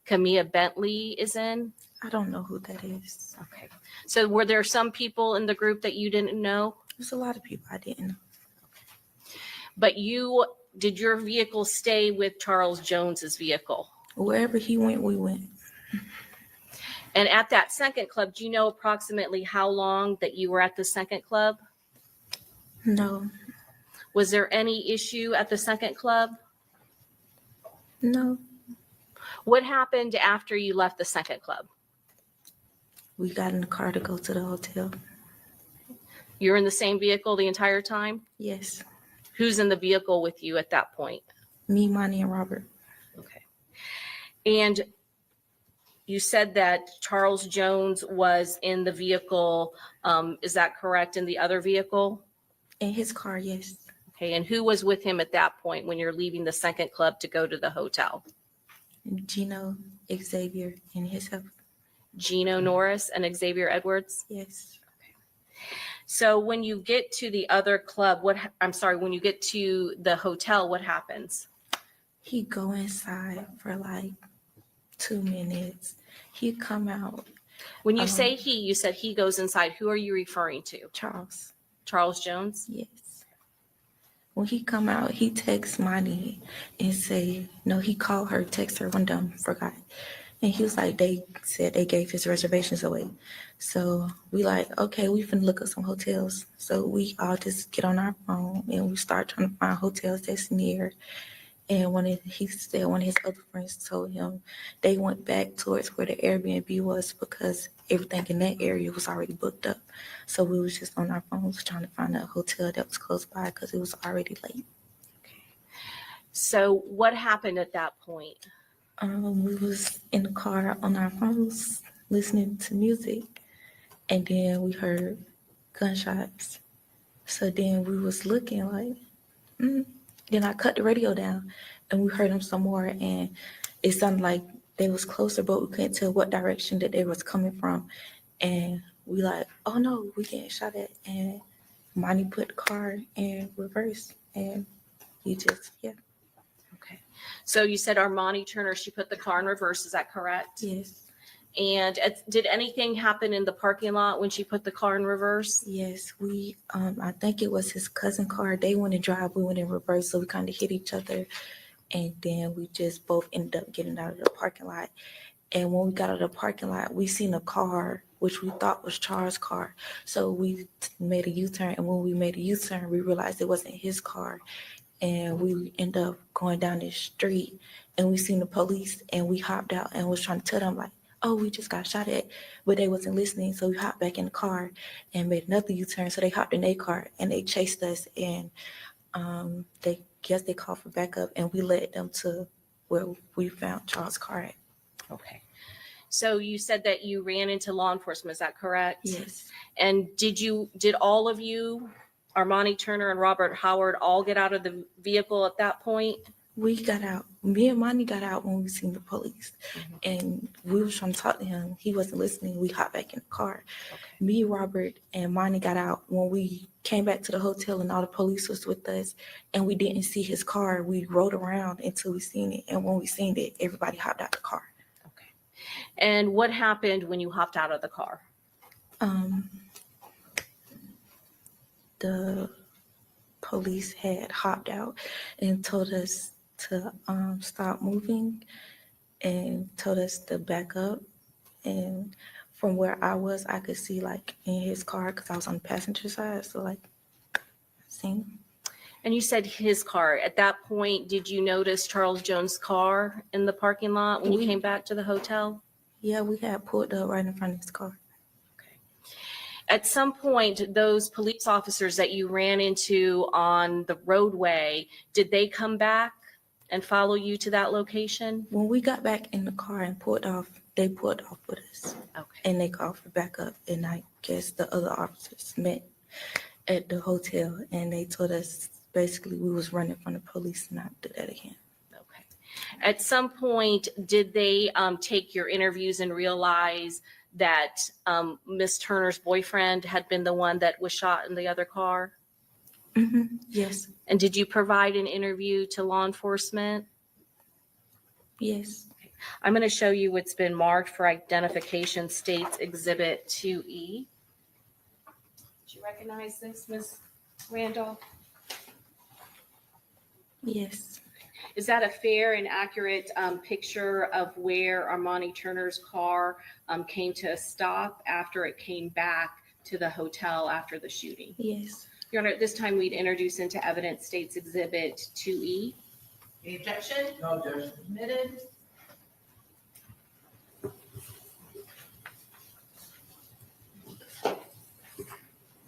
Camilla Bentley is in? I don't know who that is. Okay. So were there some people in the group that you didn't know? There's a lot of people I didn't know. But did your vehicle stay with Charles Jones's vehicle? Wherever he went, we went. And at that second club, do you know approximately how long that you were at the second club? No. Was there any issue at the second club? No. What happened after you left the second club? We got in the car to go to the hotel. You're in the same vehicle the entire time? Yes. Who's in the vehicle with you at that point? Me, Monty, and Robert. Okay. And you said that Charles Jones was in the vehicle. Is that correct? In the other vehicle? In his car, yes. Okay. And who was with him at that point when you're leaving the second club to go to the hotel? Gino, Xavier, and his help. Gino Norris and Xavier Edwards? Yes. So when you get to the other club, when you get to the hotel, what happens? He go inside for like 2 minutes. He come out, When you say he, you said he goes inside. Who are you referring to? Charles. Charles Jones? Yes. When he come out, he texts Monty and say, no, he called her, text her one time, forgot. And he was like, they said they gave his reservations away. So we like, okay, we finna look up some hotels. So we all just get on our phone and we start trying to find hotels that's near. And he said one of his other friends told him they went back towards where the Airbnb was because everything in that area was already booked up. So we was just on our phones trying to find a hotel that was close by because it was already late. So what happened at that point? We was in the car on our phones listening to music, and then we heard gunshots. So then we was looking like, Then I cut the radio down, and we heard them some more, and it sounded like they was closer, but we couldn't tell what direction that they was coming from. And we like, oh no, we getting shot at. And Monty put the car in reverse, and he just, Okay. So you said Armani Turner, she put the car in reverse. Is that correct? yes. And did anything happen in the parking lot when she put the car in reverse? Yes, we, I think it was his cousin car. They went in drive, we went in reverse, so we kind of hit each other. And then we just both ended up getting out of the parking lot. And when we got out of the parking lot, we seen a car, which we thought was Charles' car. So we made a U-turn. And when we made a U-turn, we realized it wasn't his car. And we ended up going down this street, and we seen the police, and we hopped out and was trying to tell them like, oh, we just got shot at, but they wasn't listening. So we hopped back in the car and made another U-turn. So they hopped in their car and they chased us, and they called for backup, and we led them to where we found Charles' car at. Okay. So you said that you ran into law enforcement. Is that correct? Yes. And did all of you, Armani Turner and Robert Howard, all get out of the vehicle at that point? We got out. Me and Monty got out when we seen the police, and we was trying to talk to him. He wasn't listening. We hopped back in the car. Okay. Me, Robert, and Monty got out. When we came back to the hotel and all the police was with us, and we didn't see his car, we rode around until we seen it. And when we seen it, everybody hopped out the car. Okay. And what happened when you hopped out of the car? The police had hopped out and told us to stop moving and told us to back up. And from where I was, I could see like in his car because I was on the passenger side. So like, I seen him. And you said his car. At that point, did you notice Charles Jones' car in the parking lot when you came back to the hotel? Yeah, we had pulled up right in front of his car. At some point, those police officers that you ran into on the roadway, did they come back and follow you to that location? When we got back in the car and pulled off, they pulled off with us. Okay. And they called for backup. And I guess the other officers met at the hotel, and they told us basically we was running from the police and not do that again. Okay. At some point, did they take your interviews and realize that Miss Turner's boyfriend had been the one that was shot in the other car? Yes. And did you provide an interview to law enforcement? Yes. I'm going to show you what's been marked for identification, States Exhibit 2E. Do you recognize this, Ms. Randolph? Yes. Is that a fair and accurate picture of where Armani Turner's car came to a stop after it came back to the hotel after the shooting? Yes. Your Honor, at this time we'd introduce into evidence States Exhibit 2E. Any objection? No objection. Admitted.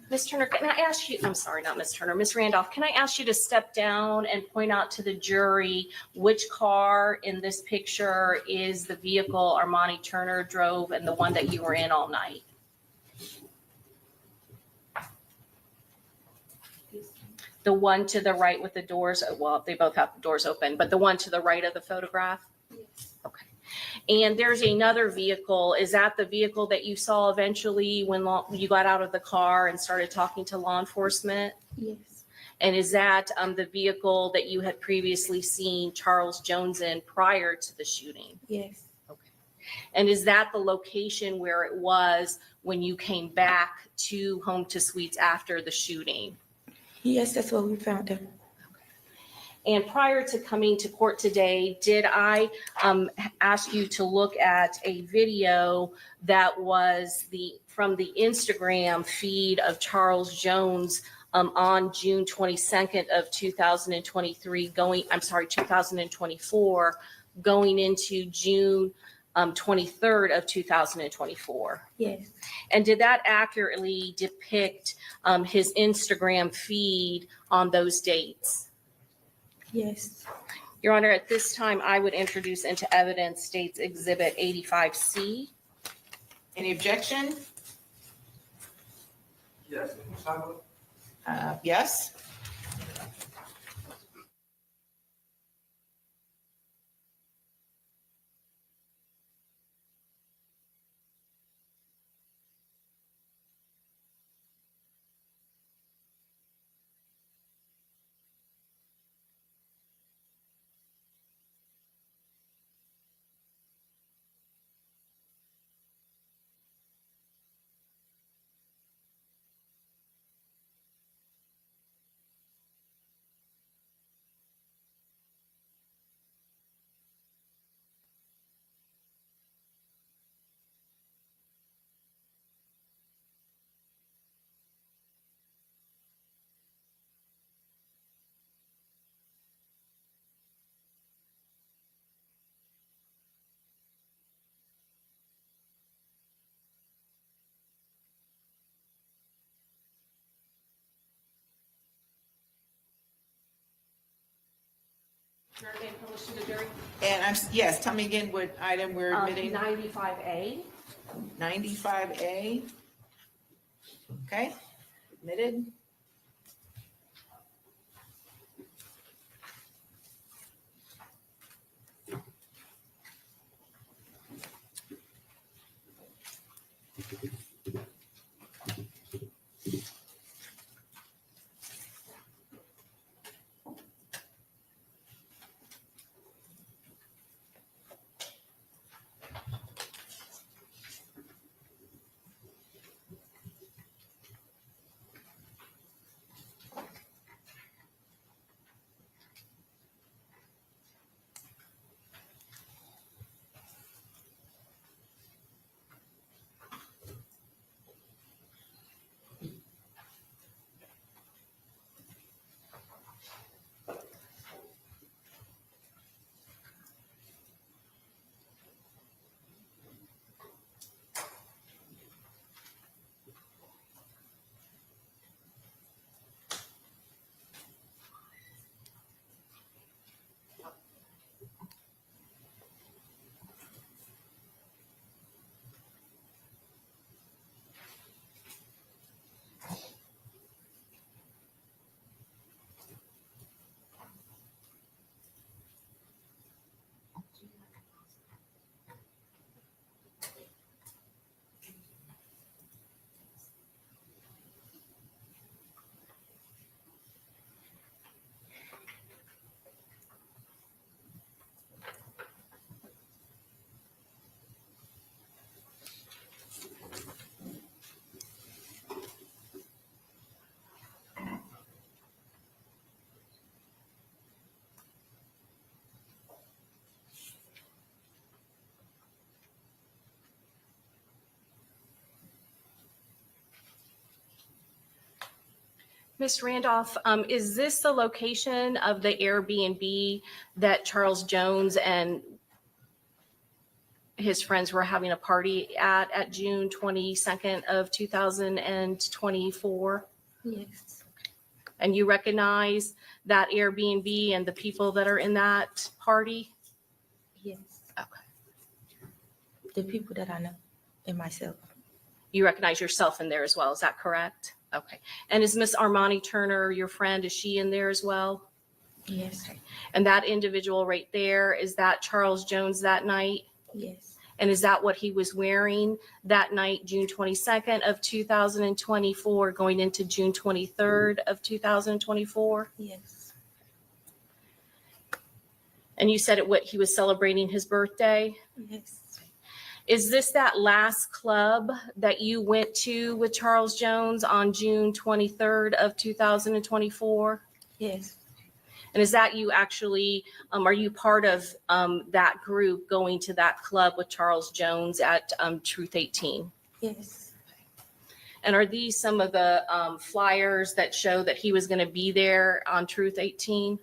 Ms. Turner, can I ask you, I'm sorry, not Ms. Turner, Ms. Randolph, can I ask you to step down and point out to the jury which car in this picture is the vehicle Armani Turner drove and the one that you were in all night? The one to the right with the doors, well, they both have the doors open, but the one to the right of the photograph? Yes. Okay. And there's another vehicle. Is that the vehicle that you saw eventually when you got out of the car and started talking to law enforcement? Yes, And is that the vehicle that you had previously seen Charles Jones in prior to the shooting? yes, And is that the location where it was when you came back to Home to Suites after the shooting? yes, that's what we found him. And prior to coming to court today, did I ask you to look at a video that was from the Instagram feed of Charles Jones on June 22nd of 2023 2024, going into June 23rd of 2024? Yes, And did that accurately depict his Instagram feed on those dates? yes, Your Honor, at this time, I would introduce into evidence State's Exhibit 85C. Any objection? Yes. Yes? And yes, tell me again what item we're admitting. 95A. 95A. Okay, admitted. Ms. Randolph, is this the location of the Airbnb that Charles Jones and his friends were having a party at June 22nd of 2024? yes, And you recognize that Airbnb and the people that are in that party? yes. Okay. The people that I know and myself. You recognize yourself in there as well, is that correct? Okay. And is Miss Armani Turner your friend? Is she in there as well? Yes, And that individual right there, is that Charles Jones that night? Yes. And is that what he was wearing that night, June 22nd of 2024, going into June 23rd of 2024? Yes. And you said he was celebrating his birthday? Yes. Is this that last club that you went to with Charles Jones on June 23rd of 2024? Yes. And is that you actually, are you part of that group going to that club with Charles Jones at Truth 18? Yes. And are these some of the flyers that show that he was going to be there on Truth 18?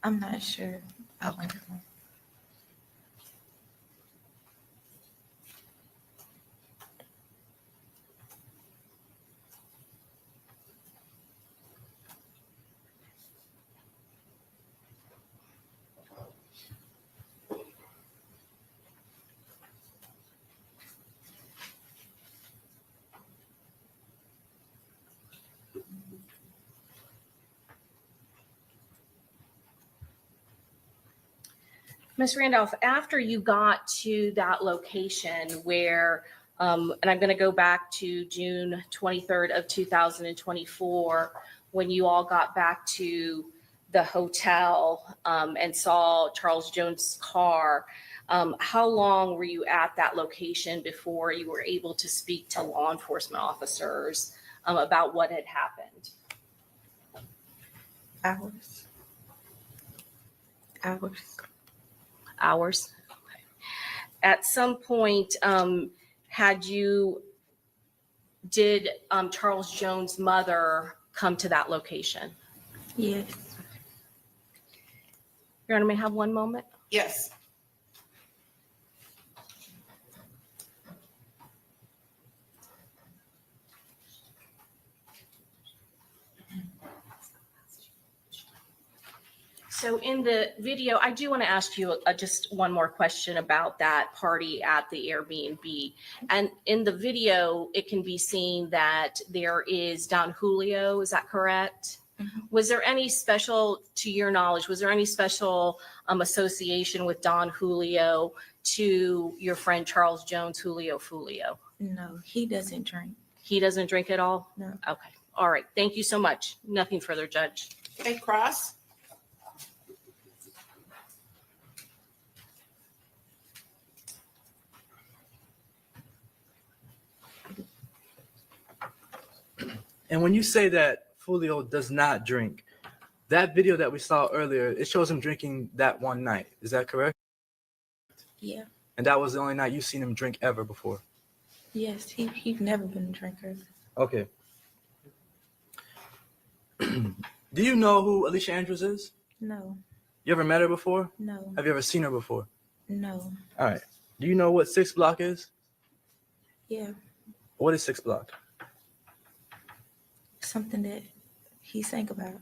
I'm not sure. Okay. Ms. Randolph, after you got to that location where, and I'm going to go back to June 23rd of 2024, when you all got back to the hotel and saw Charles Jones' car, how long were you at that location before you were able to speak to law enforcement officers about what had happened? Hours. Hours. Okay. At some point, did Charles Jones' mother come to that location? Yes. Your Honor, may I have one moment? Yes. So in the video, I do want to ask you just one more question about that party at the Airbnb. And in the video, it can be seen that there is Don Julio, is that correct? Mm-hmm. Was there any special, to your knowledge, was there any special association with Don Julio to your friend Charles Jones, Julio Foolio? No, he doesn't drink. He doesn't drink at all? No. Okay, all right, thank you so much. Nothing further, Judge. Okay, Cross. And when you say that Foolio does not drink, that video that we saw earlier, it shows him drinking that one night. Is that correct? Yeah. And that was the only night you've seen him drink ever before? Yes, he's never been a drinker. Okay. Do you know who Alicia Andrews is? No. You ever met her before? No. Have you ever seen her before? No. All right. Do you know what 6 Block is? Yeah. What is 6 Block? Something that he sang about.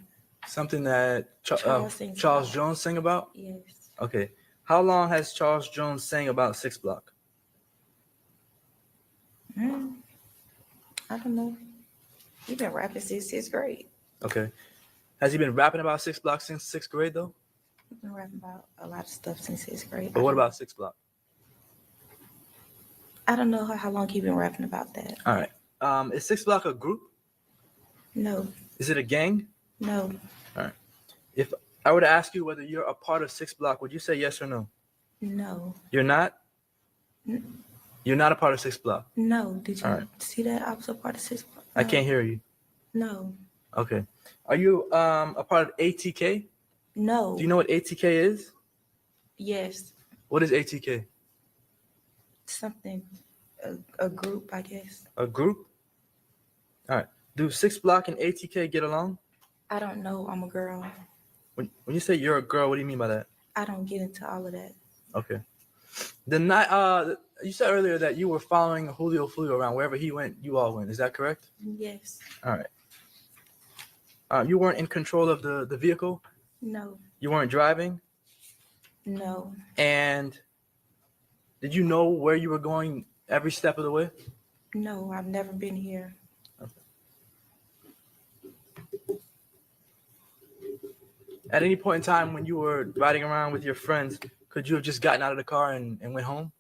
Something that Charles sings Charles about. Jones sang about? Yes. Okay. How long has Charles Jones sang about 6 Block? I don't know. He's been rapping since 6th grade. Okay. Has he been rapping about 6 Block since 6th grade though? He's been rapping about a lot of stuff since 6th grade. But what about 6 Block? I don't know how long he's been rapping about that. All right. Is 6 Block a group? No. Is it a gang? No. All right. If I were to ask you whether you're a part of 6 Block, would you say yes or no? No. You're not? N- You're not a part of 6 Block. No. Did you All right. see that? I was a part of 6th Block. I No. can't hear you. No. Okay. Are you a part of ATK? No. Do you know what ATK is? Yes. What is ATK? Something. A group, I guess. A group? All right. Do 6 Block and ATK get along? I don't know. I'm a girl. When you say you're a girl, what do you mean by that? I don't get into all of that. Okay. The night you said earlier that you were following Julio Foolio around wherever he went, you all went. Is that correct? Yes. All right. You weren't in control of the vehicle? No. You weren't driving? No. And did you know where you were going every step of the way? No. I've never been here. At any point in time when you were riding around with your friends, could you have just gotten out of the car and went home?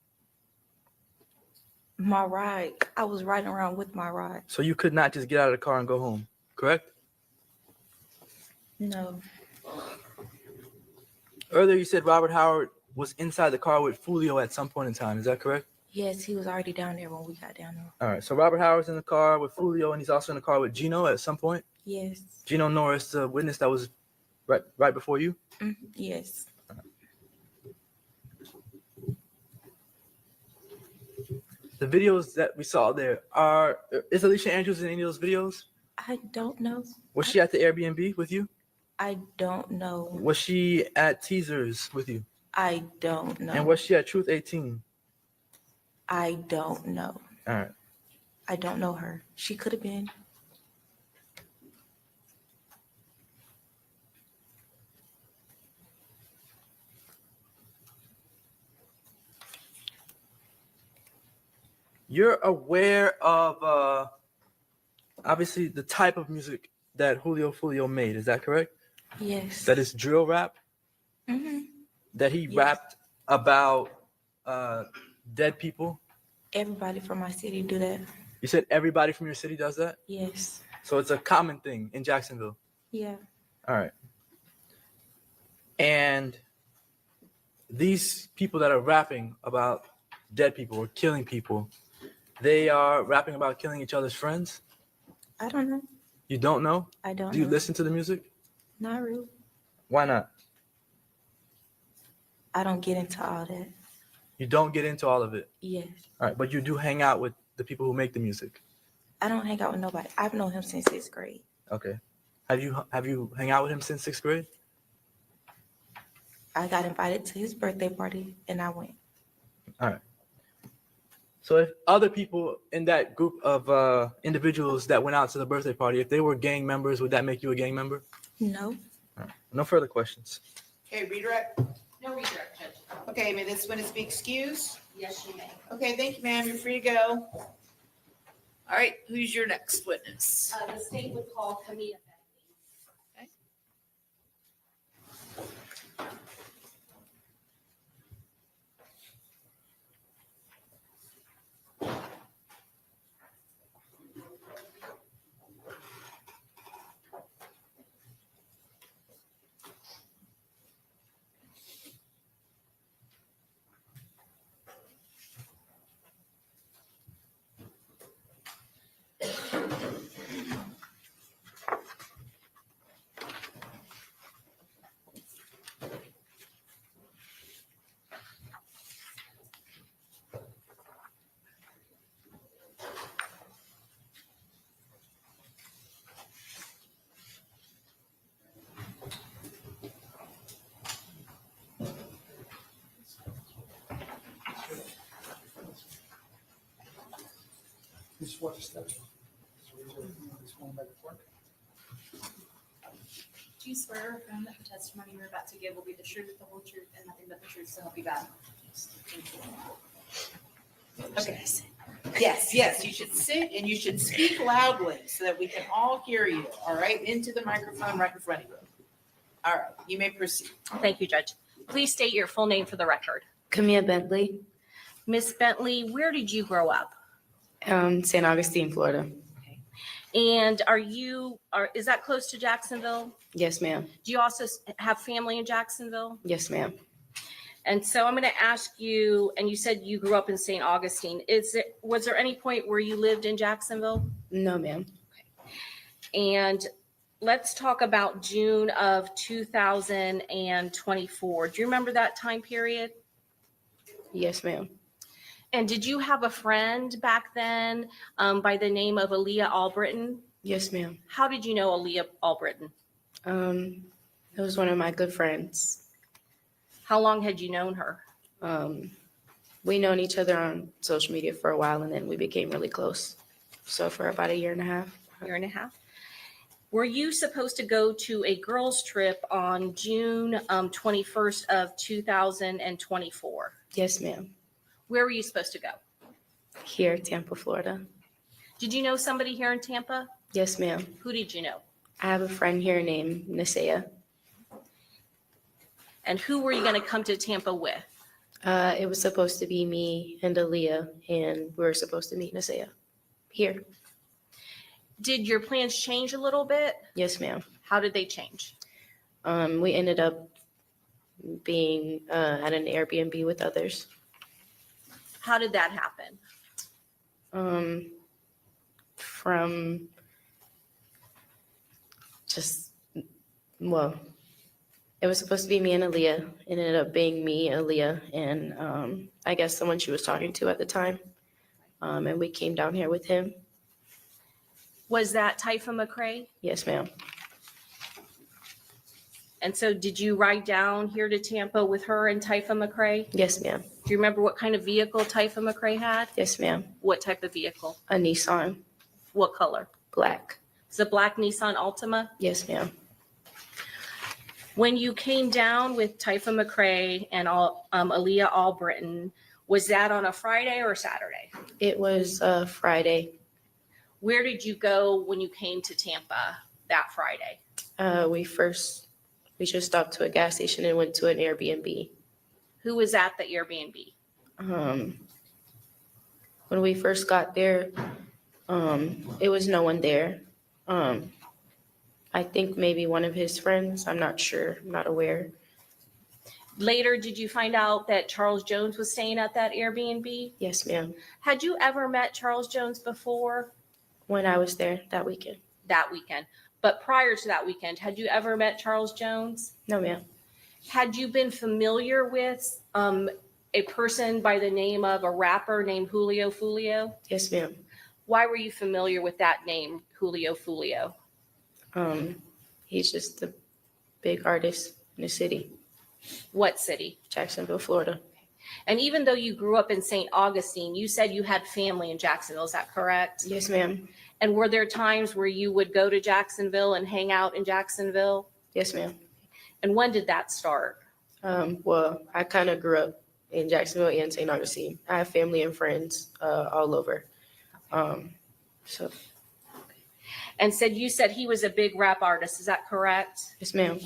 My ride, I was riding around with my ride. So you could not just get out of the car and go home, correct? No, Earlier you said Robert Howard was inside the car with Foolio at some point in time. Is that correct? yes, he was already down there when we got down there. All right. So Robert Howard's in the car with Foolio, and he's also in the car with Gino at some point. Yes, Gino Norris, the witness that was right before you. yes, The videos that we saw there is Alicia Andrews in any of those videos? I don't know. Was she at the Airbnb with you? I don't know. Was she at Teasers with you? I don't know. And was she at Truth 18? I don't know. All right. I don't know her. She could have been. You're aware of obviously the type of music that Julio Foolio made, is that correct? Yes. That is drill rap? Mm-hmm. That he Yes. rapped about dead people? Everybody from my city do that. You said everybody from your city does that? Yes. So it's a common thing in Jacksonville. Yeah. All right. And these people that are rapping about dead people or killing people, they are rapping about killing each other's friends? I don't know. You don't know? I don't Do you know. listen to the music? Not real. Why not? I don't get into all that. You don't get into all of it. Yes. All right, but you do hang out with the people who make the music. I don't hang out with nobody. I've known him since 6th grade. Okay. Have you hang out with him since 6th grade? I got invited to his birthday party and I went. All right. So if other people in that group of individuals that went out to the birthday party, if they were gang members, would that make you a gang member? No. All right. No further questions. Okay, redirect. No redirect, Judge. Okay, may this witness be excused? Yes, you may. Okay, thank you, ma'am. You're free to go. All right, who's your next witness? The state would call Camilla. You swear to steps. So raise your hand. Just going back and forth. Do you swear or affirm that the testimony you're about to give will be the truth, the whole truth, and nothing but the truth, so help you God? Okay. Yes, you should sit and you should speak loudly so that we can all hear you, all right? Into the microphone right in front of you. All right, you may proceed. Thank you, Judge. Please state your full name for the record. Camille Bentley, Miss Bentley, where did you grow up? St. Augustine, Florida. And is that close to Jacksonville? Yes, ma'am. Do you also have family in Jacksonville? Yes, ma'am. And so I'm going to ask you, and you said you grew up in St. Augustine. Was there any point where you lived in Jacksonville? No, ma'am. And let's talk about June of 2024. Do you remember that time period? Yes, ma'am. And did you have a friend back then by the name of Aaliyah Albritton? Yes, ma'am. How did you know Aaliyah Albritton? It was one of my good friends. How long had you known her? We known each other on social media for a while, and then we became really close. So for about a year and a half. Year and a half. Were you supposed to go to a girls' trip on June 21st of 2024? Yes, ma'am. Where were you supposed to go? Here, Tampa, Florida. Did you know somebody here in Tampa? Yes, ma'am. Who did you know? I have a friend here named Nisea. And who were you going to come to Tampa with? It was supposed to be me and Aaliyah, and we were supposed to meet in Isaiah here. Did your plans change a little bit? Yes, ma'am. How did they change? We ended up being at an Airbnb with others. How did that happen? From just, well, it was supposed to be me and Aaliyah. It ended up being me, Aaliyah, and I guess someone she was talking to at the time. And we came down here with him. Was that Typha McCrae? Yes, ma'am. And so did you ride down here to Tampa with her and Typha McCrae? Yes, ma'am. Do you remember what kind of vehicle Typha McCrae had? Yes, ma'am. What type of vehicle? A Nissan, What color? black. It's a black Nissan Altima. Yes, ma'am. When you came down with Typha McCrae and Aaliyah Albritton, was that on a Friday or a Saturday? It was Friday. Where did you go when you came to Tampa that Friday? We just stopped to a gas station and went to an Airbnb. Who was at the Airbnb? When we first got there, it was no one there. I think maybe one of his friends. I'm not sure. I'm not aware. Later, did you find out that Charles Jones was staying at that Airbnb? Yes, ma'am. Had you ever met Charles Jones before? When I was there that weekend. That weekend. But prior to that weekend, had you ever met Charles Jones? No, ma'am. Had you been familiar with a person by the name of a rapper named Julio Foolio? Yes, ma'am. Why were you familiar with that name, Julio Foolio? He's just a big artist in the city, What city? Jacksonville, Florida. And even though you grew up in St. Augustine, you said you had family in Jacksonville. Is that correct? Yes, ma'am. And were there times where you would go to Jacksonville and hang out in Jacksonville? Yes, ma'am. And when did that start? Well, I kind of grew up in Jacksonville and St. Augustine. I have family and friends all over. So, And you said he was a big rap artist. Is that correct? yes, ma'am.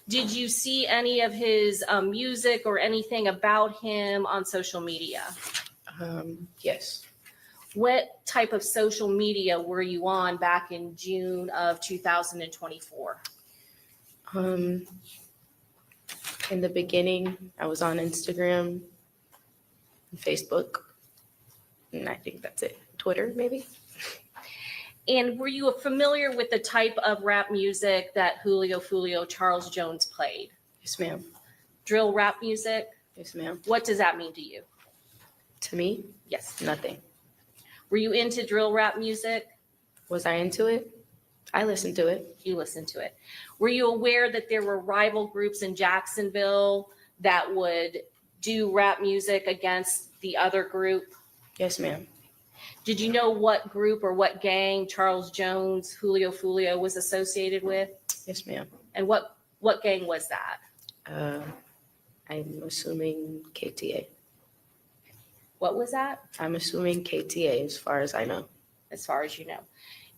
Did you see any of his music or anything about him on social media? Yes. What type of social media were you on back in June of 2024? In the beginning, I was on Instagram, Facebook, and I think that's it. Twitter, maybe. And were you familiar with the type of rap music that Julio Foolio, Charles Jones played? Yes, ma'am. Drill rap music? Yes, ma'am. What does that mean to you? To me, Yes. nothing. Were you into drill rap music? Was I into it? I listened to it. You listened to it. Were you aware that there were rival groups in Jacksonville that would do rap music against the other group? Yes, ma'am. Did you know what group or what gang Charles Jones, Julio Foolio was associated with? Yes, ma'am. And what gang was that? I'm assuming KTA. What was that? I'm assuming KTA as far as I know. As far as you know.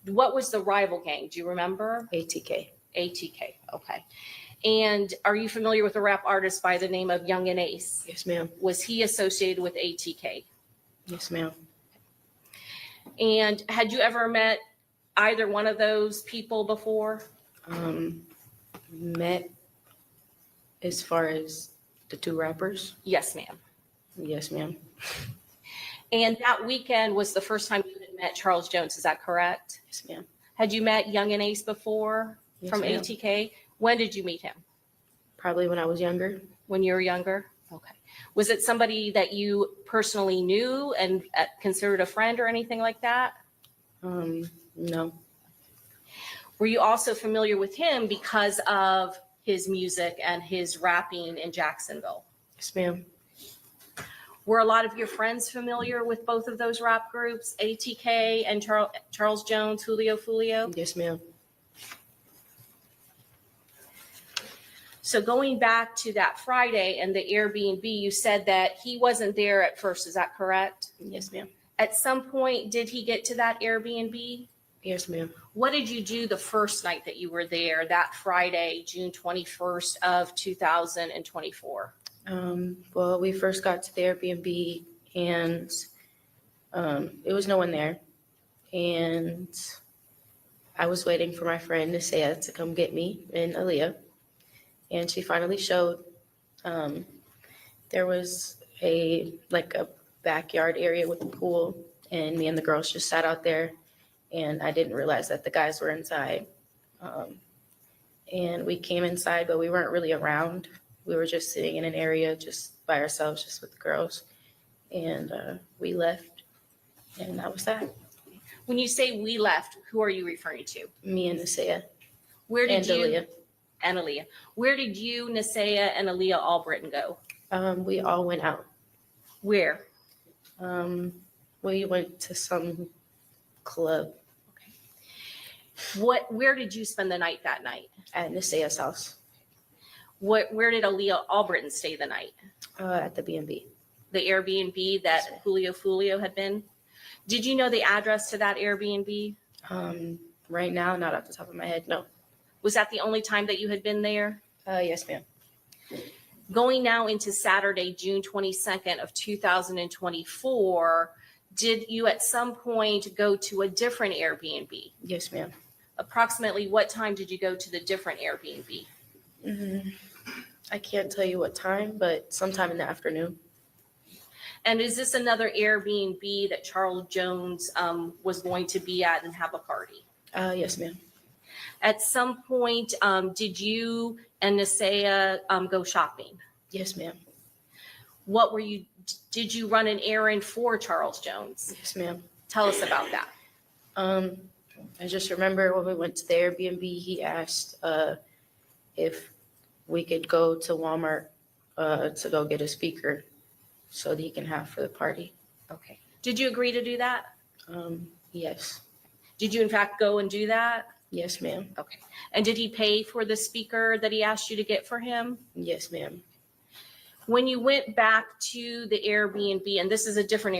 What was the rival gang? Do you remember? ATK. ATK. Okay. And are you familiar with a rap artist by the name of Young and Ace? Yes, ma'am. Was he associated with ATK? Yes, ma'am. And had you ever met either one of those people before? Met as far as the two rappers? Yes, ma'am. Yes, ma'am. And that weekend was the first time you had met Charles Jones. Is that correct? Yes, ma'am. Had you met Young and Ace before Yes, from ma'am. ATK? When did you meet him? Probably when I was younger. When you were younger? Okay. Was it somebody that you personally knew and considered a friend or anything like that? No. Were you also familiar with him because of his music and his rapping in Jacksonville? Yes, ma'am. Were a lot of your friends familiar with both of those rap groups, ATK and Charles Jones, Julio Foolio? Yes, ma'am. So going back to that Friday and the Airbnb, you said that he wasn't there at first. Is that correct? Yes, ma'am. At some point, did he get to that Airbnb? Yes, ma'am. What did you do the first night that you were there, that Friday, June 21st of 2024? Well, we first got to the Airbnb and it was no one there. And I was waiting for my friend Nisea to come get me and Aaliyah. And she finally showed. There was a backyard area with a pool, and me and the girls just sat out there, and I didn't realize that the guys were inside. And we came inside, but we weren't really around. We were just sitting in an area just by ourselves, just with the girls. And we left, and that was that. When you say we left, who are you referring to? Me and Nisea Where did and you Aaliyah. and Aaliyah? Where did you, Nisea, and Aaliyah Albritton go? We all went out. Where? We went to some club Where did you spend the night that night? at Nisea's house, Where did Aaliyah Albritton stay the night? at the B&B. The Airbnb that Foolio had been? Did you know the address to that Airbnb? Right now, not off the top of my head, no. Was that the only time that you had been there? Yes, ma'am. Going now into Saturday, June 22nd of 2024, did you at some point go to a different Airbnb? Yes, ma'am. Approximately what time did you go to the different Airbnb? I can't tell you what time, but sometime in the afternoon. And is this another Airbnb that Charles Jones was going to be at and have a party? Yes, ma'am. At some point, did you and Nisea go shopping? Yes, ma'am. Did you run an errand for Charles Jones? Yes, ma'am. Tell us about that. I just remember when we went to the Airbnb, he asked if we could go to Walmart to go get a speaker so that he can have for the party. Okay. Did you agree to do that? Yes. Did you in fact go and do that? Yes, ma'am. Okay. And did he pay for the speaker that he asked you to get for him? Yes, ma'am. When you went back to the Airbnb, and this is a different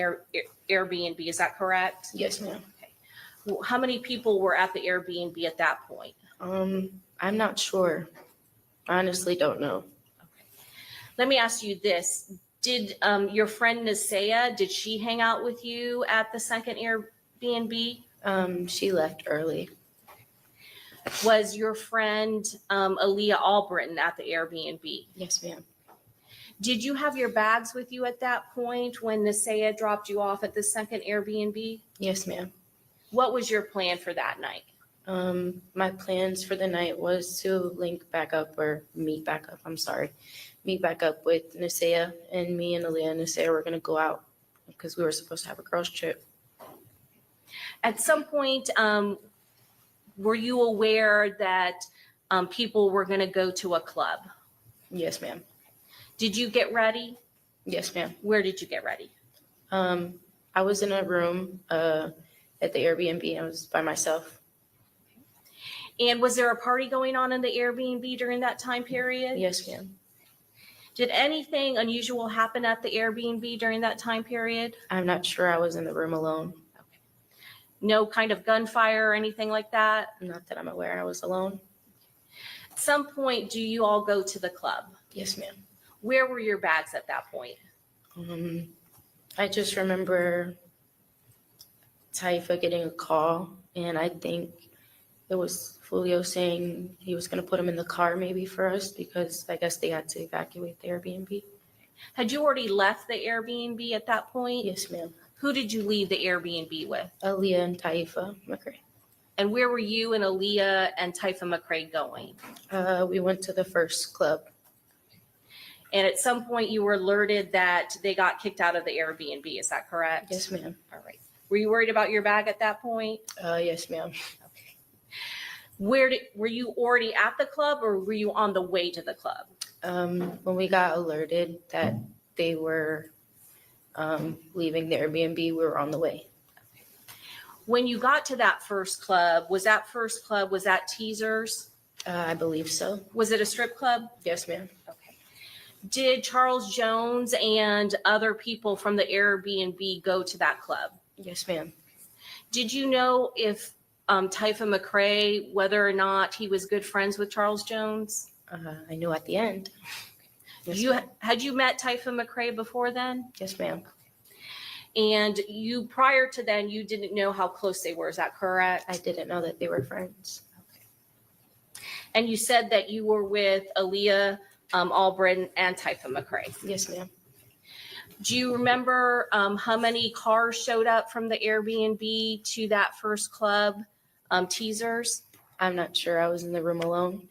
Airbnb, is that correct? Yes, ma'am. How many people were at the Airbnb at that point? I'm not sure. I honestly don't know. Let me ask you this. Did your friend Nisea, did she hang out with you at the second Airbnb? She left early. Was your friend Aaliyah Albritton at the Airbnb? Yes, ma'am. Did you have your bags with you at that point when Nisea dropped you off at the second Airbnb? Yes, ma'am. What was your plan for that night? My plans for the night was to meet back up with Nisea, and me and Aaliyah and Nisea were going to go out because we were supposed to have a girls trip. At some point, were you aware that people were going to go to a club? Yes, ma'am. Did you get ready? Yes, ma'am. Where did you get ready? I was in a room at the Airbnb. I was by myself. And was there a party going on in the Airbnb during that time period? Yes, ma'am. Did anything unusual happen at the Airbnb during that time period? I'm not sure. I was in the room alone. No kind of gunfire or anything like that? Not that I'm aware. I was alone. At some point, do you all go to the club? Yes, ma'am. Where were your bags at that point? I just remember Taifa getting a call, and I think it was Julio saying he was going to put him in the car maybe for us because I guess they had to evacuate the Airbnb. Had you already left the Airbnb at that point? Yes, ma'am. Who did you leave the Airbnb with? Aaliyah and Taifa McCray. And where were you and Aaliyah and Taifa McCray going? We went to the first club. And at some point you were alerted that they got kicked out of the Airbnb. Is that correct? Yes, ma'am. All right. Were you worried about your bag at that point? Yes, ma'am. Okay. Were you already at the club or were you on the way to the club? When we got alerted that they were leaving the Airbnb, we were on the way. When you got to that first club, was that Teasers? I believe so. Was it a strip club? Yes, ma'am. Okay. Did Charles Jones and other people from the Airbnb go to that club? Yes, ma'am. Did you know if Taifa McCray, whether or not he was good friends with Charles Jones? I knew at the end. Yes, Had you met Typha McCrae before then? Yes, ma'am. And you, prior to then, you didn't know how close they were, is that correct? I didn't know that they were friends. And you said that you were with Aaliyah Albritton and Typha McCrae. Yes, ma'am. Do you remember how many cars showed up from the Airbnb to that first club, Teasers? I'm not sure. I was in the room alone.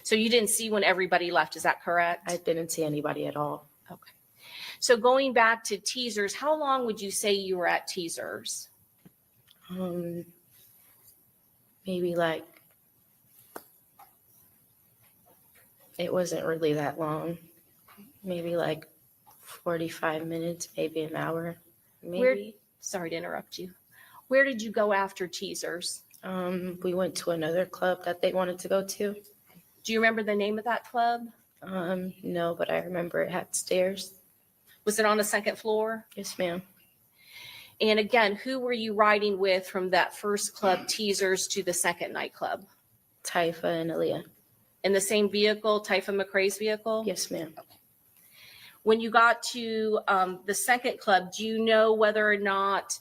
So you didn't see when everybody left, is that correct? I didn't see anybody at all. Okay. So going back to Teasers, how long would you say you were at Teasers? Maybe like, it wasn't really that long. Maybe like 45 minutes, maybe an hour, maybe. Sorry to interrupt you. Where did you go after Teasers? We went to another club that they wanted to go to. Do you remember the name of that club? No, but I remember it had stairs. Was it on the second floor? Yes, ma'am. And again, who were you riding with from that first club, Teasers, to the second nightclub? Typha and Aaliyah. In the same vehicle, Typha McCrae's vehicle? Yes, ma'am. When you got to the second club, do you know whether or not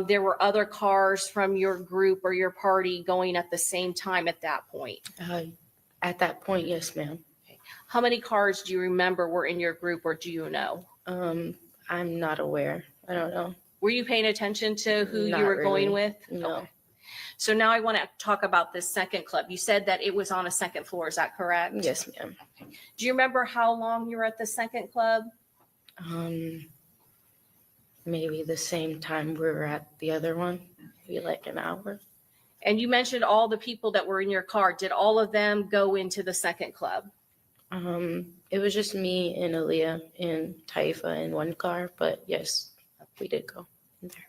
there were other cars from your group or your party going at the same time at that point? At that point, yes, ma'am. How many cars do you remember were in your group, or do you know? I'm not aware. I don't know. Were you paying attention to who Not you were going really. with? No. Okay. So now I want to talk about this second club. You said that it was on a second floor. Is that correct? Yes, ma'am. Do you remember how long you were at the second club? Maybe the same time we were at the other one, maybe like an hour. And you mentioned all the people that were in your car. Did all of them go into the second club? It was just me and Aaliyah and Typha in one car, but yes, we did go in there.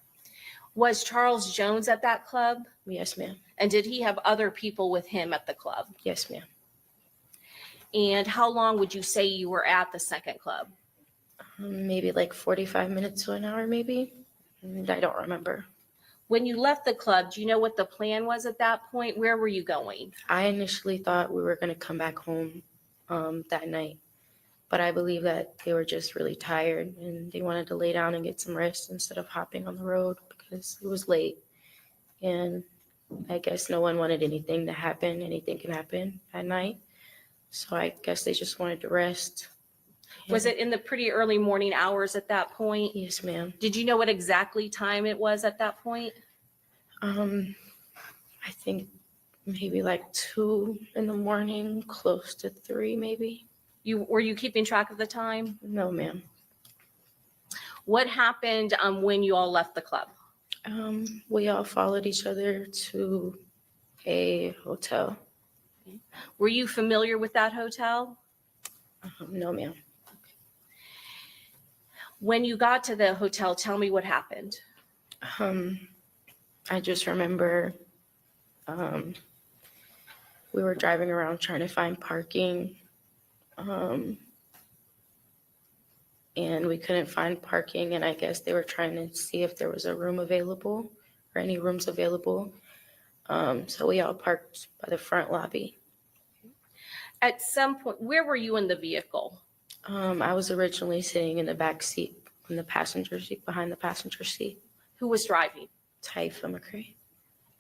Was Charles Jones at that club? Yes, ma'am. And did he have other people with him at the club? Yes, ma'am. And how long would you say you were at the second club? Maybe like 45 minutes to an hour, maybe. I don't remember. When you left the club, do you know what the plan was at that point? Where were you going? I initially thought we were going to come back home that night, but I believe that they were just really tired and they wanted to lay down and get some rest instead of hopping on the road because it was late. And I guess no one wanted anything to happen. Anything can happen at night. So I guess they just wanted to rest. Was it in the pretty early morning hours at that point? Yes, ma'am. Did you know what exactly time it was at that point? I think maybe like 2 a.m, close to 3 maybe. Were you keeping track of the time? No, ma'am. What happened when you all left the club? We all followed each other to a hotel. Were you familiar with that hotel? No, ma'am. When you got to the hotel, tell me what happened. I just remember we were driving around trying to find parking, and we couldn't find parking, and I guess they were trying to see if there was a room available or any rooms available. So we all parked by the front lobby. At some point, where were you in the vehicle? I was originally sitting in the back seat, in the passenger seat, behind the passenger seat. Who was driving? Typha McCrae.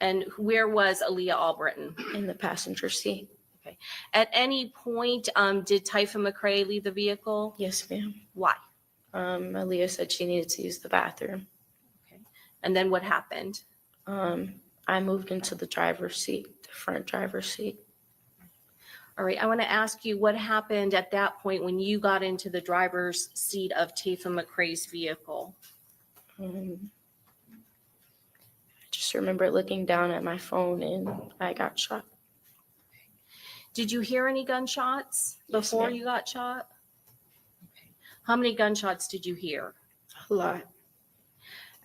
And where was Aaliyah Albritton? In the passenger seat. Okay. At any point, did Typha McCrae leave the vehicle? Yes, ma'am. Why? Aaliyah said she needed to use the bathroom. Okay. And then what happened? I moved into the driver's seat, the front driver's seat. All right, I want to ask you what happened at that point when you got into the driver's seat of Typha McCrae's vehicle? I just remember looking down at my phone and I got shot. Did you hear any gunshots before ma'am. you got shot? Okay. How many gunshots did you hear? A lot.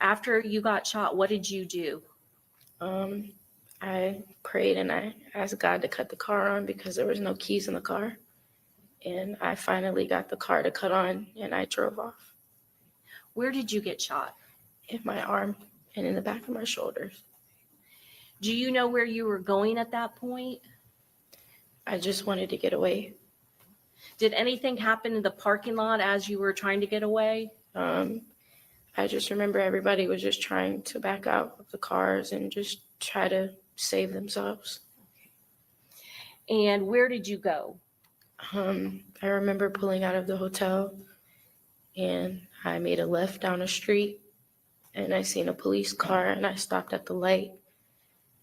After you got shot, what did you do? I prayed and I asked God to cut the car on because there was no keys in the car. And I finally got the car to cut on and I drove off. Where did you get shot? In my arm and in the back of my shoulders. Do you know where you were going at that point? I just wanted to get away. Did anything happen in the parking lot as you were trying to get away? I just remember everybody was just trying to back out of the cars and just try to save themselves. And where did you go? I remember pulling out of the hotel and I made a left down a street and I seen a police car and I stopped at the light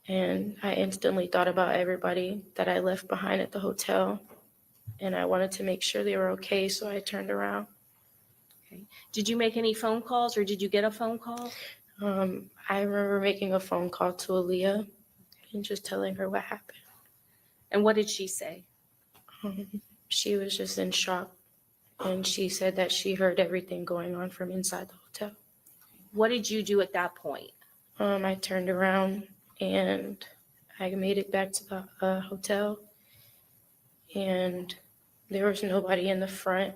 and I instantly thought about everybody that I left behind at the hotel and I wanted to make sure they were okay, so I turned around. Okay. Did you make any phone calls or did you get a phone call? I remember making a phone call to Aaliyah and just telling her what happened. And what did she say? She was just in shock and she said that she heard everything going on from inside the hotel. What did you do at that point? I turned around and I made it back to the hotel and there was nobody in the front.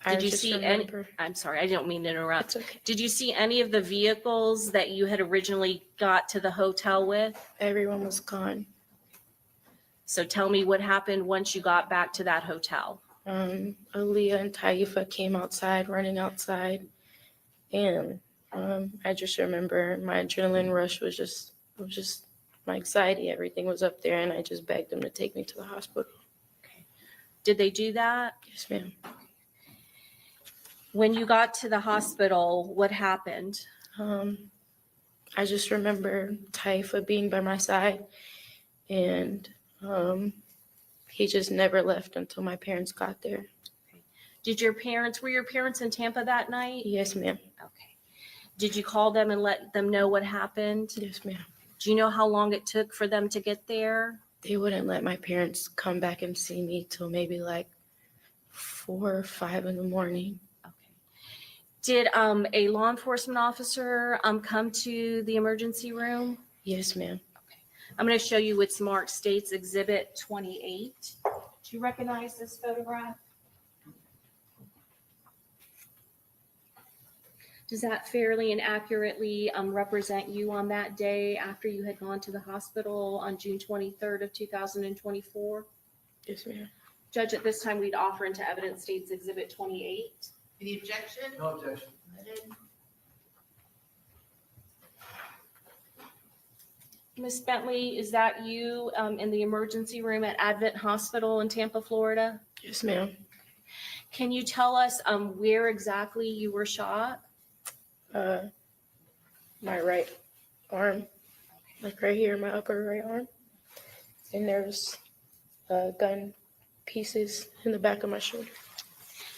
Did you see any? I'm sorry, I don't mean to interrupt. It's okay. Did you see any of the vehicles that you had originally got to the hotel with? Everyone was gone. So tell me what happened once you got back to that hotel. Aaliyah and Taifa came outside, running outside. And I just remember my adrenaline rush was just my anxiety. Everything was up there and I just begged them to take me to the hospital. Okay. Did they do that? Yes, ma'am. When you got to the hospital, what happened? I just remember Taifa being by my side and he just never left until my parents got there. Were your parents in Tampa that night? Yes, ma'am. Okay. Did you call them and let them know what happened? Yes, ma'am. Do you know how long it took for them to get there? They wouldn't let my parents come back and see me till maybe like 4 or 5 in the morning. Okay. Did a law enforcement officer come to the emergency room? Yes, ma'am. Okay. I'm going to show you what's marked States Exhibit 28. Do you recognize this photograph? Does that fairly and accurately represent you on that day after you had gone to the hospital on June 23rd of 2024? Yes, ma'am. Judge, at this time, we'd offer into evidence States Exhibit 28. Any objection? No objection. Ms. Bentley, is that you in the emergency room at Advent Hospital in Tampa, Florida? Yes, ma'am. Can you tell us where exactly you were shot? My right arm, like right here, my upper right arm. And there's gun pieces in the back of my shoulder.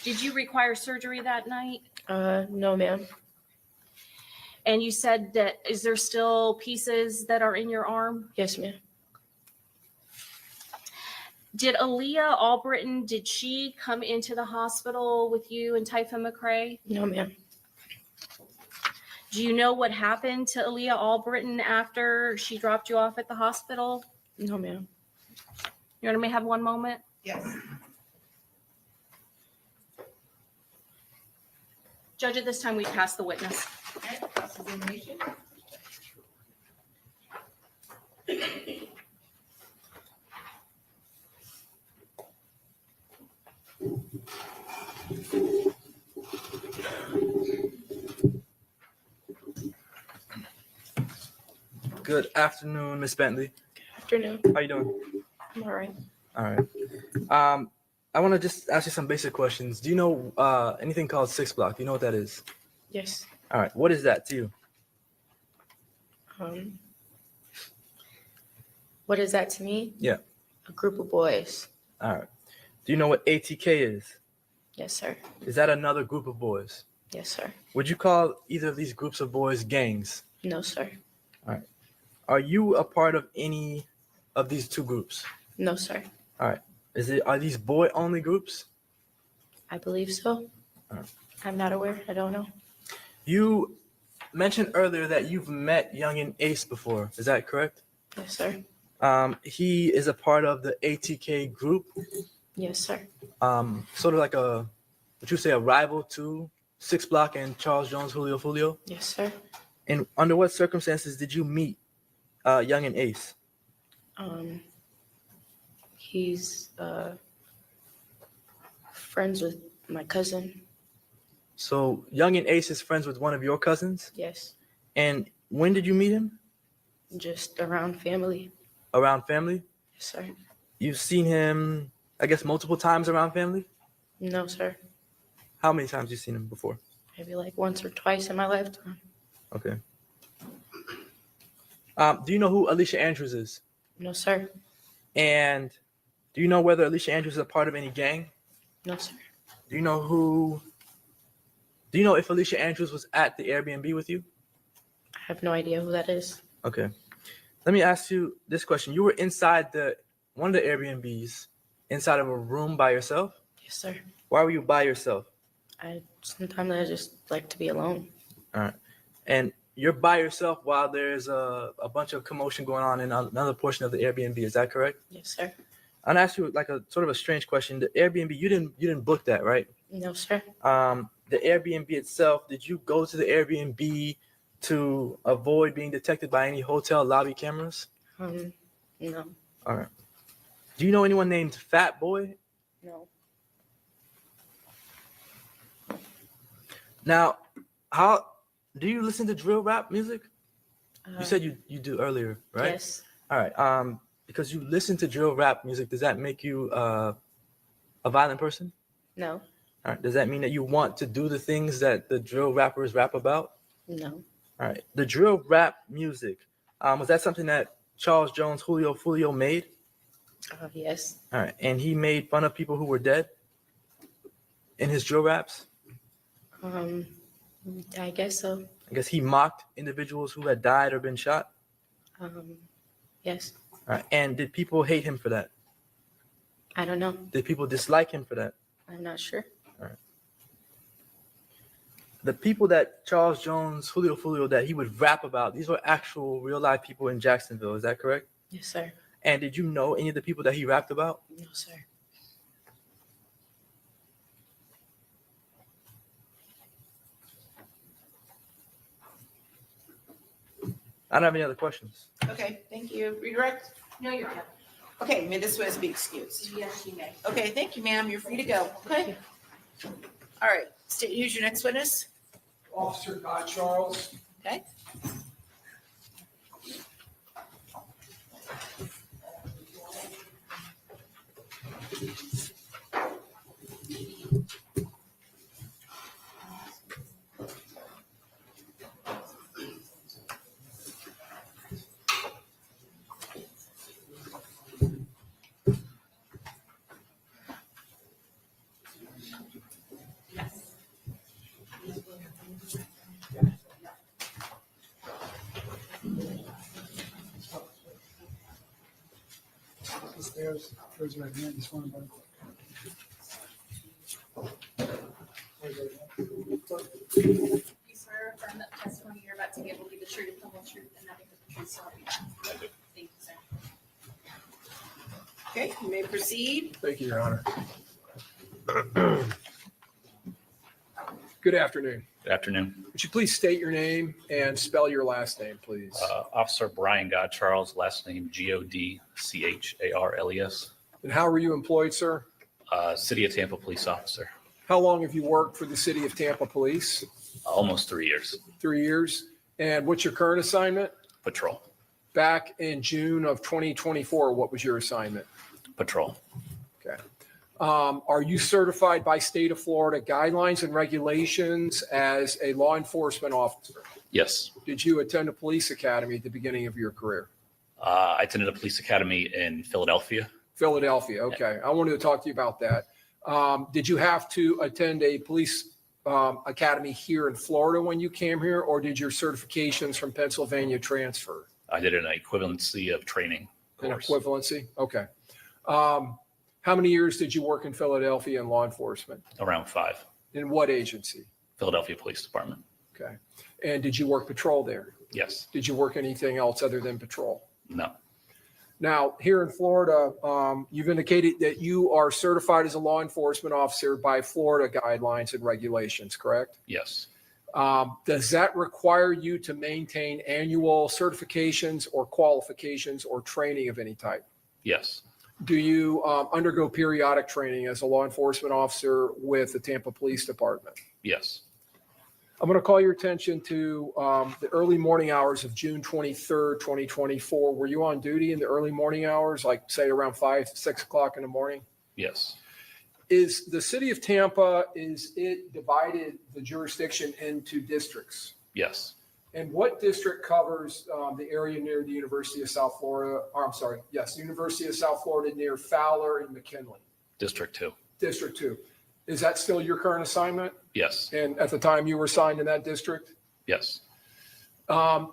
Did you require surgery that night? No, ma'am. And you said that, is there still pieces that are in your arm? Yes, ma'am. Did Aaliyah Albritton, did she come into the hospital with you and Typha McCrae? No, ma'am. Do you know what happened to Aaliyah Albritton after she dropped you off at the hospital? No, ma'am. You want me to have one moment? Yes. Judge, at this time, we pass the witness. Okay, cross-examination. Good afternoon, Miss Bentley. Afternoon. How you doing? I'm all right. All right. I want to just ask you some basic questions. Do you know anything called 6 block? Do you know what that is? Yes. All right. What is that to you? What is that to me? Yeah. A group of boys. All right. Do you know what ATK is? Yes, sir. Is that another group of boys? Yes, sir. Would you call either of these groups of boys gangs? No, sir. All right. Are you a part of any of these two groups? No, sir. All right. Are these boy-only groups? I believe so. All right. I'm not aware. I don't know. You mentioned earlier that you've met Youngin Ace before. Is that correct? Yes, sir. He is a part of the ATK group. Yes, sir. Sort of like would you say a rival to 6 Block and Charles Jones, Julio, Foolio? Yes, sir. And under what circumstances did you meet Youngin Ace? He's friends with my cousin. So Young and Ace is friends with one of your cousins? Yes, And when did you meet him? just around family. Around family? Yes, sir. You've seen him, I guess, multiple times around family? No, sir. How many times you seen him before? Maybe like once or twice in my lifetime. Okay. Do you know who Alicia Andrews is? No, sir. And do you know whether Alicia Andrews is a part of any gang? No, sir. Do you know if Alicia Andrews was at the Airbnb with you? I have no idea who that is. Okay. Let me ask you this question. You were inside one of the Airbnbs, inside of a room by yourself? Yes, sir. Why were you by yourself? Sometimes I just like to be alone. All right. And you're by yourself while there's a bunch of commotion going on in another portion of the Airbnb. Is that correct? Yes, sir. I'm gonna ask you like a sort of a strange question. The Airbnb, you didn't book that, right? No, sir. The Airbnb itself, did you go to the Airbnb to avoid being detected by any hotel lobby cameras? No. All right. Do you know anyone named Fat Boy? No. Now, how do you listen to drill rap music? You said you do earlier, right? Yes. All right. Because you listen to drill rap music, does that make you a violent person? No. All right. Does that mean that you want to do the things that the drill rappers rap about? No. All right. The drill rap music, was that something that Charles Jones, Julio, Foolio made? Yes. All right. And he made fun of people who were dead in his drill raps? I guess so. I guess he mocked individuals who had died or been shot? Yes. All right. And did people hate him for that? I don't know. Did people dislike him for that? I'm not sure. The people that Charles Jones, Julio Foolio, that he would rap about, these were actual real life people in Jacksonville. Is that correct? Yes, sir. And did you know any of the people that he rapped about? No, sir. I don't have any other questions. Okay, thank you. Redirect? No, you're good. Okay, this one has to be excused. Yes, you may. Okay, thank you, ma'am. You're free to go. Okay. All right, state, who's your next witness? Officer Guy Charles. Okay. There's right hand, this one. You swear or affirm that the testimony you're about to give will be the truth, the whole truth, and nothing but the truth, so help you God. Thank you, sir. Okay, you may proceed. Thank you, Your Honor. Good afternoon. Good afternoon. Would you please state your name and spell your last name, please? Officer Brian Godcharles, last name Godcharles. And how were you employed, sir? City of Tampa police officer. How long have you worked for the City of Tampa Police? Almost 3 years. 3 years. And what's your current assignment? Patrol. Back in June of 2024, what was your assignment? Patrol. Okay. Are you certified by state of Florida guidelines and regulations as a law enforcement officer? Yes. Did you attend a police academy at the beginning of your career? I attended a police academy in Philadelphia. Philadelphia. Okay. I wanted to talk to you about that. Did you have to attend a police academy here in Florida when you came here, or did your certifications from Pennsylvania transfer? I did an equivalency of training An course. equivalency? Okay. How many years did you work in Philadelphia in law enforcement? Around 5. In what agency? Philadelphia Police Department. Okay. And did you work patrol there? Yes. Did you work anything else other than patrol? No. Now, here in Florida, you've indicated that you are certified as a law enforcement officer by Florida guidelines and regulations, correct? Yes. Does that require you to maintain annual certifications or qualifications or training of any type? Yes. Do you undergo periodic training as a law enforcement officer with the Tampa Police Department? Yes. I'm going to call your attention to the early morning hours of June 23rd, 2024. Were you on duty in the early morning hours, like say around 5, 6 o'clock in the morning? Yes. Is the city of Tampa, is it divided the jurisdiction into districts? Yes. And what district covers the area near the University of South Florida? Or I'm sorry, yes, University of South Florida near Fowler and McKinley? District 2. District 2. Is that still your current assignment? Yes. And at the time you were assigned in that district? Yes.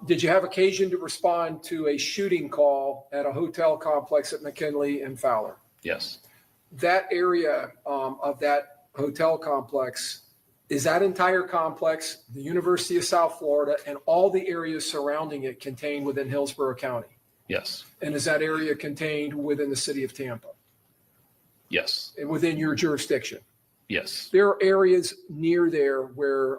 Did you have occasion to respond to a shooting call at a hotel complex at McKinley and Fowler? Yes. That area of that hotel complex, is that entire complex, the University of South Florida and all the areas surrounding it contained within Hillsborough County? Yes. And is that area contained within the city of Tampa, Yes. and within your jurisdiction? Yes. There are areas near there where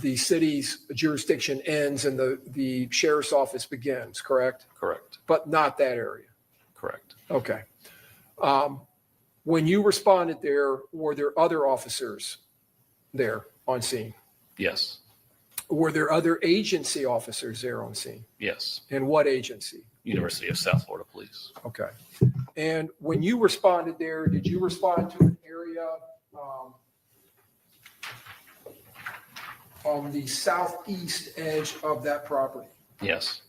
the city's jurisdiction ends and the sheriff's office begins, correct? Correct. But not that area. Correct. Okay. When you responded there, were there other officers there on scene? Yes. Were there other agency officers there on scene? Yes. And what agency? University of South Florida Police. Okay. And when you responded there, did you respond to an area on the southeast edge of that property? Yes.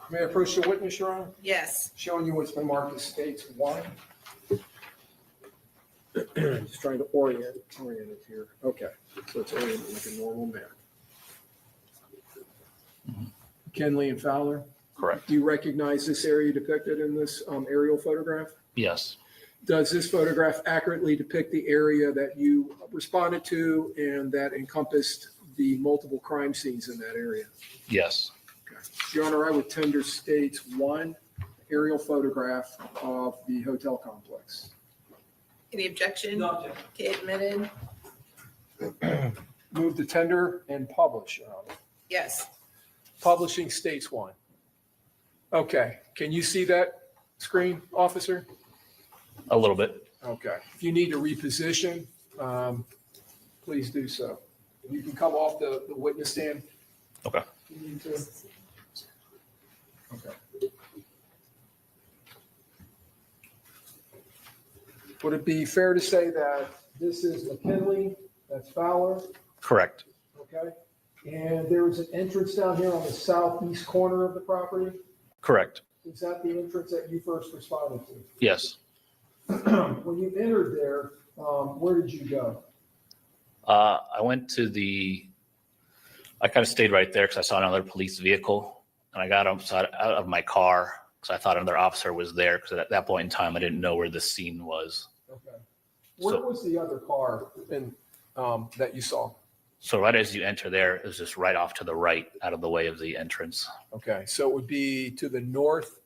May I approach the witness, Your Honor? Yes. Showing you what's been marked as states 1. Just trying to orient it here. Okay, so it's oriented like a normal map. McKinley and Fowler, Correct. do you recognize this area depicted in this aerial photograph? Yes. Does this photograph accurately depict the area that you responded to and that encompassed the multiple crime scenes in that area? Yes. Okay. Your Honor, I would tender states 1 aerial photograph of the hotel complex. Any objection? Okay, admitted. Move to tender and publish, Your Honor. Yes. Publishing states 1. Okay, can you see that screen, officer? A little bit. Okay, if you need to reposition, please do so. You can come off the witness stand. Okay. if you need to. Okay. Would it be fair to say that this is McKinley, that's Fowler, Correct. okay? And there is an entrance down here on the southeast corner of the property? Correct. Is that the entrance that you first responded to? Yes. When you entered there, where did you go? I went to I kind of stayed right there because I saw another police vehicle, and I got out of my car because I thought another officer was there, because at that point in time, I didn't know where the scene was. Okay. Where was the other car that you saw? So right as you enter there, it was just right off to the right, out of the way of the entrance. Okay, so it would be to the north?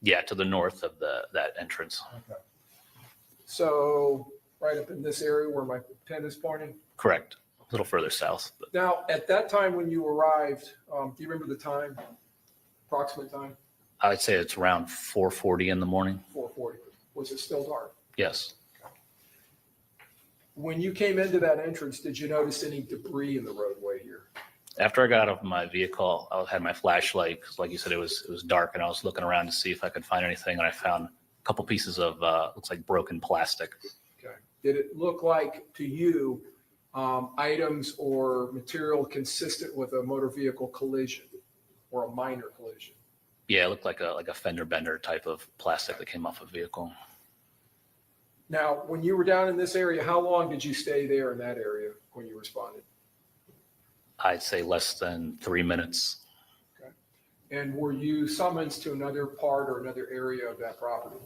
Yeah, to the north of that entrance. Okay. So right up in this area where my pen is pointing? Correct. A little further south. But Now, at that time when you arrived, do you remember the time, approximate time? I would say it's around 4:40 in the morning. 4:40. Was it still dark? Yes. When you came into that entrance, did you notice any debris in the roadway here? After I got out of my vehicle, I had my flashlight, 'cause like you said, it was dark, and I was looking around to see if I could find anything, and I found a couple pieces of looks like broken plastic. Okay. Did it look like to you items or material consistent with a motor vehicle collision or a minor collision? Yeah, it looked like a fender bender type of plastic that came off a vehicle. Now, when you were down in this area, how long did you stay there in that area when you responded? I'd say less than 3 minutes. Okay. And were you summoned to another part or another area of that property?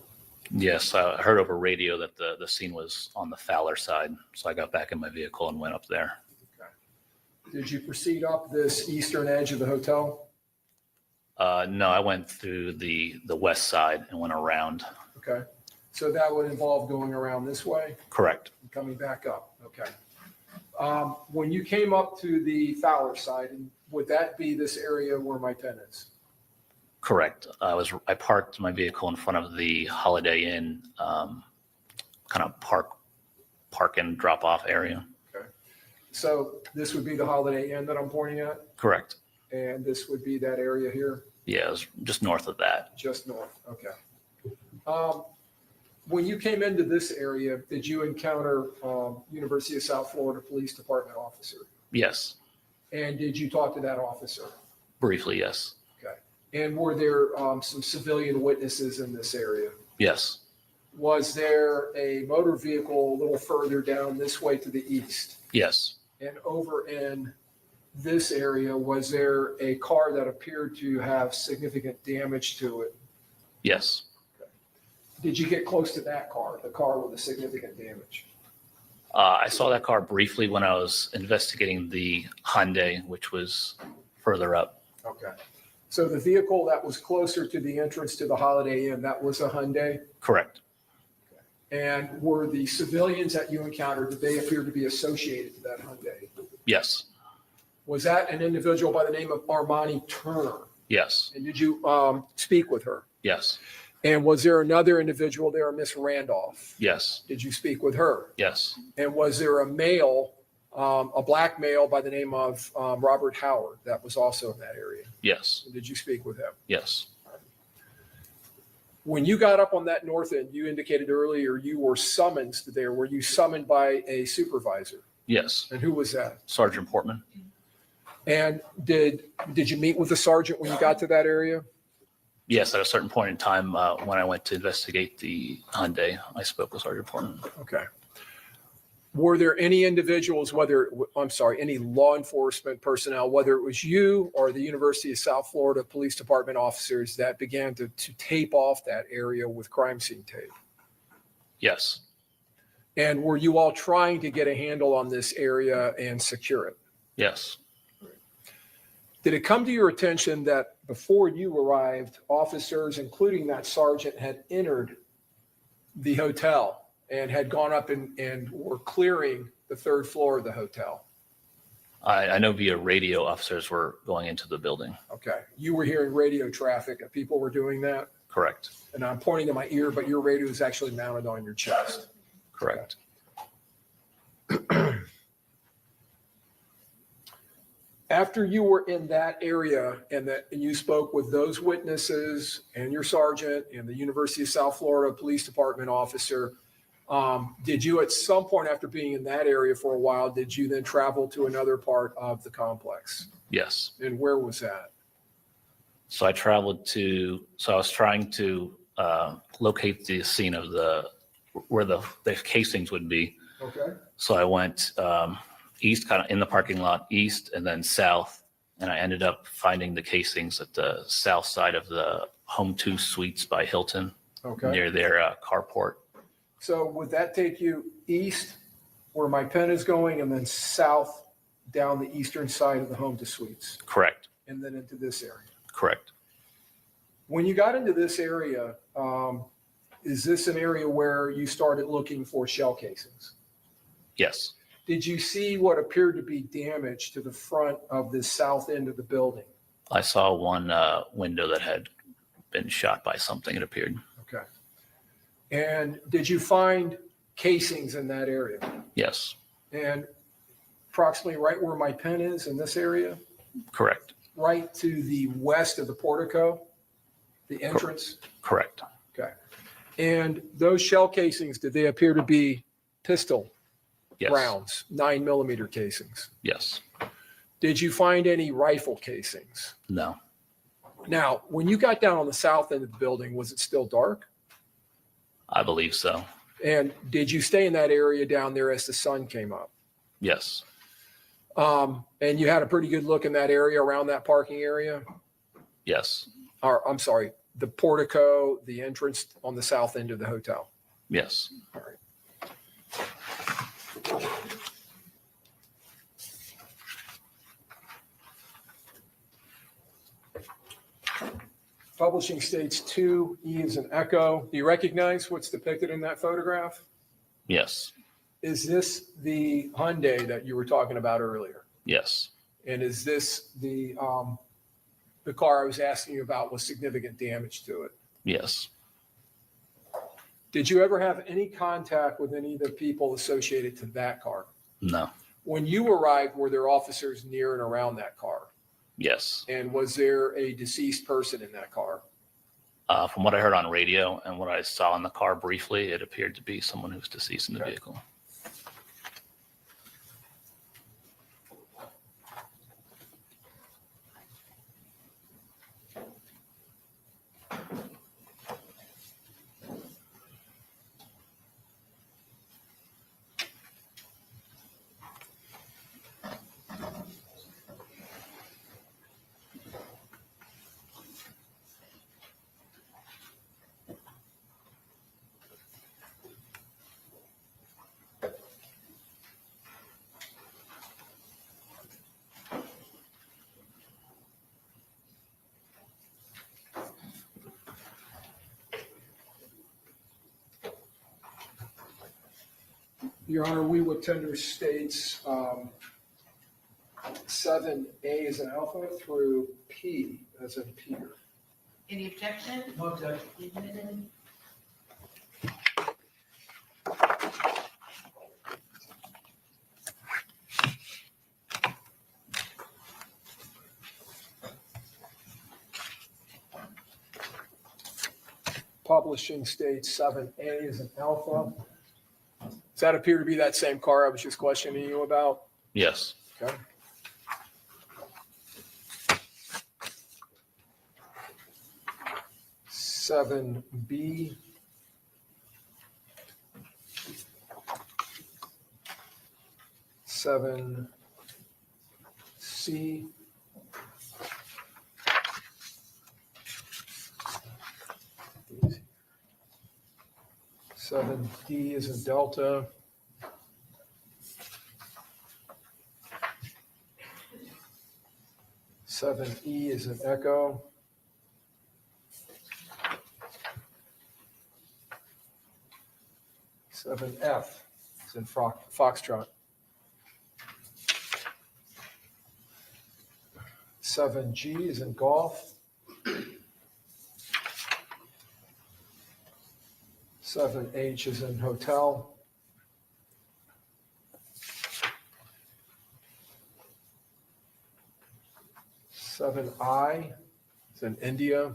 Yes, I heard over radio that the scene was on the Fowler side, so I got back in my vehicle and went up there. Okay. Did you proceed up this eastern edge of the hotel? No, I went through the west side and went around. Okay. So that would involve going around this way Correct. and coming back up. Okay. When you came up to the Fowler side, would that be this area where my pen is? Correct. I parked my vehicle in front of the Holiday Inn, kind of park and drop off area. So this would be the Holiday Inn that I'm pointing at, Correct. and this would be that area here, Yeah, it was just north of that. just north. Okay. When you came into this area, did you encounter University of South Florida Police Department officer? Yes. And did you talk to that officer? Briefly, yes. Okay. And were there some civilian witnesses in this area? Yes. Was there a motor vehicle a little further down this way to the east? Yes. And over in this area, was there a car that appeared to have significant damage to it? Yes. Did you get close to that car, the car with the significant damage? I saw that car briefly when I was investigating the Hyundai, which was further up. Okay. So the vehicle that was closer to the entrance to the Holiday Inn, that was a Hyundai? Correct. And were the civilians that you encountered, did they appear to be associated to that Hyundai? Yes. Was that an individual by the name of Armani Turner? Yes. And did you speak with her? Yes. And was there another individual there, Miss Randolph? Yes. Did you speak with her? Yes. And was there a male, a black male by the name of Robert Howard that was also in that area? Yes. Did you speak with him? Yes. When you got up on that north end, you indicated earlier you were summoned there. Were you summoned by a supervisor? Yes. And who was that? Sergeant Portman. And did you meet with the sergeant when you got to that area? Yes. At a certain point in time, when I went to investigate the Hyundai, I spoke with Sergeant Portman. Okay. Were there any individuals, any law enforcement personnel, whether it was you or the University of South Florida Police Department officers that began to tape off that area with crime scene tape? Yes. And were you all trying to get a handle on this area and secure it? Yes. Did it come to your attention that before you arrived, officers, including that sergeant, had entered the hotel and had gone up and were clearing the third floor of the hotel? I know via radio officers were going into the building. Okay. You were hearing radio traffic and people were doing that? Correct. And I'm pointing to my ear, but your radio is actually mounted on your chest. Correct. After you were in that area and you spoke with those witnesses and your sergeant and the University of South Florida Police Department officer, did you at some point after being in that area for a while, did you then travel to another part of the complex? Yes. And where was that? So I was trying to locate the scene of where the casings would be. Okay. So I went east, kind of in the parking lot, east and then south. And I ended up finding the casings at the south side of the Home 2 Suites by Hilton, Okay. near their carport. So would that take you east where my pen is going and then south down the eastern side of the Home 2 Suites Correct. and then into this area? Correct. When you got into this area, is this an area where you started looking for shell casings? Yes. Did you see what appeared to be damage to the front of the south end of the building? I saw one window that had been shot by something, it appeared. Okay. And did you find casings in that area? Yes. And approximately right where my pen is in this area, Correct. right to the west of the portico, the entrance? Correct. Okay. And those shell casings, did they appear to be pistol Yes. rounds, 9mm casings? Yes. Did you find any rifle casings? No. Now, when you got down on the south end of the building, was it still dark? I believe so. And did you stay in that area down there as the sun came up? Yes. And you had a pretty good look in that area around that parking area? Yes. Or, I'm sorry, the portico, the entrance on the south end of the hotel? Yes. All right. Publishing states 2E is an echo. Do you recognize what's depicted in that photograph? Yes. Is this the Hyundai that you were talking about earlier? Yes. And is this the the car I was asking you about was significant damage to it. Yes. Did you ever have any contact with any of the people associated to that car? No. When you arrived, were there officers near and around that car? Yes. And was there a deceased person in that car? From what I heard on radio and what I saw in the car briefly, it appeared to be someone who was deceased in the vehicle. Your Honor, we would tender states 7A as an alpha through P as in Peter. Any objection? No objection. Publishing states 7A as an alpha. Does that appear to be that same car I was just questioning you about? Yes. Okay. Seven B. Seven C. Seven D is in Delta. Seven E is in Echo. Seven F is in Foxtrot. Seven G is in Golf. 7H is in Hotel. 7I is in India.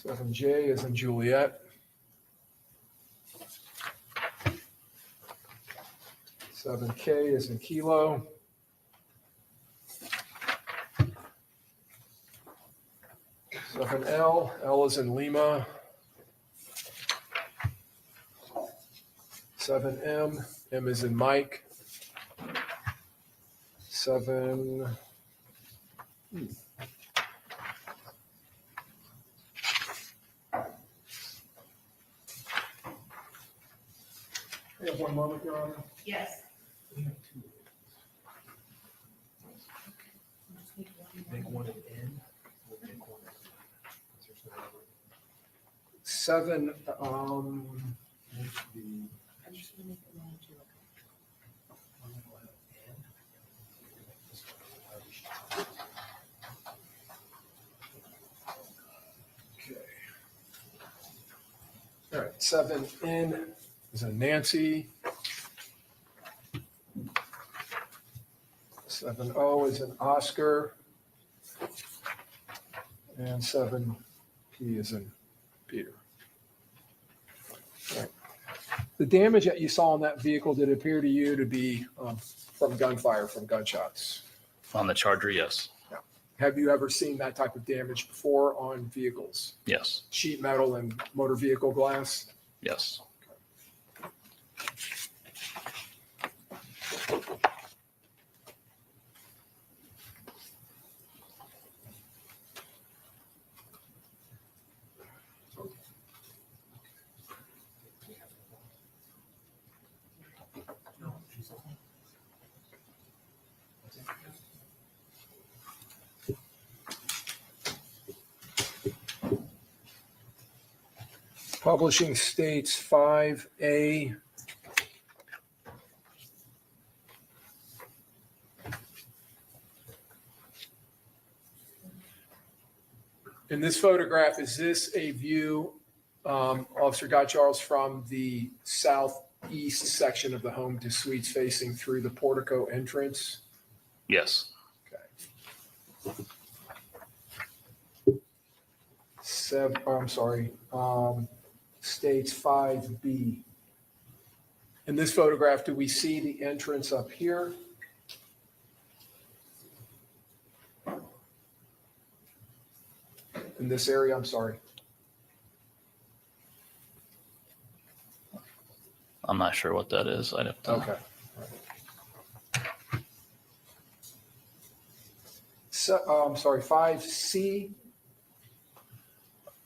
7J is in Juliet. 7K is in Kilo. 7L, L is in Lima. 7M, M is in Mike. 7. We have one moment, Your Honor. Yes. Make one an N. We'll make one an N. 7, okay. All right, 7N is a Nancy. 7O is an Oscar. And 7P is in Peter. All right. The damage that you saw in that vehicle, did it appear to you to be from gunfire, from gunshots? On the Charger, yes. Yeah. Have you ever seen that type of damage before on vehicles? Yes. Sheet metal and motor vehicle glass? Yes. Publishing states 5A In this photograph, is this a view, Officer Guy Charles, from the southeast section of the home to suites facing through the portico entrance? Yes. States 5B. In this photograph, do we see the entrance up here? In this area, I'm sorry. I'm not sure what that is. I'd have to. Okay. So, I'm sorry, 5C.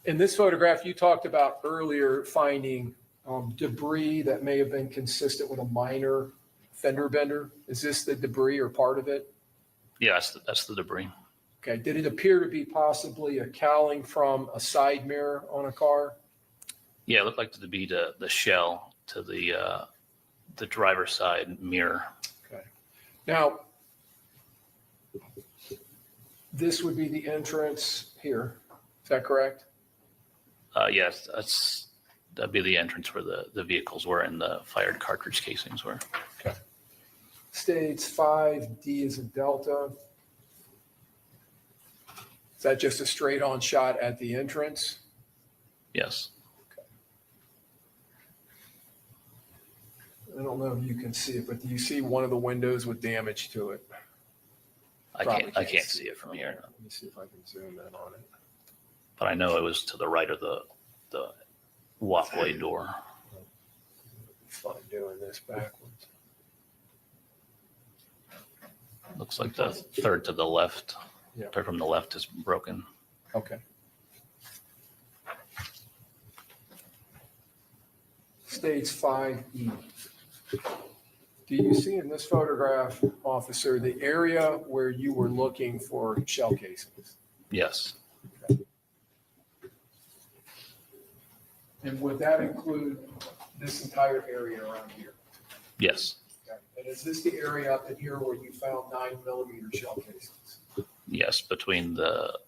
In this photograph, you talked about earlier finding debris that may have been consistent with a minor fender bender. Is this the debris or part of it? Yeah, that's the debris. Okay. Did it appear to be possibly a cowling from a side mirror on a car? Yeah, it looked like to be the shell to the driver's side mirror. Okay. Now, this would be the entrance here. Is that correct? Yes, that'd be the entrance where the vehicles were and the fired cartridge casings were. Okay. States 5D is a Delta. Is that just a straight on shot at the entrance? Yes. I don't know if you can see it, but do you see one of the windows with damage to it? I can't see it from here, Let me see if I can zoom in on it. but I know it was to the right of the walkway door. Fun doing this backwards. Looks like the third to the left. Yeah. Third from the left is broken. Okay. States 5E. Do you see in this photograph, officer, the area where you were looking for shell casings? Yes. And would that include this entire area around here? Yes. Okay. And is this the area up in here where you found 9mm shell casings? Yes, between the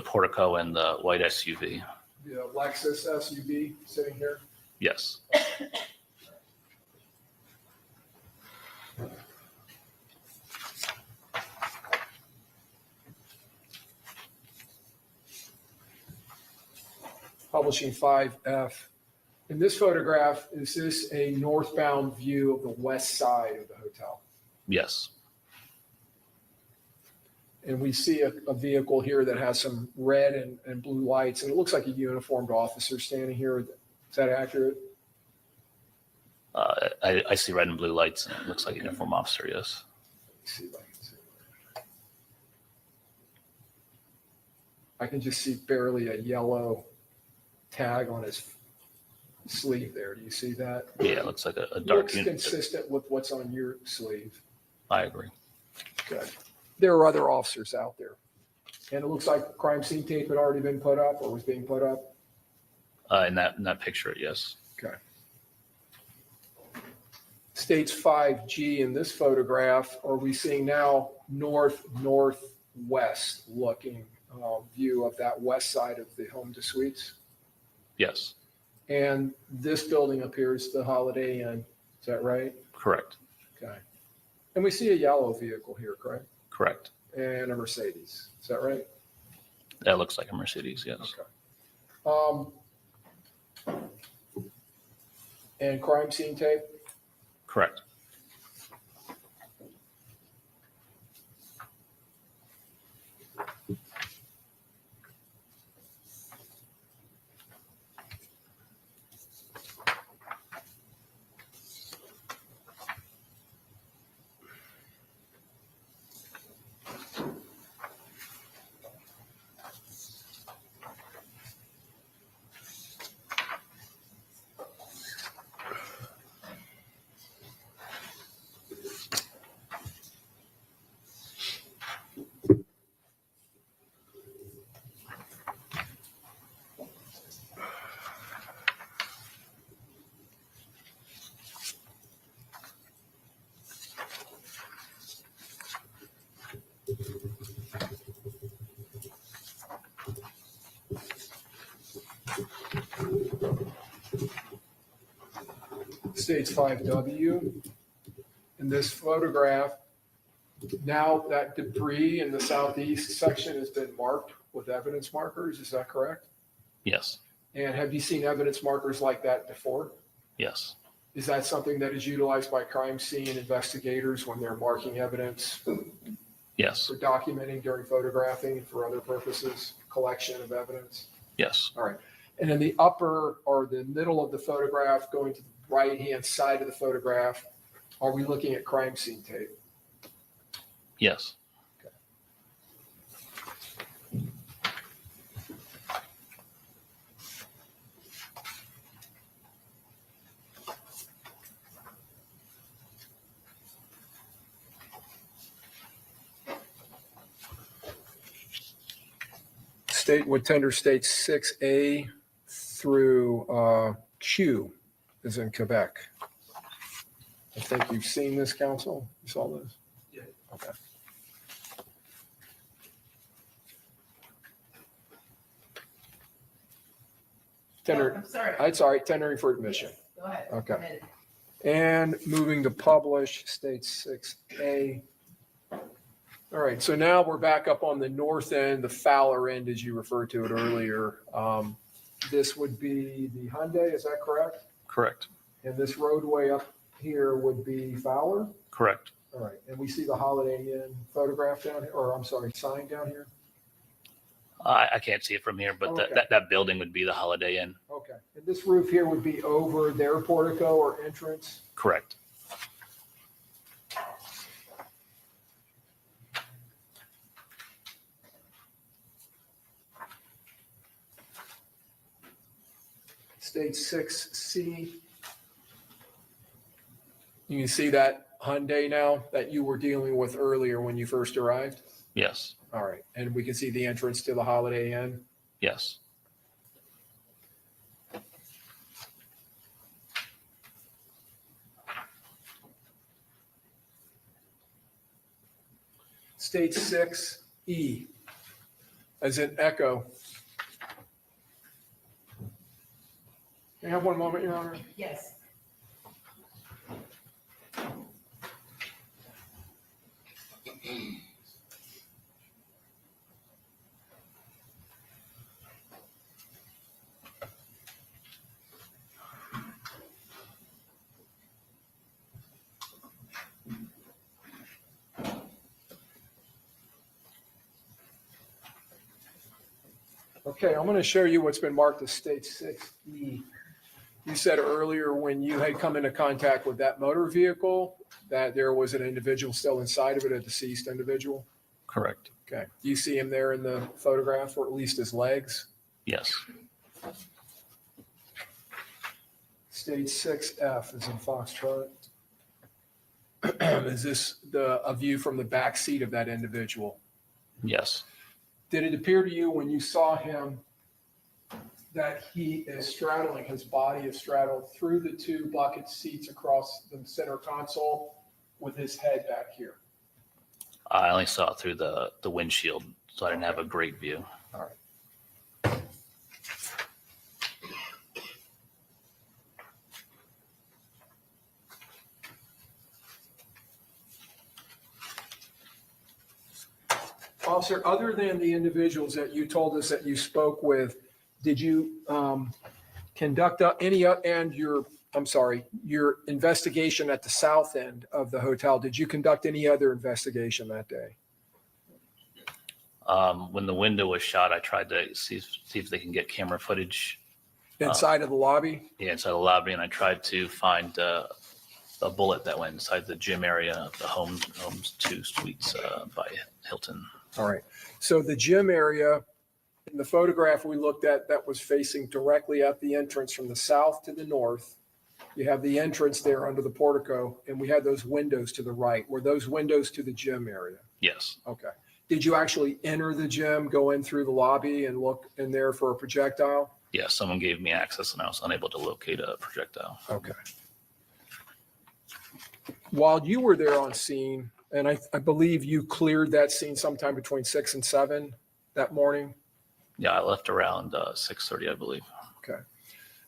portico and the white SUV. The Lexus SUV sitting here? Yes. Publishing 5F. In this photograph, is this a northbound view of the west side of the hotel? Yes. And we see a vehicle here that has some red and blue lights, and it looks like a uniformed officer standing here. Is that accurate? I see red and blue lights, and it looks like a uniform officer, yes. Let me see if I can see. I can just see barely a yellow tag on his sleeve there. Do you see that? Yeah, it looks like a dark. Looks consistent with what's on your sleeve. I agree. Good. There are other officers out there. And it looks like crime scene tape had already been put up or was being put up. In that picture, yes. Okay. States 5G in this photograph, are we seeing now northwest looking view of that west side of the home to suites? Yes. And this building appears the Holiday Inn. Is that right? Correct. Okay. And we see a yellow vehicle here, correct? Correct. And a Mercedes. Is that right? That looks like a Mercedes, yes. Okay. And crime scene tape? Correct. states 5W. In this photograph, now that debris in the southeast section has been marked with evidence markers. Is that correct? Yes, And have you seen evidence markers like that before? yes, Is that something that is utilized by crime scene investigators when they're marking evidence yes, for documenting during photographing for other purposes, collection of evidence? yes, All right. And in the upper or the middle of the photograph, going to the right-hand side of the photograph, are we looking at crime scene tape? yes. State would tender states 6A through Q is in Quebec. I think you've seen this, council. You saw this? Yeah. Okay. Tender, I'm sorry. it's all right, tendering for admission. Go ahead. Okay. Go ahead. And moving to publish, state 6A. All right, so now we're back up on the north end, the Fowler end, as you referred to it earlier. This would be the Hyundai, is that correct? Correct, And this roadway up here would be Fowler? correct. All right, and we see the Holiday Inn photograph down here, or I'm sorry, sign down here? I can't see it from here, but Okay. that building would be the Holiday Inn. Okay, and this roof here would be over their portico or entrance? Correct. State 6C. You can see that Hyundai now that you were dealing with earlier when you first arrived? Yes, All right, and we can see the entrance to the Holiday Inn? yes, State 6E, as in echo. Can I have one moment, Your Honor? Yes. Okay, I'm going to show you what's been marked as state 6E. You said earlier when you had come into contact with that motor vehicle that there was an individual still inside of it, a deceased individual? correct. Okay. Do you see him there in the photograph, or at least his legs? Yes, State 6F is in Foxtrot. Is this a view from the back seat of that individual? yes, Did it appear to you when you saw him that he is straddling, his body is straddled through the two bucket seats across the center console with his head back here? I only saw it through the windshield, so I didn't have a great view. All right. Officer, other than the individuals that you told us that you spoke with, did you conduct your investigation at the south end of the hotel, did you conduct any other investigation that day? When the window was shot, I tried to see if they can get camera footage Inside of the lobby? inside the lobby, and I tried to find a bullet that went inside the gym area of the Homes 2 Suites by Hilton. All right. So the gym area, in the photograph we looked at, that was facing directly at the entrance from the south to the north. You have the entrance there under the portico, and we had those windows to the right. Were those windows to the gym area? Yes, Okay. Did you actually enter the gym, go in through the lobby and look in there for a projectile? yes, someone gave me access, and I was unable to locate a projectile. Okay. While you were there on scene, and I believe you cleared that scene sometime between 6 and 7 that morning? Yeah, I left around 6:30, I believe. Okay.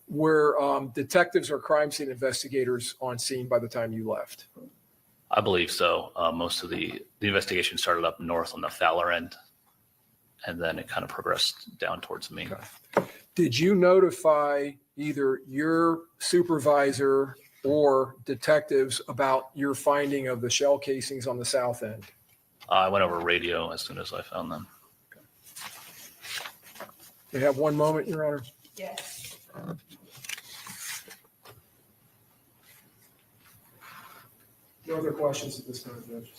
Were detectives or crime scene investigators on scene by the time you left? I believe so. Most of the investigation started up north on the Fowler end, and then it kind of progressed down towards me. Did you notify either your supervisor or detectives about your finding of the shell casings on the south end? I went over radio as soon as I found them. You have one moment, Your Honor. Yes. No other questions at this time, Judge.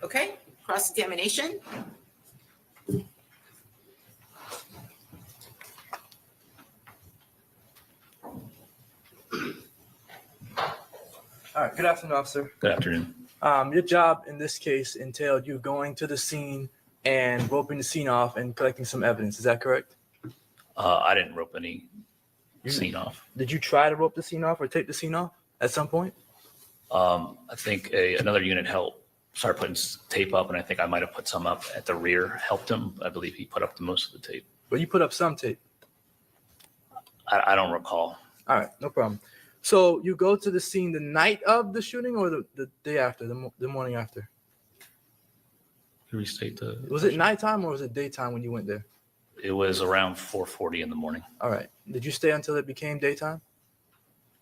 Okay, cross-examination. All right, good afternoon, officer. Good afternoon. Your job in this case entailed you going to the scene and roping the scene off and collecting some evidence. Is that correct? I didn't rope any scene off. Did you try to rope the scene off or tape the scene off at some point? I think another unit helped start putting tape up, and I think I might have put some up at the rear, helped him. I believe he put up the most of the tape. Well, you put up some tape. I don't recall. All right, no problem. So you go to the scene the night of the shooting or the day after, the morning after? Can we state the? Was it nighttime or was it daytime when you went there? It was around 4:40 in the morning. All right. Did you stay until it became daytime?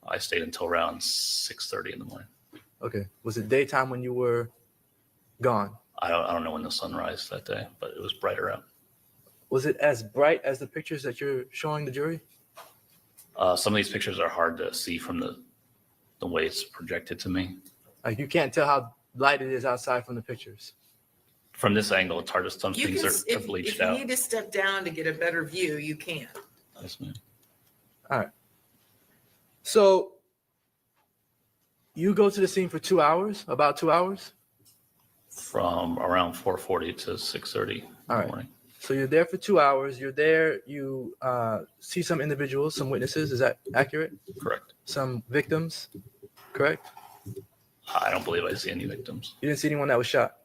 I stayed until around 6:30 in the morning. Okay. Was it daytime when you were gone? I don't know when the sun rised that day, but it was brighter out. Was it as bright as the pictures that you're showing the jury? Some of these pictures are hard to see from the way it's projected to me. Like you can't tell how light it is outside from the pictures. From this angle, it's hard to, some You things can, are if bleached you out. need to step down to get a better view, you can. Yes, ma'am. All right. So you go to the scene for 2 hours, about 2 hours? From around 4:40 to 6:30 in All the right. morning. So you're there for 2 hours. You're there. You see some individuals, some witnesses. Is that accurate? Correct. Some victims, correct? I don't believe I see any victims. You didn't see anyone that was shot.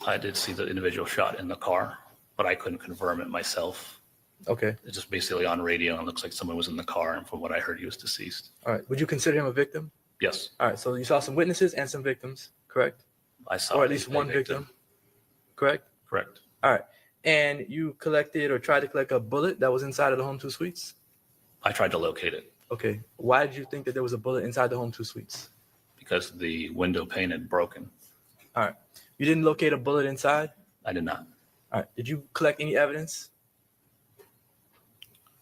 I did see the individual shot in the car, but I couldn't confirm it myself. Okay. It's just basically on radio, and it looks like someone was in the car, and from what I heard, he was deceased. All right. Would you consider him a victim? Yes, All right. So you saw some witnesses and some victims, correct? I saw. Or at least a one victim, correct? Correct. All right. And you collected or tried to collect a bullet that was inside of the Home 2 Suites? I tried to locate it Okay. Why did you think that there was a bullet inside the Home 2 Suites? because the window pane had broken. All right. You didn't locate a bullet inside? I did not. All right. Did you collect any evidence?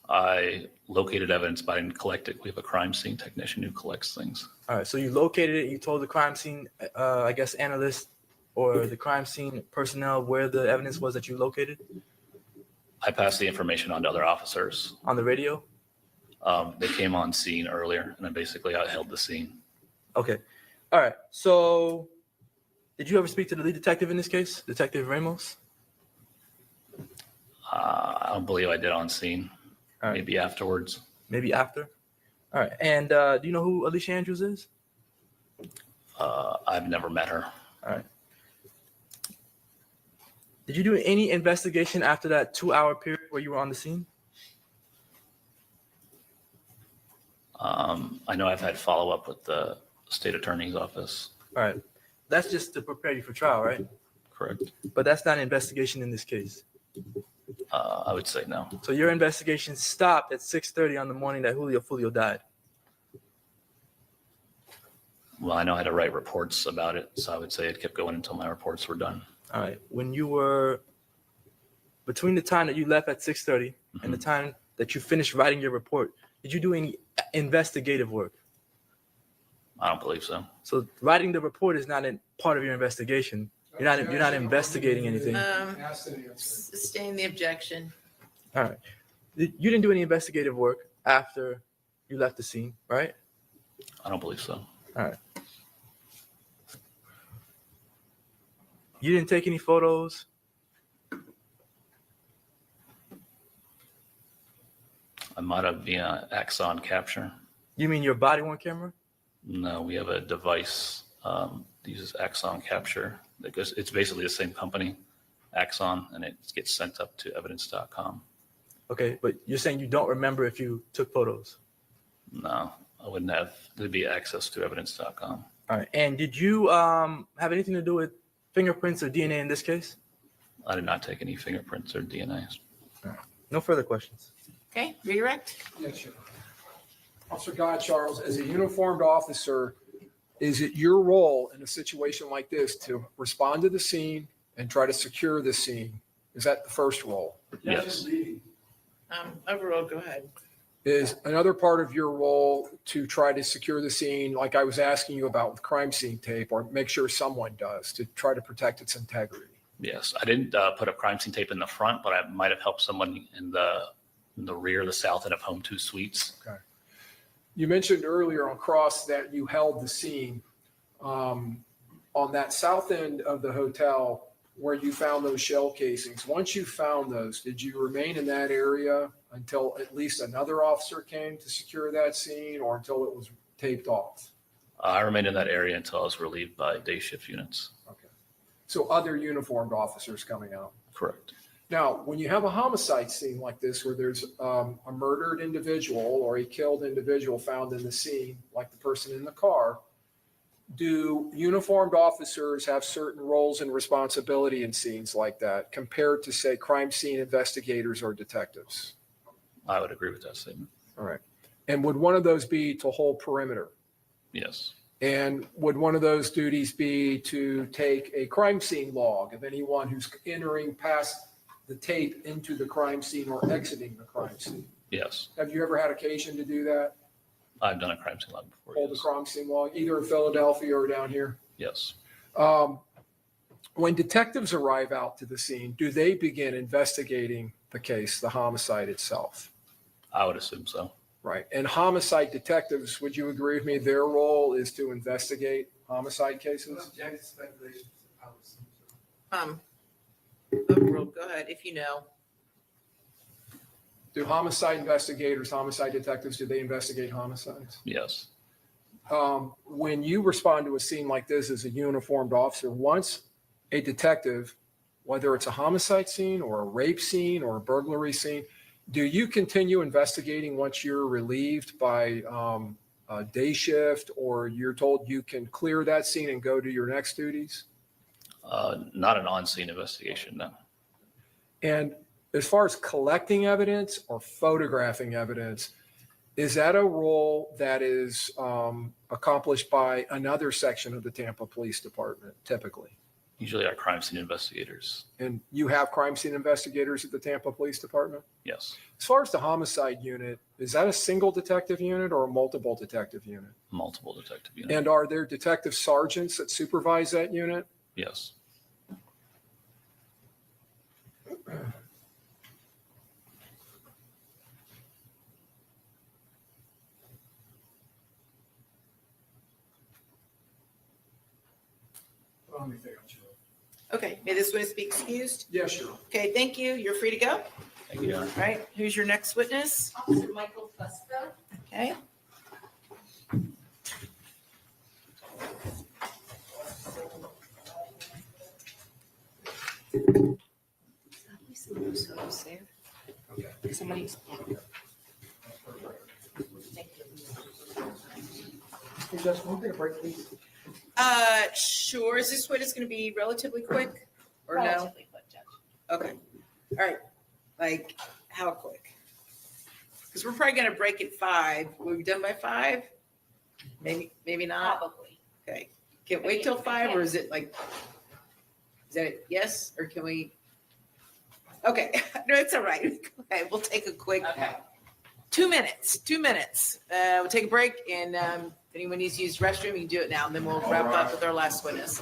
I located evidence, but I didn't collect it. We have a crime scene technician who collects things. All right. So you located it. You told the crime scene, I guess, analyst or the crime scene personnel where the evidence was that you located I passed the information on to other officers. on the radio? They came on scene earlier, and I held the scene. Okay. All right. So did you ever speak to the lead detective in this case, Detective Ramos? I don't believe I did on scene. All right. Maybe afterwards. Maybe after? All right. And do you know who Alicia Andrews is? I've never met her. All right. Did you do any investigation after that 2 hour period where you were on the scene? I know I've had follow-up with the state attorney's office. All right. That's just to prepare you for trial, right? Correct. But that's not an investigation in this case. I would say no. So your investigation stopped at 6:30 on the morning that Julio died. Well, I know I had to write reports about it, so I would say it kept going until my reports were done. All right. When you were between the time that you left at 6:30 and the time that you finished writing your report, did you do any investigative work? I don't believe so. So writing the report is not a part of your investigation. You're not investigating anything. Sustain the objection. All right. You didn't do any investigative work after you left the scene, right? I don't believe so. All right. You didn't take any photos? I might have via Axon capture. You mean your body worn camera? No, we have a device that uses Axon capture. It's basically the same company, Axon, and it gets sent up to evidence.com. Okay, but you're saying you don't remember if you took photos. No, I wouldn't have. There'd be access to evidence.com. All right. And did you have anything to do with fingerprints or DNA in this case? I did not take any fingerprints or DNA. No further questions. Okay, redirect. Yes, sir. Officer Guy Charles, as a uniformed officer, is it your role in a situation like this to respond to the scene and try to secure the scene? Is that the first role? Yes. Overall, go ahead. Is another part of your role to try to secure the scene, like I was asking you about with crime scene tape, or make sure someone does to try to protect its integrity? Yes. I didn't put up crime scene tape in the front, but I might have helped someone in the rear, the south end of Home 2 Suites. Okay. You mentioned earlier on cross that you held the scene on that south end of the hotel where you found those shell casings. Once you found those, did you remain in that area until at least another officer came to secure that scene, or until it was taped off? I remained in that area until I was relieved by day shift units. Okay. So other uniformed officers coming out. Correct. Now, when you have a homicide scene like this, where there's a murdered individual or a killed individual found in the scene, like the person in the car, do uniformed officers have certain roles and responsibility in scenes like that compared to, say, crime scene investigators or detectives? I would agree with that statement. All right. And would one of those be to hold perimeter? Yes. And would one of those duties be to take a crime scene log of anyone who's entering past the tape into the crime scene or exiting the crime scene? Yes. Have you ever had occasion to do that? I've done a crime scene log before. Hold a Yes. crime scene log, either in Philadelphia or down here? Yes. When detectives arrive out to the scene, do they begin investigating the case, the homicide itself? I would assume so. Right. And homicide detectives, would you agree with me, their role is to investigate homicide cases? Overall, go ahead, if you know. Do homicide investigators, homicide detectives, do they investigate homicides? Yes. When you respond to a scene like this as a uniformed officer, once a detective, whether it's a homicide scene or a rape scene or a burglary scene, do you continue investigating once you're relieved by a day shift, or you're told you can clear that scene and go to your next duties? Not an on-scene investigation, no. And as far as collecting evidence or photographing evidence, is that a role that is accomplished by another section of the Tampa Police Department typically? Usually our crime scene investigators. And you have crime scene investigators at the Tampa Police Department? Yes. As far as the homicide unit, is that a single detective unit or a multiple detective unit? Multiple detective units. And are there detective sergeants that supervise that unit? Yes. Okay, may this witness be excused? Yes, sure. Okay, thank you. You're free to go. Thank you, Your Honor. All right, who's your next witness? Officer Michael Fusco. Okay. Somebody's. Hey, Judge, can we take a break, please? Sure. Is this witness going to be relatively quick or no? Relatively quick, Judge. Okay. All right. Like, how quick? Because we're probably going to break at 5. Will we be done by 5? Maybe not. Probably. Okay. Can we wait till 5, or is it like, is that it? Yes? Or can we? Okay. No, it's all right. Okay. We'll take a quick 2 minutes. 2 minutes. We'll take a break, and if anyone needs to use the restroom, you can do it now, and then we'll wrap up with our last witness.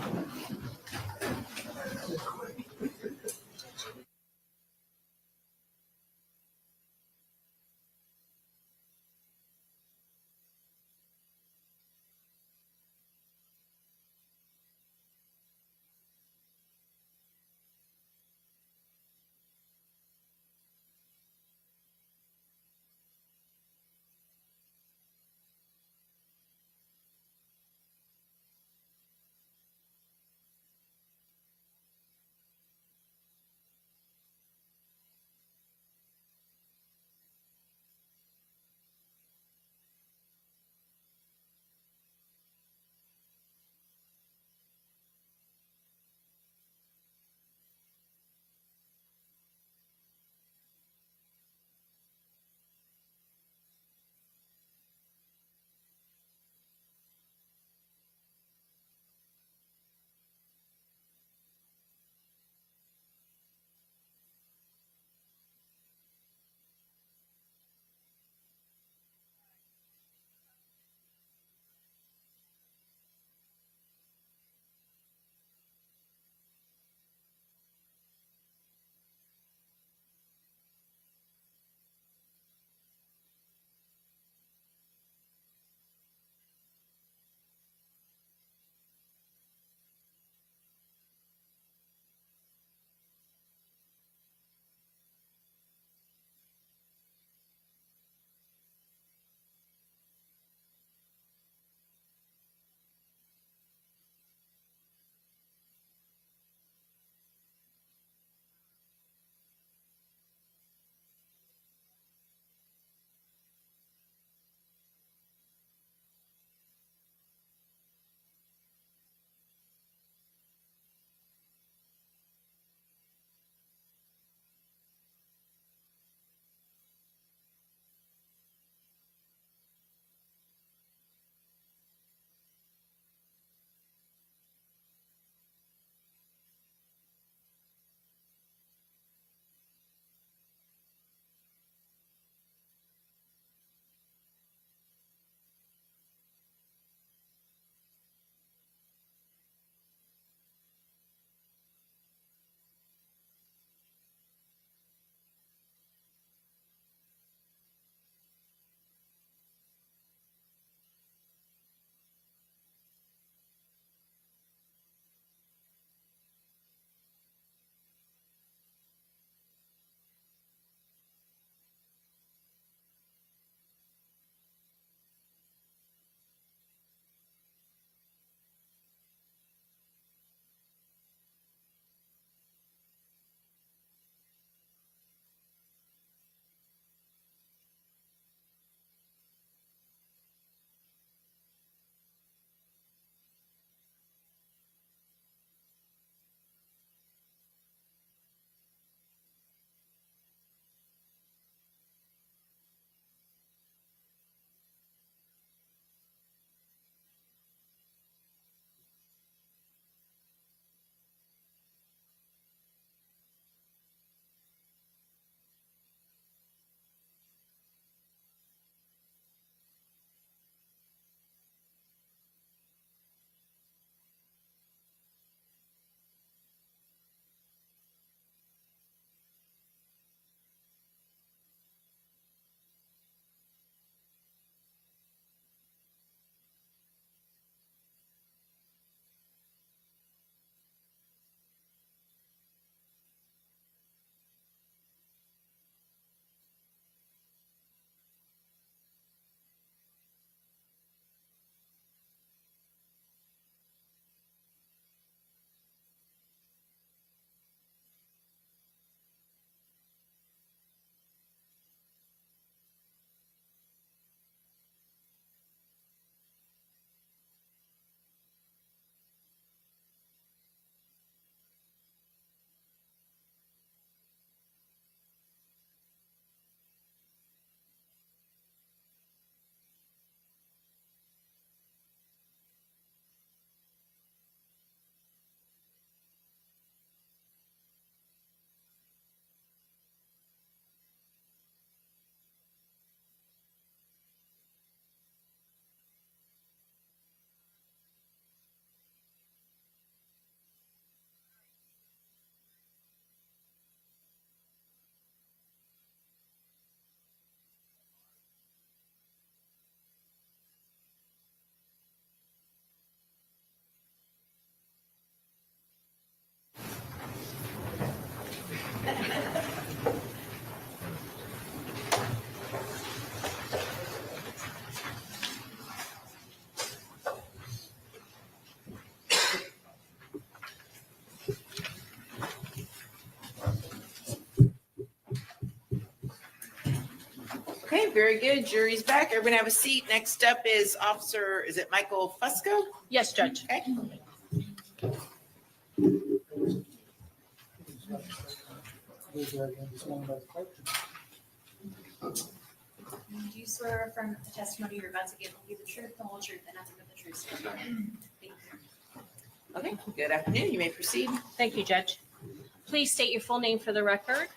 Okay, very good. Jury's back. Everybody have a seat. Next up is Officer, is it Michael Fusco? Yes, Judge. Okay. Do you swear or affirm that the testimony you're about to give will be the truth, the whole truth, and nothing but the truth? So help you God? Thank you. Okay, good afternoon. You may proceed. Thank you, Judge. Please state your full name for the record.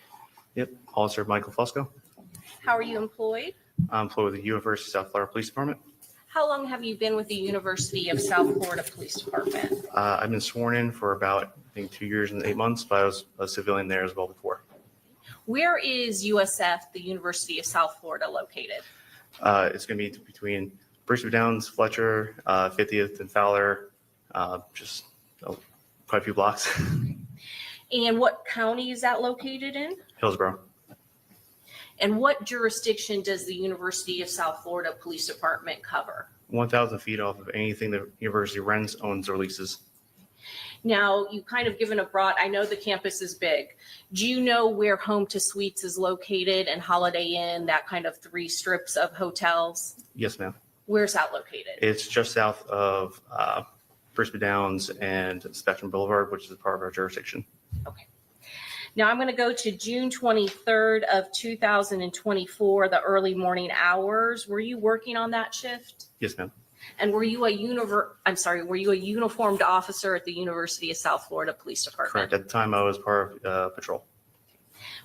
Yep, Officer Michael Fusco. How are you employed? I'm employed with the University of South Florida Police Department. How long have you been with the University of South Florida Police Department? I've been sworn in for about, I think, 2 years and 8 months, but I was a civilian there as well before. Where is USF, the University of South Florida, located? It's going to be between Brisbane Downs, Fletcher, 50th and Fowler, just quite a few blocks. And what county is that located in? Hillsborough. And what jurisdiction does the University of South Florida Police Department cover? 1,000 feet off of anything the university rents, owns, or leases. Now, you kind of given a broad, I know the campus is big. Do you know where Home to Suites is located and Holiday Inn, that kind of 3 strips of hotels? Yes, ma'am. Where's that located? It's just south of Brisbane Downs and Spectrum Boulevard, which is a part of our jurisdiction. Okay. Now I'm going to go to June 23rd of 2024, the early morning hours. Were you working on that shift? Yes, ma'am. And were you a uniformed officer at the University of South Florida Police Department? Correct. At the time, I was part of patrol.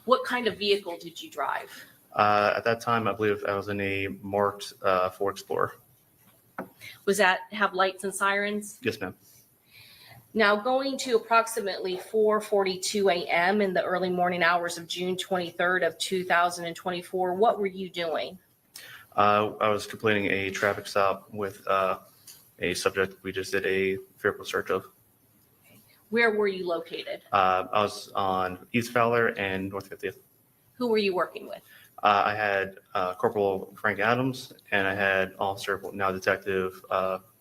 What kind of vehicle did you drive? At that time, I believe I was in a marked Ford Explorer. Was that have lights and sirens? Yes, ma'am. Now going to approximately 4:42 a.m. in the early morning hours of June 23rd of 2024, what were you doing? I was completing a traffic stop with a subject we just did a vehicle search of. Where were you located? I was on East Fowler and North 50th. Who were you working with? I had Corporal Frank Adams, and I had Officer, now Detective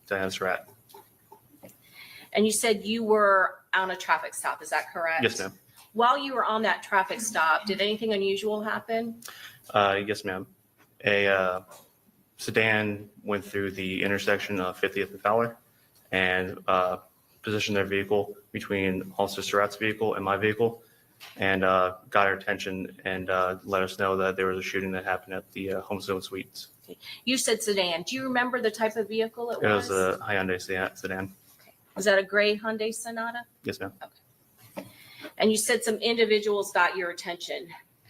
Diana Surratt. And you said you were on a traffic stop, is that correct? Yes, ma'am. While you were on that traffic stop, did anything unusual happen? Yes, ma'am. A sedan went through the intersection of 50th and Fowler and positioned their vehicle between Officer Surratt's vehicle and my vehicle, and got our attention and let us know that there was a shooting that happened at the Homestone Suites. You said sedan. Do you remember the type of vehicle it It was? was a Hyundai sedan. Was that a gray Hyundai Sonata? Yes, ma'am. And you said some individuals got your attention.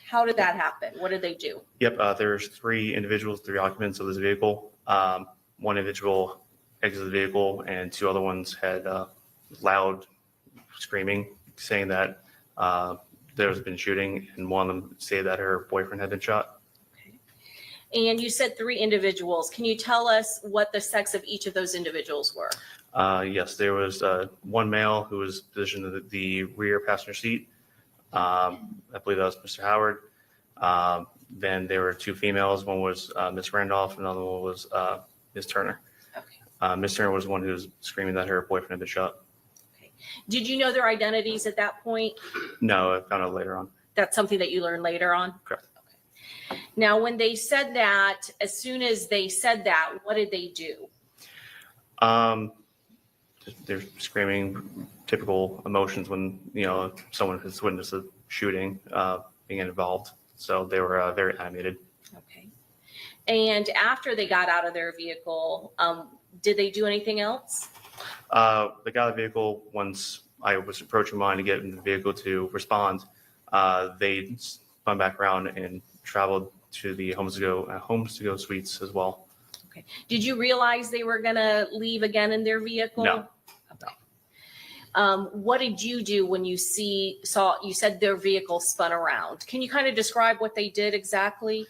How did that happen? What did they do? Yep, there's 3 individuals, 3 occupants of this vehicle. One individual exited the vehicle, and 2 other ones had loud screaming, saying that there's been shooting, and one of them said that her boyfriend had been shot. And you said 3 individuals. Can you tell us what the sex of each of those individuals were? Yes, there was one male who was positioned in the rear passenger seat. I believe that was Mr. Howard. Then there were 2 females. One was Miss Randolph, and another one was Miss Turner. Okay. Miss Turner was the one who was screaming that her boyfriend had been shot. Did you know their identities at that point? No, I found out later on. That's something that you learned later on? Correct. Okay. Now, when they said that, as soon as they said that, what did they do? They're screaming typical emotions when, someone has witnessed a shooting being involved. So they were very animated. Okay. And after they got out of their vehicle, did they do anything else? They got out of the vehicle once I was approaching mine to get in the vehicle to respond. They spun back around and traveled to the Homes to Go Suites as well. Okay. Did you realize they were going to leave again in their vehicle? No. Okay. What did you do when you saw, you said their vehicle spun around? Can you kind of describe what they did exactly?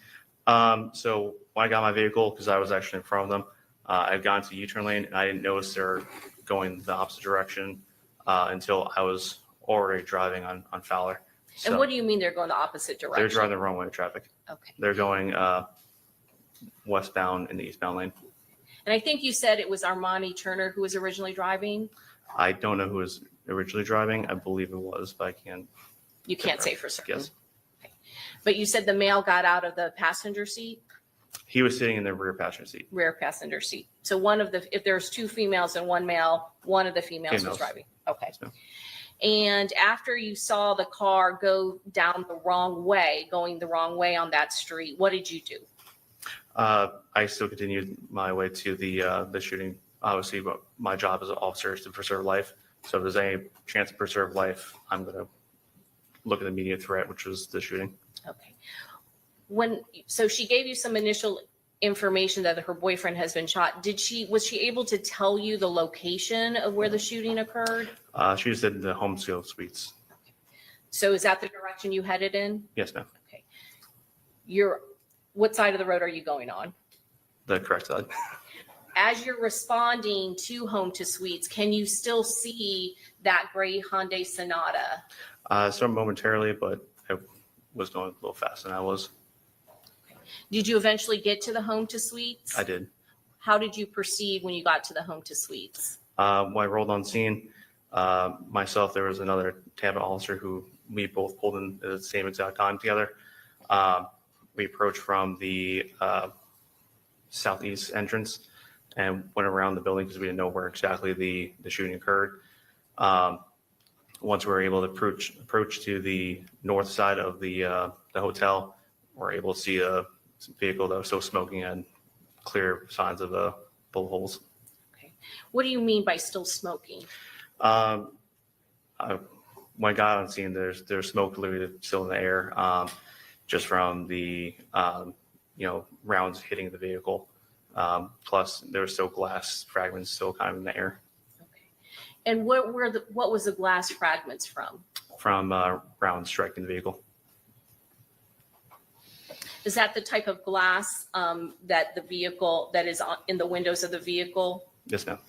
So when I got my vehicle, because I was actually in front of them, I had gone to the U-turn lane, and I didn't notice they were going the opposite direction until I was already driving on Fowler. And what do you mean they're going the opposite direction? They're driving the wrong way of traffic. Okay. They're going westbound in the eastbound lane. And I think you said it was Armani Turner who was originally driving? I don't know who was originally driving. I believe it was, but I can't. You can't say for certain. Yes. Okay. But you said the male got out of the passenger seat? He was sitting in the rear passenger seat. Rear passenger seat. So if there's two females and one male, one of the females was Females. driving. Okay. Yes, ma'am. And after you saw the car go down going the wrong way on that street, what did you do? I still continued my way to the shooting. Obviously, but my job as an officer is to preserve life. So if there's any chance to preserve life, I'm going to look at the immediate threat, which was the shooting. Okay. So she gave you some initial information that her boyfriend has been shot. Was she able to tell you the location of where the shooting occurred? She just said the home skill suites. So is that the direction you headed in? Yes, ma'am. Okay. What side of the road are you going on? The correct side. As you're responding to Home to Suites, can you still see that gray Hyundai Sonata? So momentarily, but I was going a little faster than I was. Did you eventually get to the Home to Suites? I did. How did you proceed when you got to the Home to Suites? When I rolled on scene, myself, there was another Tampa officer who we both pulled in at the same exact time together. We approached from the southeast entrance and went around the building because we didn't know where exactly the shooting occurred. Once we were able to approach to the north side of the hotel, we were able to see a vehicle that was still smoking and clear signs of bullet holes. Okay. What do you mean by still smoking? When I got on scene, there's smoke literally still in the air, just from the rounds hitting the vehicle. Plus, there were still glass fragments still kind of in the air. Okay. And what was the glass fragments from? From rounds striking the vehicle. Is that the type of glass that is in the windows of the vehicle? Yes, ma'am.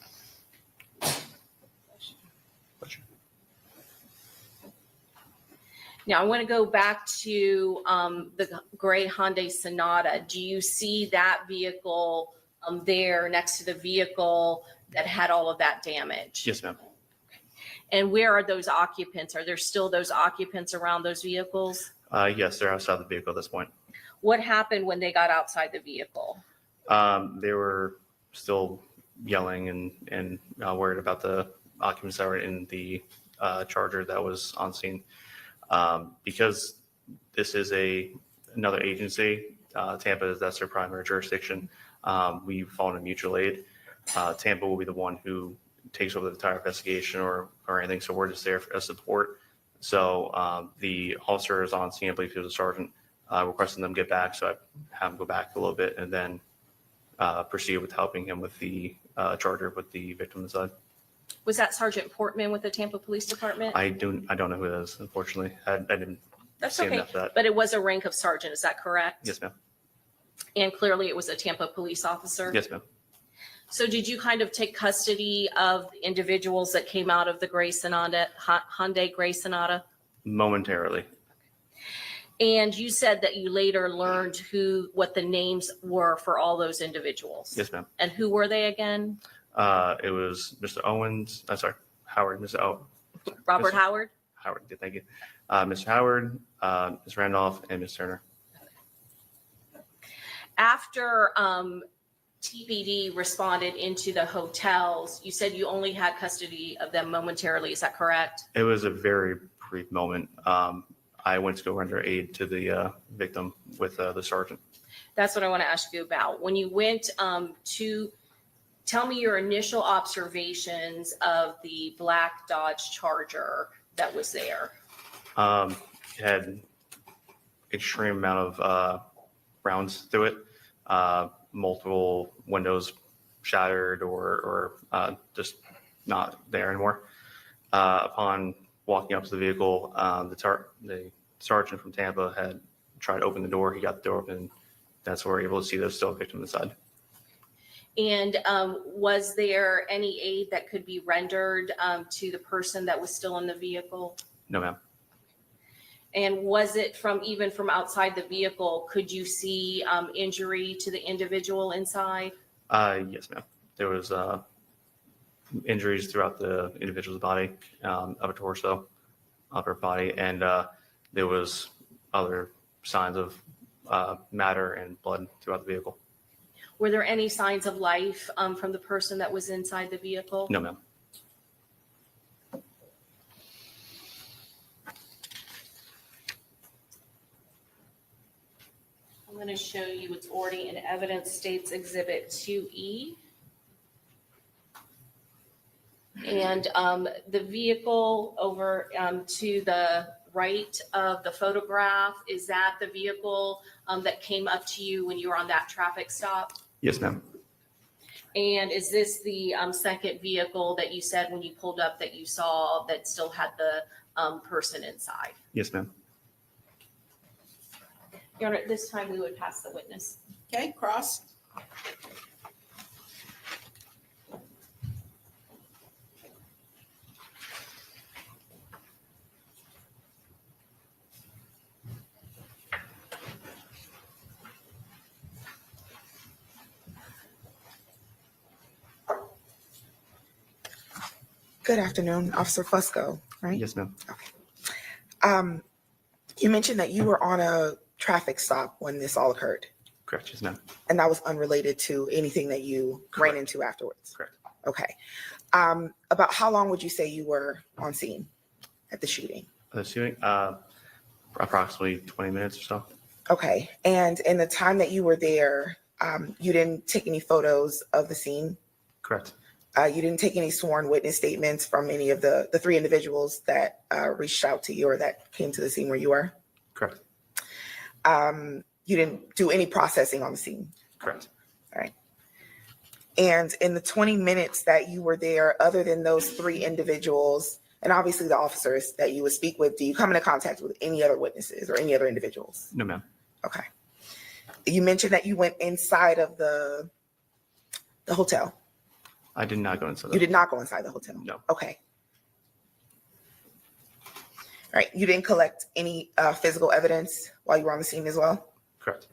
Now, I want to go back to the gray Hyundai Sonata. Do you see that vehicle there next to the vehicle that had all of that damage? Yes, ma'am. And where are those occupants? Are there still those occupants around those vehicles? Yes, they're outside the vehicle at this point. What happened when they got outside the vehicle? They were still yelling and worried about the occupants that were in the Charger that was on scene. Because this is another agency, Tampa, that's their primary jurisdiction. We fall into mutual aid. Tampa will be the one who takes over the entire investigation or anything. So we're just there as support. So the officer is on scene, I believe he was a sergeant, requesting them get back. So I have him go back a little bit and then proceed with helping him with the Charger with the victim inside. Was that Sergeant Portman with the Tampa Police Department? I don't know who that is, unfortunately. I didn't That's see okay, enough of that. but it was a rank of sergeant, is that correct? Yes, ma'am. And clearly it was a Tampa police officer? Yes, ma'am. So did you kind of take custody of the individuals that came out of the gray Sonata, Hyundai gray Sonata? Momentarily. And you said that you later learned what the names were for all those individuals? Yes, ma'am. And who were they again? It was Mr. Owens. I'm sorry, Howard. Robert Mr. Howard? Howard. Thank you. Mr. Howard, Ms. Randolph, and Ms. Turner. After TPD responded into the hotels, you said you only had custody of them momentarily. Is that correct? It was a very brief moment. I went to go render aid to the victim with the sergeant. That's what I want to ask you about. When you went tell me your initial observations of the black Dodge Charger that was there. It had extreme amount of rounds through it. Multiple windows shattered or just not there anymore. Upon walking up to the vehicle, the sergeant from Tampa had tried to open the door. He got the door open. That's where we were able to see there's still a victim inside. And was there any aid that could be rendered to the person that was still in the vehicle? No, ma'am. And was it even from outside the vehicle, could you see injury to the individual inside? Yes, ma'am. There was injuries throughout the individual's body, upper torso, upper body, and there was other signs of matter and blood throughout the vehicle. Were there any signs of life from the person that was inside the vehicle? No, ma'am. I'm going to show you it's already in evidence states exhibit 2E. And the vehicle over to the right of the photograph, is that the vehicle that came up to you when you were on that traffic stop? Yes, ma'am. And is this the second vehicle that you said when you pulled up that you saw that still had the person inside? Yes, ma'am. Your Honor, at this time we would pass the witness. Okay, cross. Good afternoon, Officer Fusco, right? Yes, ma'am. You mentioned that you were on a traffic stop when this all occurred, Correct. Yes, ma'am. and that was unrelated to anything that you ran into afterwards. Correct. Okay. About how long would you say you were on scene at the shooting? The shooting, approximately 20 minutes or so. Okay. And in the time that you were there, you didn't take any photos of the scene? Correct. You didn't take any sworn witness statements from any of the three individuals that reached out to you or that came to the scene where you were? Correct. You didn't do any processing on the scene? Correct. All right. And in the 20 minutes that you were there, other than those three individuals, and obviously the officers that you would speak with, do you come into contact with any other witnesses or any other individuals? No, ma'am. Okay. You mentioned that you went inside of the hotel. I did not go inside. You did not go inside the hotel? No. Okay. All right. You didn't collect any physical evidence while you were on the scene as well? Correct.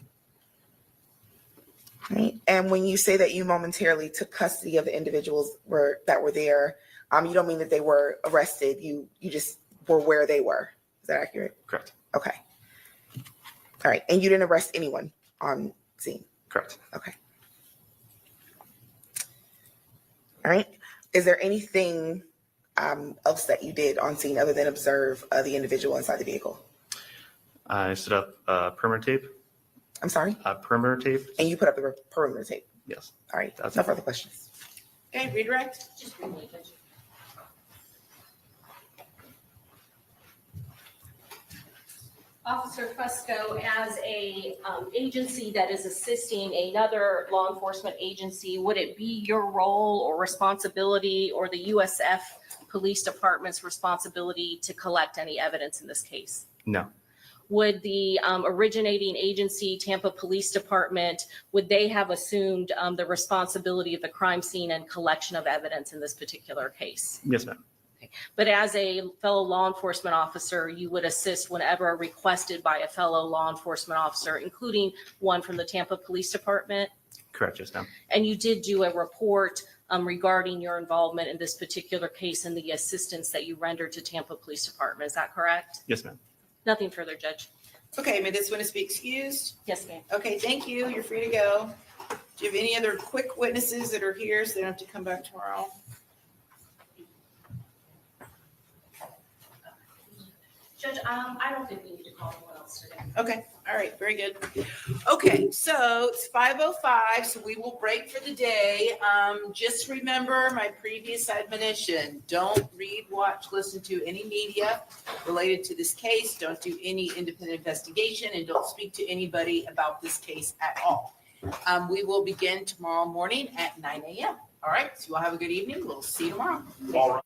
All right. And when you say that you momentarily took custody of the individuals that were there, you don't mean that they were arrested. You just were where they were. Is that accurate? Correct. Okay. All right. And you didn't arrest anyone on scene? Correct. Okay. All right. Is there anything else that you did on scene other than observe the individual inside the vehicle? I set up perimeter tape. I'm sorry? Perimeter tape. And you put up the perimeter tape? Yes. All right. That's No it. further questions. Okay, redirect. Just briefly, Judge. Officer Fusco, as a agency that is assisting another law enforcement agency, would it be your role or responsibility or the USF Police Department's responsibility to collect any evidence in this case? No. Would the originating agency, Tampa Police Department, would they have assumed the responsibility of the crime scene and collection of evidence in this particular case? Yes, ma'am. But as a fellow law enforcement officer, you would assist whenever requested by a fellow law enforcement officer, including one from the Tampa Police Department. Correct. Yes, ma'am. And you did do a report regarding your involvement in this particular case and the assistance that you rendered to Tampa Police Department. Is that correct? Yes, ma'am. Nothing further, Judge. Okay, may this witness be excused? Yes, ma'am. Okay, thank you. You're free to go. Do you have any other quick witnesses that are here so they don't have to come back tomorrow? Judge, I don't think we need to call anyone else today. Okay, all right, very good. Okay, so it's 5:05, so we will break for the day. Just remember my previous admonition, don't read, watch, listen to any media related to this case. Don't do any independent investigation and don't speak to anybody about this case at all. We will begin tomorrow morning at 9 a.m. All right, so you all have a good evening. We'll see you tomorrow. All right.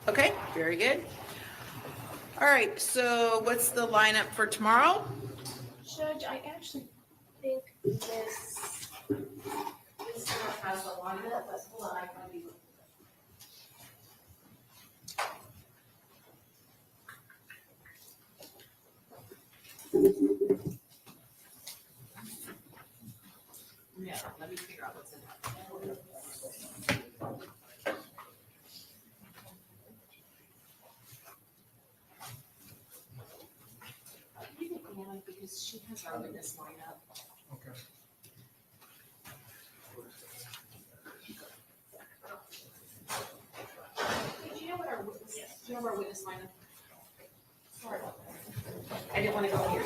Okay, very good. All right, so what's the lineup for tomorrow? Judge, I actually think this Yeah, let me figure out what's in that. You can Anna, because she has our witness lineup. Okay. Do you know what our witness, do you know our witness lineup? Sorry about that. I didn't want to go here.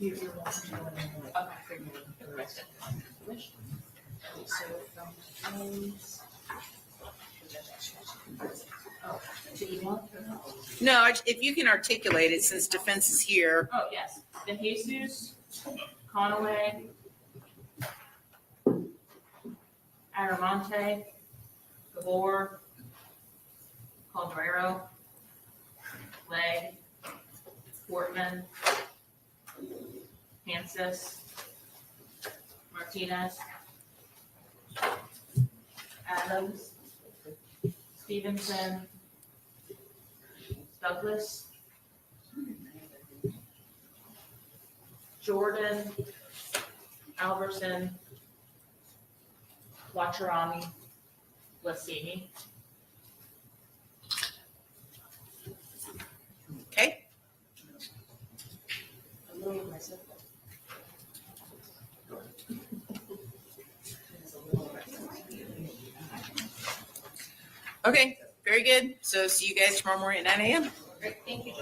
Okay, for the rest of it. So from James. Do you want? No, if you can articulate it, since defense is here. Oh, yes. De Jesus, Conaway, Aramonte, Gabor, Calderero, Legg, Portman, Francis, Martinez, Adams, Stevenson, Douglas, Jordan, Albertson, Watcherami, Lassini. Okay. Okay, very good. So see you guys tomorrow morning at 9 a.m. Great, thank you.